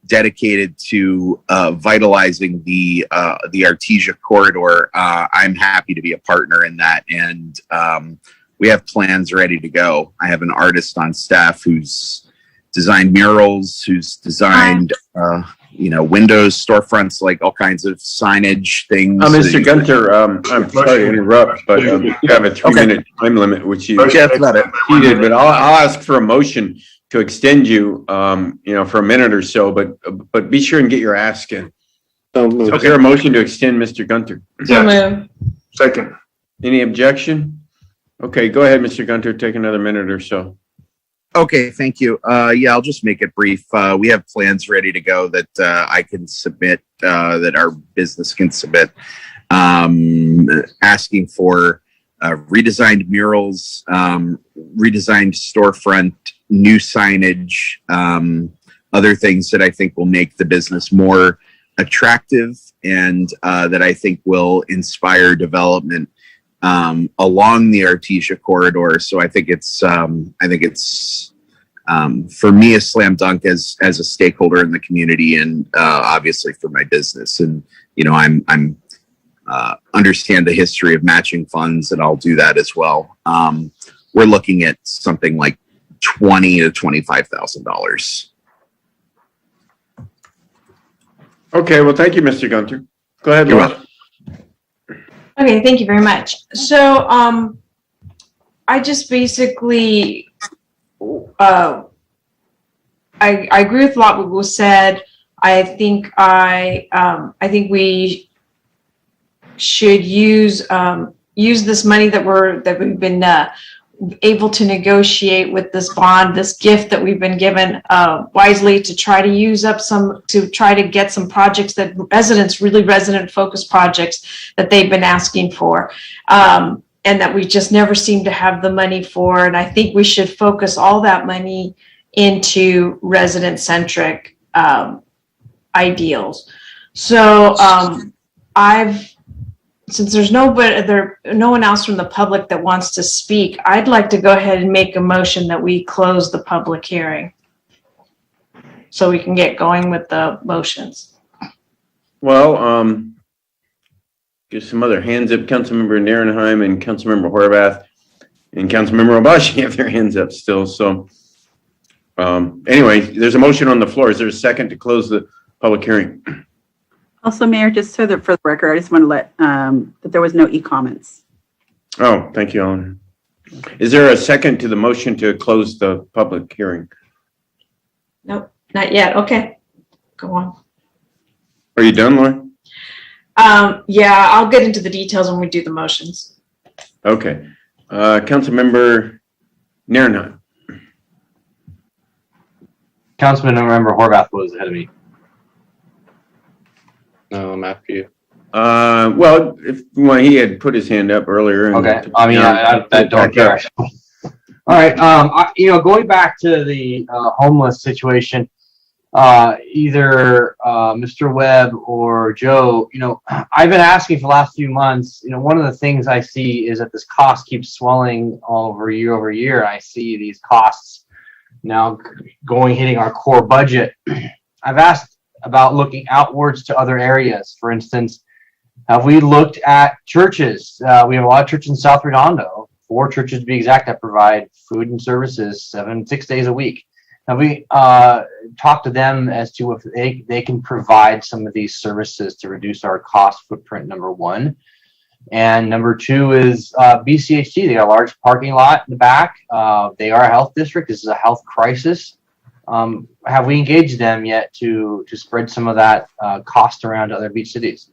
dedicated to vitalizing the Artesia corridor, I'm happy to be a partner in that. And we have plans ready to go. I have an artist on staff who's designed murals, who's designed windows, storefronts, like all kinds of signage things. Mr. Gunter, I'm sorry to interrupt, but you have a 3-minute time limit, which you exceeded, but I'll ask for a motion to extend you, for a minute or so, but be sure and get your ask in. So is there a motion to extend Mr. Gunter? So Second. Any objection? Okay, go ahead, Mr. Gunter, take another minute or so. Okay, thank you. I'll just make it brief. We have plans ready to go that I can submit, that our business can submit, asking for redesigned murals, redesigned storefront, new signage, other things that I think will make the business more attractive and that I think will inspire development along the Artesia corridor. So I think it's for me a slam dunk as a stakeholder in the community, and obviously for my business. And I'm understand the history of matching funds, and I'll do that as well. We're looking at something like $20,000 to $25,000. Okay, well, thank you, Mr. Gunter. Go ahead, You're Laura. Okay, thank you very much. So, I just basically, I agree with a lot what was said. I think we should use this money that we've been able to negotiate with this bond, this gift that we've been given, wisely, to try to get some projects that resident focused projects that they've been asking for, and that we just never seem to have the money for. And I think we should focus all that money into resident centric ideals. So since there's no one else from the public that wants to speak, I'd like to go ahead and make a motion that we close the public hearing so we can get going with the motions. Well, get some other hands up. Councilmember Nierenheim and Councilmember Horvath and Councilmember Obashi have their hands up still. So anyway, there's a motion on the floor. Is there a second to close the public hearing? Also, Mayor, just so that for the record, I just want to let that there was no e-comments. Oh, thank you, Ellen. Is there a second to the motion to close the public hearing? Nope, not yet. Okay, go on. Are you done, Laura? Yeah, I'll get into the details when we do the motions. Okay. Councilmember Nierenheim. Councilmember Horvath was ahead of me. No, I'm after you. Well, he had put his hand up earlier. And Okay. I mean, I don't care. All right. Going back to the homeless situation, either Mr. Webb or Joe, I've been asking for the last few months, one of the things I see is that this cost keeps swelling over year. I see these costs now hitting our core budget. I've asked about looking outwards to other areas. For instance, have we looked at churches? We have a lot of churches in South Redondo, 4 churches to be exact, that provide food and services 6 days a week. Have we talked to them as to if they can provide some of these services to reduce our cost footprint, number one? And number two is BCHG. They got a large parking lot in the back. They are a health district. This is a health crisis. Have we engaged them yet to spread some of that cost around to other beach cities?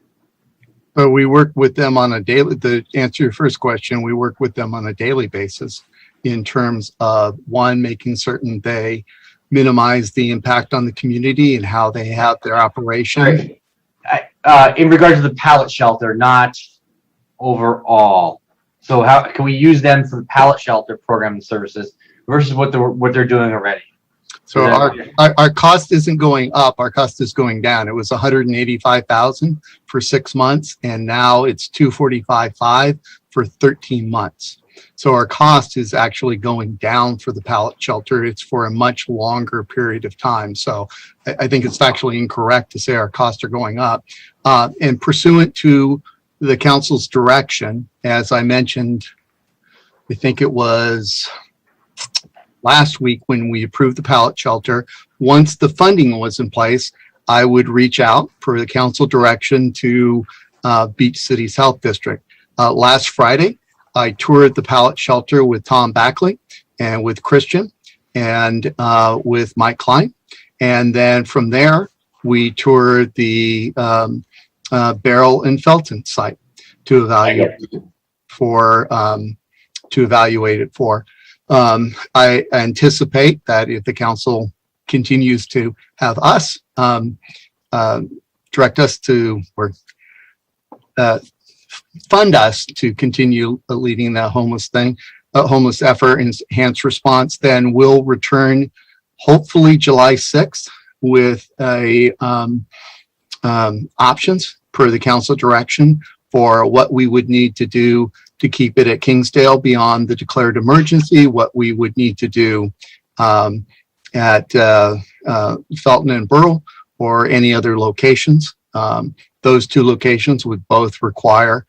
But we work with them on a daily, to answer your first question, we work with them on a daily basis in terms of, one, making certain they minimize the impact on the community and how they have their operation. Right. In regards to the pallet shelter, not overall. So how can we use them for the pallet shelter program and services versus what they're doing already? So our cost isn't going up, our cost is going down. It was $185,000 for 6 months, and now it's $245,500 for 13 months. So our cost is actually going down for the pallet shelter. It's for a much longer period of time. So I think it's factually incorrect to say our costs are going up. And pursuant to the council's direction, as I mentioned, I think it was last week when we approved the pallet shelter, once the funding was in place, I would reach out per the council direction to Beach Cities Health District. Last Friday, I toured the pallet shelter with Tom Backley and with Christian and with Mike Klein. And then from there, we toured the Beryl and Felton site to evaluate it for. I anticipate that if the council continues to have us direct us to or fund us to continue leading the homeless effort and enhanced response, then we'll return hopefully July 6th with options per the council direction for what we would need to do to keep it at Kingsdale beyond the declared emergency, what we would need to do at Felton and Burrell or any other locations. Those 2 locations would both require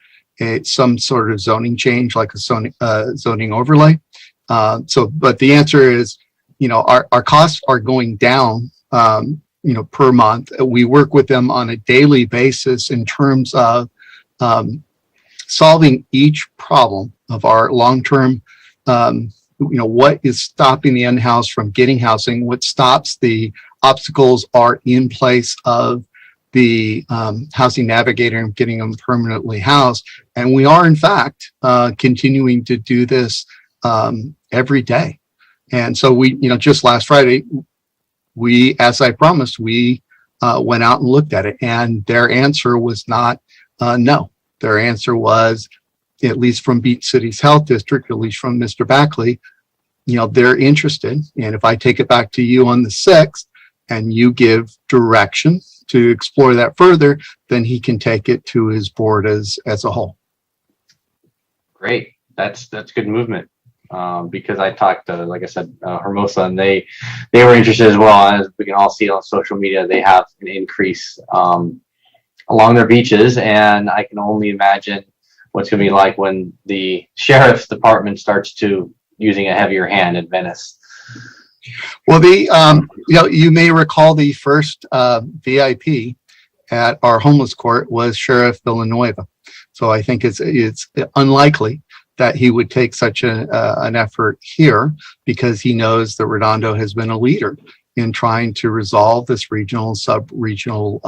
some sort of zoning change, like a zoning overlay. But the answer is, our costs are going down, per month. We work with them on a daily basis in terms of solving each problem of our long-term, what is stopping the unhoused from getting housing, what stops the obstacles are in place of the housing navigator and getting them permanently housed. And we are, in fact, continuing to do this every day. And so we, just last Friday, as I promised, we went out and looked at it, and their answer was not no. Their answer was, at least from Beach Cities Health District, at least from Mr. Backley, they're interested. And if I take it back to you on the 6th and you give direction to explore that further, then he can take it to his board as a whole. Great. That's good movement. Because I talked to, like I said, Hermosa, and they were interested as well. As we can all see on social media, they have an increase along their beaches, and I can only imagine what's going to be like when the sheriff's department starts to using a heavier hand in Venice. Well, you may recall the first VIP at our homeless court was Sheriff Villanueva. So I think it's unlikely that he would take such an effort here, because he knows that Redondo has been a leader in trying to resolve this regional, sub-regional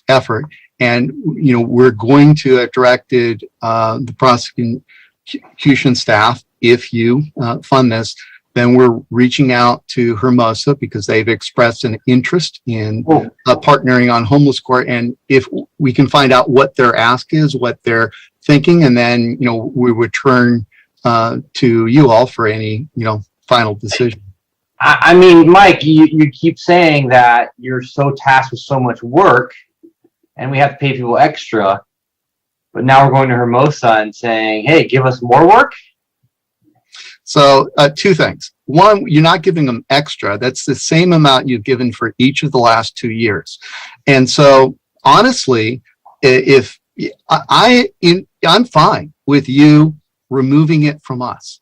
effort. And, we're going to have directed the prosecution staff, if you fund this, Then we're reaching out to Hermosa because they've expressed an interest in partnering on homeless court. And if we can find out what their ask is, what they're thinking, and then, we would turn to you all for any, final decision. I mean, Mike, you keep saying that you're so tasked with so much work and we have to pay people extra, but now we're going to Hermosa and saying, hey, give us more work. So two things. One, you're not giving them extra. That's the same amount you've given for each of the last 2 years. And so honestly, if I'm fine with you removing it from us.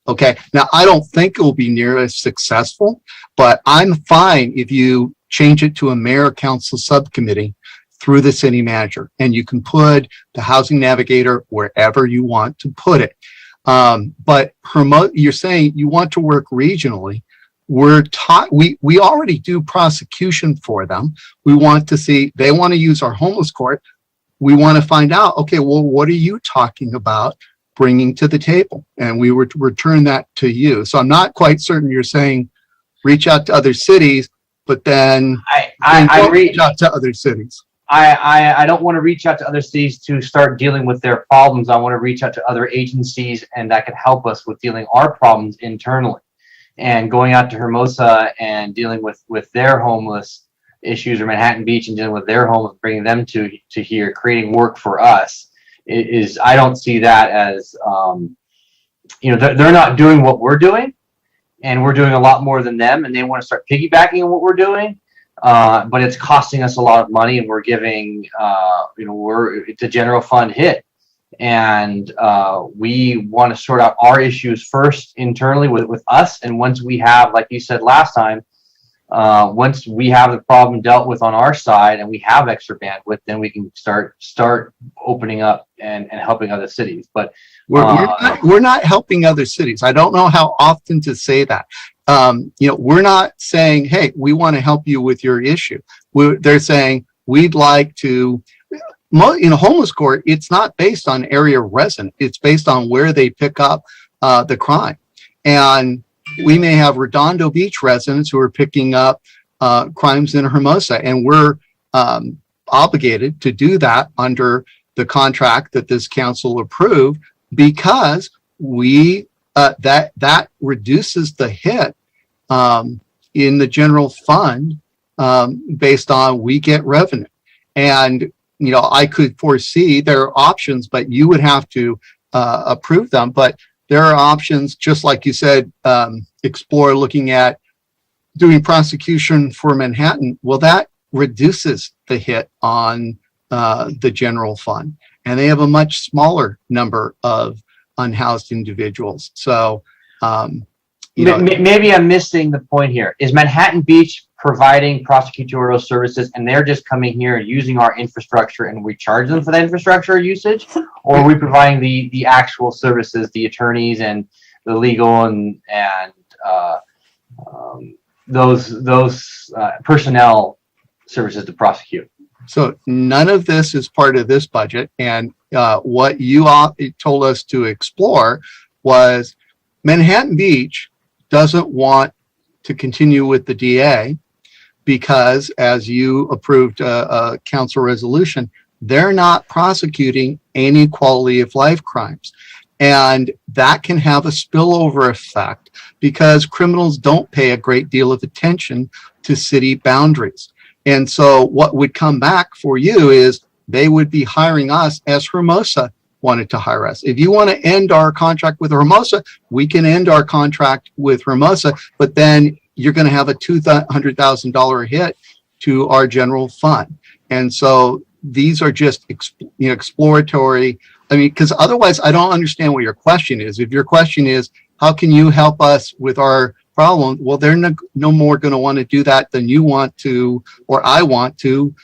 Okay. Now, I don't think it will be near as successful, but I'm fine if you change it to a mayor council subcommittee through the city manager, and you can put the housing navigator wherever you want to put it. But you're saying you want to work regionally. We already do prosecution for them. We want to see, they want to use our homeless court. We want to find out, okay, well, what are you talking about bringing to the table? And we would return that to you. So I'm not quite certain you're saying reach out to other cities, but then I reach out to other cities. I don't want to reach out to other cities to start dealing with their problems. I want to reach out to other agencies and that can help us with dealing our problems internally. And going out to Hermosa and dealing with their homeless issues, or Manhattan Beach and dealing with their homeless, bringing them to here, creating work for us is I don't see that as, they're not doing what we're doing, and we're doing a lot more than them, and they want to start piggybacking on what we're doing. But it's costing us a lot of money, and we're giving, it's a general fund hit. And we want to sort out our issues first internally with us. And once we have, like you said last time, once we have the problem dealt with on our side and we have extra bandwidth, then we can start opening up and helping other cities. But we're not helping other cities. I don't know how often to say that. We're not saying, hey, we want to help you with your issue. They're saying we'd like to, in a homeless court, it's not based on area resident. It's based on where they pick up the crime. And we may have Redondo Beach residents who are picking up crimes in Hermosa, and we're obligated to do that under the contract that this council approved, because that reduces the hit in the general fund based on we get revenue. And I could foresee there are options, but you would have to approve them. But there are options, just like you said, explore looking at doing prosecution for Manhattan. Well, that reduces the hit on the general fund, and they have a much smaller number of unhoused individuals. So, maybe I'm missing the point here. Is Manhattan Beach providing prosecutorial services and they're just coming here and using our infrastructure and we charge them for that infrastructure usage? Or are we providing the actual services, the attorneys and the legal and those personnel services to prosecute? So none of this is part of this budget. And what you told us to explore was Manhattan Beach doesn't want to continue with the DA because, as you approved a council resolution, they're not prosecuting any quality of life crimes. And that can have a spillover effect because criminals don't pay a great deal of attention to city boundaries. And so what would come back for you is they would be hiring us as Hermosa wanted to hire us. If you want to end our contract with Hermosa, we can end our contract with Hermosa, but then you're going to have a $200,000 hit to our general fund. And so these are just exploratory. I mean, because otherwise I don't understand what your question is. If your question is, how can you help us with our problem? Well, they're no more going to want to do that than you want to, or I want to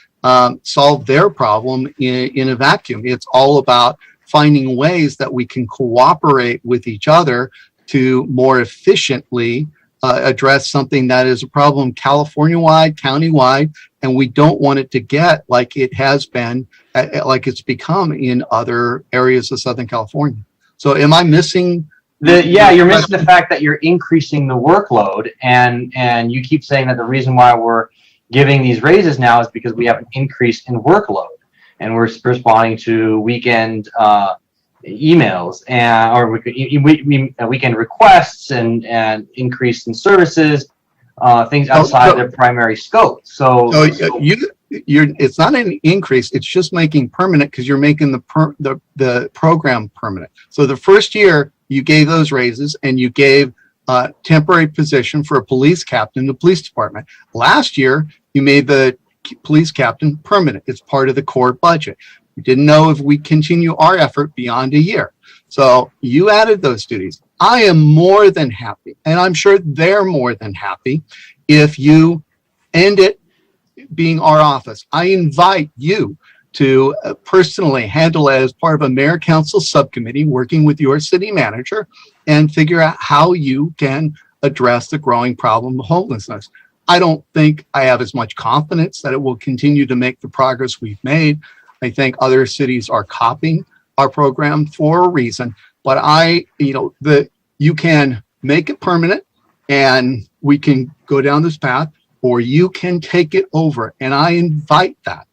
solve their problem in a vacuum. It's all about finding ways that we can cooperate with each other to more efficiently address something that is a problem California-wide, county-wide, and we don't want it to get like it has been, like it's become in other areas of Southern California. So am I missing You're missing the fact that you're increasing the workload, and you keep saying that the reason why we're giving these raises now is because we have an increase in workload, and we're responding to weekend emails or weekend requests and increase in services, things outside their primary scope. So it's not an increase. It's just making permanent because you're making the program permanent. So the first year you gave those raises and you gave a temporary position for a police captain in the police department. Last year you made the police captain permanent. It's part of the core budget. We didn't know if we continue our effort beyond a year. So you added those duties. I am more than happy, and I'm sure they're more than happy, if you end it being our office. I invite you to personally handle it as part of a mayor council subcommittee working with your city manager and figure out how you can address the growing problem of homelessness. I don't think I have as much confidence that it will continue to make the progress we've made. I think other cities are copying our program for a reason, but you can make it permanent and we can go down this path, or you can take it over. And I invite that.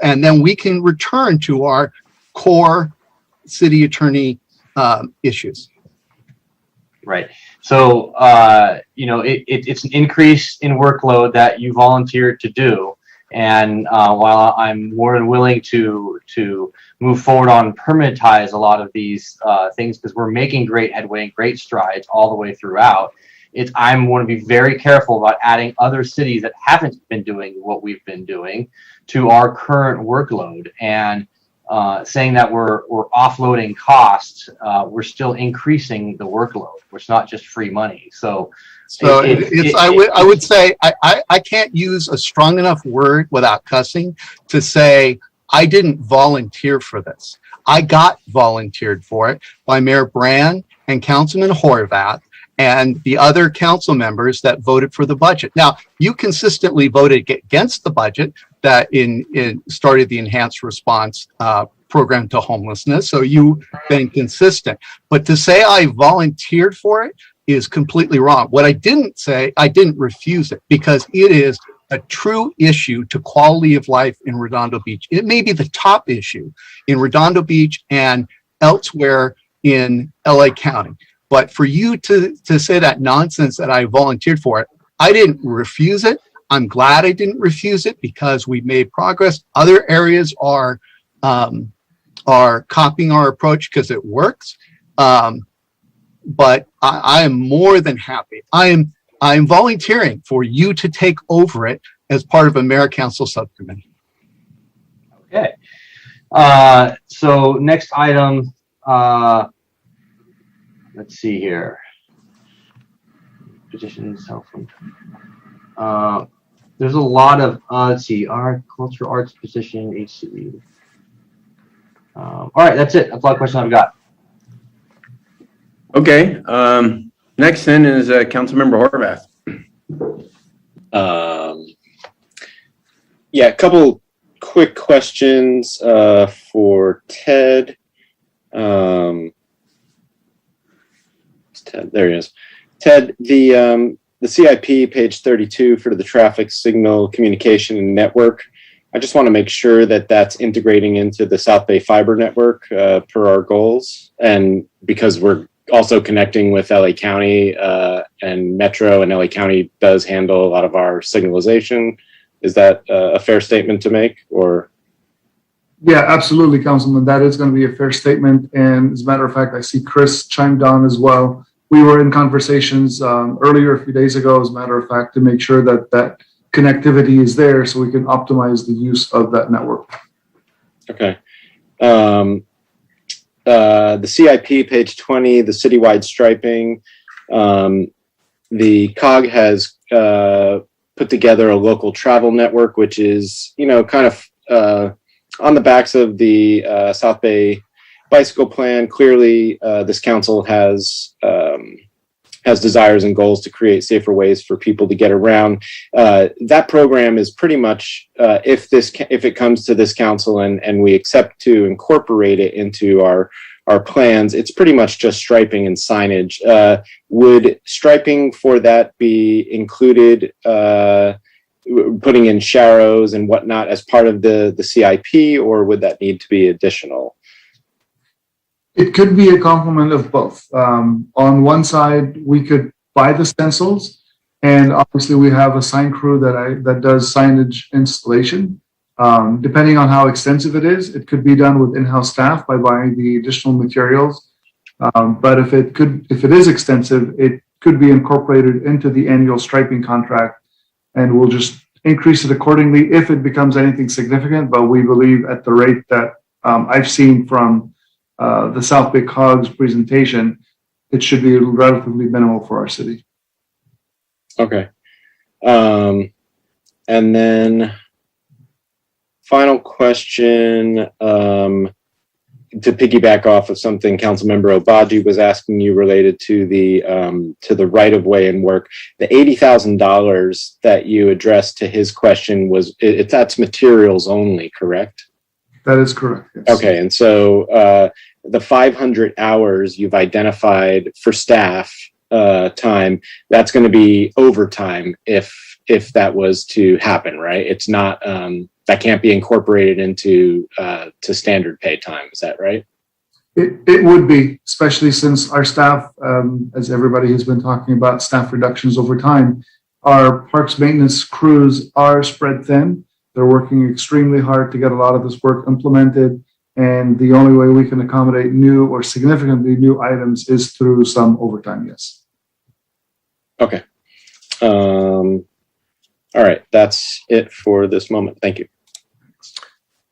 And then we can return to our core city attorney issues. Right. So, it's an increase in workload that you volunteered to do. And while I'm more than willing to move forward on permanentize a lot of these things, because we're making great headway and great strides all the way throughout, I'm going to be very careful about adding other cities that haven't been doing what we've been doing to our current workload, and saying that we're offloading costs. We're still increasing the workload. It's not just free money. I would say I can't use a strong enough word without cussing to say I didn't volunteer for this. I got volunteered for it by Mayor Brand and Councilman Horvath and the other council members that voted for the budget. Now, you consistently voted against the budget that started the enhanced response program to homelessness. So you've been consistent. But to say I volunteered for it is completely wrong. What I didn't say, I didn't refuse it, because it is a true issue to quality of life in Redondo Beach. It may be the top issue in Redondo Beach and elsewhere in LA County. But for you to say that nonsense that I volunteered for it, I didn't refuse it. I'm glad I didn't refuse it because we made progress. Other areas are copying our approach because it works. But I am more than happy. I am volunteering for you to take over it as part of a mayor council subcommittee. Okay. So next item, let's see here. Petitions, there's a lot of, let's see, art, culture, arts, position, HCE. All right, that's it. That's all the questions I've got. Okay. Next then is Councilmember Horvath. Yeah, a couple quick questions for Ted. Ted, there he is. Ted, the CIP page 32 for the traffic signal communication and network. I just want to make sure that that's integrating into the South Bay Fiber Network per our goals, and because we're also connecting with LA County and Metro, and LA County does handle a lot of our signalization. Is that a fair statement to make, or? Yeah, absolutely, Councilman. That is going to be a fair statement. And as a matter of fact, I see Chris chimed on as well. We were in conversations earlier, a few days ago, as a matter of fact, to make sure that that connectivity is there so we can optimize the use of that network. Okay. The CIP, page 20, the citywide striping. The COG has put together a local travel network, which is, kind of on the backs of the South Bay bicycle plan. Clearly, this council has desires and goals to create safer ways for people to get around. That program is pretty much, if it comes to this council and we accept to incorporate it into our our plans, it's pretty much just striping and signage. Would striping for that be included, putting in sharrows and whatnot as part of the CIP, or would that need to be additional? It could be a complement of both. On one side, we could buy the stencils, and obviously we have a sign crew that does signage installation. Depending on how extensive it is, it could be done with in-house staff by buying the additional materials. But if it is extensive, it could be incorporated into the annual striping contract, and we'll just increase it accordingly if it becomes anything significant. But we believe at the rate that I've seen from the South Bay COGS presentation, it should be relatively minimal for our city. Okay. And then final question, to piggyback off of something Councilmember Obaji was asking you related to the right of way and work. The $80,000 that you addressed to his question that's materials only, correct? That is correct. Yes. Okay, and so the 500 hours you've identified for staff time, that's going to be overtime if that was to happen, right? It's not that can't be incorporated into to standard pay time. Is that right? It would be, especially since our staff, as everybody has been talking about, staff reductions over time. Our parks maintenance crews are spread thin. They're working extremely hard to get a lot of this work implemented. And the only way we can accommodate new or significantly new items is through some overtime, yes. Okay. All right. That's it for this moment. Thank you.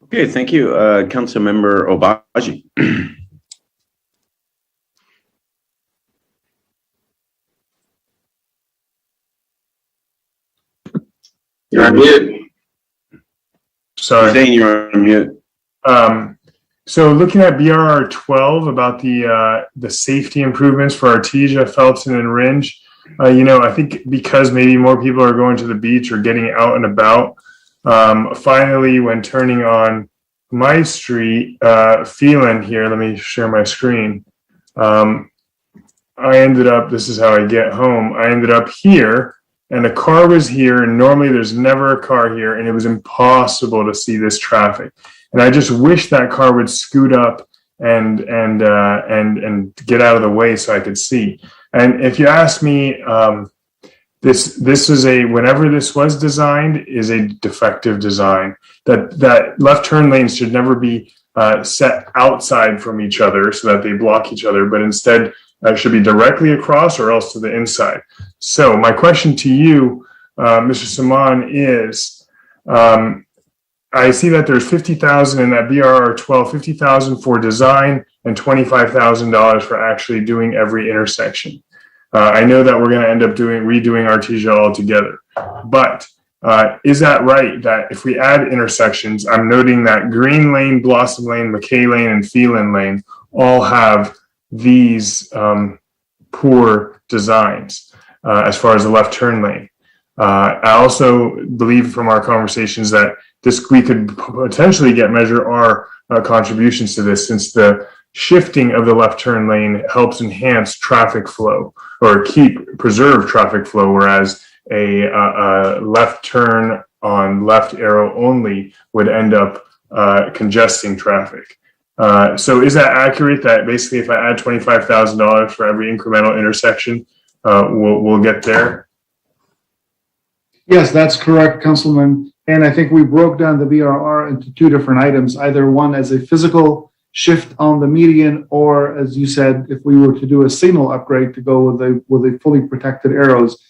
Okay. Thank you. Councilmember Obaji. You're on mute. Sorry. Saying you're on mute. So looking at BRR 12 about the safety improvements for Artesia, Felton, and Ringe, I think because maybe more people are going to the beach or getting out and about, finally when turning on my street, Phelan here, let me share my screen. This is how I get home. I ended up here, and a car was here, and normally there's never a car here, and it was impossible to see this traffic. And I just wish that car would scoot up and get out of the way so I could see. And if you ask me, this is whenever this was designed, is a defective design. That left turn lanes should never be set outside from each other so that they block each other, but instead should be directly across or else to the inside. So my question to you, Mr. Saman, is I see that there's $50,000 in that BRR 12, $50,000 for design and $25,000 for actually doing every intersection. I know that we're going to end up redoing Artesia altogether, but is that right that if we add intersections, I'm noting that Green Lane, Blossom Lane, McKay Lane, and Phelan Lane all have these poor designs as far as the left turn lane. I also believe from our conversations that we could potentially measure our contributions to this, since the shifting of the left turn lane helps enhance traffic flow or preserve traffic flow, whereas a left turn on left arrow only would end up congesting traffic. So is that accurate, that basically if I add $25,000 for every incremental intersection, we'll get there? Yes, that's correct, Councilman. And I think we broke down the BRR into two different items, either one as a physical shift on the median, or as you said, if we were to do a signal upgrade to go with a fully protected arrows.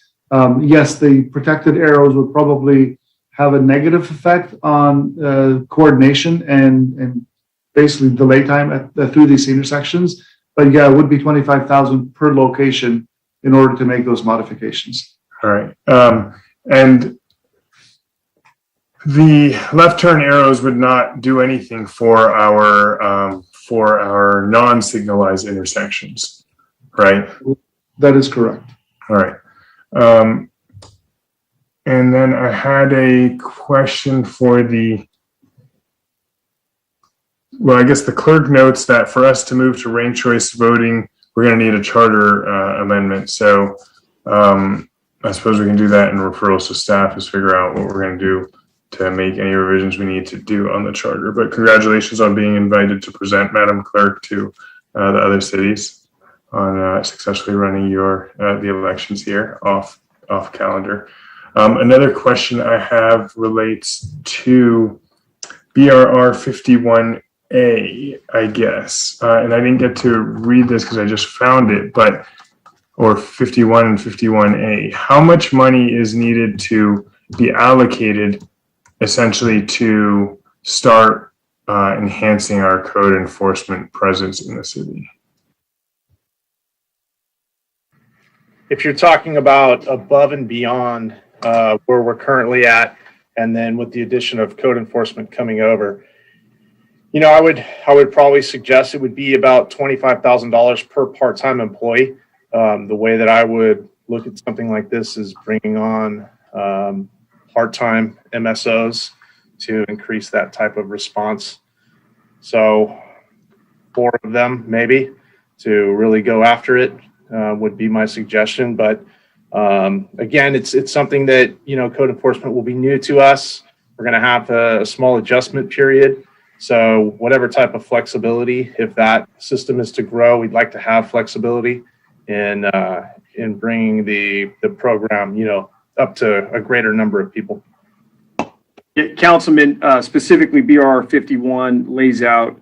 Yes, the protected arrows would probably have a negative effect on coordination and basically delay time through these intersections. But yeah, it would be $25,000 per location in order to make those modifications. All right. And the left turn arrows would not do anything for our non-signalized intersections, right? That is correct. All right. And then I had a question for the well, I guess the clerk notes that for us to move to ranked choice voting, we're going to need a charter amendment. So I suppose we can do that in referrals to staff, is figure out what we're going to do to make any revisions we need to do on the charter. But congratulations on being invited to present, Madam Clerk, to the other cities on successfully running the elections here off calendar. Another question I have relates to BRR 51A, I guess. And I didn't get to read this because I just found it, or 51 and 51A. How much money is needed to be allocated essentially to start enhancing our code enforcement presence in the city? If you're talking about above and beyond where we're currently at, and then with the addition of code enforcement coming over, I would probably suggest it would be about $25,000 per part-time employee. The way that I would look at something like this is bringing on part-time MSOs to increase that type of response. So 4 of them maybe to really go after it would be my suggestion. But again, it's something that, code enforcement will be new to us. We're going to have a small adjustment period. So whatever type of flexibility, if that system is to grow, we'd like to have flexibility in bringing the program, up to a greater number of people. Yeah, Councilman, specifically BR 51 lays out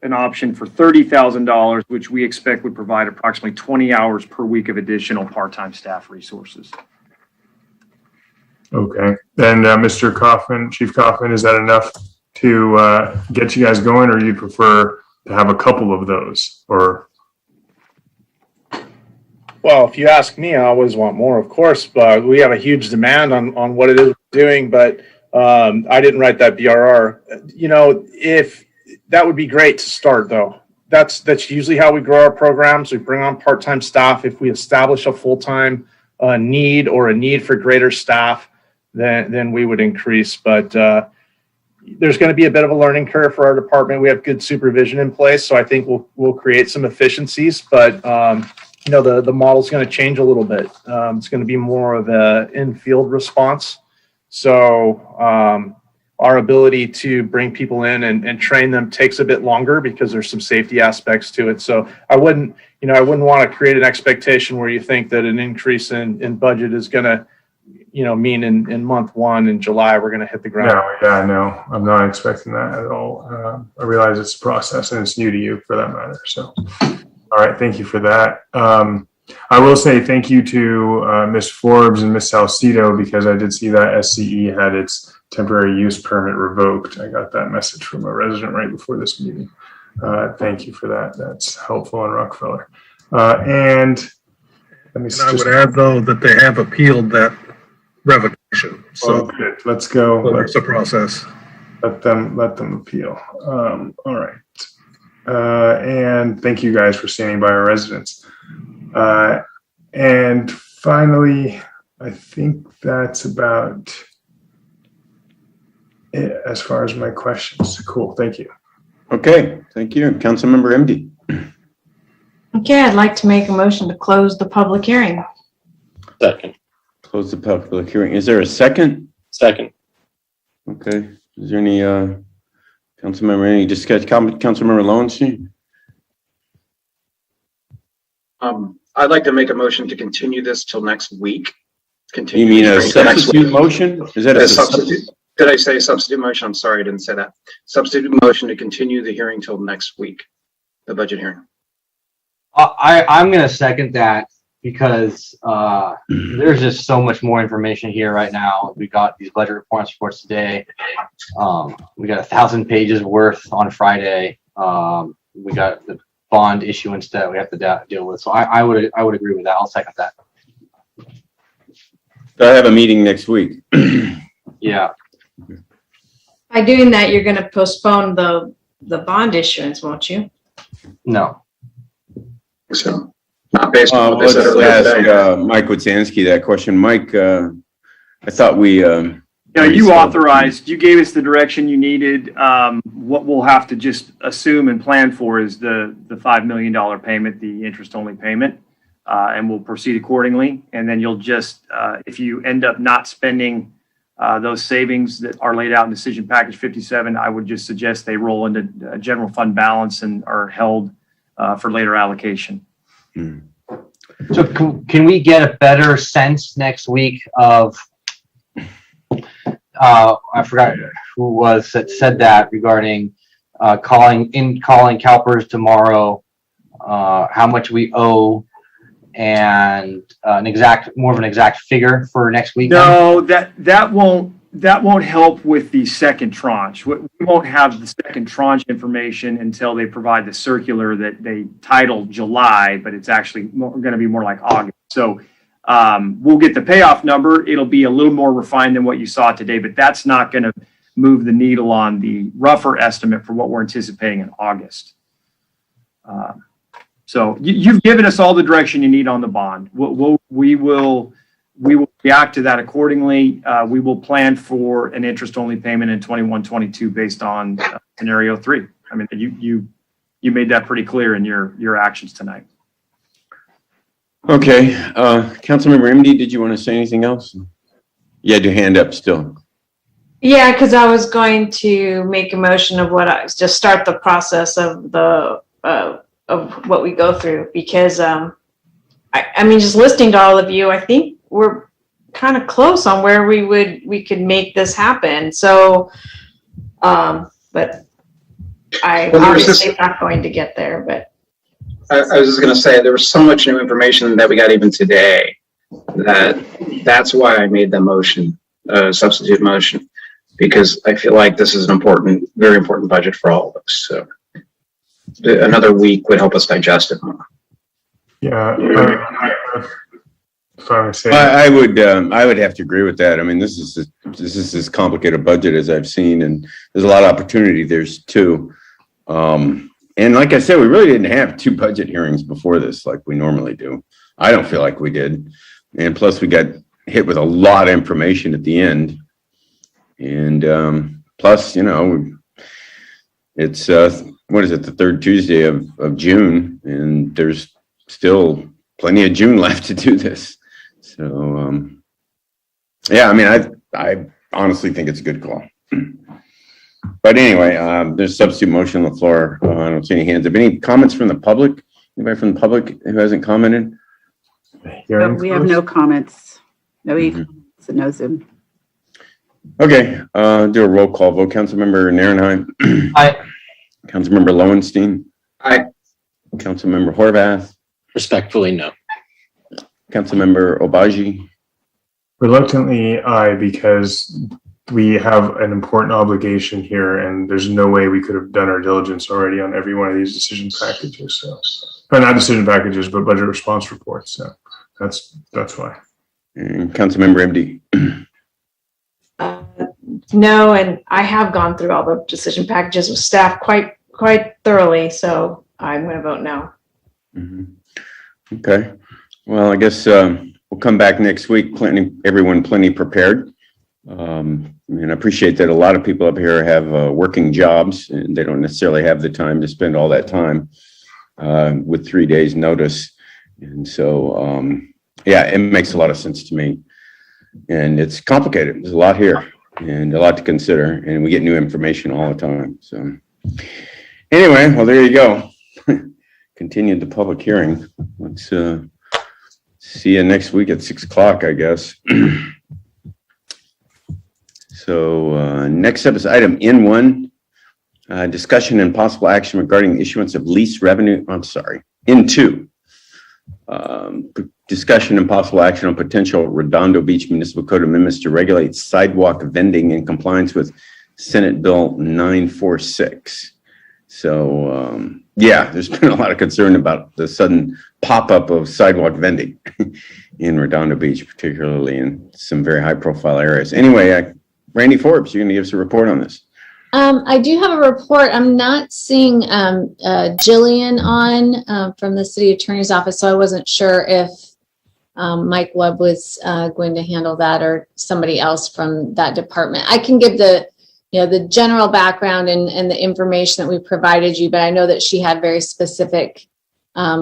an option for $30,000, which we expect would provide approximately 20 hours per week of additional part-time staff resources. Okay. And Mr. Kaufman, Chief Kaufman, is that enough to get you guys going, or you'd prefer to have a couple of those? Or well, if you ask me, I always want more, of course, but we have a huge demand on what it is we're doing. But I didn't write that BRR. If that would be great to start, though. That's usually how we grow our programs. We bring on part-time staff. If we establish a full-time need or a need for greater staff, then we would increase. But there's going to be a bit of a learning curve for our department. We have good supervision in place, so I think we'll create some efficiencies. But the model's going to change a little bit. It's going to be more of a in-field response. So our ability to bring people in and train them takes a bit longer because there's some safety aspects to it. So I wouldn't want to create an expectation where you think that an increase in budget is going to, mean in month 1 in July, we're going to hit the ground. No, I'm not expecting that at all. I realize it's a process and it's new to you for that matter. So, all right. Thank you for that. I will say thank you to Ms. Forbes and Ms. Salcido, because I did see that SCE had its temporary use permit revoked. I got that message from a resident right before this meeting. Thank you for that. That's helpful in Rockefeller. And let me I would add, though, that they have appealed that revocation. So good. Let's go. That's the process. Let them appeal. All right. And thank you guys for standing by our residents. And finally, I think that's about it as far as my questions. Cool. Thank you. Okay. Thank you. Councilmember MD. Okay, I'd like to make a motion to close the public hearing. Second. Close the public hearing. Is there a second? Second. Okay. Is there any Councilmember, any discussion? Councilmember Lowenstein? I'd like to make a motion to continue this till next week. You mean a substitute motion? Is that a substitute? Did I say substitute motion? I'm sorry, I didn't say that. Substitute motion to continue the hearing till next week, the budget hearing. I'm going to second that because there's just so much more information here right now. We got these budget reports today. We got 1,000 pages worth on Friday. We got the bond issuance that we have to deal with. So I would agree with that. I'll second that. I have a meeting next week. Yeah. By doing that, you're going to postpone the bond issuance, won't you? No. So, not based on what they Let's said earlier ask today. Mike Witsansky that question. Mike, I thought we Yeah, you gave us the direction you needed. What we'll have to just assume and plan for is the $5 million payment, the interest-only payment, and we'll proceed accordingly. And then you'll just, if you end up not spending those savings that are laid out in Decision Package 57, I would just suggest they roll into a general fund balance and are held for later allocation. So can we get a better sense next week of, I forgot who was that said that regarding calling CalPERS tomorrow, how much we owe, and more of an exact figure for next week? No, that won't help with the second tranche. We won't have the second tranche information until they provide the circular that they titled July, but it's actually going to be more like August. So we'll get the payoff number. It'll be a little more refined than what you saw today, but that's not going to move the needle on the rougher estimate for what we're anticipating in August. So you've given us all the direction you need on the bond. We will react to that accordingly. We will plan for an interest-only payment in 21-22 based on scenario 3. I mean, you made that pretty clear in your actions tonight. Okay, Councilmember MD, did you want to say anything else? You had your hand up still. Yeah, because I was going to make a motion of just start the process of of what we go through, because I mean, just listening to all of you, I think we're kind of close on where we could make this happen. So, but I'm obviously not going to get there, but. I was just going to say, there was so much new information that we got even today that's why I made the motion, substitute motion, because I feel like this is an important, very important budget for all of us. So another week would help us digest it more. Yeah. I would have to agree with that. I mean, this is as complicated a budget as I've seen, and there's a lot of opportunity. There's two. And like I said, we really didn't have 2 budget hearings before this like we normally do. I don't feel like we did. And plus we got hit with a lot of information at the end. And plus, you know, it's, what is it, the 3rd Tuesday of June, and there's still plenty of June left to do this. So, yeah, I mean, I honestly think it's a good call. But anyway, there's substitute motion on the floor. I don't see any hands up. Any comments from the public? Anybody from the public who hasn't commented? No, we have no comments. No comments, no Zoom. Okay, do a roll call vote. Councilmember Narenheim. Aye. Councilmember Lowenstein. Aye. Councilmember Horvath. Respectfully, no. Councilmember Obaji. Reluctantly, aye, because we have an important obligation here, and there's no way we could have done our diligence already on every one of these decision packages. So, or not decision packages, but budget response reports. So that's why. And Councilmember MD. No, and I have gone through all the decision packages with staff quite thoroughly, so I'm going to vote no. Okay. Well, I guess we'll come back next week. Everyone plenty prepared. And I appreciate that a lot of people up here have working jobs, and they don't necessarily have the time to spend all that time with 3 days notice. And so, yeah, it makes a lot of sense to me. And it's complicated. There's a lot here and a lot to consider, and we get new information all the time. So anyway, well, there you go. Continued the public hearing. Let's see you next week at 6 o'clock, I guess. So next up is item N1, discussion and possible action regarding the issuance of lease revenue. I'm sorry, N2, discussion and possible action on potential Redondo Beach Municipal Code amendments to regulate sidewalk vending in compliance with Senate Bill 946. So yeah, there's been a lot of concern about the sudden pop-up of sidewalk vending in Redondo Beach, particularly in some very high-profile areas. Anyway, Randy Forbes, you're going to give us a report on this. I do have a report. I'm not seeing Jillian on from the city attorney's office, so I wasn't sure if Mike Webb was going to handle that, or somebody else from that department. I can give the general background and the information that we provided you, but I know that she had very specific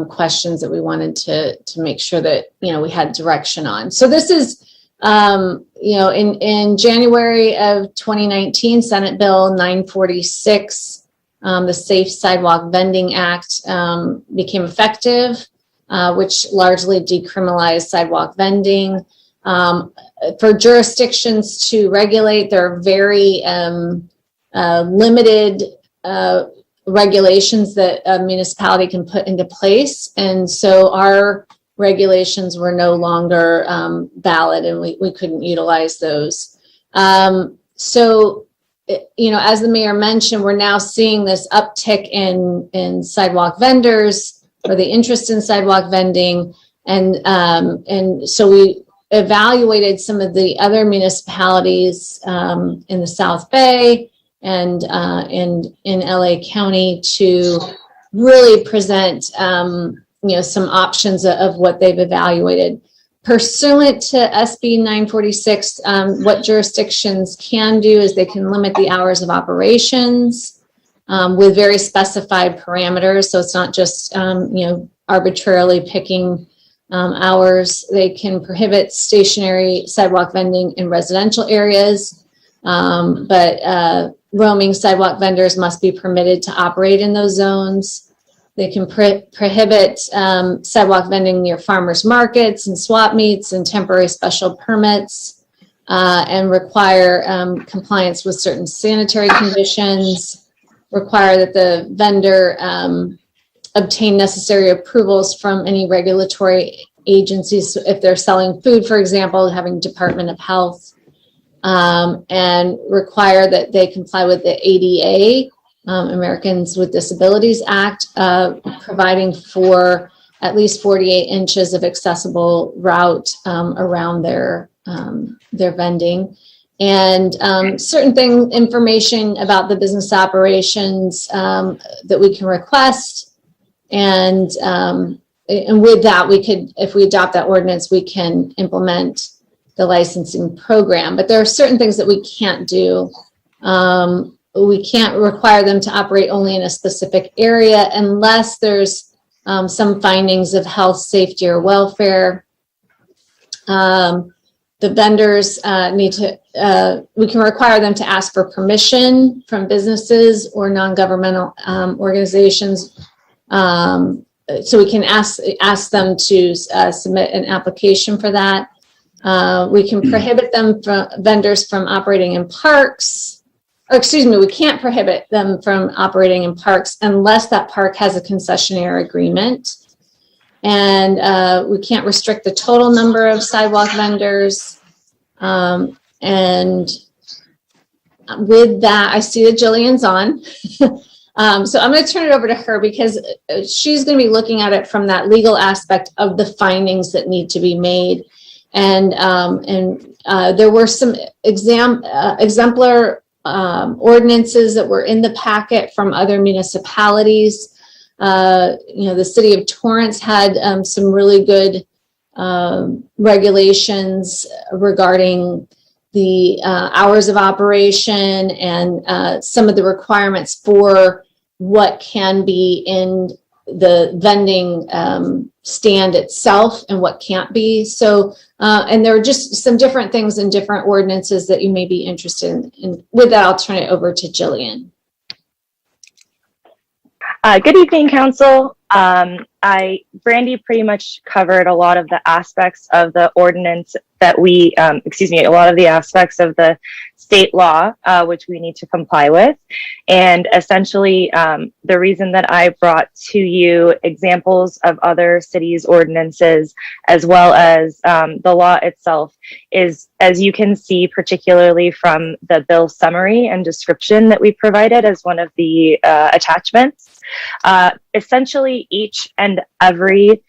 questions that we wanted to make sure that, we had direction on. So this is, in January of 2019, Senate Bill 946, the Safe Sidewalk Vending Act became effective, which largely decriminalized sidewalk vending. For jurisdictions to regulate, there are very limited regulations that a municipality can put into place. And so our regulations were no longer valid, and we couldn't utilize those. So, as the mayor mentioned, we're now seeing this uptick in sidewalk vendors, or the interest in sidewalk vending. And so we evaluated some of the other municipalities in the South Bay and in LA County to really present some options of what they've evaluated. Pursuant to SB 946, what jurisdictions can do is they can limit the hours of operations with very specified parameters. So it's not just arbitrarily picking hours. They can prohibit stationary sidewalk vending in residential areas, but roaming sidewalk vendors must be permitted to operate in those zones. They can prohibit sidewalk vending near farmers markets and swap meets and temporary special permits, and require compliance with certain sanitary conditions, require that the vendor obtain necessary approvals from any regulatory agencies. If they're selling food, for example, having Department of Health, and require that they comply with the ADA, Americans with Disabilities Act, providing for at least 48 inches of accessible route around their vending. And certain information about the business operations that we can request. And with that, we could, if we adopt that ordinance, we can implement the licensing program. But there are certain things that we can't do. We can't require them to operate only in a specific area unless there's some findings of health, safety, or welfare. The vendors need to, we can require them to ask for permission from businesses or non-governmental organizations. So we can ask them to submit an application for that. We can prohibit vendors from operating in parks. Or excuse me, we can't prohibit them from operating in parks unless that park has a concessionaire agreement. And we can't restrict the total number of sidewalk vendors. And with that, I see that Jillian's on. So I'm going to turn it over to her because she's going to be looking at it from that legal aspect of the findings that need to be made. And there were some exemplar ordinances that were in the packet from other municipalities. The city of Torrance had some really good regulations regarding the hours of operation and some of the requirements for what can be in the vending stand itself and what can't be. So, and there are just some different things in different ordinances that you may be interested in. With that, I'll turn it over to Jillian. Good evening, Council. Brandy pretty much covered a lot of the aspects of the ordinance that we, a lot of the aspects of the state law, which we need to comply with. And essentially, the reason that I brought to you examples of other cities' ordinances, as well as the law itself, is, as you can see, particularly from the bill summary and description that we provided as one of the attachments, essentially each and every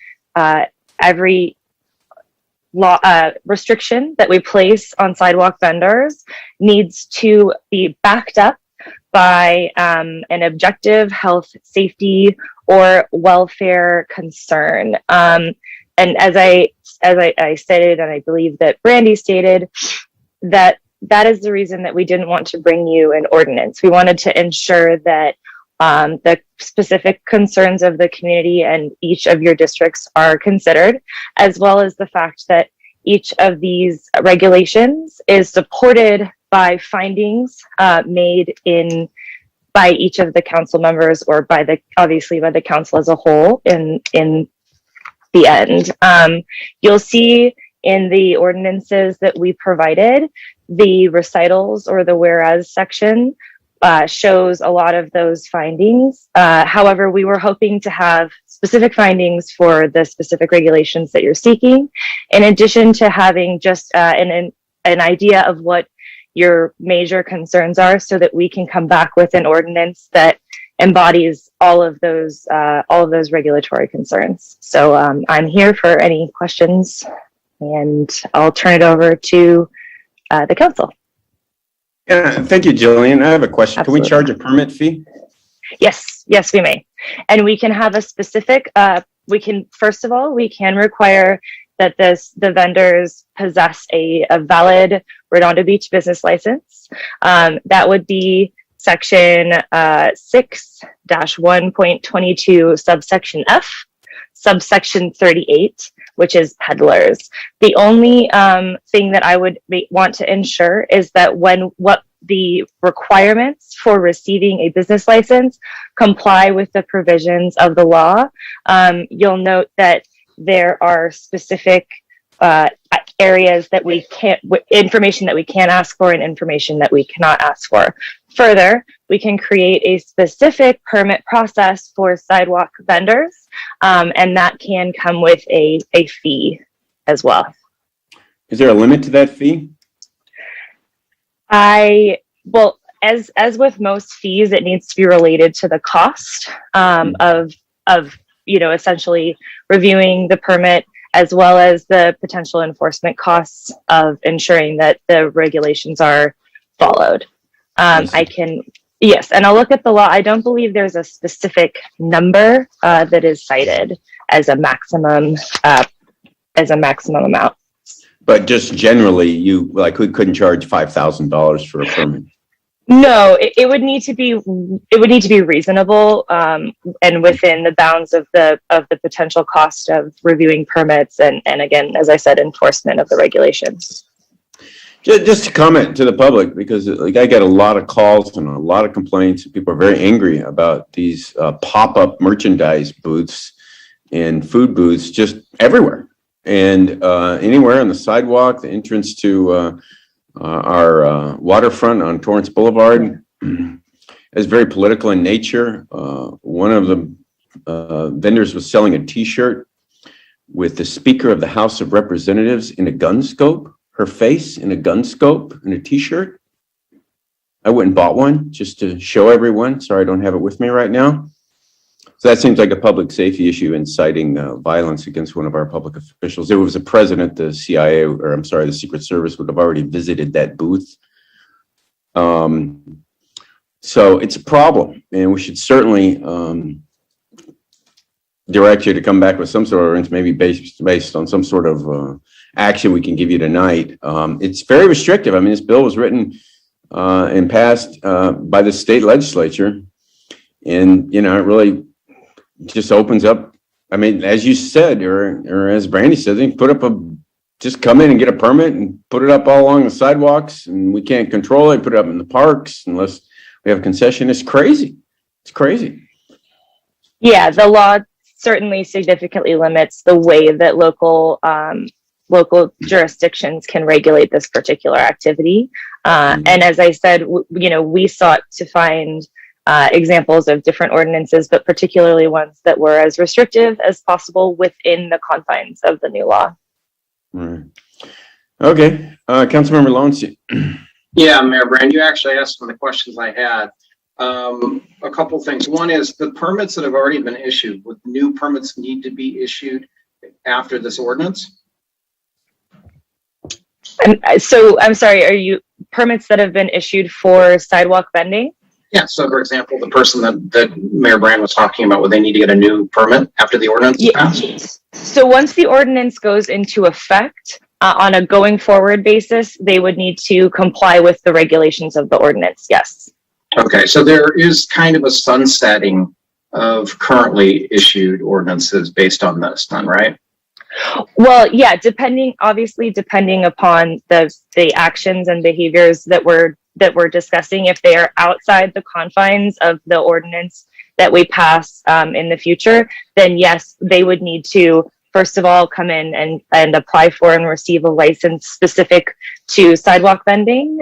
law restriction that we place on sidewalk vendors needs to be backed up by an objective health, safety, or welfare concern. and as I stated, and I believe that Brandy stated, that is the reason that we didn't want to bring you an ordinance. We wanted to ensure that the specific concerns of the community and each of your districts are considered, as well as the fact that each of these regulations is supported by findings made by each of the council members, or obviously by the council as a whole in the end. You'll see in the ordinances that we provided, the recitals or the whereas section shows a lot of those findings. However, we were hoping to have specific findings for the specific regulations that you're seeking, in addition to having just an idea of what your major concerns are, so that we can come back with an ordinance that embodies all of those regulatory concerns. So I'm here for any questions, and I'll turn it over to the council. Yeah, thank you, Jillian. I have a question. Absolutely. Can we charge a permit fee? Yes, we may. And we can have a specific, first of all, we can require that the vendors possess a valid Redondo Beach business license. That would be section 6-1.22 subsection F, subsection 38, which is peddlers. The only thing that I would want to ensure is that what the requirements for receiving a business license comply with the provisions of the law. You'll note that there are specific areas that we can't, information that we can ask for and information that we cannot ask for. Further, we can create a specific permit process for sidewalk vendors, and that can come with a fee as well. Is there a limit to that fee? Well, as with most fees, it needs to be related to the cost of essentially reviewing the permit, as well as the potential enforcement costs of ensuring that the regulations are followed. Yes, and I'll look at the law. I don't believe there's a specific number that is cited as a maximum amount. But just generally, we couldn't charge $5,000 for a permit. No, it would need to be reasonable and within the bounds of the potential cost of reviewing permits and again, as I said, enforcement of the regulations. Just to comment to the public, because I get a lot of calls and a lot of complaints. People are very angry about these pop-up merchandise booths and food booths just everywhere. And anywhere on the sidewalk, the entrance to our waterfront on Torrance Boulevard is very political in nature. One of the vendors was selling a T-shirt with the Speaker of the House of Representatives in a gun scope, her face in a gun scope in a T-shirt. I went and bought one just to show everyone. Sorry, I don't have it with me right now. So that seems like a public safety issue, inciting violence against one of our public officials. There was a president, the CIA, or I'm sorry, the Secret Service would have already visited that booth. So it's a problem, and we should certainly direct you to come back with some sort of, maybe based on some sort of action we can give you tonight. It's very restrictive. I mean, this bill was written and passed by the state legislature, and it really just opens up. I mean, as you said, or as Brandy said, they just come in and get a permit and put it up all along the sidewalks, and we can't control it. Put it up in the parks unless we have a concession. It's crazy. It's crazy. Yeah, the law certainly significantly limits the way that local jurisdictions can regulate this particular activity. And as I said, we sought to find examples of different ordinances, but particularly ones that were as restrictive as possible within the confines of the new law. Right. Okay, Councilmember Lawrence. Yeah, Mayor Brand, you actually asked some of the questions I had. A couple things. One is the permits that have already been issued, would new permits need to be issued after this ordinance? So I'm sorry, are you permits that have been issued for sidewalk vending? Yeah, so for example, the person that Mayor Brand was talking about, would they need to get a new permit after the ordinance is passed? So once the ordinance goes into effect, on a going forward basis, they would need to comply with the regulations of the ordinance, yes. Okay, so there is kind of a sunsetting of currently issued ordinances based on this then, right? Well, yeah, obviously depending upon the actions and behaviors that we're discussing, if they are outside the confines of the ordinance that we pass in the future, then yes, they would need to first of all come in and apply for and receive a license specific to sidewalk vending,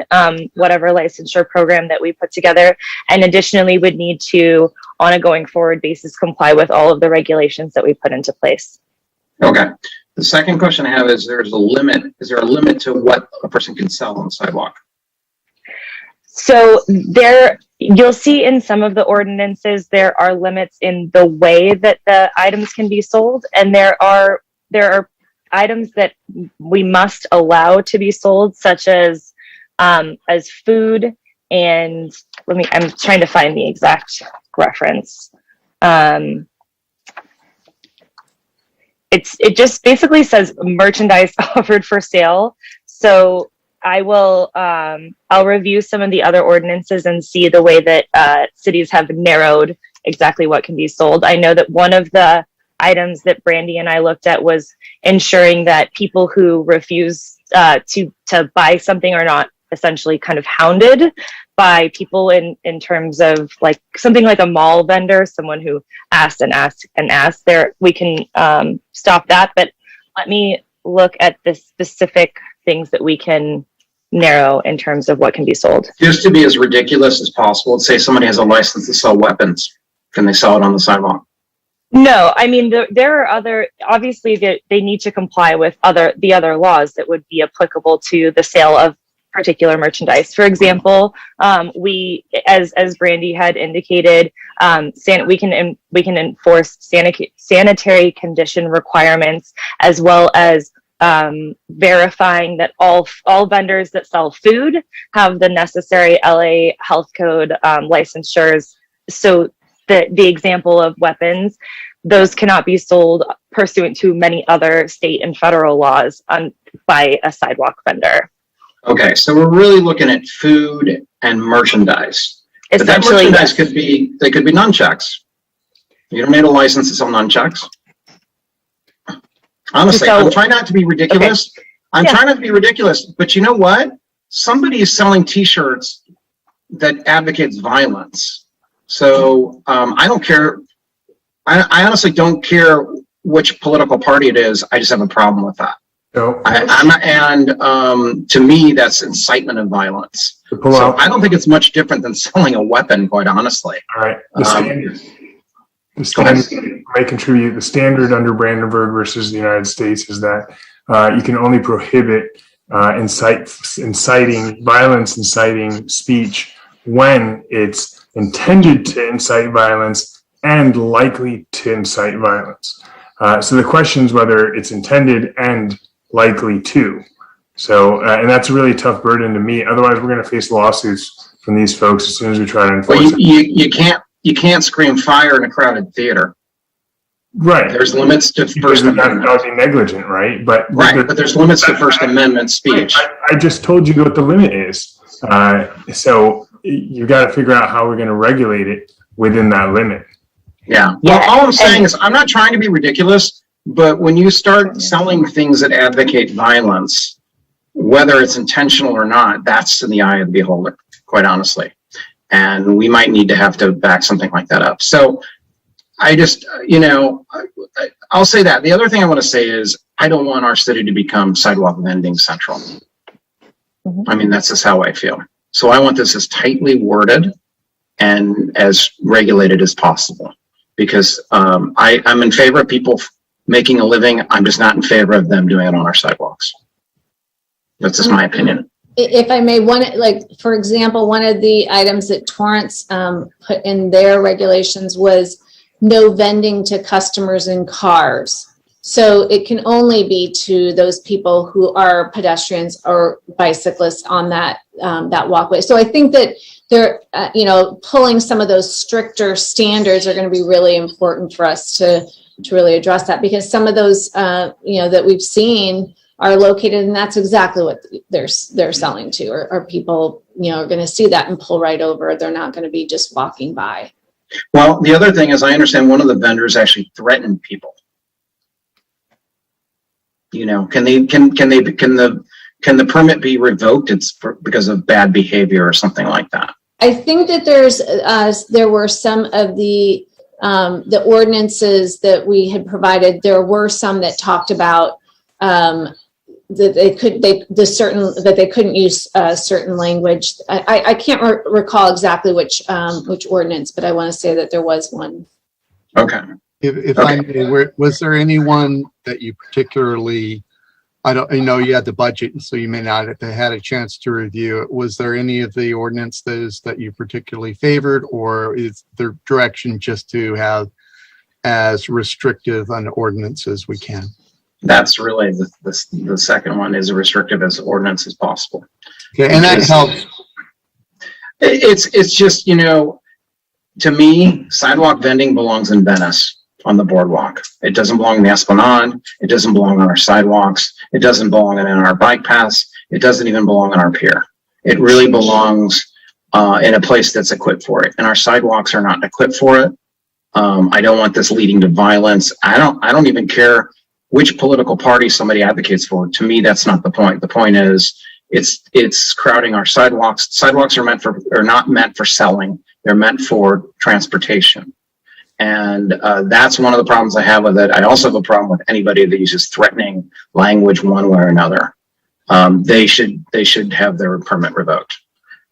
whatever licensure program that we put together, and additionally would need to, on a going forward basis, comply with all of the regulations that we put into place. Okay. The second question I have is, is there a limit to what a person can sell on the sidewalk? So you'll see in some of the ordinances, there are limits in the way that the items can be sold. And there are items that we must allow to be sold, such as food. And I'm trying to find the exact reference. It just basically says merchandise offered for sale. So I'll review some of the other ordinances and see the way that cities have narrowed exactly what can be sold. I know that one of the items that Brandy and I looked at was ensuring that people who refuse to buy something are not essentially kind of hounded by people in terms of like something like a mall vendor, someone who asked and asked and asked. There, we can stop that, but let me look at the specific things that we can narrow in terms of what can be sold. Just to be as ridiculous as possible, let's say somebody has a license to sell weapons. Can they sell it on the sidewalk? No, I mean, there are other, obviously they need to comply with the other laws that would be applicable to the sale of particular merchandise. For example, we, as Brandy had indicated, we can enforce sanitary condition requirements, as well as verifying that all vendors that sell food have the necessary LA Health Code licensures. So the example of weapons, those cannot be sold pursuant to many other state and federal laws by a sidewalk vendor. Okay, so we're really looking at food and merchandise. But that merchandise could be nunchucks. You don't need a license to sell nunchucks. Honestly, I'm trying not to be ridiculous. Okay. I'm trying not to be ridiculous, but you know what? Somebody is selling T-shirts that advocates violence. So I don't care. I honestly don't care which political party it is. I just have a problem with that. No. To me, that's incitement of violence. So I don't think it's much different than selling a weapon, quite honestly. All right. The standard may contribute. The standard under Brandenburg versus the United States is that you can only prohibit inciting violence, inciting speech when it's intended to incite violence and likely to incite violence. So the question is whether it's intended and likely to. So, and that's a really tough burden to meet. Otherwise, we're going to face lawsuits from these folks as soon as we try to enforce it. You can't scream fire in a crowded theater. Right. There's limits to First Amendment. That would be negligent, right? But there's limits to First Amendment speech. I just told you what the limit is. So you got to figure out how we're going to regulate it within that limit. Yeah. Well, all I'm saying is I'm not trying to be ridiculous, but when you start selling things that advocate violence, whether it's intentional or not, that's in the eye of the beholder, quite honestly. And we might need to have to back something like that up. So I just, I'll say that. The other thing I want to say is I don't want our city to become sidewalk vending central. Mm-hmm. I mean, that's just how I feel. So I want this as tightly worded and as regulated as possible, because I'm in favor of people making a living. I'm just not in favor of them doing it on our sidewalks. That's just my opinion. If I may, for example, one of the items that Torrance put in their regulations was no vending to customers in cars. So it can only be to those people who are pedestrians or bicyclists on that that walkway. So I think that they're, pulling some of those stricter standards are going to be really important for us to really address that, because some of those, that we've seen are located, and that's exactly what they're selling to, or people, are going to see that and pull right over. They're not going to be just walking by. Well, the other thing is, I understand one of the vendors actually threatened people. Can the permit be revoked? It's because of bad behavior or something like that. I think that there were some of the ordinances that we had provided. There were some that talked about that they couldn't use certain language. I can't recall exactly which ordinance, but I want to say that there was one. Okay. If I may, was there anyone that you particularly, you had the budget, so you may not have had a chance to review it. Was there any of the ordinances that you particularly favored, or is the direction just to have as restrictive an ordinance as we can? That's really the second one, is as restrictive as ordinance as possible. Okay, and that helps. It's just, to me, sidewalk vending belongs in Venice on the boardwalk. It doesn't belong in the Esplanade. It doesn't belong on our sidewalks. It doesn't belong in our bike paths. It doesn't even belong on our pier. It really belongs in a place that's equipped for it. And our sidewalks are not equipped for it. I don't want this leading to violence. I don't even care which political party somebody advocates for. To me, that's not the point. The point is it's crowding our sidewalks. Sidewalks are not meant for selling. They're meant for transportation. And that's one of the problems I have with it. I also have a problem with anybody that uses threatening language one way or another. They should have their permit revoked.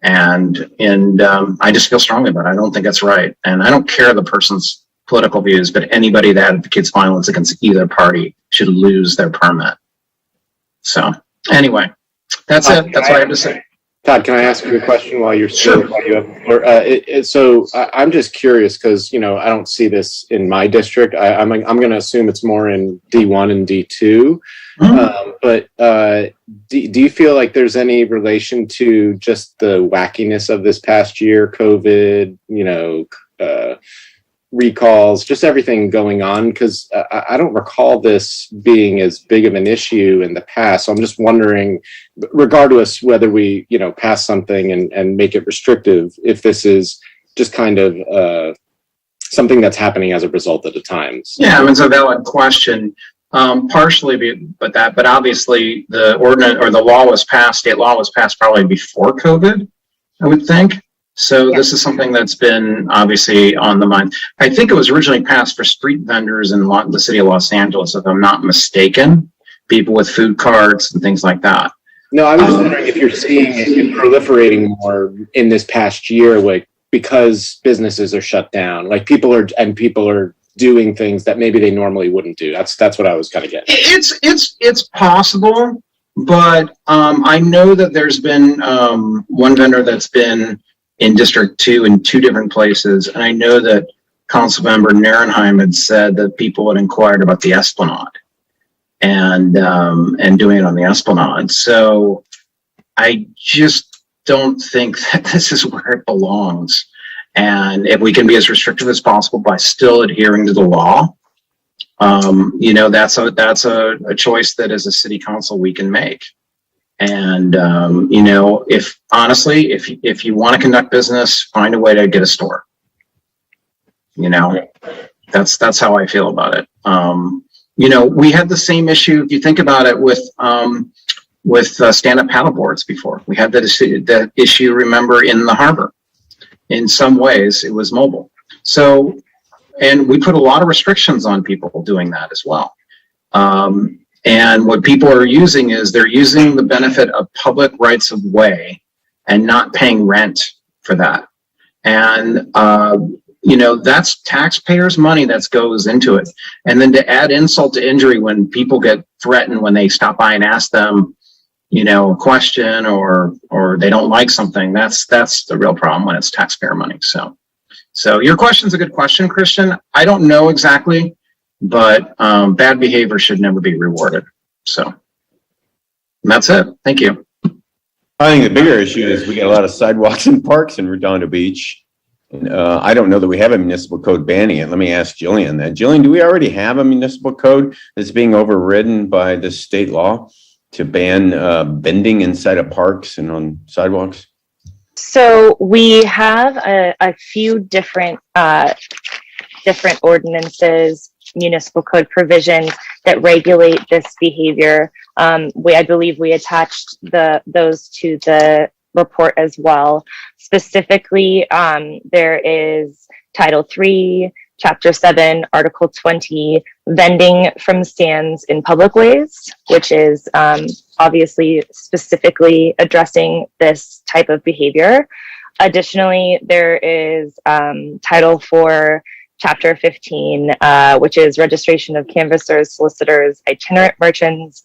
And I just feel strongly about it. I don't think that's right. And I don't care the person's political views, but anybody that advocates violence against either party should lose their permit. So anyway, that's it. That's what I have to say. Todd, can I ask you a question while you're still? Sure. I'm just curious because I don't see this in my district. I'm going to assume it's more in D1 and D2. But do you feel like there's any relation to just the wackiness of this past year, COVID, recalls, just everything going on? Because I don't recall this being as big of an issue in the past. So I'm just wondering, regardless whether we, pass something and make it restrictive, if this is just kind of something that's happening as a result of the times. Yeah, it's a valid question. Partially, but obviously the ordinance or the law was passed, state law was passed probably before COVID, I would think. So this is something that's been obviously on the mind. I think it was originally passed for street vendors in the city of Los Angeles, if I'm not mistaken, people with food carts and things like that. No, I was just wondering if you're seeing it proliferating more in this past year, like because businesses are shut down, like people are doing things that maybe they normally wouldn't do. That's what I was kind of getting. It's possible, but I know that there's been one vendor that's been in District 2 in 2 different places. And I know that Councilmember Narenheim had said that people had inquired about the Esplanade and doing it on the Esplanade. So I just don't think that this is where it belongs. And if we can be as restrictive as possible by still adhering to the law, that's a choice that as a city council we can make. And, if honestly, if you want to conduct business, find a way to get a store. That's how I feel about it. We had the same issue, if you think about it, with stand-up paddleboards before. We had that issue, remember, in the harbor. In some ways, it was mobile. So, and we put a lot of restrictions on people doing that as well. And what people are using is they're using the benefit of public rights of way and not paying rent for that. And, that's taxpayers' money that goes into it. And then to add insult to injury when people get threatened when they stop by and ask them, a question or they don't like something, that's the real problem when it's taxpayer money. So your question's a good question, Christian. I don't know exactly but bad behavior should never be rewarded. So that's it. Thank you. I think the bigger issue is we got a lot of sidewalks and parks in Redondo Beach. I don't know that we have a municipal code banning it. Let me ask Jillian that. Jillian, do we already have a municipal code that's being overridden by the state law to ban bending inside of parks and on sidewalks? So we have a few different ordinances, municipal code provisions that regulate this behavior. I believe we attached those to the report as well. Specifically, there is Title 3, Chapter 7, Article 20, vending from stands in public ways, which is obviously specifically addressing this type of behavior. Additionally, there is Title 4, Chapter 15, which is registration of canvassers, solicitors, itinerant merchants,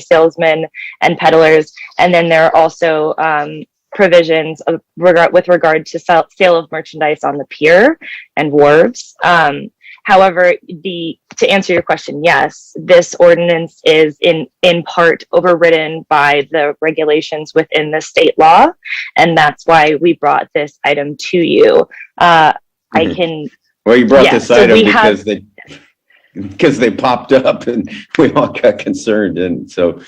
salesmen, and peddlers. And then there are also provisions with regard to sale of merchandise on the pier and wharves. However, to answer your question, yes, this ordinance is in part overridden by the regulations within the state law, and that's why we brought this item to you. Well, you brought this item because they popped up and we all got concerned, and so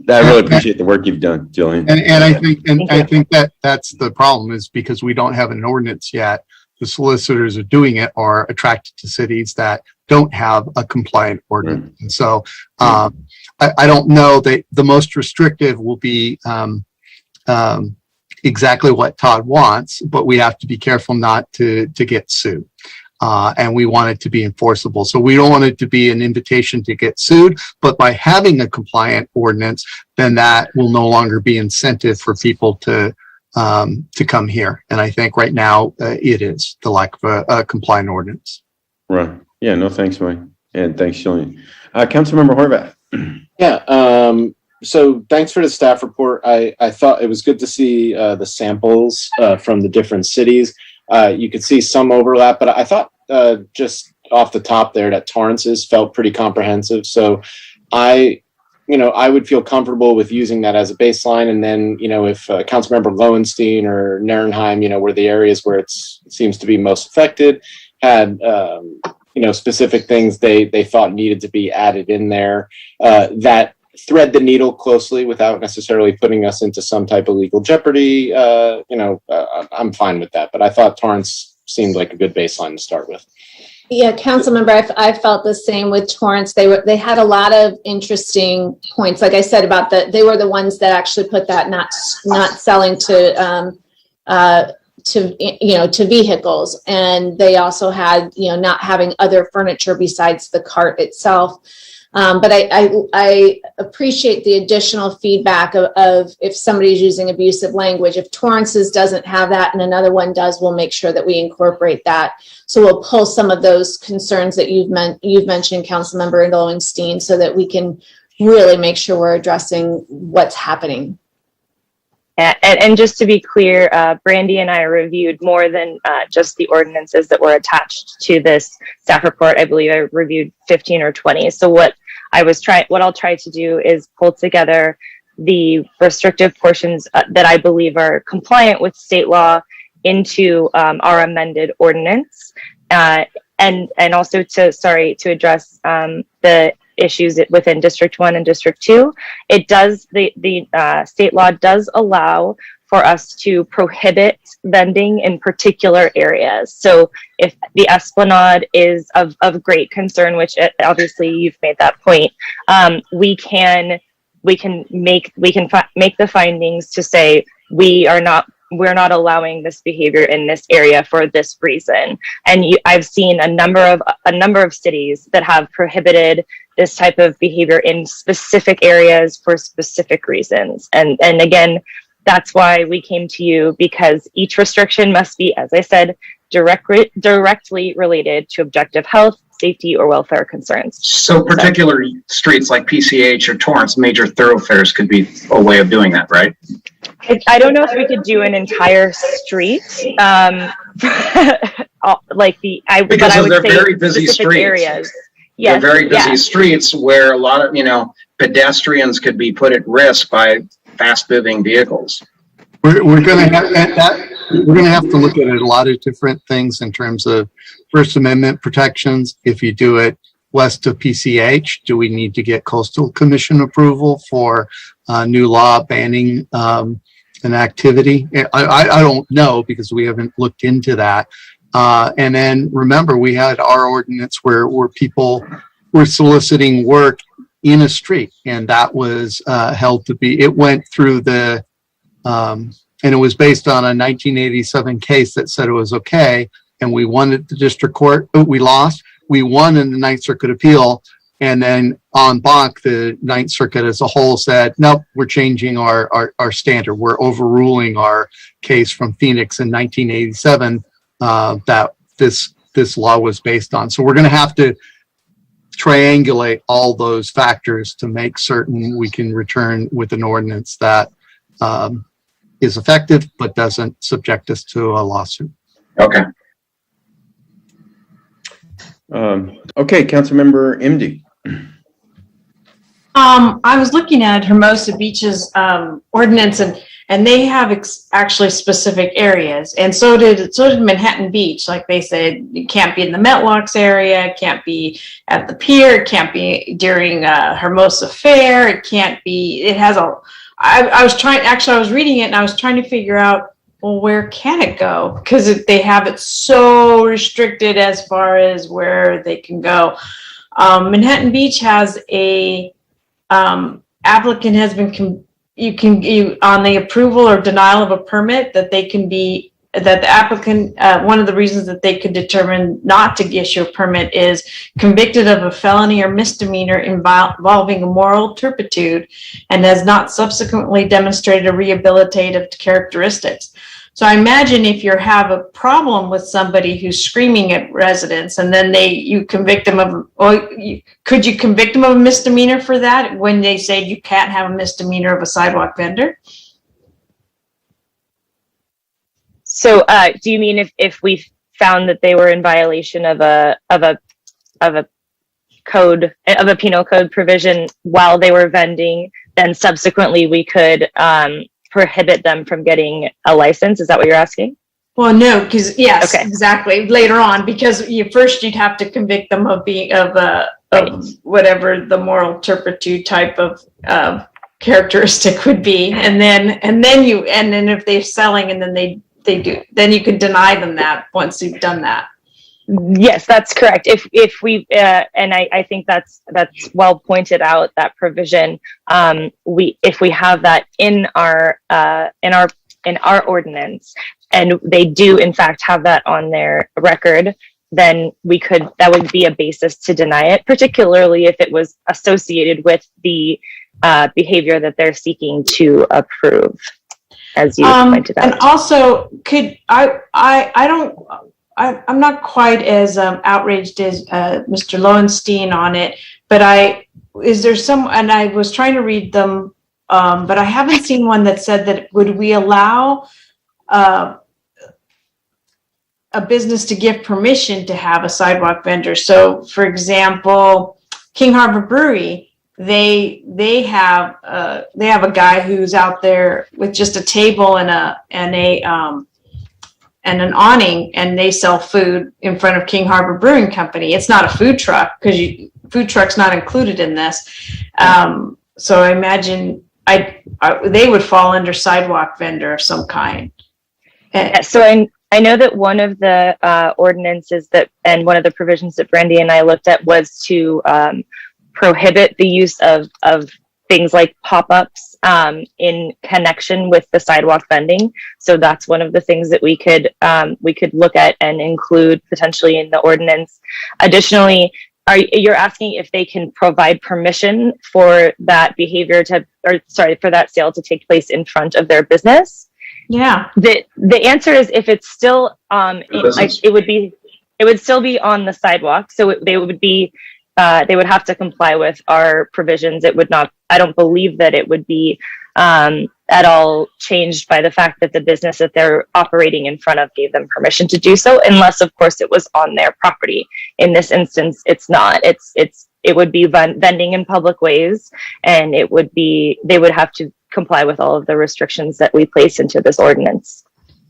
I really appreciate the work you've done, Jillian. And I think that's the problem, is because we don't have an ordinance yet. The solicitors are doing it are attracted to cities that don't have a compliant ordinance. And so I don't know that the most restrictive will be exactly what Todd wants, but we have to be careful not to get sued. And we want it to be enforceable. So we don't want it to be an invitation to get sued, but by having a compliant ordinance, then that will no longer be incentive for people to come here. And I think right now it is the lack of a compliant ordinance. Right. Yeah, no, thanks, Mike. And thanks, Jillian. Councilmember Horvath. Yeah. So thanks for the staff report. I thought it was good to see the samples from the different cities. You could see some overlap, but I thought just off the top there that Torrance's felt pretty comprehensive. So I would feel comfortable with using that as a baseline. And then, if Councilmember Lowenstein or Narenheim, were the areas where it seems to be most affected, had, specific things they thought needed to be added in there, that thread the needle closely without necessarily putting us into some type of legal jeopardy. I'm fine with that, but I thought Torrance seemed like a good baseline to start with. Yeah, Councilmember, I felt the same with Torrance. They had a lot of interesting points. Like I said about they were the ones that actually put that not selling to vehicles, and they also had not having other furniture besides the cart itself. But I appreciate the additional feedback of if somebody's using abusive language. If Torrance's doesn't have that and another one does, we'll make sure that we incorporate that. So we'll pull some of those concerns that you've mentioned, Councilmember Lowenstein, so that we can really make sure we're addressing what's happening. And just to be clear, Brandy and I reviewed more than just the ordinances that were attached to this staff report. I believe I reviewed 15 or 20. So what I'll try to do is pull together the restrictive portions that I believe are compliant with state law into our amended ordinance, and also to address the issues within District 1 and District 2. It does, the state law does allow for us to prohibit vending in particular areas. So if the Esplanade is of great concern, which obviously you've made that point, we can make the findings to say we're not allowing this behavior in this area for this reason. And I've seen a number of cities that have prohibited this type of behavior in specific areas for specific reasons. And again, that's why we came to you, because each restriction must be, as I said, directly related to objective health, safety, or welfare concerns. So particular streets like PCH or Torrance, major thoroughfares could be a way of doing that, right? I don't know if we could do an entire street. like the, Because but I would they're say very busy specific streets. areas. They're Yes, very busy yeah. streets where a lot of, pedestrians could be put at risk by fast moving vehicles. We're going to have that. We're going to have to look at a lot of different things in terms of First Amendment protections. If you do it west of PCH, do we need to get Coastal Commission approval for new law banning an activity? I don't know because we haven't looked into that. And then remember, we had our ordinance where people were soliciting work in a street, and that was held to be. It went through the and it was based on a 1987 case that said it was okay. And we won at the district court. We lost. We won in the Ninth Circuit appeal. And then en banc, the Ninth Circuit as a whole said, nope, we're changing our standard. We're overruling our case from Phoenix in 1987 that this law was based on. So we're going to have to triangulate all those factors to make certain we can return with an ordinance that is effective, but doesn't subject us to a lawsuit. Okay. Okay, Councilmember MD. I was looking at Hermosa Beach's ordinance, and they have actually specific areas, and so did Manhattan Beach. Like they said, it can't be in the Metlocks area, it can't be at the pier, it can't be during Hermosa Fair, it can't be. It has a. I was reading it and I was trying to figure out, well, where can it go? Because they have it so restricted as far as where they can go. Manhattan Beach has a applicant has been on the approval or denial of a permit that they can be that the applicant one of the reasons that they could determine not to issue a permit is convicted of a felony or misdemeanor involving a moral turpitude and has not subsequently demonstrated a rehabilitative characteristics. So I imagine if you have a problem with somebody who's screaming at residents and then you convict them of, could you convict them of a misdemeanor for that when they say you can't have a misdemeanor of a sidewalk vendor? So, do you mean if we found that they were in violation of a code, of a penal code provision while they were vending, then subsequently we could prohibit them from getting a license? Is that what you're asking? Well, no, because yes, okay. Exactly. Later on, because first you'd have to convict them of being of whatever the moral turpitude type of characteristic would be, and then if they're selling and then they do, then you can deny them that once you've done that. Yes, that's correct. If we and I think that's well pointed out, that provision, if we have that in our ordinance, and they do in fact have that on their record, then that would be a basis to deny it, particularly if it was associated with the behavior that they're seeking to approve, as you pointed out. And also, I'm not quite as outraged as Mr. Lowenstein on it, but is there some, and I was trying to read them, but I haven't seen one that said that would we allow a business to give permission to have a sidewalk vendor. So, for example, King Harbor Brewery, they have a guy who's out there with just a table and an awning, and they sell food in front of King Harbor Brewing Company. It's not a food truck because food truck's not included in this. So I imagine they would fall under sidewalk vendor of some kind. So I know that one of the ordinances and one of the provisions that Brandy and I looked at was to prohibit the use of things like pop-ups in connection with the sidewalk vending. So that's one of the things that we could look at and include potentially in the ordinance. Additionally, you're asking if they can provide permission for that behavior for that sale to take place in front of their business? Yeah. The answer is if it's still it would still be on the sidewalk. So they would have to comply with our provisions. It would not, I don't believe that it would be at all changed by the fact that the business that they're operating in front of gave them permission to do so, unless of course it was on their property. In this instance, it's not. It would be vending in public ways, and they would have to comply with all of the restrictions that we place into this ordinance.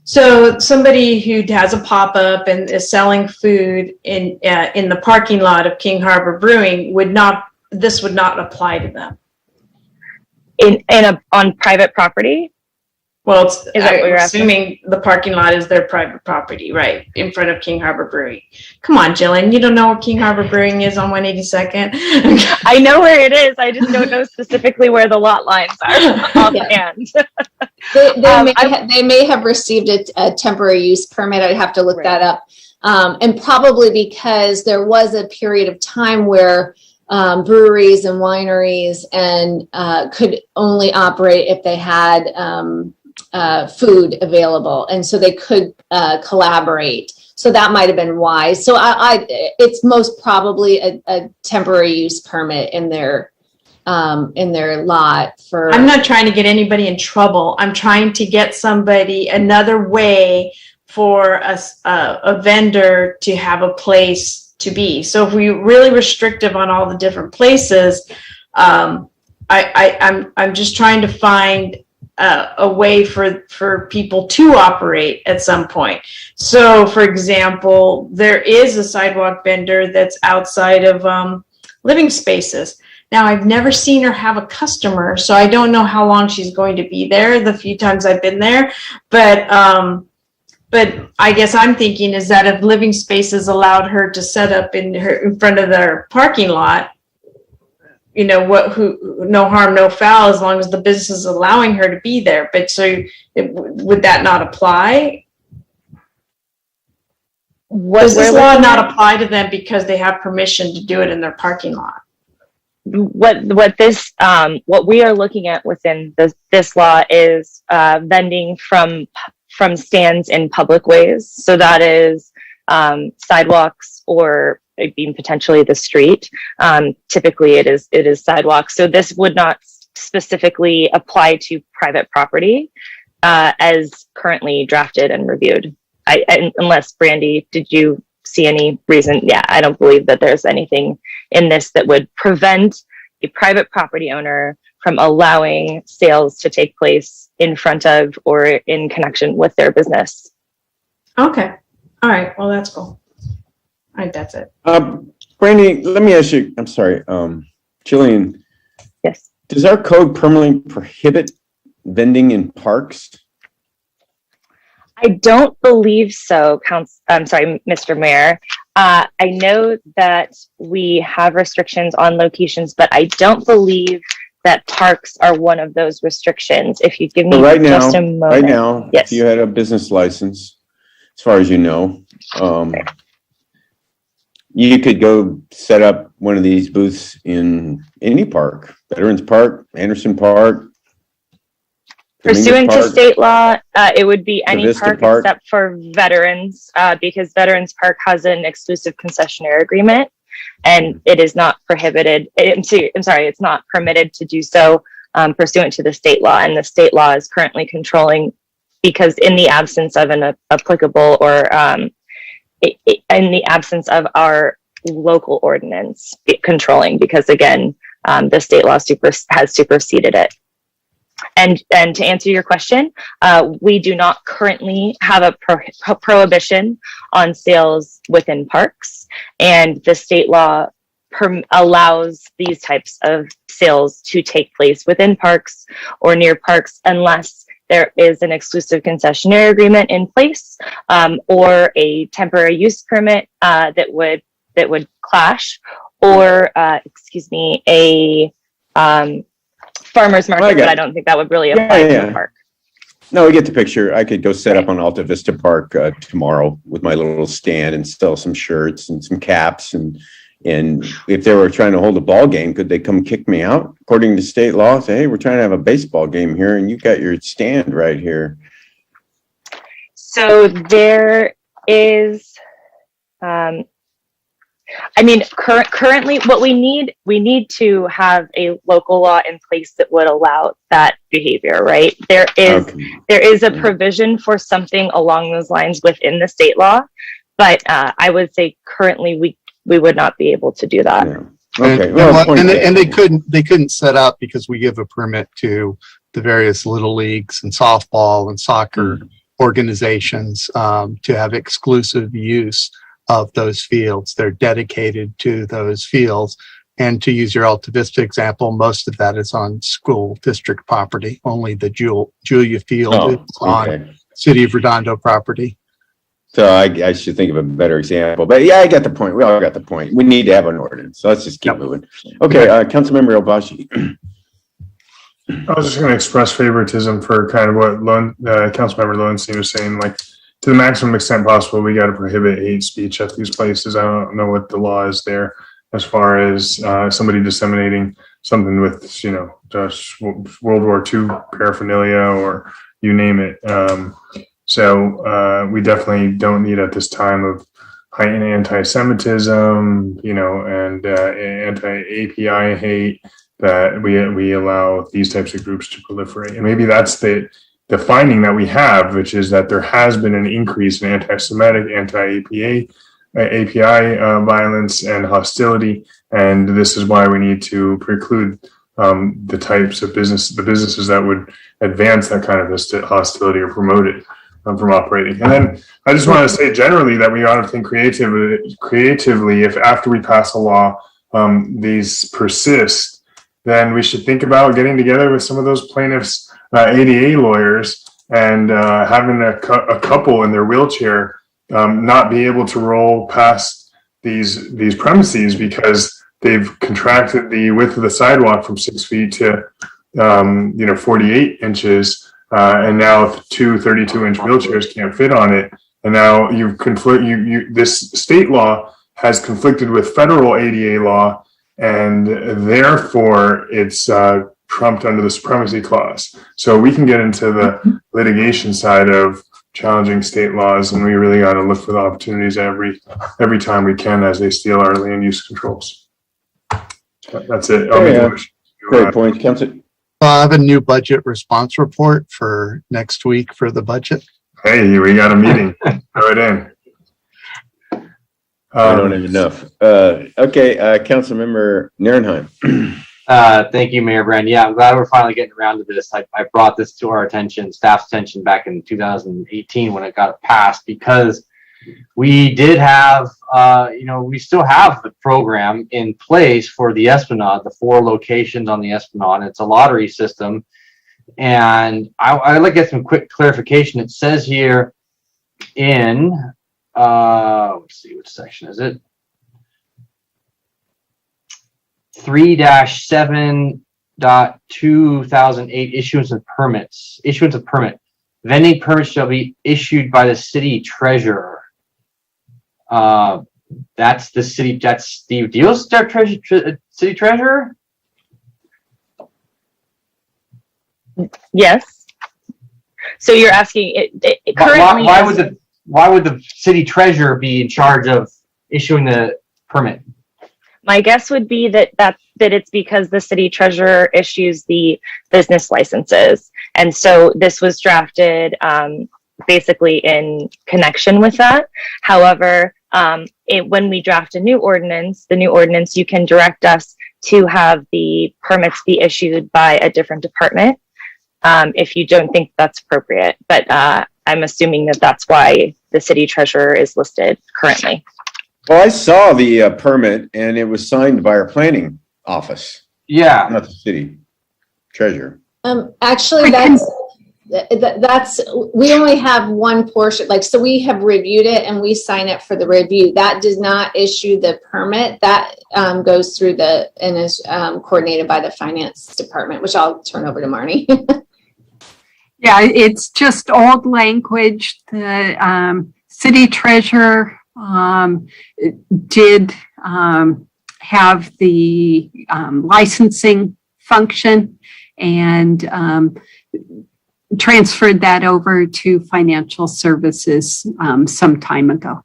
So somebody who has a pop-up and is selling food in the parking lot of King Harbor Brewing this would not apply to them. On private property? Well, I'm assuming the parking lot is their private property, right, in front of King Harbor Brewing. Come on, Jillian, you don't know where King Harbor Brewing is on 182nd? I know where it is. I just don't know specifically where the lot lines are offhand. They may have received a temporary use permit. I'd have to look that up. And probably because there was a period of time where breweries and wineries could only operate if they had food available, and so they could collaborate. So that might have been why. So it's most probably a temporary use permit in their lot for. I'm not trying to get anybody in trouble. I'm trying to get somebody another way for a vendor to have a place to be. So if we're really restrictive on all the different places, I'm just trying to find a way for people to operate at some point. So, for example, there is a sidewalk vendor that's outside of living spaces. Now, I've never seen her have a customer, so I don't know how long she's going to be there the few times I've been there. But I guess I'm thinking is that if living spaces allowed her to set up in front of their parking lot, no harm, no foul, as long as the business is allowing her to be there. But would that not apply? Does this law not apply to them because they have permission to do it in their parking lot? What we are looking at within this law is vending from stands in public ways. So that is sidewalks or being potentially the street. Typically it is sidewalks. So this would not specifically apply to private property as currently drafted and reviewed. Unless Brandy, did you see any reason? Yeah, I don't believe that there's anything in this that would prevent a private property owner from allowing sales to take place in front of or in connection with their business. Okay. All right. Well, that's cool. All right, that's it. Brandy, let me ask you, I'm sorry, Jillian. Yes. Does our code permanently prohibit vending in parks? I don't believe so, I'm sorry, Mr. Mayor. I know that we have restrictions on locations, but I don't believe that parks are one of those restrictions. If you give me just a moment. Right now, yes. If you had a business license, as far as you know, you could go set up one of these booths in any park, Veterans Park, Anderson Park. Pursuant to state law, it would be any Vista park except for veterans, because Veterans Park has an exclusive concessionaire agreement, and it is not prohibited. I'm sorry, it's not permitted to do so pursuant to the state law, and the state law is currently controlling, because in the absence of an applicable or in the absence of our local ordinance controlling, because again, the state law has superseded it. And to answer your question, we do not currently have a prohibition on sales within parks, and the state law allows these types of sales to take place within parks or near parks unless there is an exclusive concessionaire agreement in place, or a temporary use permit that would clash, or a farmer's market, but I don't think that would really apply to a park. No, we get the picture. I could go set up on Alta Vista Park tomorrow with my little stand and sell some shirts and some caps. And if they were trying to hold a ball game, could they come kick me out? According to state law, say, hey, we're trying to have a baseball game here and you've got your stand right here. So there is, I mean, currently what we need to have a local law in place that would allow that behavior, right? There is a provision for something along those lines within the state law, but I would say currently we would not be able to do that. Yeah. Okay. Well, And they couldn't set up because we give a permit to the various little leagues and softball and soccer organizations to have exclusive use of those fields. They're dedicated to those fields. And to use your Alta Vista example, most of that is on school district property. Only the Julia Field is on City of Redondo property. So I should think of a better example, but yeah, I got the point. We all got the point. We need to have an ordinance. So let's just keep moving. Okay, Councilmember Obashi. I was just going to express favoritism for kind of what Councilmember Lowenstein was saying, like to the maximum extent possible, we got to prohibit hate speech at these places. I don't know what the law is there as far as somebody disseminating something with, you know, just World War II paraphernalia or you name it. So we definitely don't need at this time of heightened anti-Semitism, you know, and anti-API hate that we allow these types of groups to proliferate. And maybe that's the finding that we have, which is that there has been an increase in anti-Semitic, API violence and hostility. And this is why we need to preclude the types of businesses that would advance that kind of hostility or promote it from operating. And then I just want to say generally that we ought to think creatively if after we pass a law, these persist, then we should think about getting together with some of those plaintiffs' ADA lawyers and having a couple in their wheelchair not be able to roll past these premises because they've contracted the width of the sidewalk from 6 feet to 48 inches. And now two 32-inch wheelchairs can't fit on it. And now this state law has conflicted with federal ADA law, and therefore it's trumped under the supremacy clause. So we can get into the litigation side of challenging state laws, and we really got to look for the opportunities every time we can as they steal our land use controls. That's it. Great point, Councilor. I have a new budget response report for next week for the budget. Hey, we got a meeting. Throw it in. I don't have enough. Okay, Councilmember Nierenheim. Thank you, Mayor Brand. Yeah, I'm glad we're finally getting around to this. I brought this to our attention, staff's attention, back in 2018 when it got passed, because we did have, we still have the program in place for the Esplanade, the 4 locations on the Esplanade. It's a lottery system. And I'd like to get some quick clarification. It says here in, let's see, which section is it? 3-7.2008 issuance of permits. Issuance of permit. Vending permits shall be issued by the city treasurer. That's Steve Deal's city treasurer? Yes. So you're asking currently. Why would the city treasurer be in charge of issuing the permit? My guess would be that it's because the city treasurer issues the business licenses. And so this was drafted basically in connection with that. However, when we draft the new ordinance, you can direct us to have the permits be issued by a different department if you don't think that's appropriate. But I'm assuming that that's why the city treasurer is listed currently. Well, I saw the permit, and it was signed by our planning office. Yeah, not the city treasurer. Actually, that's we only have one portion. Like, so we have reviewed it and we sign it for the review. That does not issue the permit. That goes through and is coordinated by the finance department, which I'll turn over to Marnie. Yeah, it's just old language. The city treasurer did have the licensing function and transferred that over to financial services some time ago.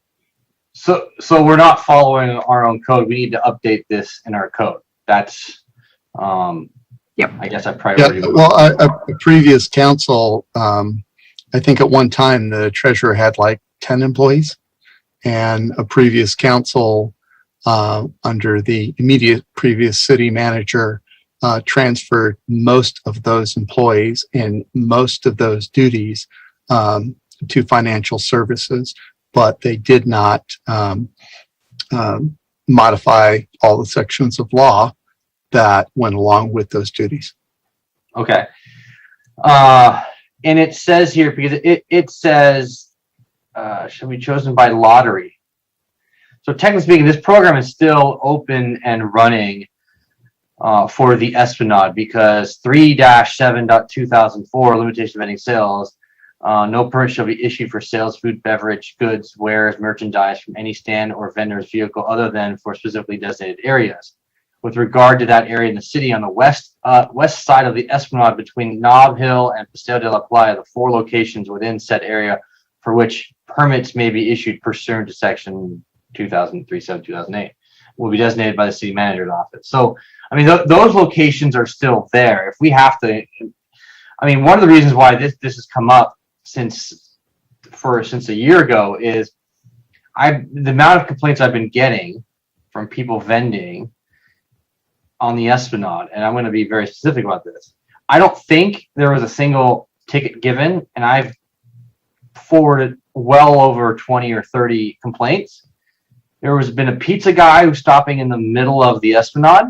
So we're not following our own code. We need to update this in our code. That's, I guess a priority. Yeah, well, a previous council, I think at one time the treasurer had like 10 employees, and a previous council under the immediate previous city manager transferred most of those employees and most of those duties to financial services, but they did not modify all the sections of law that went along with those duties. Okay. And it says here, because it says, should be chosen by lottery. So technically speaking, this program is still open and running for the Esplanade, because 3-7.2004 limitation of vending sales, no permit shall be issued for sales, food, beverage, goods, wares, merchandise from any stand or vendor's vehicle other than for specifically designated areas. With regard to that area in the city on the west side of the Esplanade between Nob Hill and Paseo de la Playa, the 4 locations within said area for which permits may be issued pursuant to section 2003/2008 will be designated by the city manager's office. So, I mean, those locations are still there. If we have to, I mean, one of the reasons why this has come up since a year ago is the amount of complaints I've been getting from people vending on the Esplanade, and I'm going to be very specific about this. I don't think there was a single ticket given, and I've forwarded well over 20 or 30 complaints. There has been a pizza guy who's stopping in the middle of the Esplanade.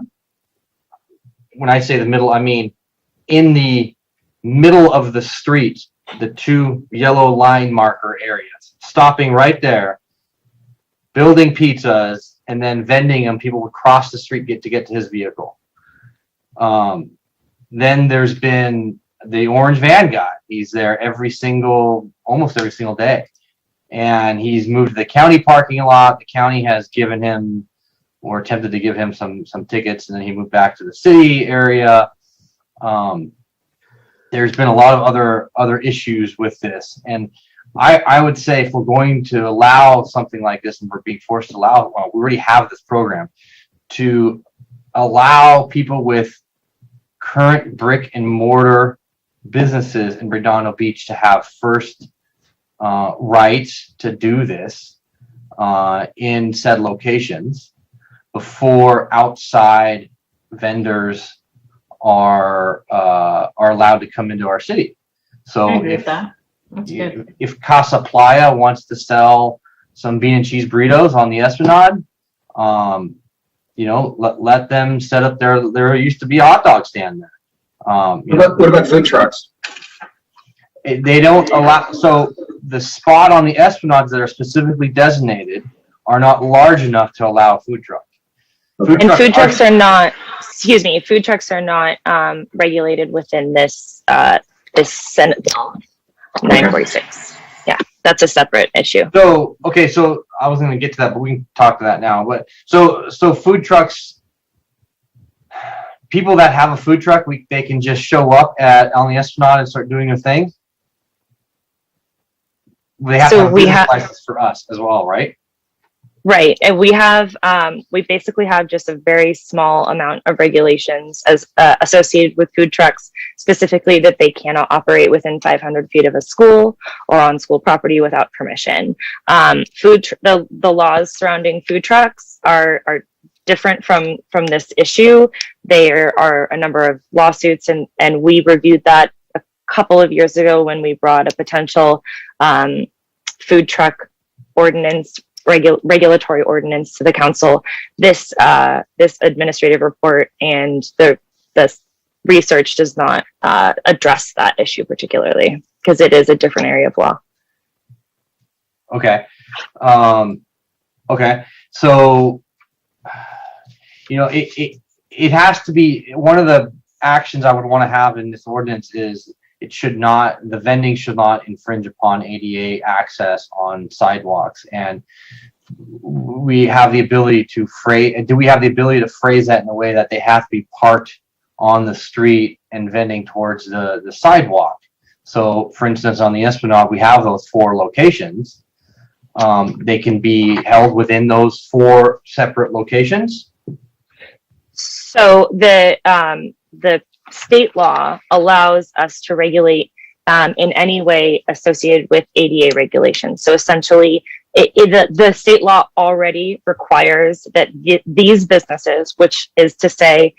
When I say the middle, I mean in the middle of the street, the 2 yellow line marker areas, stopping right there, building pizzas, and then vending them. People would cross the street to get to his vehicle. Then there's been the orange van guy. He's there almost every single day. And he's moved to the county parking lot. The county has given him or attempted to give him some tickets, and then he moved back to the city area. There's been a lot of other issues with this. And I would say if we're going to allow something like this, and we're being forced to allow, well, we already have this program, to allow people with current brick and mortar businesses in Redondo Beach to have first rights to do this in said locations before outside vendors are allowed to come into our city. So I agree with that. That's good. If Casa Playa wants to sell some bean and cheese burritos on the Esplanade, let them set up there used to be a hot dog stand there. What about food trucks? They don't allow, so the spot on the Esplanades that are specifically designated are not large enough to allow a food truck. Food trucks are not regulated within this Senate Bill 946. Yeah, that's a separate issue. So I was going to get to that, but we can talk to that now. But so food trucks, people that have a food truck, they can just show up on the Esplanade and start doing their thing. They have to have a business license for us as well, right? Right, and we basically have just a very small amount of regulations as associated with food trucks, specifically that they cannot operate within 500 feet of a school or on school property without permission. The laws surrounding food trucks are different from this issue. There are a number of lawsuits, and we reviewed that a couple of years ago when we brought a potential food truck ordinance. Regulatory ordinance to the council. This administrative report and the research does not address that issue particularly because it is a different area of law. Okay. Okay. So, it has to be one of the actions I would want to have in this ordinance is the vending should not infringe upon ADA access on sidewalks. And we have the ability to phrase that in a way that they have to be parked on the street and vending towards the sidewalk. So for instance, on the Esplanade, we have those 4 locations. they can be held within those 4 separate locations? So the state law allows us to regulate in any way associated with ADA regulations. So essentially, the state law already requires that these businesses, which is to say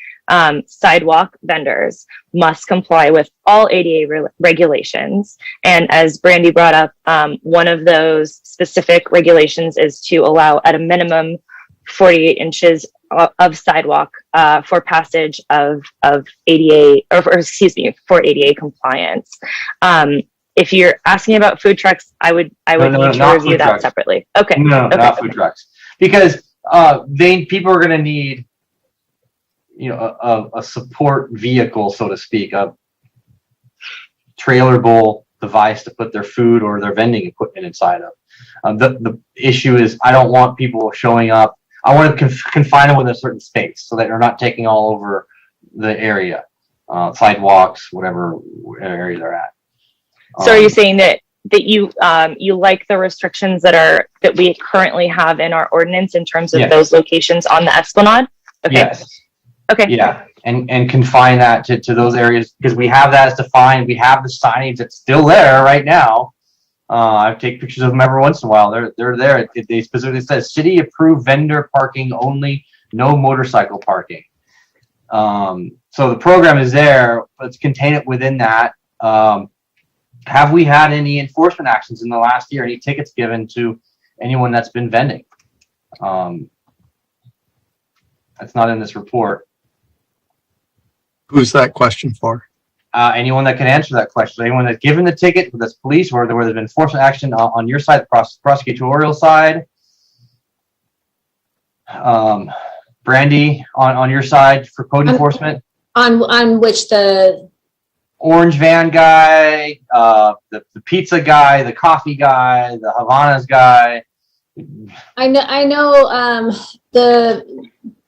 sidewalk vendors, must comply with all ADA regulations. And as Brandy brought up, one of those specific regulations is to allow at a minimum 48 inches of sidewalk for passage of ADA, or excuse me, for ADA compliance. If you're asking about food trucks, I would need to review that separately. Okay. No, okay. not food trucks, because people are going to need, you know, a support vehicle, so to speak, a trailerable device to put their food or their vending equipment inside of. The issue is I don't want people showing up. I want to confine them within a certain space so that they're not taking all over the area, sidewalks, whatever area they're at. So are you saying that you like the restrictions that we currently have in our ordinance in terms of Yes. those locations on the Esplanade? Okay. Yes. Okay. Yeah, and confine that to those areas, because we have that as defined. We have the signage that's still there right now. I take pictures of them every once in a while. They're there. They specifically says city approved vendor parking only, no motorcycle parking. So the program is there. Let's contain it within that. Have we had any enforcement actions in the last year? Any tickets given to anyone that's been vending? That's not in this report. Who's that question for? Anyone that can answer that question. Anyone that's given the ticket, whether that's police or where there's been enforcement action on your side, the prosecutorial side. Brandy, on your side for code enforcement. On which the Orange van guy, the pizza guy, the coffee guy, the Havanas guy. I know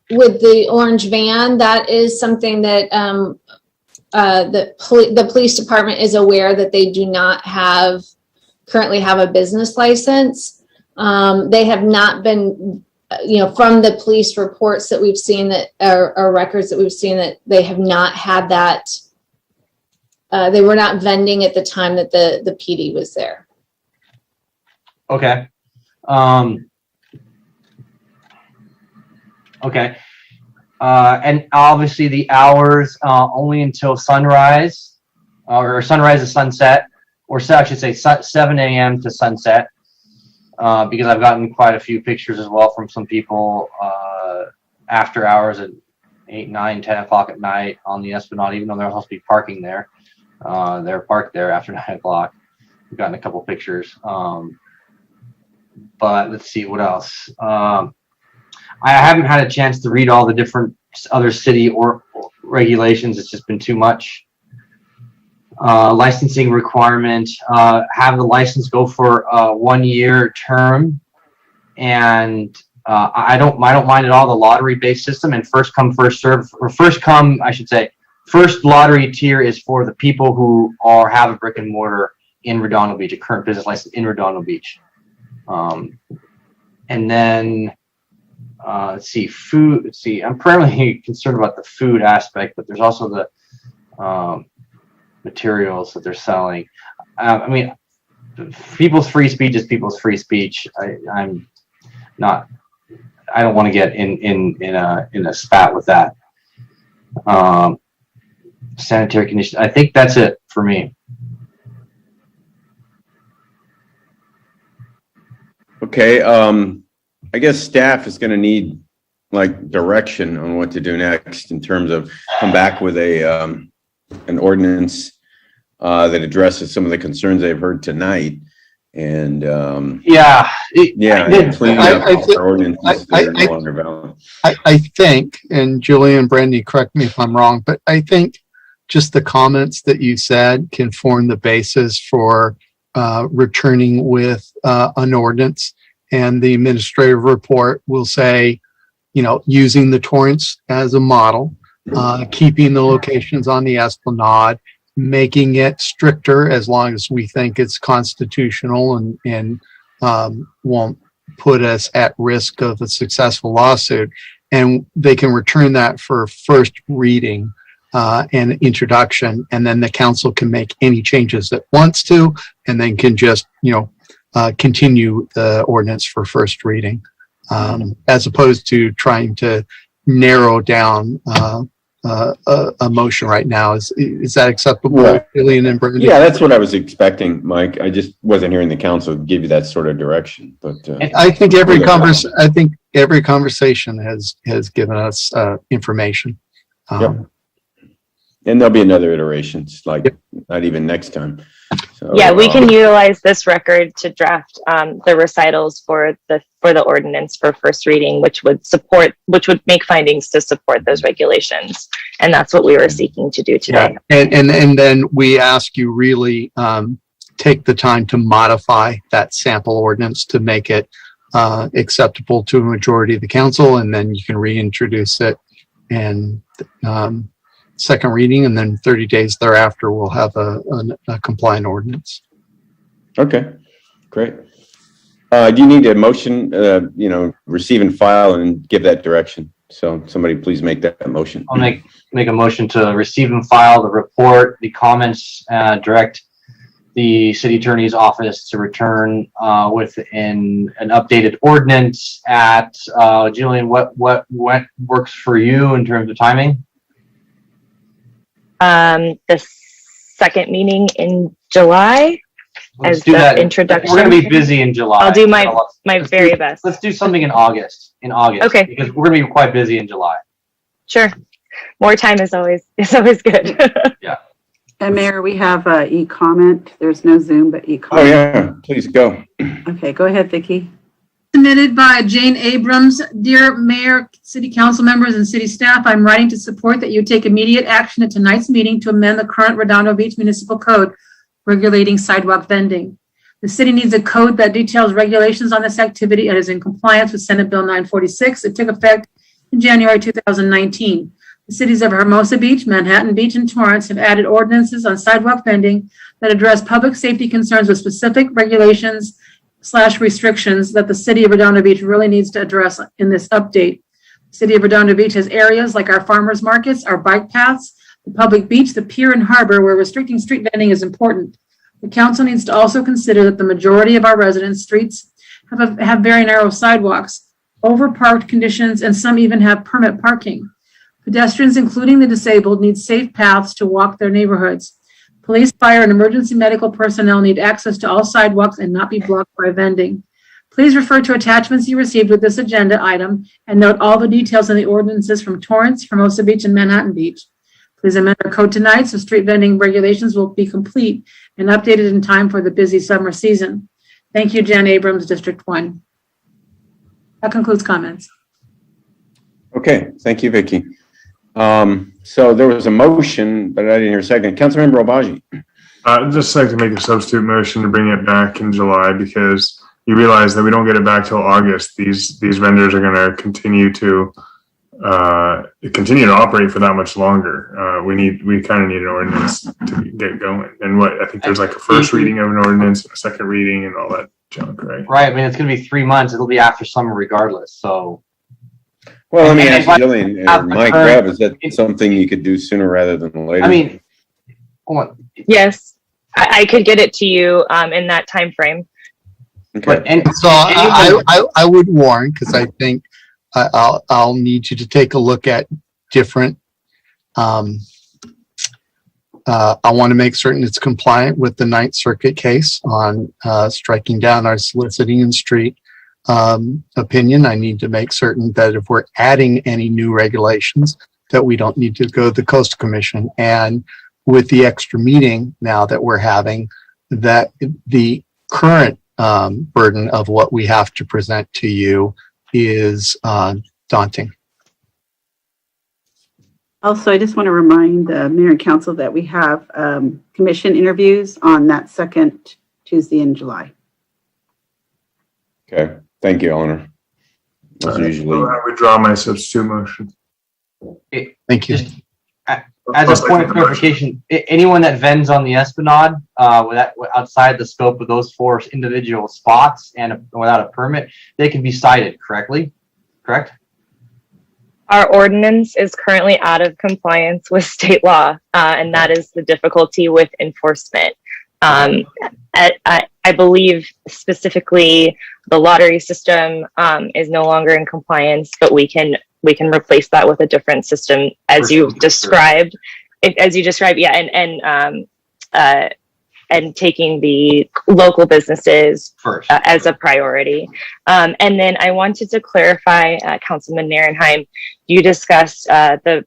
with the orange van, that is something that the police department is aware that they do not currently have a business license. They have not been, from the police reports that we've seen or records that we've seen, that they have not had that. They were not vending at the time that the PD was there. Okay. Okay. And obviously the hours only until sunrise, or sunrise to sunset, or I should say 7 a.m. to sunset, because I've gotten quite a few pictures as well from some people after hours at 8, 9, 10 o'clock at night on the Esplanade, even though they're supposed to be parking there. They're parked there after 9 o'clock. We've gotten a couple pictures. But let's see what else. I haven't had a chance to read all the different other city or regulations. It's just been too much. Licensing requirement, have the license go for a 1-year term. And I don't mind at all the lottery-based system, and first come, first serve, or first lottery tier is for the people who have a brick and mortar in Redondo Beach, a current business license in Redondo Beach. And then let's see, food. Let's see, I'm primarily concerned about the food aspect, but there's also the materials that they're selling. I mean, people's free speech is people's free speech. I don't want to get in a spat with that. Sanitary conditions. I think that's it for me. Okay, I guess staff is going to need like direction on what to do next in terms of come back with an ordinance that addresses some of the concerns they've heard tonight, and clean up our ordinances that are no longer valid. I think, and Julian and Brandy, correct me if I'm wrong, but I think just the comments that you said can form the basis for returning with an ordinance, and the administrative report will say, using the Torrance as a model, keeping the locations on the Esplanade, making it stricter as long as we think it's constitutional and won't put us at risk of a successful lawsuit. And they can return that for first reading and introduction, and then the council can make any changes it wants to, and then can just, continue the ordinance for first reading, as opposed to trying to narrow down a motion right now. Is that acceptable, Right. Julian and Brandy? Yeah, that's what I was expecting, Mike. I just wasn't hearing the council give you that sort of direction, but. I think every conversation has given us information. Yep. And there'll be another iterations, like not even next time. So, Yeah, we can utilize this record to draft the recitals for the ordinance for first reading, which would make findings to support those regulations. And that's what we were seeking to do today. Yeah. And then we ask you really take the time to modify that sample ordinance to make it acceptable to a majority of the council, and then you can reintroduce it and second reading, and then 30 days thereafter we'll have a compliant ordinance. Okay, great. Do you need a motion, receive and file and give that direction? So somebody please make that motion. I'll make a motion to receive and file the report, the comments, direct the city attorney's office to return with an updated ordinance at, Julian, what works for you in terms of timing? The second meeting in July Let's as do the that. introduction. We're going to be busy in July. I'll do my very best. Let's do something in August. Okay. Because we're going to be quite busy in July. Sure. More time is always good. Yeah. And Mayor, we have e-comment. There's no Zoom, but e-comment. Oh, yeah, please go. Okay, go ahead, Vicki. Submitted by Jane Abrams. Dear Mayor, City Council members, and city staff, I'm writing to support that you take immediate action at tonight's meeting to amend the current Redondo Beach Municipal Code regulating sidewalk vending. The city needs a code that details regulations on this activity and is in compliance with Senate Bill 946. It took effect in January 2019. The cities of Hermosa Beach, Manhattan Beach, and Torrance have added ordinances on sidewalk vending that address public safety concerns with specific regulations / restrictions that the city of Redondo Beach really needs to address in this update. The city of Redondo Beach has areas like our farmers markets, our bike paths, the public beach, the pier, and harbor where restricting street vending is important. The council needs to also consider that the majority of our residents' streets have very narrow sidewalks, overparked conditions, and some even have permit parking. Pedestrians, including the disabled, need safe paths to walk their neighborhoods. Police, fire, and emergency medical personnel need access to all sidewalks and not be blocked by vending. Please refer to attachments you received with this agenda item and note all the details in the ordinances from Torrance, Hermosa Beach, and Manhattan Beach. Please amend our code tonight so street vending regulations will be complete and updated in time for the busy summer season. Thank you, Jan Abrams, District 1. That concludes comments. Okay, thank you, Vicki. So there was a motion, but I didn't hear a second. Councilmember Obaji. I'd just like to make a substitute motion to bring it back in July, because you realize that we don't get it back till August. These vendors are going to continue to operate for that much longer. We kind of need an ordinance to get going. And I think there's like a first reading of an ordinance, a second reading, and all that junk, right? Right. I mean, it's going to be 3 months. It'll be after summer regardless. So. Well, let me ask Jillian or Mike Grab, is that something you could do sooner rather than later? I mean, hold on. Yes, I could get it to you in that time frame. Okay. So I would warn, because I think I'll need you to take a look at different. I want to make certain it's compliant with the Ninth Circuit case on striking down our soliciting and street opinion. I need to make certain that if we're adding any new regulations, that we don't need to go to the Coastal Commission. And with the extra meeting now that we're having, that the current burden of what we have to present to you is daunting. Also, I just want to remind the mayor and council that we have commission interviews on that second Tuesday in July. Okay, thank you, Eleanor. That's usually. I withdraw my substitute motion. Thank you. As a point of clarification, anyone that vends on the Esplanade, outside the scope of those 4 individual spots and without a permit, they can be cited, correct? Our ordinance is currently out of compliance with state law, and that is the difficulty with enforcement. I believe specifically the lottery system is no longer in compliance, but we can replace that with a different system, as you described. And taking the local businesses first as a priority. And then I wanted to clarify, Councilman Narenheim, you discussed the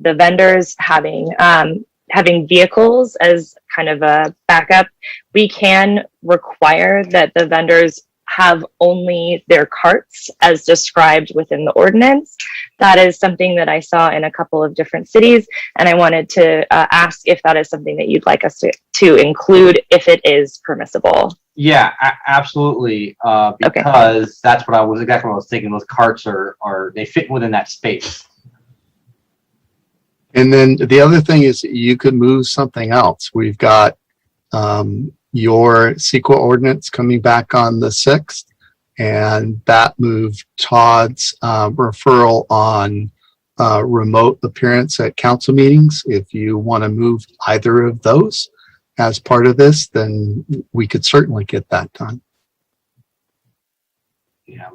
vendors having vehicles as kind of a backup. We can require that the vendors have only their carts as described within the ordinance. That is something that I saw in a couple of different cities, and I wanted to ask if that is something that you'd like us to include if it is permissible. Yeah, absolutely. Because that's exactly what I was thinking. Those carts they fit within that space. And then the other thing is you could move something else. We've got your CEQA ordinance coming back on the 6th, and that moved Todd's referral on remote appearance at council meetings. If you want to move either of those as part of this, then we could certainly get that done. Yeah,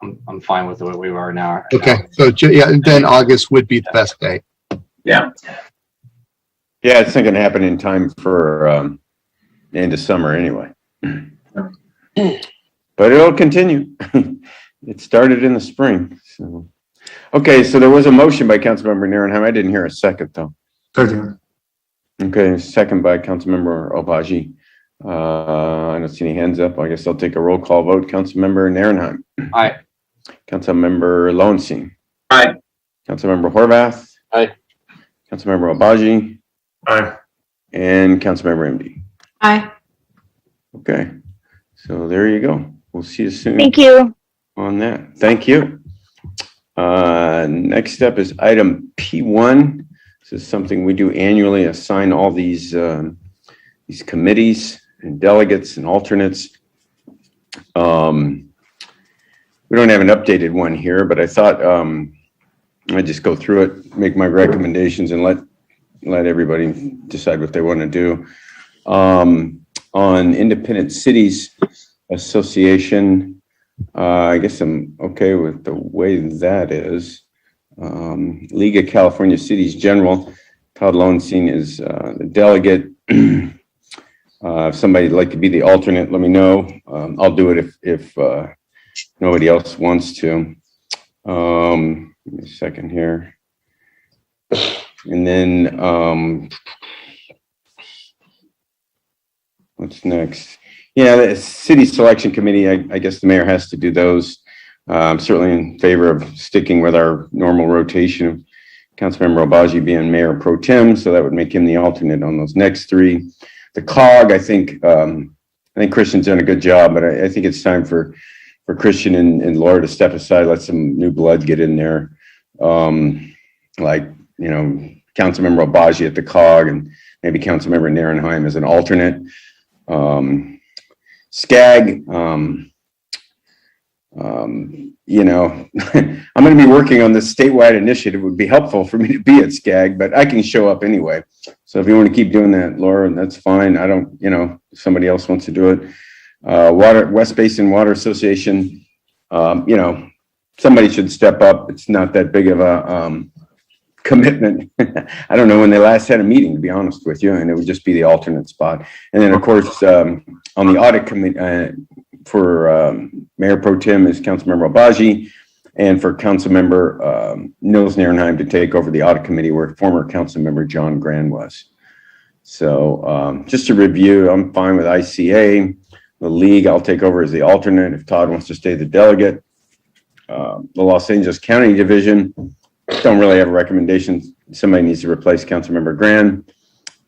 I'm fine with the way we are now. Okay, so yeah, and then August would be the best day. Yeah. Yeah, it's not going to happen in time for the end of summer anyway. But it'll continue. It started in the spring. So, okay, so there was a motion by Councilmember Narenheim. I didn't hear a second though. Second. Okay, second by Councilmember Obaji. I don't see any hands up. I guess I'll take a roll call vote. Councilmember Narenheim. Aye. Councilmember Lowenstein. Aye. Councilmember Horvath. Aye. Councilmember Obaji. Aye. And Councilmember MD. Aye. Okay, so there you go. We'll see you soon. Thank you. On that. Thank you. Next up is item P1. This is something we do annually, assign all these committees and delegates and alternates. We don't have an updated one here, but I thought I'd just go through it, make my recommendations, and let everybody decide what they want to do. On Independent Cities Association, I guess I'm okay with the way that is. League of California Cities General, Todd Lowenstein is the delegate. If somebody'd like to be the alternate, let me know. I'll do it if nobody else wants to. Give me a second here. And then what's next? Yeah, the city selection committee, I guess the mayor has to do those. I'm certainly in favor of sticking with our normal rotation of Councilmember Obaji being mayor pro tem, so that would make him the alternate on those next 3. The COG, I think Christian's done a good job, but I think it's time for Christian and Laura to step aside, let some new blood get in there. Like, Councilmember Obaji at the COG and maybe Councilmember Narenheim as an alternate. SCAG, I'm going to be working on this statewide initiative. It would be helpful for me to be at SCAG, but I can show up anyway. So if you want to keep doing that, Laura, that's fine. I don't, if somebody else wants to do it. West Basin Water Association, somebody should step up. It's not that big of a commitment. I don't know when they last had a meeting, to be honest with you, and it would just be the alternate spot. And then, of course, on the audit committee for Mayor Pro Tem is Councilmember Obaji, and for Councilmember Nils Narenheim to take over the audit committee where former Councilmember John Grand was. So just to review, I'm fine with ICA. The league, I'll take over as the alternate if Todd wants to stay the delegate. The Los Angeles County Division, don't really have a recommendation. Somebody needs to replace Councilmember Grand.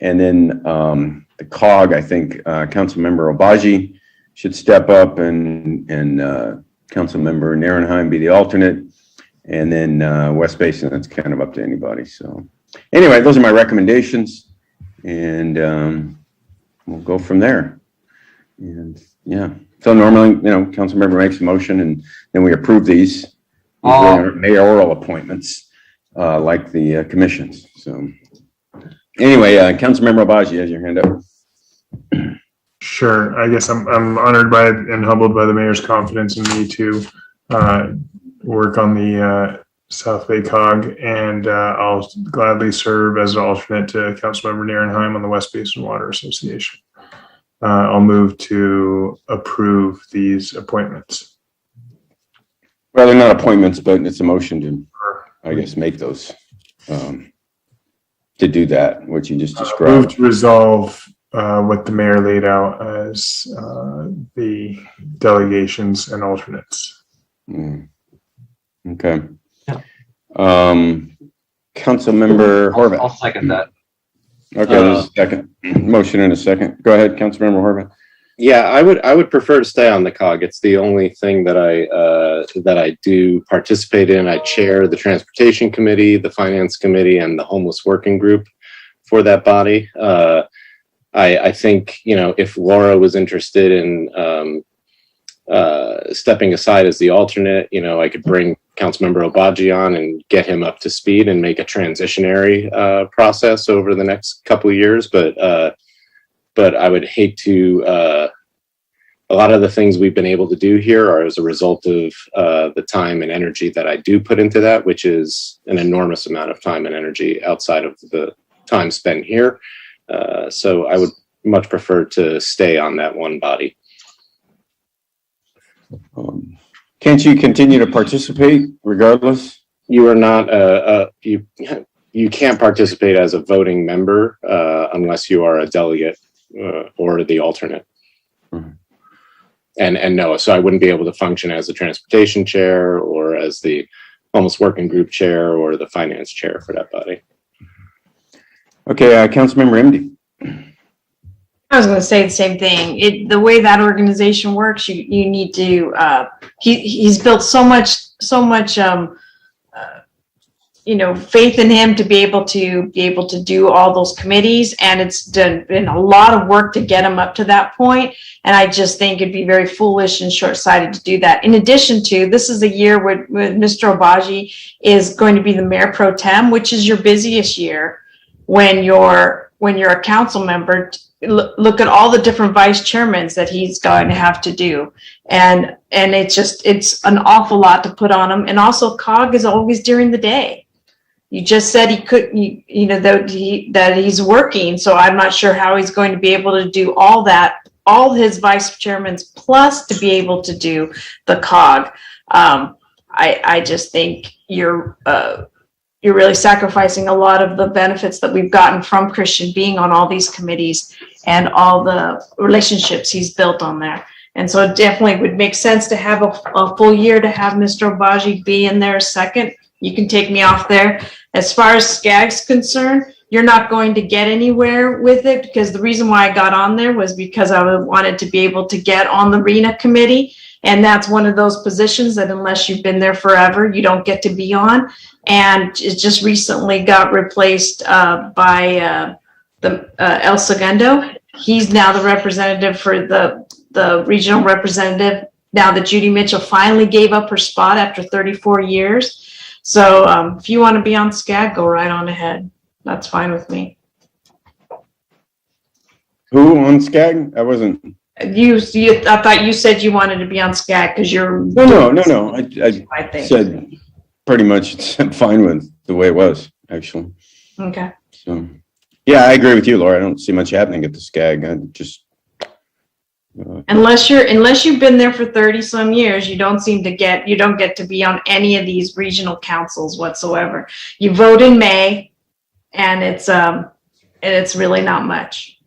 And then the COG, I think Councilmember Obaji should step up and Councilmember Narenheim be the alternate. And then West Basin, that's kind of up to anybody. So Anyway, those are my recommendations, and we'll go from there. And yeah, so normally, council member makes a motion, and then we approve these. Mayoral appointments, like the commissions. So anyway, Councilmember Obaji, you have your hand up. Sure. I guess I'm honored by and humbled by the mayor's confidence in me to work on the South Bay COG, and I'll gladly serve as an alternate to Councilmember Nierenheim on the West Basin Water Association. I'll move to approve these appointments. Well, they're not appointments, but it's a motion to, I guess, make those, to do that, what you just described. Move to resolve what the mayor laid out as the delegations and alternates. Okay. Councilmember Horvath. I'll second that. Okay, there's a second. Motion in a second. Go ahead, Councilmember Horvath. Yeah, I would prefer to stay on the COG. It's the only thing that I do participate in. I chair the Transportation Committee, the Finance Committee, and the Homeless Working Group for that body. I think, if Laura was interested in stepping aside as the alternate, I could bring Councilmember Obaji on and get him up to speed and make a transitionary process over the next couple of years. But I would hate to, a lot of the things we've been able to do here are as a result of the time and energy that I do put into that, which is an enormous amount of time and energy outside of the time spent here. So I would much prefer to stay on that one body. Can't you continue to participate regardless? You are not, you can't participate as a voting member unless you are a delegate or the alternate. Mm-hmm. And no, so I wouldn't be able to function as the transportation chair or as the homeless working group chair or the finance chair for that body. Okay, Councilmember Emdy. I was going to say the same thing. The way that organization works, you need to. He's built so much faith in him to be able to do all those committees, and it's been a lot of work to get him up to that point. And I just think it'd be very foolish and short-sighted to do that. In addition to, this is a year where Mr. Obaji is going to be the mayor pro tem, which is your busiest year when you're a council member. Look at all the different vice chairmen that he's going to have to do. And it's an awful lot to put on him. And also COG is always during the day. You just said he couldn't, that he's working. So I'm not sure how he's going to be able to do all that, all his vice chairmen plus to be able to do the COG. I just think you're really sacrificing a lot of the benefits that we've gotten from Christian being on all these committees and all the relationships he's built on there. And so it definitely would make sense to have a full year to have Mr. Obaji be in there a second. You can take me off there. As far as SCAG's concerned, you're not going to get anywhere with it, because the reason why I got on there was because I wanted to be able to get on the RENA committee. And that's one of those positions that unless you've been there forever, you don't get to be on. And it just recently got replaced by El Segundo. He's now the representative for the regional representative, now that Judy Mitchell finally gave up her spot after 34 years. So if you want to be on SCAG, go right on ahead. That's fine with me. Who on SCAG? I wasn't. I thought you said you wanted to be on SCAG because you're. No. I said pretty much it's fine with the way it was, actually. Okay. So, yeah, I agree with you, Laura. I don't see much happening at the SCAG. I just. Unless you've been there for 30 some years, you don't get to be on any of these regional councils whatsoever. You vote in May, and it's really not much.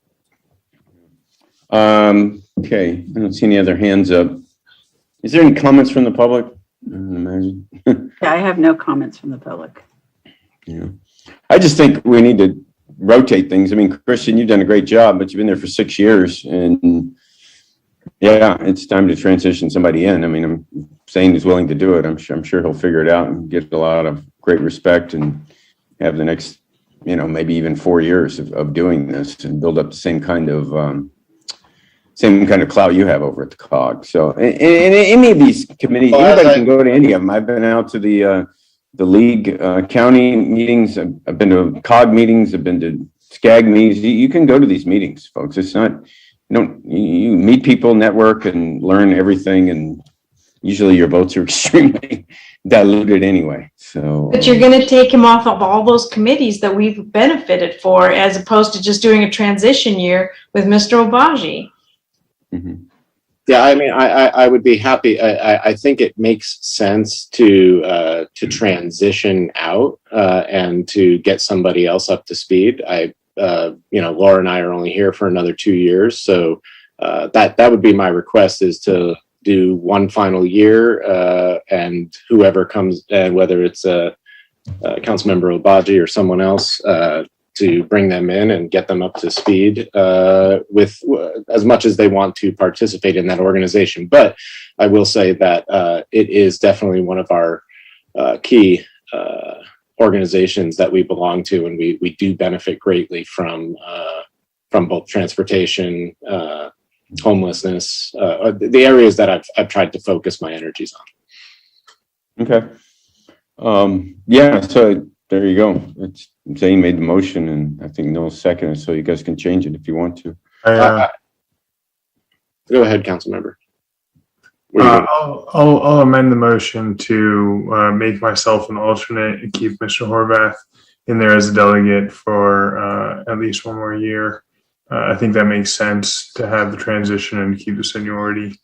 Okay, I don't see any other hands up. Is there any comments from the public? Imagine. I have no comments from the public. Yeah, I just think we need to rotate things. I mean, Christian, you've done a great job, but you've been there for 6 years, and yeah, it's time to transition somebody in. I mean, I'm saying he's willing to do it. I'm sure he'll figure it out and get a lot of great respect and have the next maybe even 4 years of doing this and build up the same kind of clout you have over at the COG. So, and any of these committees, anybody can go to any of them. I've been out to the league county meetings. I've been to COG meetings. I've been to SCAG meetings. You can go to these meetings, folks. It's not, you meet people, network, and learn everything. And usually your votes are extremely diluted anyway. So, but you're going to take him off of all those committees that we've benefited for, as opposed to just doing a transition year with Mr. Obagi. Mm-hmm. Yeah, I mean, I would be happy. I think it makes sense to transition out and to get somebody else up to speed. Laura and I are only here for another 2 years, so that would be my request, is to do one final year, and whoever comes, whether it's Councilmember Obagi or someone else, to bring them in and get them up to speed with as much as they want to participate in that organization. But I will say that it is definitely one of our key organizations that we belong to, and we do benefit greatly from both transportation, homelessness, the areas that I've tried to focus my energies on. Okay. Yeah, so there you go. Zane made the motion, and I think Noel seconded, so you guys can change it if you want to. Go ahead, council member. I'll amend the motion to make myself an alternate and keep Mr. Horvath in there as a delegate for at least 1 more year. I think that makes sense to have the transition and keep the seniority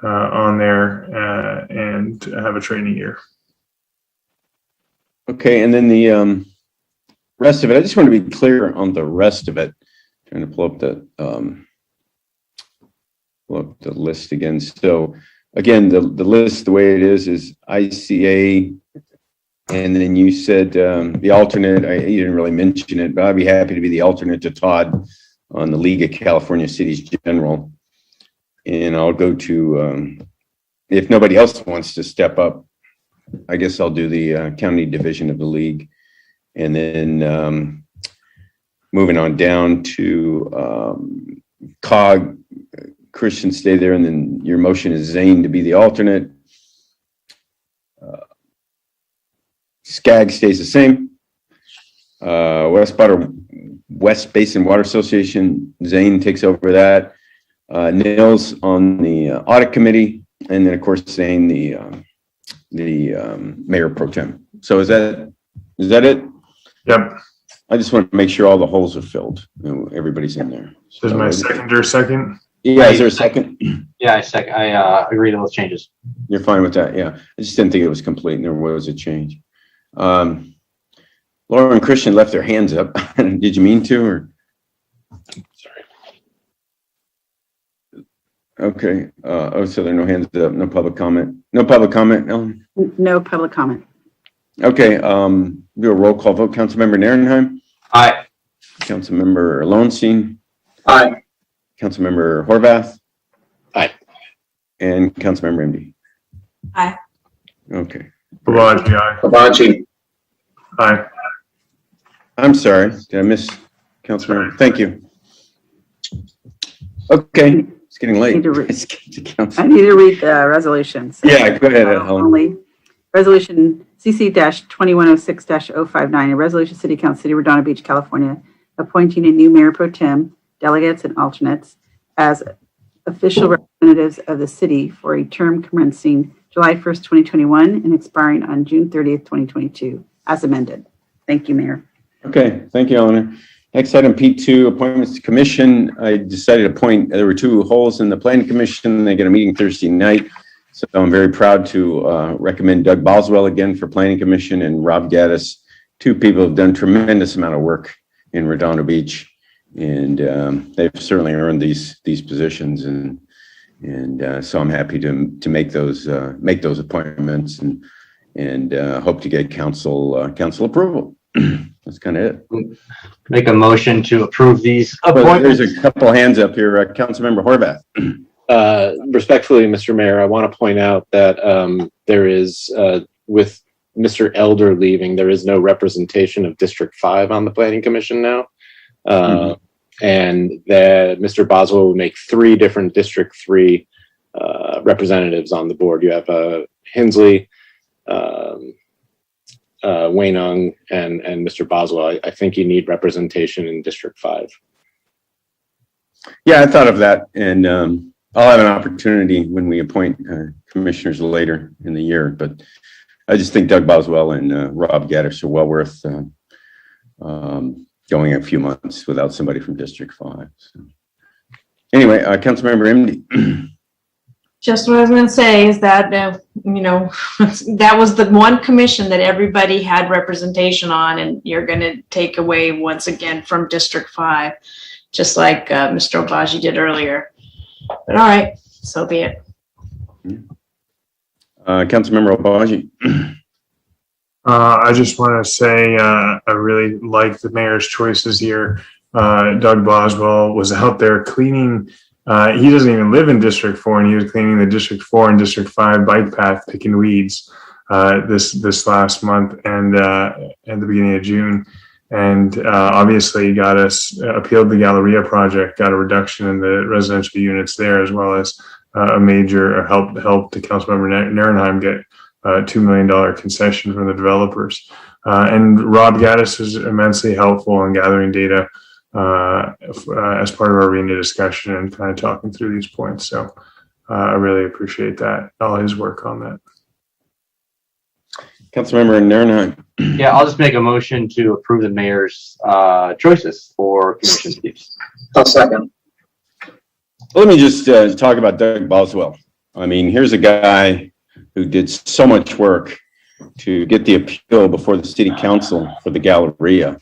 on there and have a training year. Okay, and then the rest of it, I just want to be clear on the rest of it. Trying to pull up the list again. So again, the list, the way it is ICA, and then you said the alternate. You didn't really mention it, but I'd be happy to be the alternate to Todd on the League of California Cities General. And I'll go to, if nobody else wants to step up, I guess I'll do the county division of the league. And then moving on down to COG, Christian, stay there. And then your motion is Zane to be the alternate. SCAG stays the same. West Basin Water Association, Zane takes over that. Nils on the audit committee. And then of course, Zane, the mayor pro tem. So is that it? Yep. I just want to make sure all the holes are filled. Everybody's in there. Is my seconder second? Yeah, is there a second? Yeah, I agree to those changes. You're fine with that, yeah. I just didn't think it was complete and there was a change. Laura and Christian left their hands up. Did you mean to, or? Sorry. Okay. So there are no hands up, no public comment. No public comment, Ellen? No public comment. Okay. Do a roll call vote. Councilmember Nierenheim? Aye. Councilmember Lowenstein? Aye. Councilmember Horvath? Aye. And Councilmember MD? Aye. Okay. Obagi, aye. Obagi. Aye. I'm sorry. Did I miss Councilmember? Thank you. Okay. It's getting late. I need to read the resolutions. Yeah, go ahead, Helen. Only resolution CC-2106-059, a resolution City Council, City of Redondo Beach, California, appointing a new mayor pro tem, delegates and alternates as official representatives of the city for a term commencing July 1st, 2021 and expiring on June 30th, 2022, as amended. Thank you, Mayor. Okay, thank you, Eleanor. Next item, P2, appointments to commission. I decided to appoint, there were 2 holes in the planning commission. They get a meeting Thursday night. So I'm very proud to recommend Doug Boswell again for planning commission and Rob Gaddis, 2 people who have done tremendous amount of work in Redondo Beach. And they've certainly earned these positions. And so I'm happy to make those appointments and hope to get council approval. That's kind of it. Make a motion to approve these appointments. There's a couple hands up here. Councilmember Horvath. Respectfully, Mr. Mayor, I want to point out that there is, with Mr. Elder leaving, there is no representation of District 5 on the Planning Commission now. And that Mr. Boswell would make 3 different District 3 representatives on the board. You have Hensley, Wainung, and Mr. Boswell. I think you need representation in District 5. Yeah, I thought of that, and I'll have an opportunity when we appoint commissioners later in the year, but I just think Doug Boswell and Rob Gaddis are well worth going a few months without somebody from District 5. So. Anyway, Councilmember MD. Just what I was going to say is that, that was the one commission that everybody had representation on, and you're going to take away once again from District 5, just like Mr. Obaji did earlier. But all right, so be it. Councilmember Obaji. I just want to say I really like the mayor's choices here. Doug Boswell was out there cleaning. He doesn't even live in District 4, and he was cleaning the District 4 and District 5 bike path, picking weeds this last month and at the beginning of June. And obviously got us appealed the Galleria project, got a reduction in the residential units there, as well as a major help to Councilmember Narenheim get $2 million concession from the developers. And Rob Gaddis was immensely helpful in gathering data as part of our arena discussion and kind of talking through these points. So I really appreciate that, all his work on that. Councilmember Narenheim. Yeah, I'll just make a motion to approve the mayor's choices for commission chiefs. I'll second. Let me just talk about Doug Boswell. I mean, here's a guy who did so much work to get the appeal before the city council for the Galleria.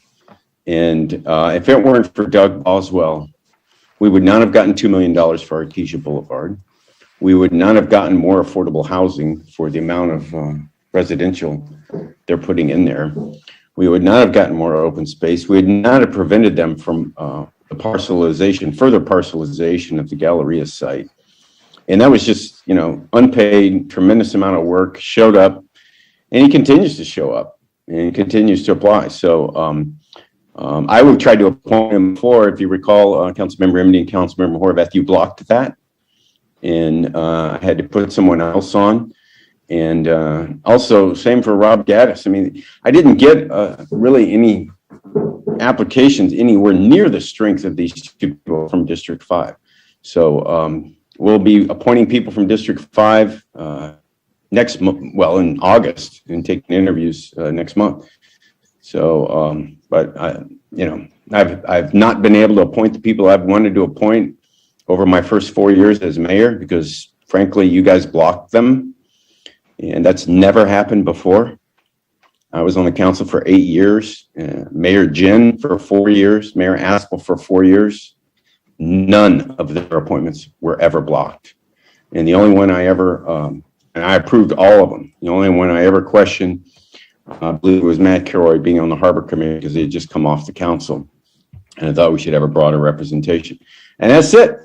And if it weren't for Doug Boswell, we would not have gotten $2 million for Artesia Boulevard. We would not have gotten more affordable housing for the amount of residential they're putting in there. We would not have gotten more open space. We would not have prevented them from the parcelization, further parcelization of the Galleria site. And that was just, unpaid, tremendous amount of work, showed up, and he continues to show up and continues to apply. So I would try to appoint him before, if you recall, Councilmember MD and Councilmember Horvath, you blocked that. And I had to put someone else on. And also, same for Rob Gaddis. I mean, I didn't get really any applications anywhere near the strength of these two people from District 5. So we'll be appointing people from District 5 next month, well, in August, and taking interviews next month. So, but I've not been able to appoint the people I've wanted to appoint over my first 4 years as mayor because, frankly, you guys blocked them. And that's never happened before. I was on the council for 8 years, Mayor Ginn for 4 years, Mayor Aspel for 4 years. None of their appointments were ever blocked. And the only one I ever, and I approved all of them. The only one I ever questioned, I believe it was Matt Kilroy being on the Harbor Committee because he had just come off the council. And I thought we should have a broader representation. And that's it.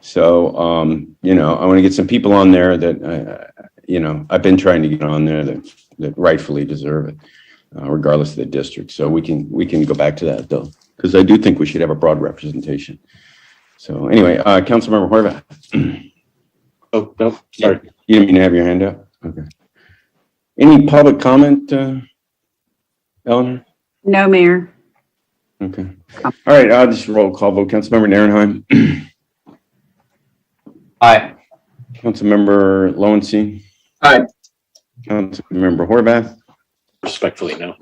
So, I want to get some people on there that, I've been trying to get on there that rightfully deserve it, regardless of the district. So we can go back to that though, because I do think we should have a broad representation. So anyway, Councilmember Horvath. Oh, no, sorry. You didn't mean to have your hand up? Okay. Any public comment, Eleanor? No, Mayor. Okay. All right, I'll just roll call vote. Councilmember Narenheim. Aye. Councilmember Lowenstein. Aye. Councilmember Horvath. Respectfully, no.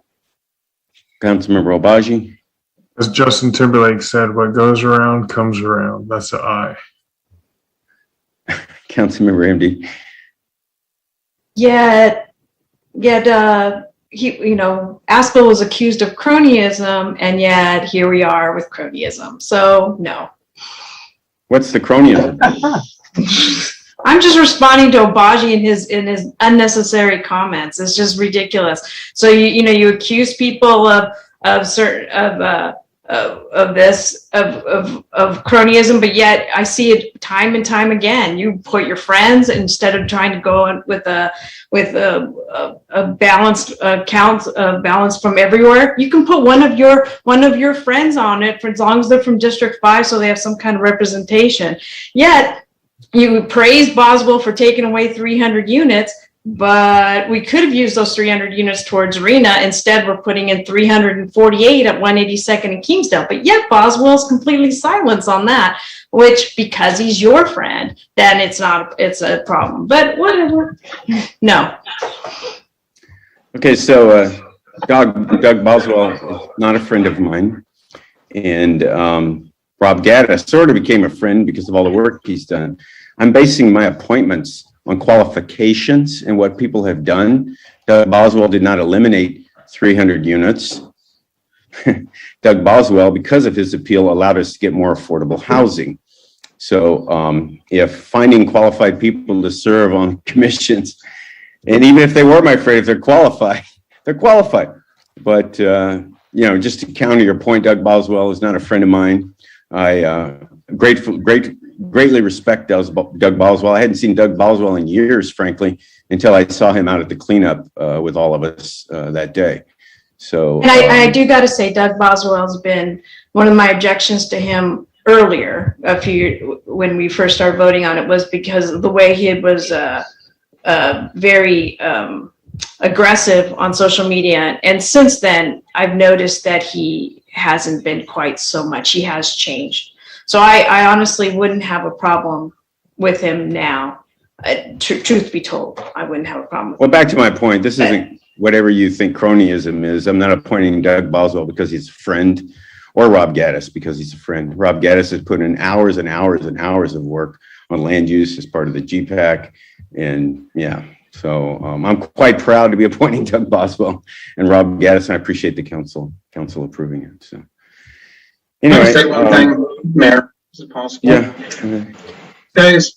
Councilmember Obaji. As Justin Timberlake said, what goes around comes around. That's an aye. Councilmember MD. Yet he, Aspel was accused of cronyism, and yet here we are with cronyism. So no. What's the cronyism? I'm just responding to Obaji in his unnecessary comments. It's just ridiculous. So you accuse people of cronyism, but yet I see it time and time again. You put your friends, instead of trying to go on with a balanced count, balance from everywhere, you can put one of your friends on it for as long as they're from District 5, so they have some kind of representation. Yet you praise Boswell for taking away 300 units, but we could have used those 300 units towards Arena. Instead, we're putting in 348 at 182nd and Kingsdale. But yet Boswell's completely silent on that, which, because he's your friend, then it's a problem. But whatever. No. Okay, so Doug Boswell is not a friend of mine. And Rob Gaddis sort of became a friend because of all the work he's done. I'm basing my appointments on qualifications and what people have done. Doug Boswell did not eliminate 300 units. Doug Boswell, because of his appeal, allowed us to get more affordable housing. So if finding qualified people to serve on commissions, and even if they were my friend, if they're qualified, they're qualified. But, just to counter your point, Doug Boswell is not a friend of mine. I greatly respect Doug Boswell. I hadn't seen Doug Boswell in years, frankly, until I saw him out at the cleanup with all of us that day. So, and I do got to say, Doug Boswell's been one of my objections to him earlier, when we first started voting on it, was because of the way he was very aggressive on social media. And since then, I've noticed that he hasn't been quite so much. He has changed. So I honestly wouldn't have a problem with him now. Truth be told, I wouldn't have a problem. Well, back to my point, this isn't whatever you think cronyism is. I'm not appointing Doug Boswell because he's a friend, or Rob Gaddis because he's a friend. Rob Gaddis has put in hours and hours and hours of work on land use as part of the GPAC. And yeah, so I'm quite proud to be appointing Doug Boswell and Rob Gaddis, and I appreciate the council approving it. So anyway, say one thing, Mayor, is it possible? Yeah. Guys,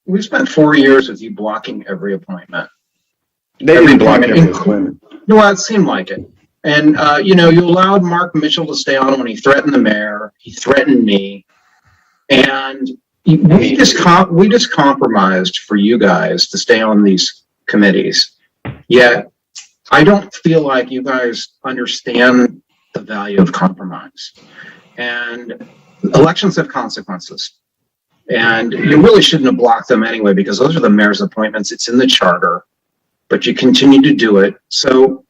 we've spent 4 years with you blocking every appointment. They didn't block every appointment. No, it seemed like it. And, you allowed Mark Mitchell to stay on when he threatened the mayor. He threatened me. And we just compromised for you guys to stay on these committees. Yet, I don't feel like you guys understand the value of compromise. And elections have consequences. And you really shouldn't have blocked them anyway, because those are the mayor's appointments. It's in the charter, but you continue to do it. So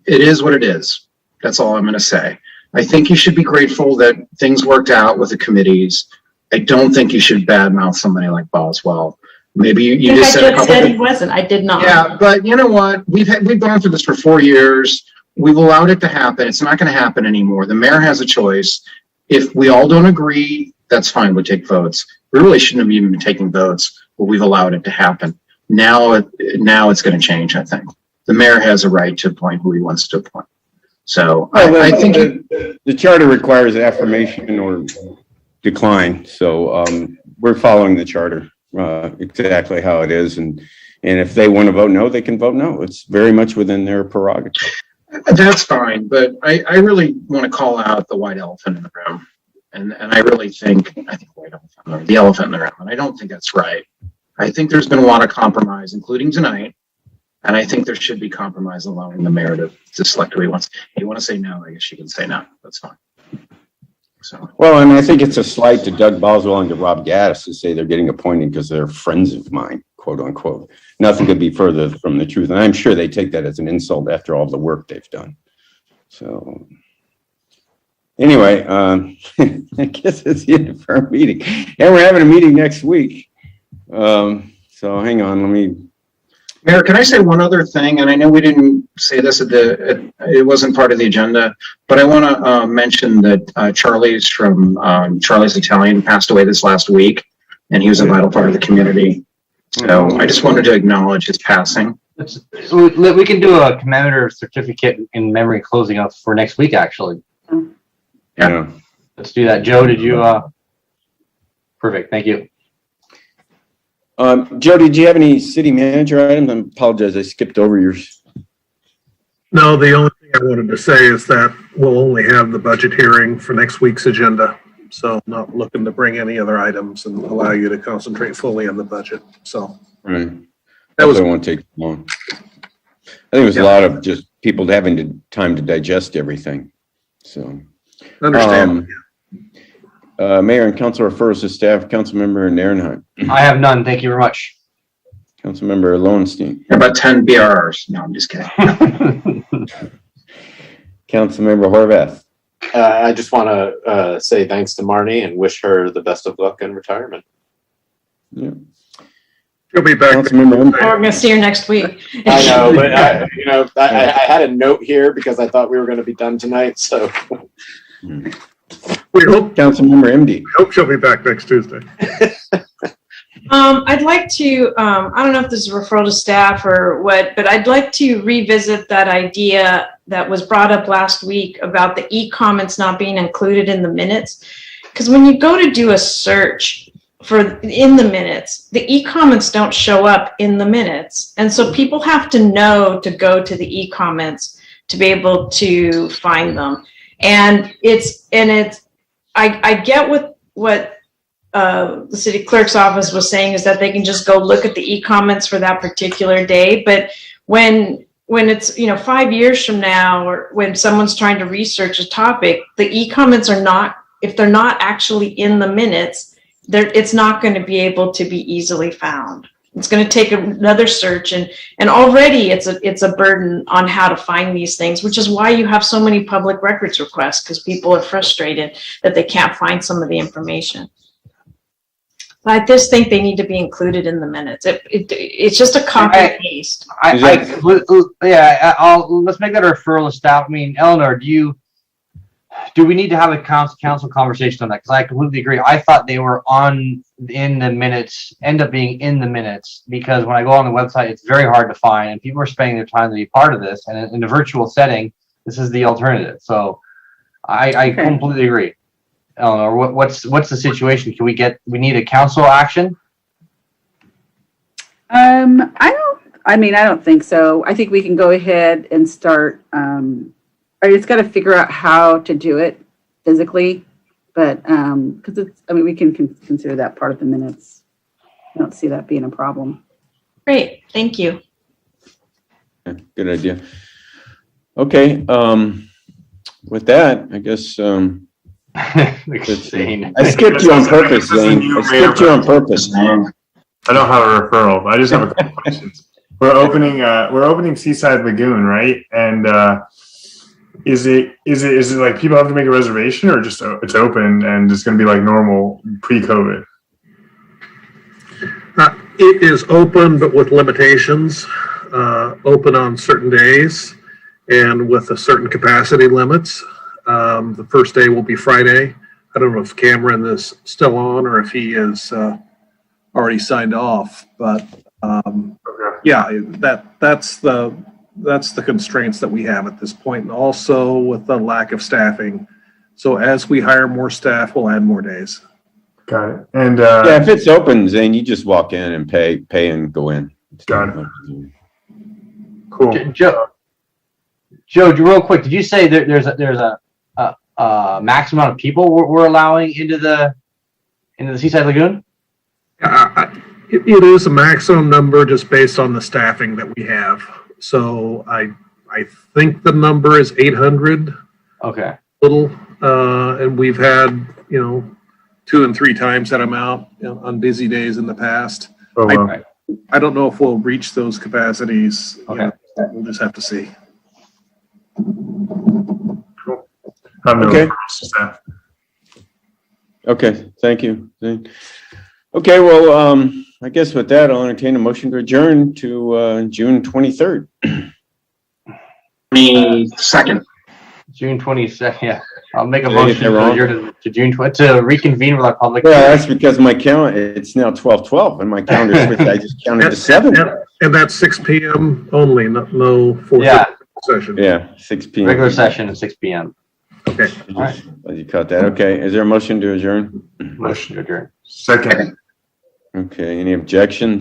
it is what it is. That's all I'm going to say. I think you should be grateful that things worked out with the committees. I don't think you should badmouth somebody like Boswell. Maybe you just said a couple said he wasn't. I did not. Yeah, but you know what? We've gone through this for 4 years. We've allowed it to happen. It's not going to happen anymore. The mayor has a choice. If we all don't agree, that's fine. We'll take votes. We really shouldn't have even been taking votes, but we've allowed it to happen. Now it's going to change, I think. The mayor has a right to appoint who he wants to appoint. So I think the charter requires affirmation or decline. So we're following the charter exactly how it is. And if they want to vote no, they can vote no. It's very much within their prerogative. That's fine, but I really want to call out the white elephant in the room. And I really think the elephant in the room, and I don't think that's right. I think there's been a lot of compromise, including tonight. And I think there should be compromise allowing the mayor to select who he wants. If you want to say no, I guess you can say no. That's fine. So. Well, and I think it's a slight to Doug Boswell and to Rob Gaddis to say they're getting appointed because they're friends of mine, quote unquote. Nothing could be further from the truth. And I'm sure they take that as an insult after all the work they've done. So anyway, I guess it's the end of our meeting. And we're having a meeting next week. So hang on, Mayor, can I say one other thing? And I know we didn't say this it wasn't part of the agenda, but I want to mention that Charlie's from Charlie's Italian passed away this last week, and he was a vital part of the community. So I just wanted to acknowledge his passing. So we can do a commemorative certificate in memory closing up for next week, actually. Yeah. Let's do that. Joe, did you? Perfect. Thank you. Joe, did you have any city manager items? I apologize, I skipped over yours. No, the only thing I wanted to say is that we'll only have the budget hearing for next week's agenda. So not looking to bring any other items and allow you to concentrate fully on the budget. So Right. That won't take long. I think it was a lot of just people having time to digest everything. So. Understand. Mayor and council refers to staff. Councilmember Narenheim. I have none. Thank you very much. Councilmember Lowenstein. About 10 BRRs. No, I'm just kidding. Councilmember Horvath. I just want to say thanks to Marnie and wish her the best of luck in retirement. Yeah. You'll be back. Councilmember. We're going to see her next week. I know, but I had a note here because I thought we were going to be done tonight. So We hope Councilmember MD. We hope she'll be back next Tuesday. I'd like to, I don't know if this is a referral to staff or what, but I'd like to revisit that idea that was brought up last week about the e-comments not being included in the minutes. Because when you go to do a search for in the minutes, the e-comments don't show up in the minutes. And so people have to know to go to the e-comments to be able to find them. And I get what the city clerk's office was saying is that they can just go look at the e-comments for that particular day. But when it's 5 years from now, or when someone's trying to research a topic, the e-comments are not, if they're not actually in the minutes, it's not going to be able to be easily found. It's going to take another search, and already it's a burden on how to find these things, which is why you have so many public records requests, because people are frustrated that they can't find some of the information. But I just think they need to be included in the minutes. It's just a copy and paste. Let's make that a referral to staff. I mean, Eleanor, do we need to have a council conversation on that? Because I completely agree. I thought they were in the minutes, end up being in the minutes, because when I go on the website, it's very hard to find, and people are spending their time to be part of this. And in a virtual setting, this is the alternative. So I completely agree. Eleanor, what's the situation? We need a council action? I don't think so. I think we can go ahead and start, I just got to figure out how to do it physically, but, because we can consider that part of the minutes. I don't see that being a problem. Great, thank you. Good idea. Okay, with that, I guess, I skipped you on purpose, Zane. I skipped you on purpose, man. I don't have a referral. I just have a couple questions. We're opening Seaside Lagoon, right? And is it like people have to make a reservation, or just it's open and it's going to be like normal pre-COVID? It is open, but with limitations. Open on certain days and with a certain capacity limits. The first day will be Friday. I don't know if Cameron is still on or if he is already signed off, but yeah, that's the constraints that we have at this point, and also with the lack of staffing. So as we hire more staff, we'll add more days. Got it. And yeah, if it's open, Zane, you just walk in and pay and go in. Got it. Cool. Joe, real quick, did you say that there's a maximum amount of people we're allowing into the Seaside Lagoon? It is a maximum number just based on the staffing that we have. So I think the number is 800. Okay. And we've had 2 and 3 times that amount on busy days in the past. Oh, wow. I don't know if we'll reach those capacities. Okay. We'll just have to see. Cool. Okay. Okay, thank you. Okay, well, I guess with that, I'll entertain a motion to adjourn to June 23rd. Second. June 22nd, yeah. I'll make a Did I get motion that wrong? to adjourn to June 20 to reconvene with our public. Well, that's because my calendar, it's now 12:12 and my calendar switched. I just counted to 7. And that's 6 p.m. only, no 4 session. Yeah, 6 p.m. Regular session at 6 p.m. Okay. All right. You caught that. Okay, is there a motion to adjourn? Motion to adjourn. Second. Okay, any objections?